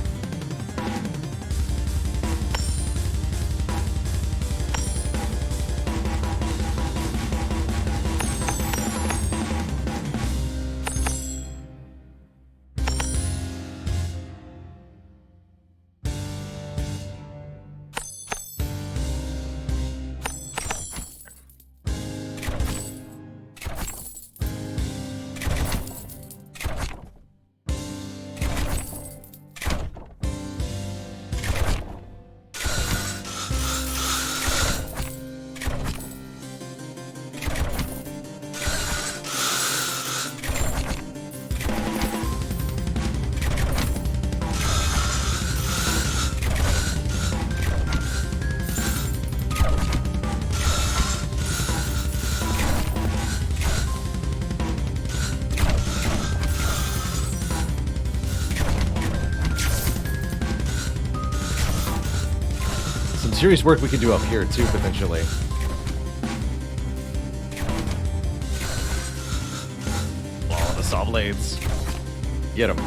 Serious work we could do up here, too, potentially. Oh, the saw blades. Get them.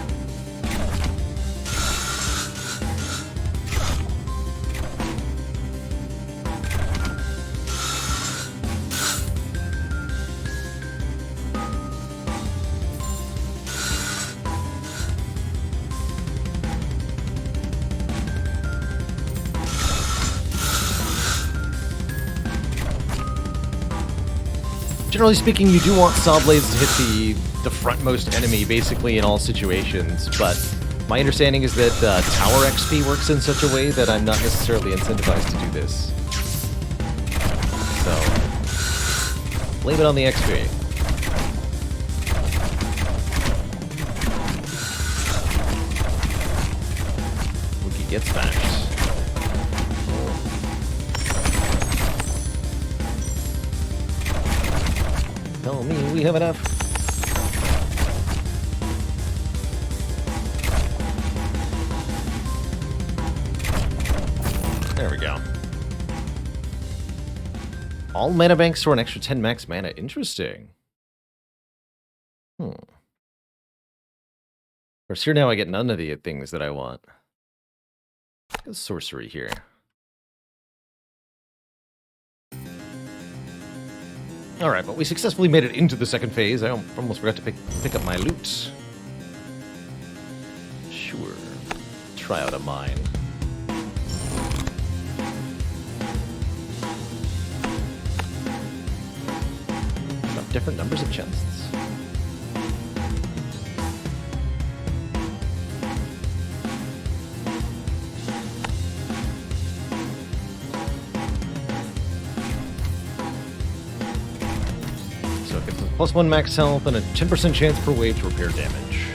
Generally speaking, you do want saw blades to hit the frontmost enemy basically in all situations, but my understanding is that tower XP works in such a way that I'm not necessarily incentivized to do this. So, blame it on the XP. Wookie gets smashed. Tell me we have enough. There we go. All mana banks for an extra 10 max mana. Interesting. Of course, here now I get none of the things that I want. There's sorcery here. Alright, but we successfully made it into the second phase. I almost forgot to pick up my loot. Sure. Try out a mine. Got different numbers of chests. So it gets a +1 max health and a 10% chance per wave to repair damage.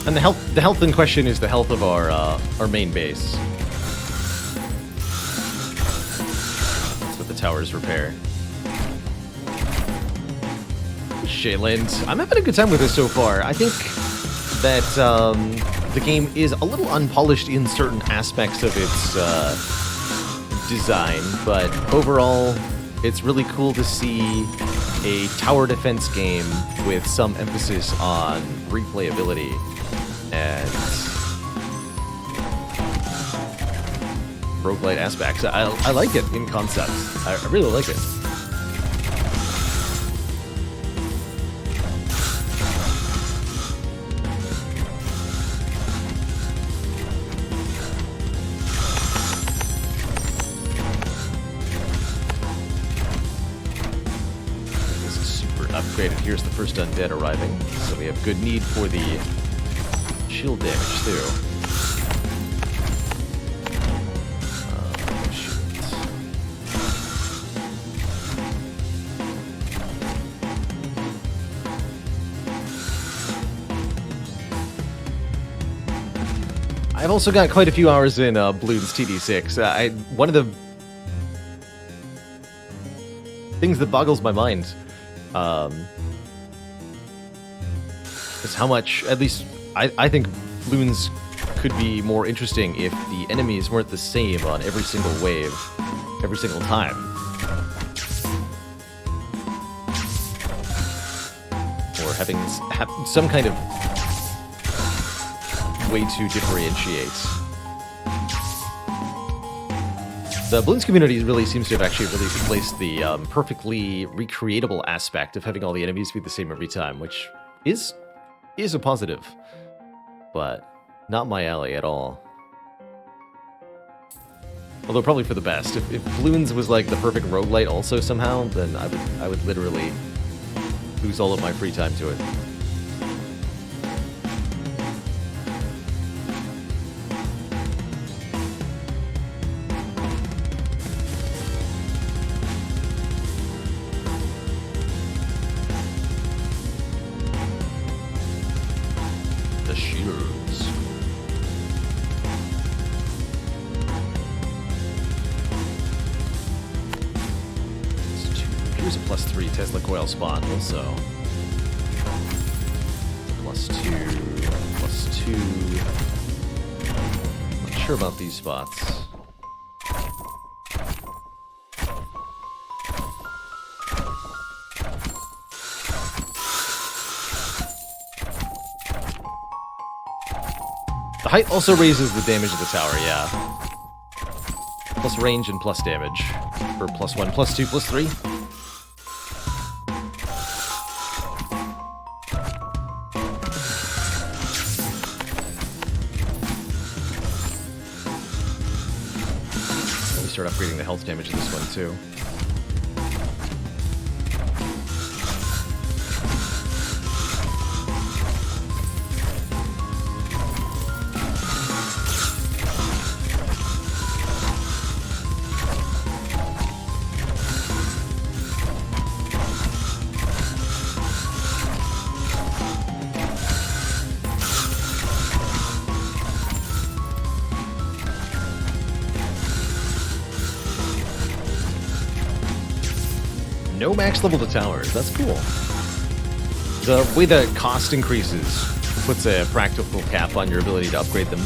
And the health in question is the health of our main base. That's what the towers repair. Shayland, I'm having a good time with this so far. I think that the game is a little unpolished in certain aspects of its design, but overall, it's really cool to see a tower defense game with some emphasis on replayability and roguelite aspects. I like it in concept. I really like it. Upgraded. Here's the first undead arriving, so we have good need for the shield damage too. I've also got quite a few hours in Bloons TD6. One of the things that boggles my mind is how much, at least I think Bloons could be more interesting if the enemies weren't the same on every single wave, every single time. Or having some kind of way to differentiate. The Bloons community really seems to have actually really replaced the perfectly recreatable aspect of having all the enemies be the same every time, which is a positive, but not my alley at all. Although probably for the best. If Bloons was like the perfect roguelite also somehow, then I would literally lose all of my free time to it. Coil spawn also. +2, +2. Not sure about these spots. The height also raises the damage of the tower, yeah. Plus range and plus damage. For +1, +2, +3. Start upgrading the health damage of this one too. No max level to towers, that's cool. The way the cost increases puts a practical cap on your ability to upgrade them.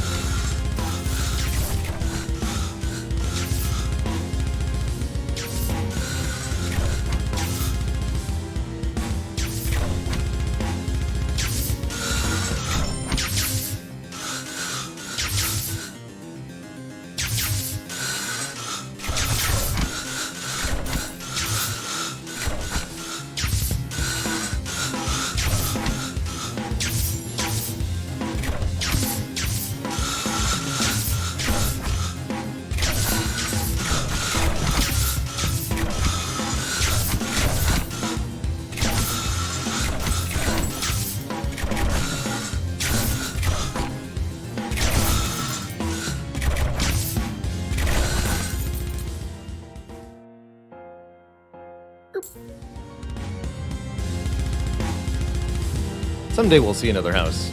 Someday we'll see another house.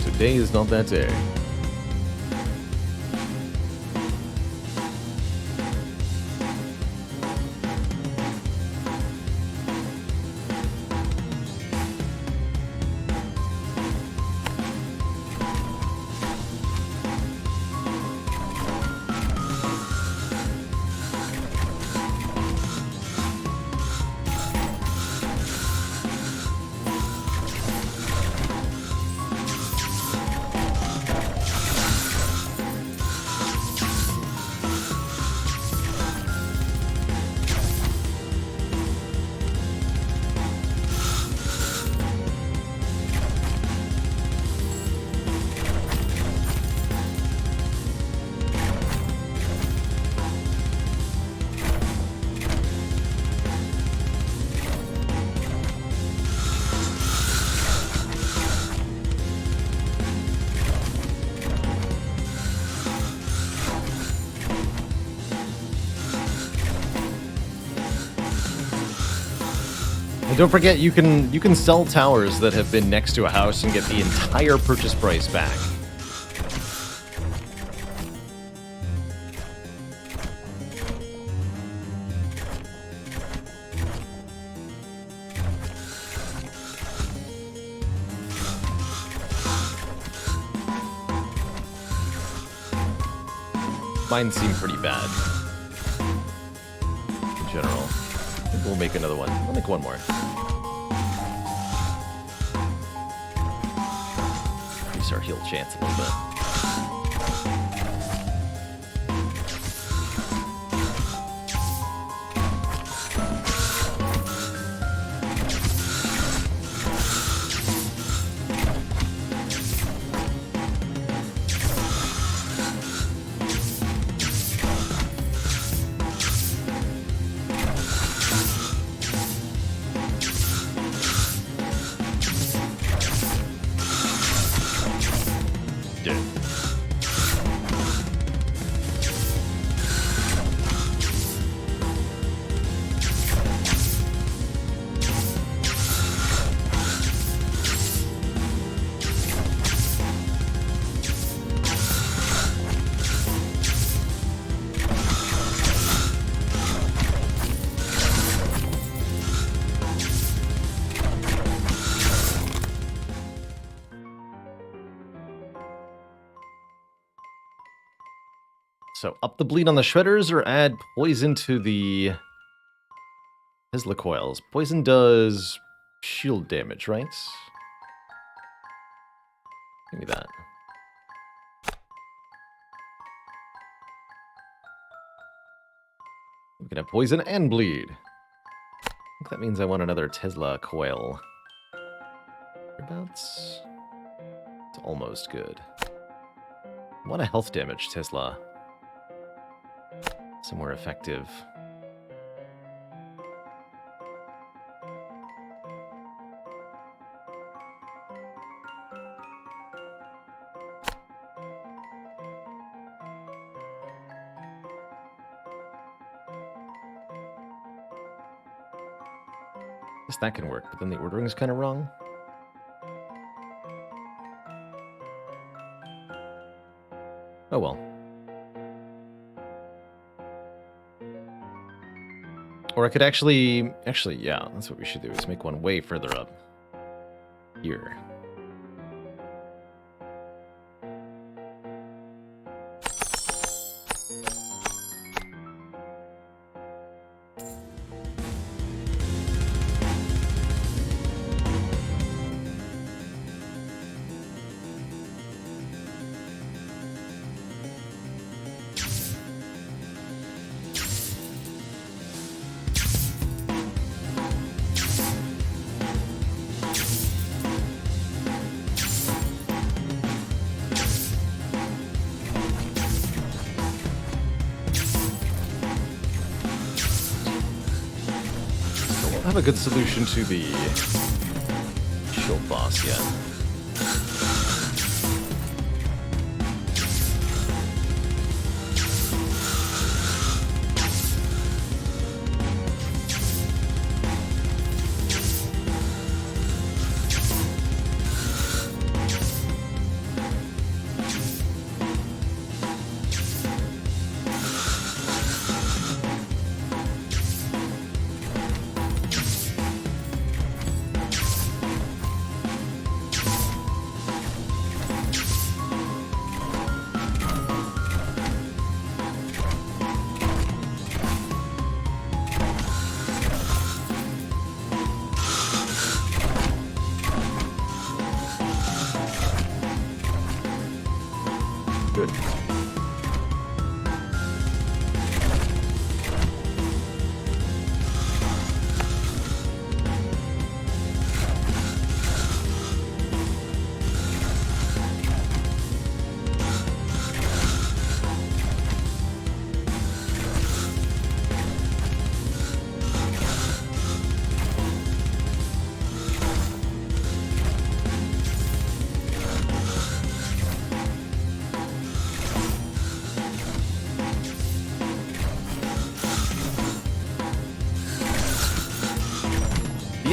Today is not that day. And don't forget, you can sell towers that have been next to a house and get the entire purchase price back. Mine seem pretty bad. In general. Maybe we'll make another one. I'll make one more. Increase our heal chance a little bit. So, up the bleed on the shredders or add poison to the Tesla coils. Poison does shield damage, right? Give me that. We can have poison and bleed. I think that means I want another Tesla coil. Whereabouts? It's almost good. I want a health damage Tesla. Somewhere effective. Guess that can work, but then the ordering is kind of wrong. Oh well. Or I could actually, yeah, that's what we should do, is make one way further up. Here. Have a good solution to the shield boss yet.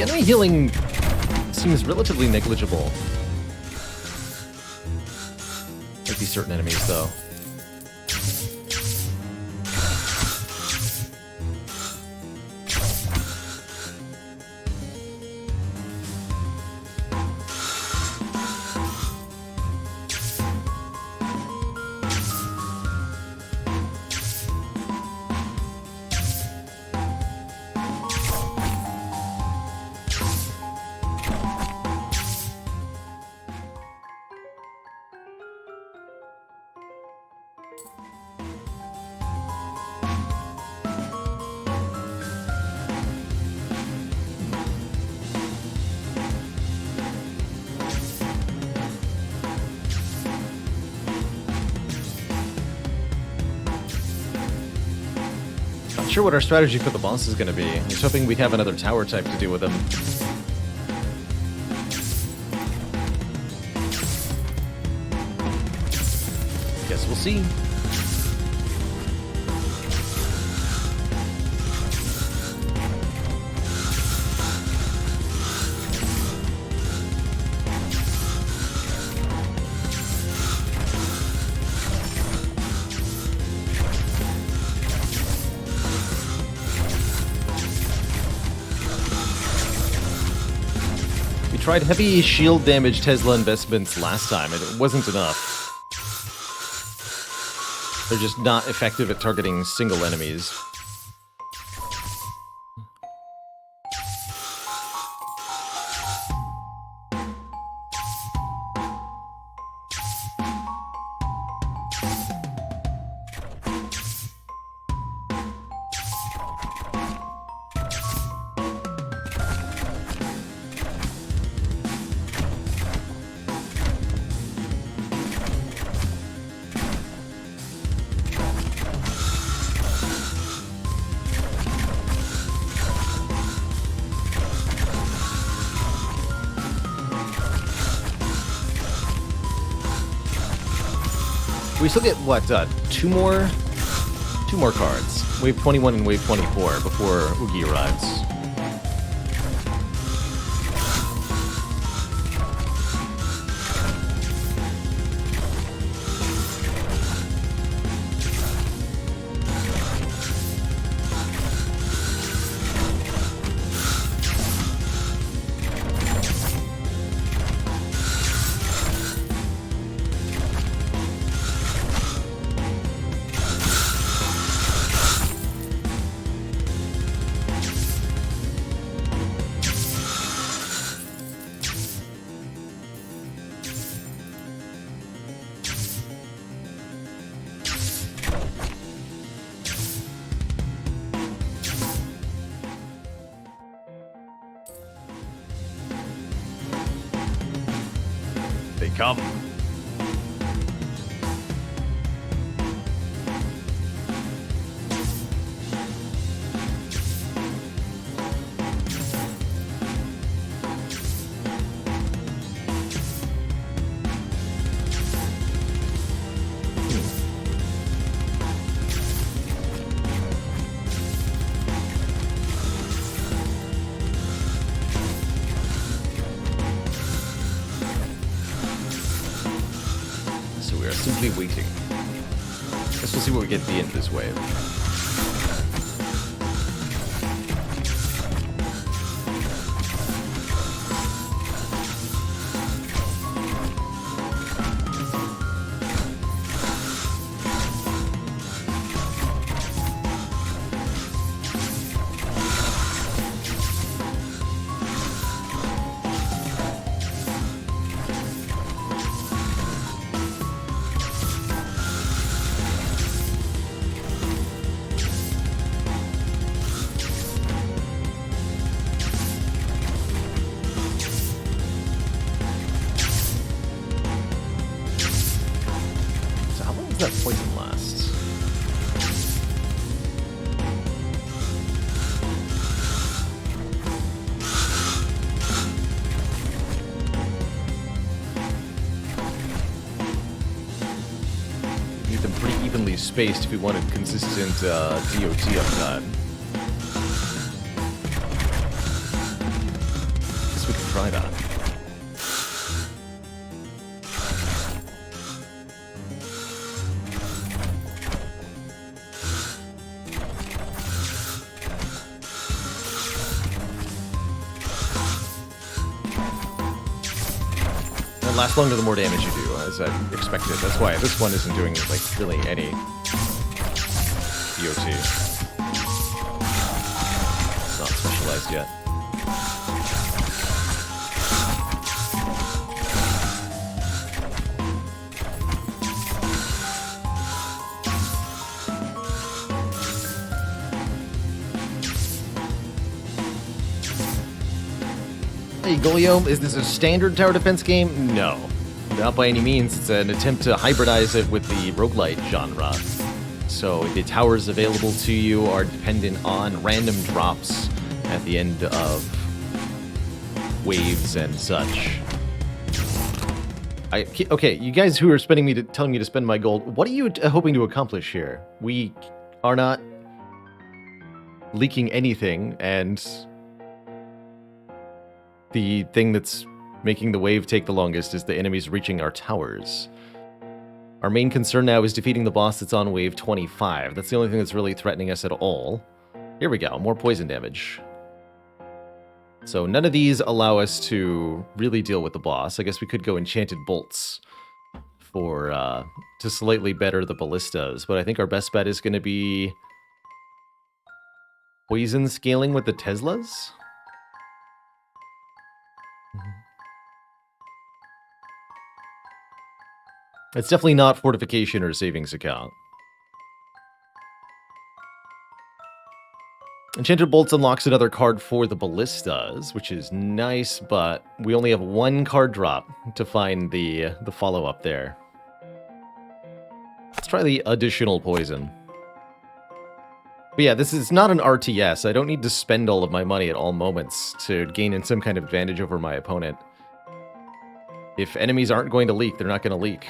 The enemy healing seems relatively negligible. Might be certain enemies, though. Not sure what our strategy for the boss is going to be. I was hoping we'd have another tower type to deal with him. Guess we'll see. Tried heavy shield damage Tesla investments last time, and it wasn't enough. They're just not effective at targeting single enemies. We still get, what, two more cards. Wave 21 and Wave 24 before Oogie arrives. They come. Simply waiting. Guess we'll see what we get at the end of this wave. That poison lasts. Need them pretty evenly spaced if we wanted consistent DOT uptime. try that. It'll last longer the more damage you do, as I expected. That's why this one isn't doing, like, really any DOT. It's not specialized yet. Hey, Golio, is this a standard tower defense game? No. Not by any means. It's an attempt to hybridize it with the roguelite genre. So the towers available to you are dependent on random drops at the end of waves and such. Okay, you guys who are telling me to spend my gold, what are you hoping to accomplish here? We are not leaking anything, and the thing that's making the wave take the longest is the enemies reaching our towers. Our main concern now is defeating the boss that's on wave 25. That's the only thing that's really threatening us at all. Here we go, more poison damage. So none of these allow us to really deal with the boss. I guess we could go Enchanted Bolts for to slightly better the ballistas, but I think our best bet is going to be poison scaling with the Teslas? It's definitely not fortification or savings account. Enchanted Bolts unlocks another card for the ballistas, which is nice, but we only have one card drop to find the follow-up there. Let's try the additional poison. But yeah, this is not an RTS. I don't need to spend all of my money at all moments to gain in some kind of advantage over my opponent. If enemies aren't going to leak, they're not going to leak.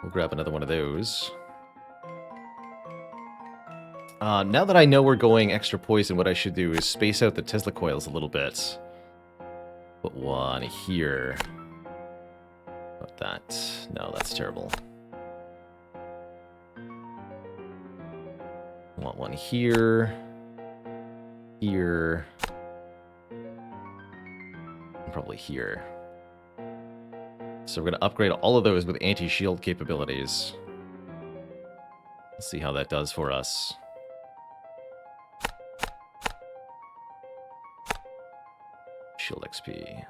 We'll grab another one of those. Now that I know we're going extra poison, what I should do is space out the Tesla coils a little bit. Put one here. About that. No, that's terrible. Want one here. Here. And probably here. So we're going to upgrade all of those with anti-shield capabilities. Let's see how that does for us. Shield XP.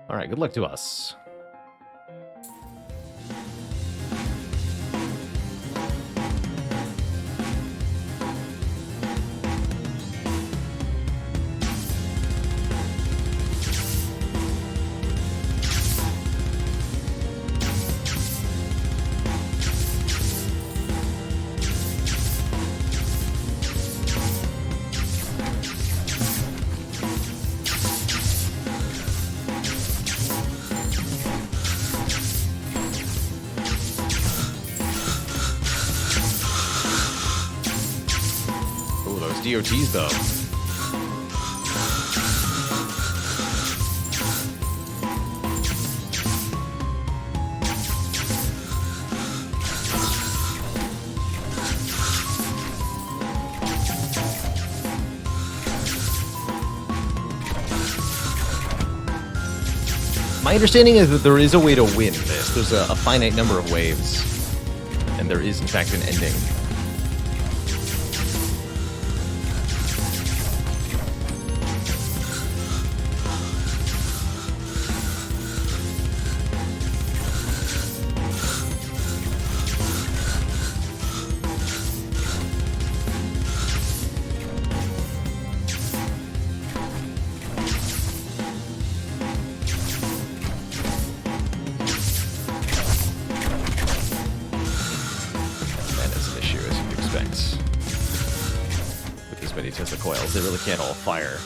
All right, good luck to us. DOTs, though. My understanding is that there is a way to win this. There's a finite number of waves, and there is, in fact, an ending. That is an issue. Tesla coils. They really can't all fire.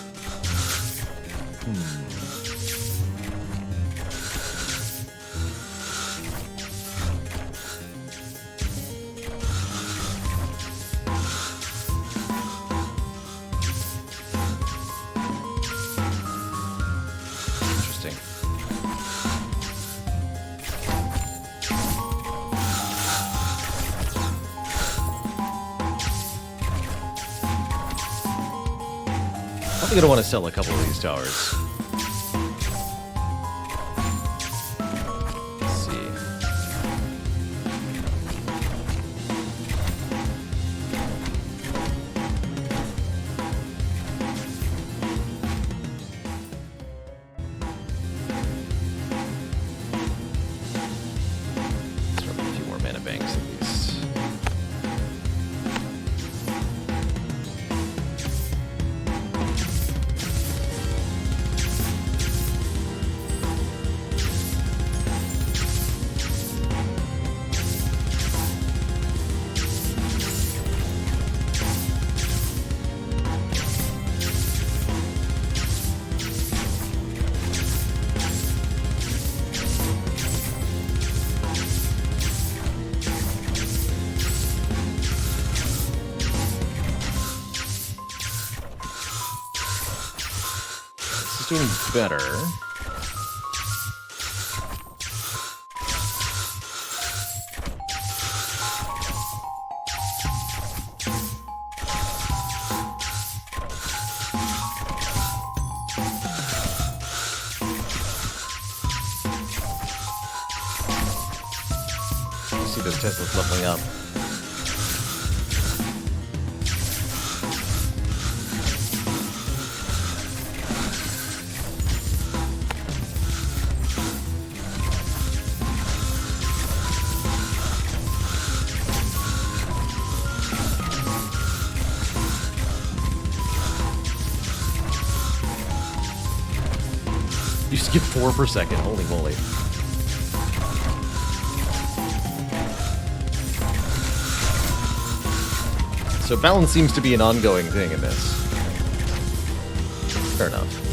Interesting. I think I want to sell a couple of these towers. Let's see. Let's throw a few more mana banks at least. Doing better. You see those Teslas leveling up. You skip 4 per second. Holy moly. So balance seems to be an ongoing thing in this. Fair enough.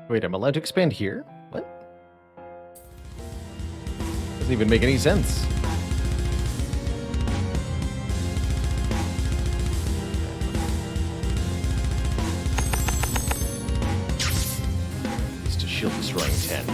Wait, I'm allowed to expand here? What? Doesn't even make any sense. It's to shield destroying 10.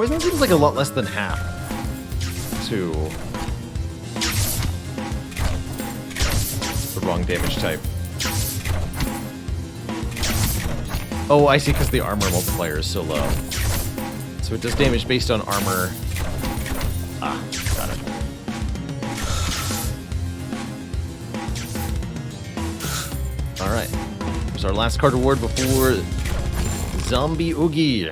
Poison seems like a lot less than half, too. The wrong damage type. Oh, I see, because the armor multiplier is so low. So it does damage based on armor. Ah, got it. Alright. Here's our last card reward before Zombie Oogie.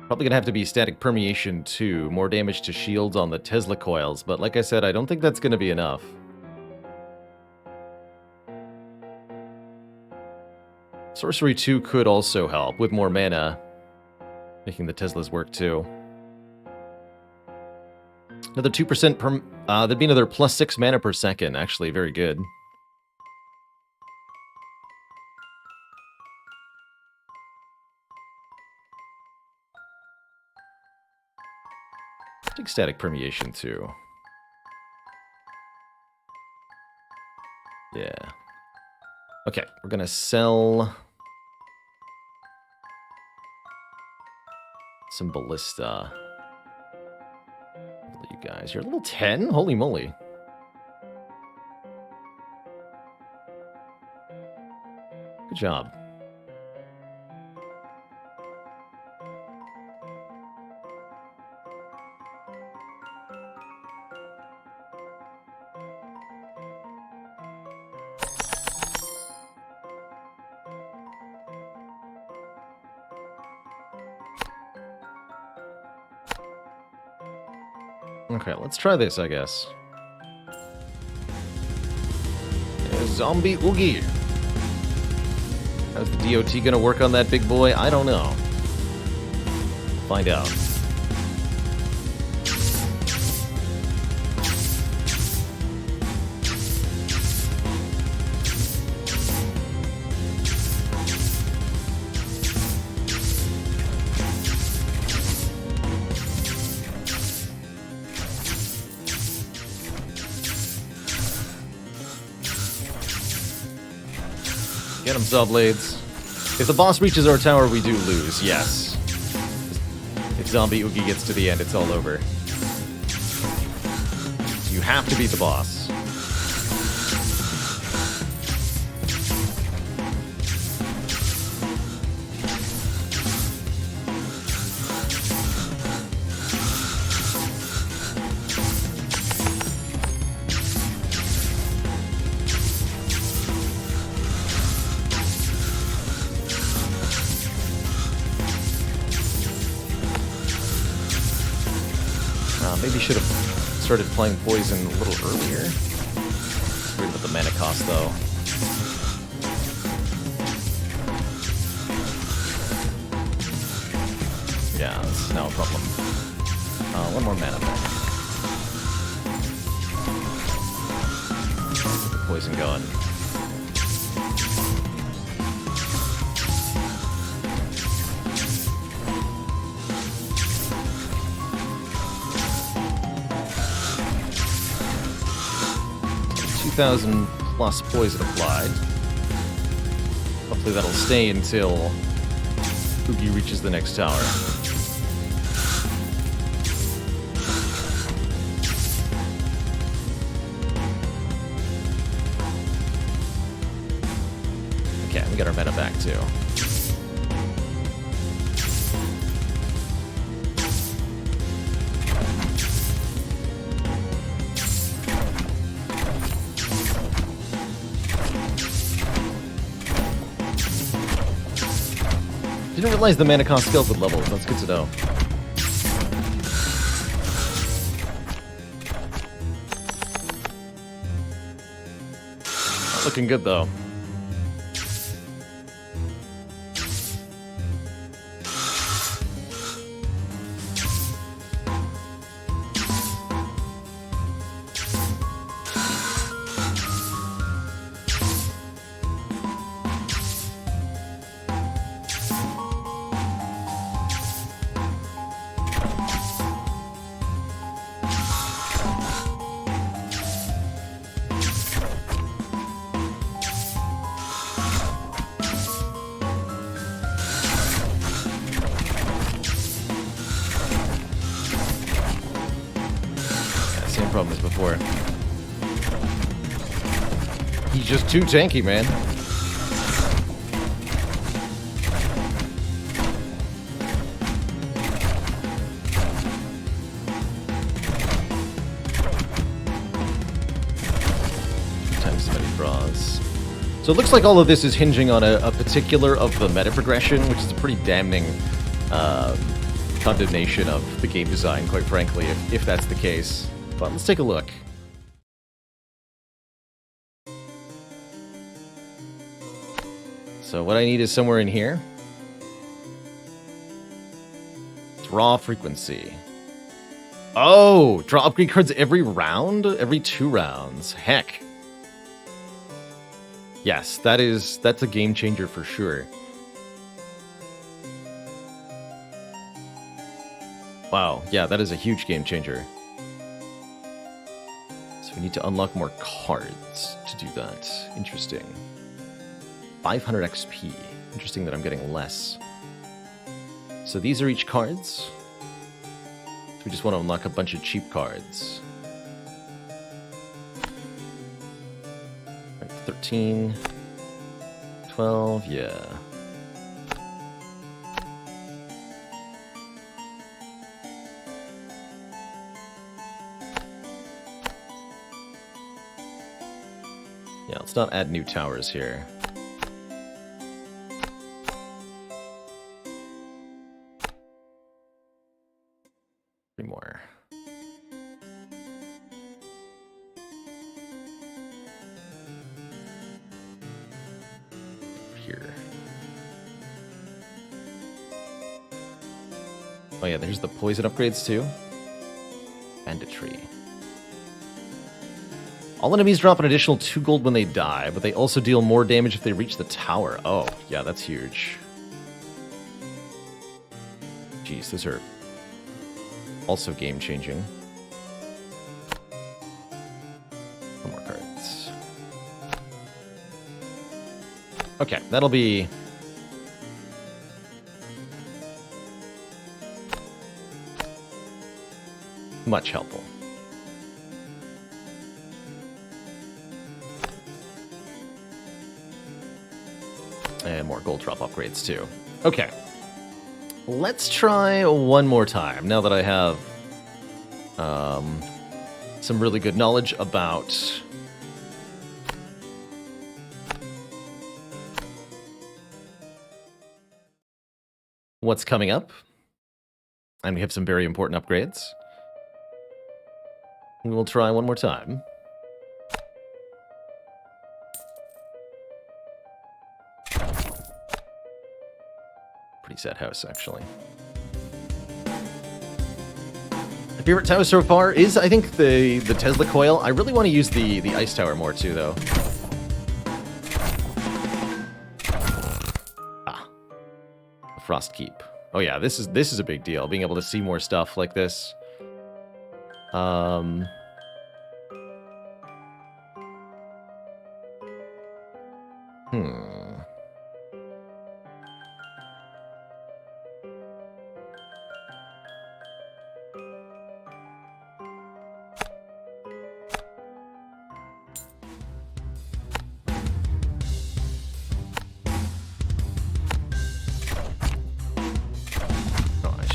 Probably gonna have to be Static Permeation too. More damage to shields on the Tesla coils, but like I said, I don't think that's gonna be enough. Sorcery 2 could also help with more mana, making the Teslas work too. Another 2% per... that'd be another plus 6 mana per second, actually, very good. Take Static Permeation too. Yeah. Okay, we're gonna sell some Ballista. You guys, you're level 10? Holy moly. Good job. Okay, let's try this, I guess. Zombie Oogie. How's the DOT gonna work on that big boy? I don't know. Find out. Get him, Zawblades. If the boss reaches our tower, we do lose, yes. If Zombie Oogie gets to the end, it's all over. So you have to beat the boss. Maybe should have started playing Poison a little earlier. Worried about the mana cost, though. Yeah, this is now a problem. One more mana back. Get the Poison going. +2,000 poison applied. Hopefully that'll stay until Oogie reaches the next tower. Okay, we got our mana back too. Didn't realize the mana cost scales with levels. That's good to know. Not looking good though. problem as before. He's just too tanky, man. Times as many draws. So it looks like all of this is hinging on a particular of the meta progression, which is a pretty damning condemnation of the game design, quite frankly, if that's the case. But let's take a look. So what I need is somewhere in here. Draw frequency. Oh, draw upgrade cards every round? Every 2 rounds. Heck. Yes, that's a game changer for sure. Wow, yeah, that is a huge game changer. So we need to unlock more cards to do that. Interesting. 500 XP. Interesting that I'm getting less. So these are each cards. So we just want to unlock a bunch of cheap cards. 13, 12, yeah. Yeah, let's not add new towers here. Three more. Here. Oh yeah, there's the poison upgrades too. Banditry. All enemies drop an additional 2 gold when they die, but they also deal more damage if they reach the tower. Oh, yeah, that's huge. Jeez, those are also game-changing. One more cards. Okay, that'll be... much helpful. And more gold drop upgrades, too. Okay. Let's try one more time, now that I have some really good knowledge about what's coming up. And we have some very important upgrades. We will try one more time. Pretty sad house, actually. My favorite tower so far is, I think, the Tesla coil. I really want to use the ice tower more, too, though. Ah. The Frost Keep. Oh, yeah, this is a big deal, being able to see more stuff like this.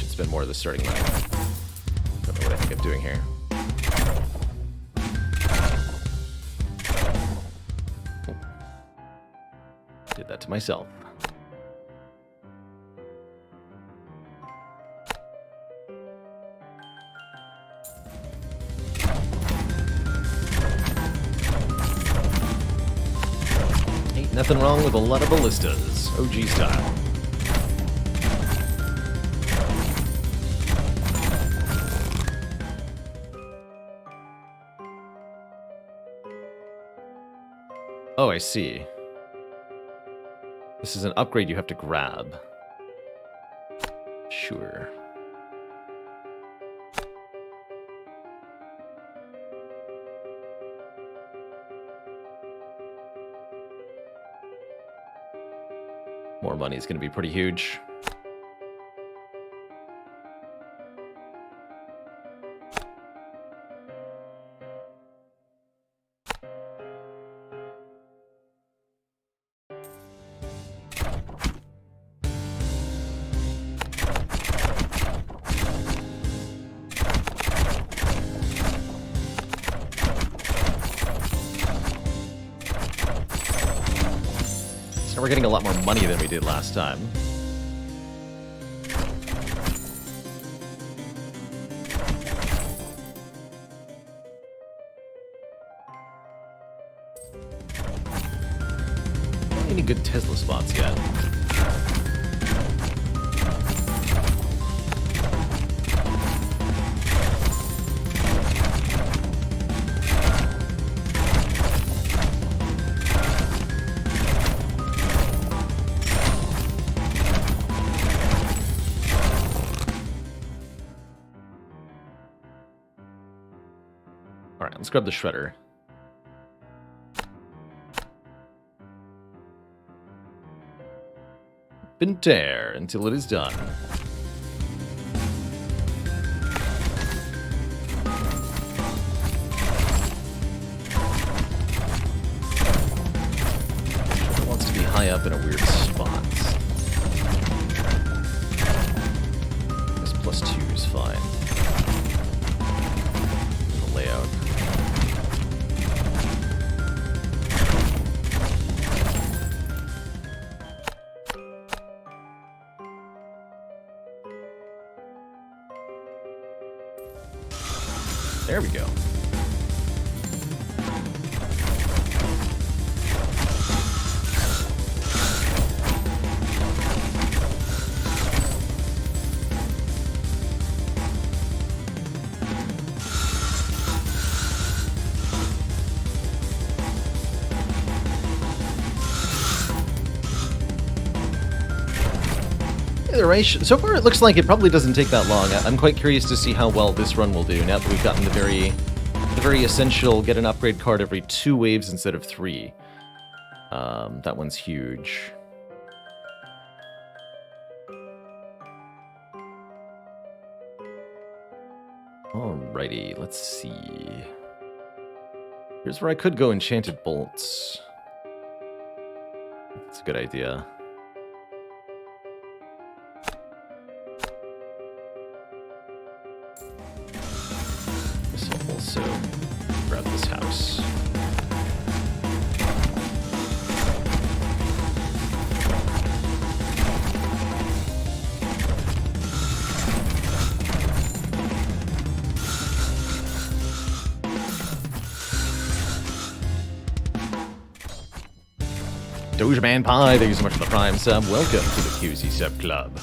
Spend more of the starting line. Don't know what I think I'm doing here. Oh. Did that to myself. Ain't nothing wrong with a lot of ballistas, OG style. Oh, I see. This is an upgrade you have to grab. Sure. More money is going to be pretty huge. we're getting a lot more money than we did last time. Any good Tesla spots yet? All right, let's grab the shredder. Tear until it is done. It wants to be high up in a weird spot. This +2 is fine. The layout. There we go. So far, it looks like it probably doesn't take that long. I'm quite curious to see how well this run will do now that we've gotten the very essential get an upgrade card every 2 waves instead of 3. That one's huge. Alrighty, let's see. Here's where I could go Enchanted Bolts. That's a good idea. So, grab this house. Dogeman Pie, thank you so much for the Prime sub. Welcome to the QZ Sub Club.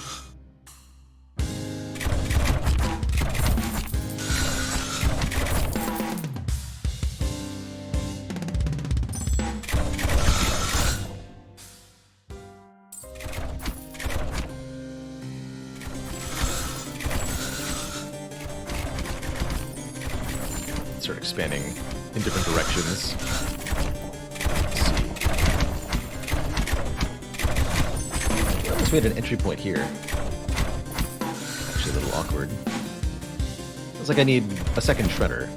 Start expanding in different directions. Let's see. We almost made an entry point here. Actually, a little awkward. Feels like I need a second shredder.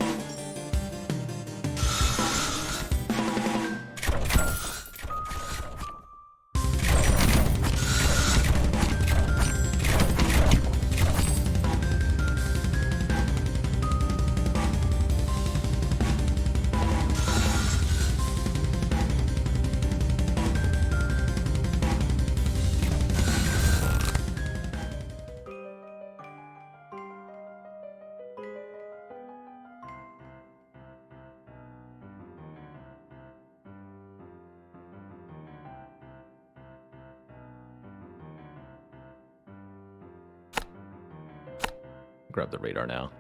Grab the radar now.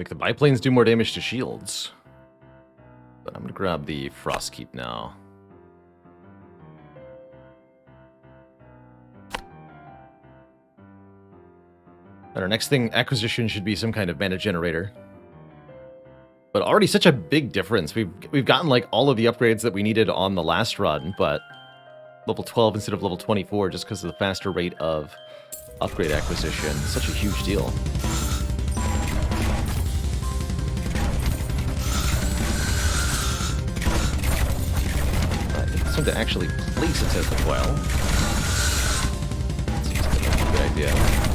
make the biplanes do more damage to shields. But I'm going to grab the Frost Keep now. And our next thing, acquisition, should be some kind of mana generator. But already such a big difference. We've gotten like all of the upgrades that we needed on the last run, but level 12 instead of level 24 just because of the faster rate of upgrade acquisition. Such a huge deal. I think it's time to actually place a test as well. Seems like a good idea.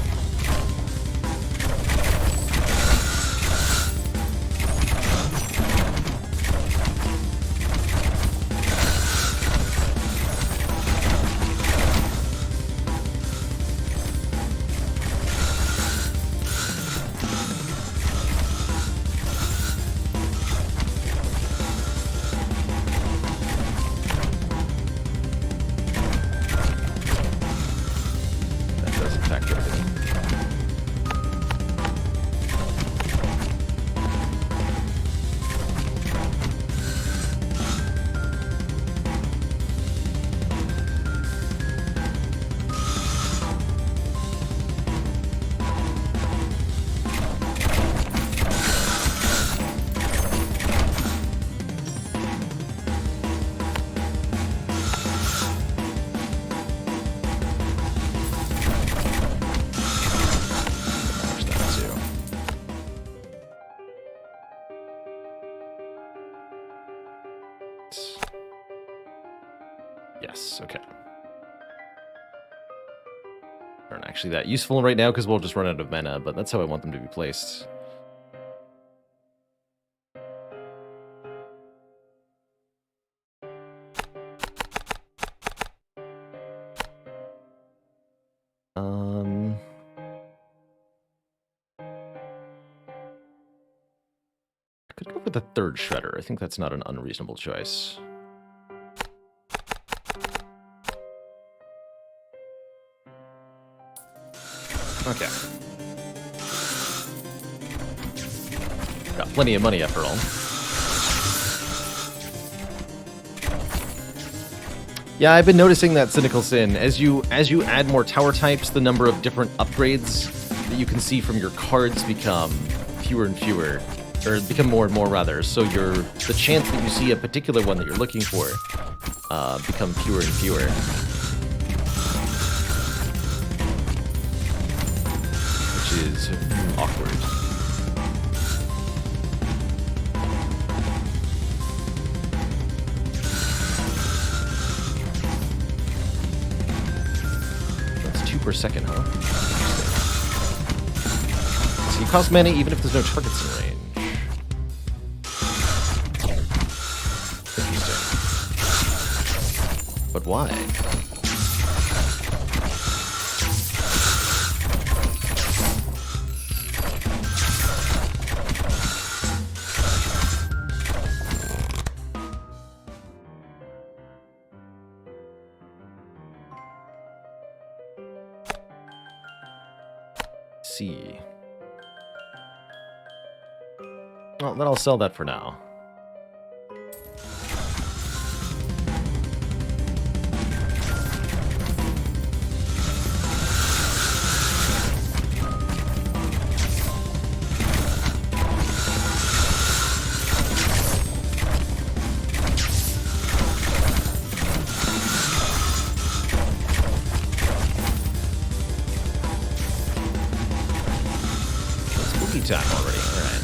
Yes, okay. Aren't actually that useful right now because we'll just run out of mana, but that's how I want them to be placed. I could go with the third shredder. I think that's not an unreasonable choice. Okay. Got plenty of money after all. Yeah, I've been noticing that, Cynical Sin. As you add more tower types, the number of different upgrades that you can see from your cards become fewer and fewer. Or become more and more, rather. So the chance that you see a particular one that you're looking for become fewer and fewer. Is awkward. That's 2 per second, huh? So you cost mana even if there's no targets in range. Interesting. But why? See. Well, then I'll sell that for now. Time already. All right.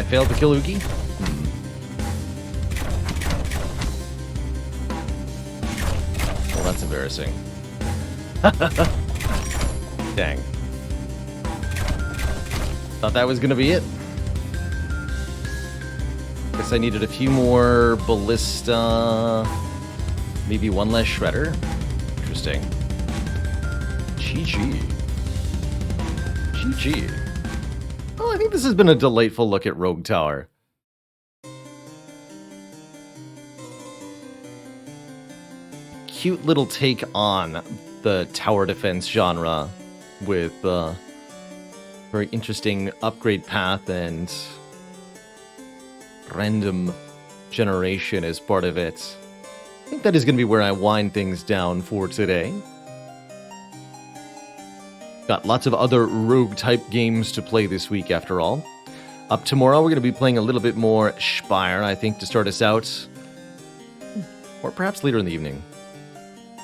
failed to kill Uki? Well, that's embarrassing. Dang. Thought that was gonna be it. Guess I needed a few more ballista. Maybe one less shredder. Interesting. GG. GG. Well, I think this has been a delightful look at Rogue Tower. Cute little take on the tower defense genre with very interesting upgrade path and random generation as part of it. I think that is going to be where I wind things down for today. Got lots of other rogue-type games to play this week, after all. Up tomorrow, we're going to be playing a little bit more Spire, I think, to start us out. Or perhaps later in the evening.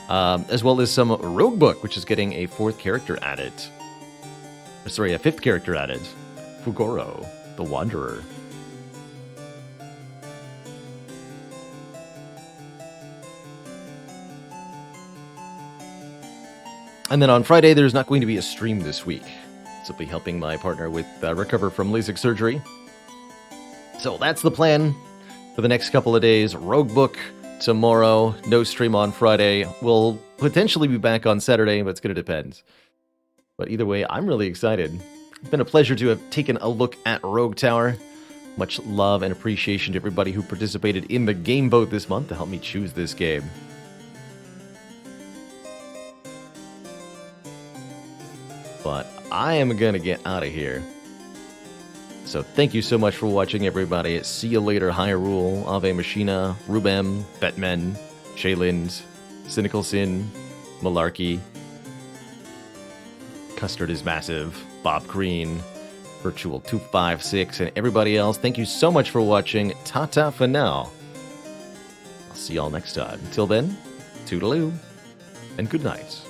As well as some Rogue Book, which is getting a fourth character added. Sorry, a fifth character added. Fugoro, the Wanderer. And then on Friday, there's not going to be a stream this week. So I'll be helping my partner with recover from LASIK surgery. So that's the plan for the next couple of days. Rogue Book tomorrow, no stream on Friday. We'll potentially be back on Saturday, but it's going to depend. But either way, I'm really excited. It's been a pleasure to have taken a look at Rogue Tower. Much love and appreciation to everybody who participated in the game vote this month to help me choose this game. But I am going to get out of here. So thank you so much for watching, everybody. See you later, Hyrule, Ave Machina, Rubem, Batman, Shaylind, Cynical Sin, Malarkey, Custard is Massive, Bob Green, Virtual 256, and everybody else. Thank you so much for watching. Ta-ta for now. I'll see y'all next time. Until then, toodaloo, and good night.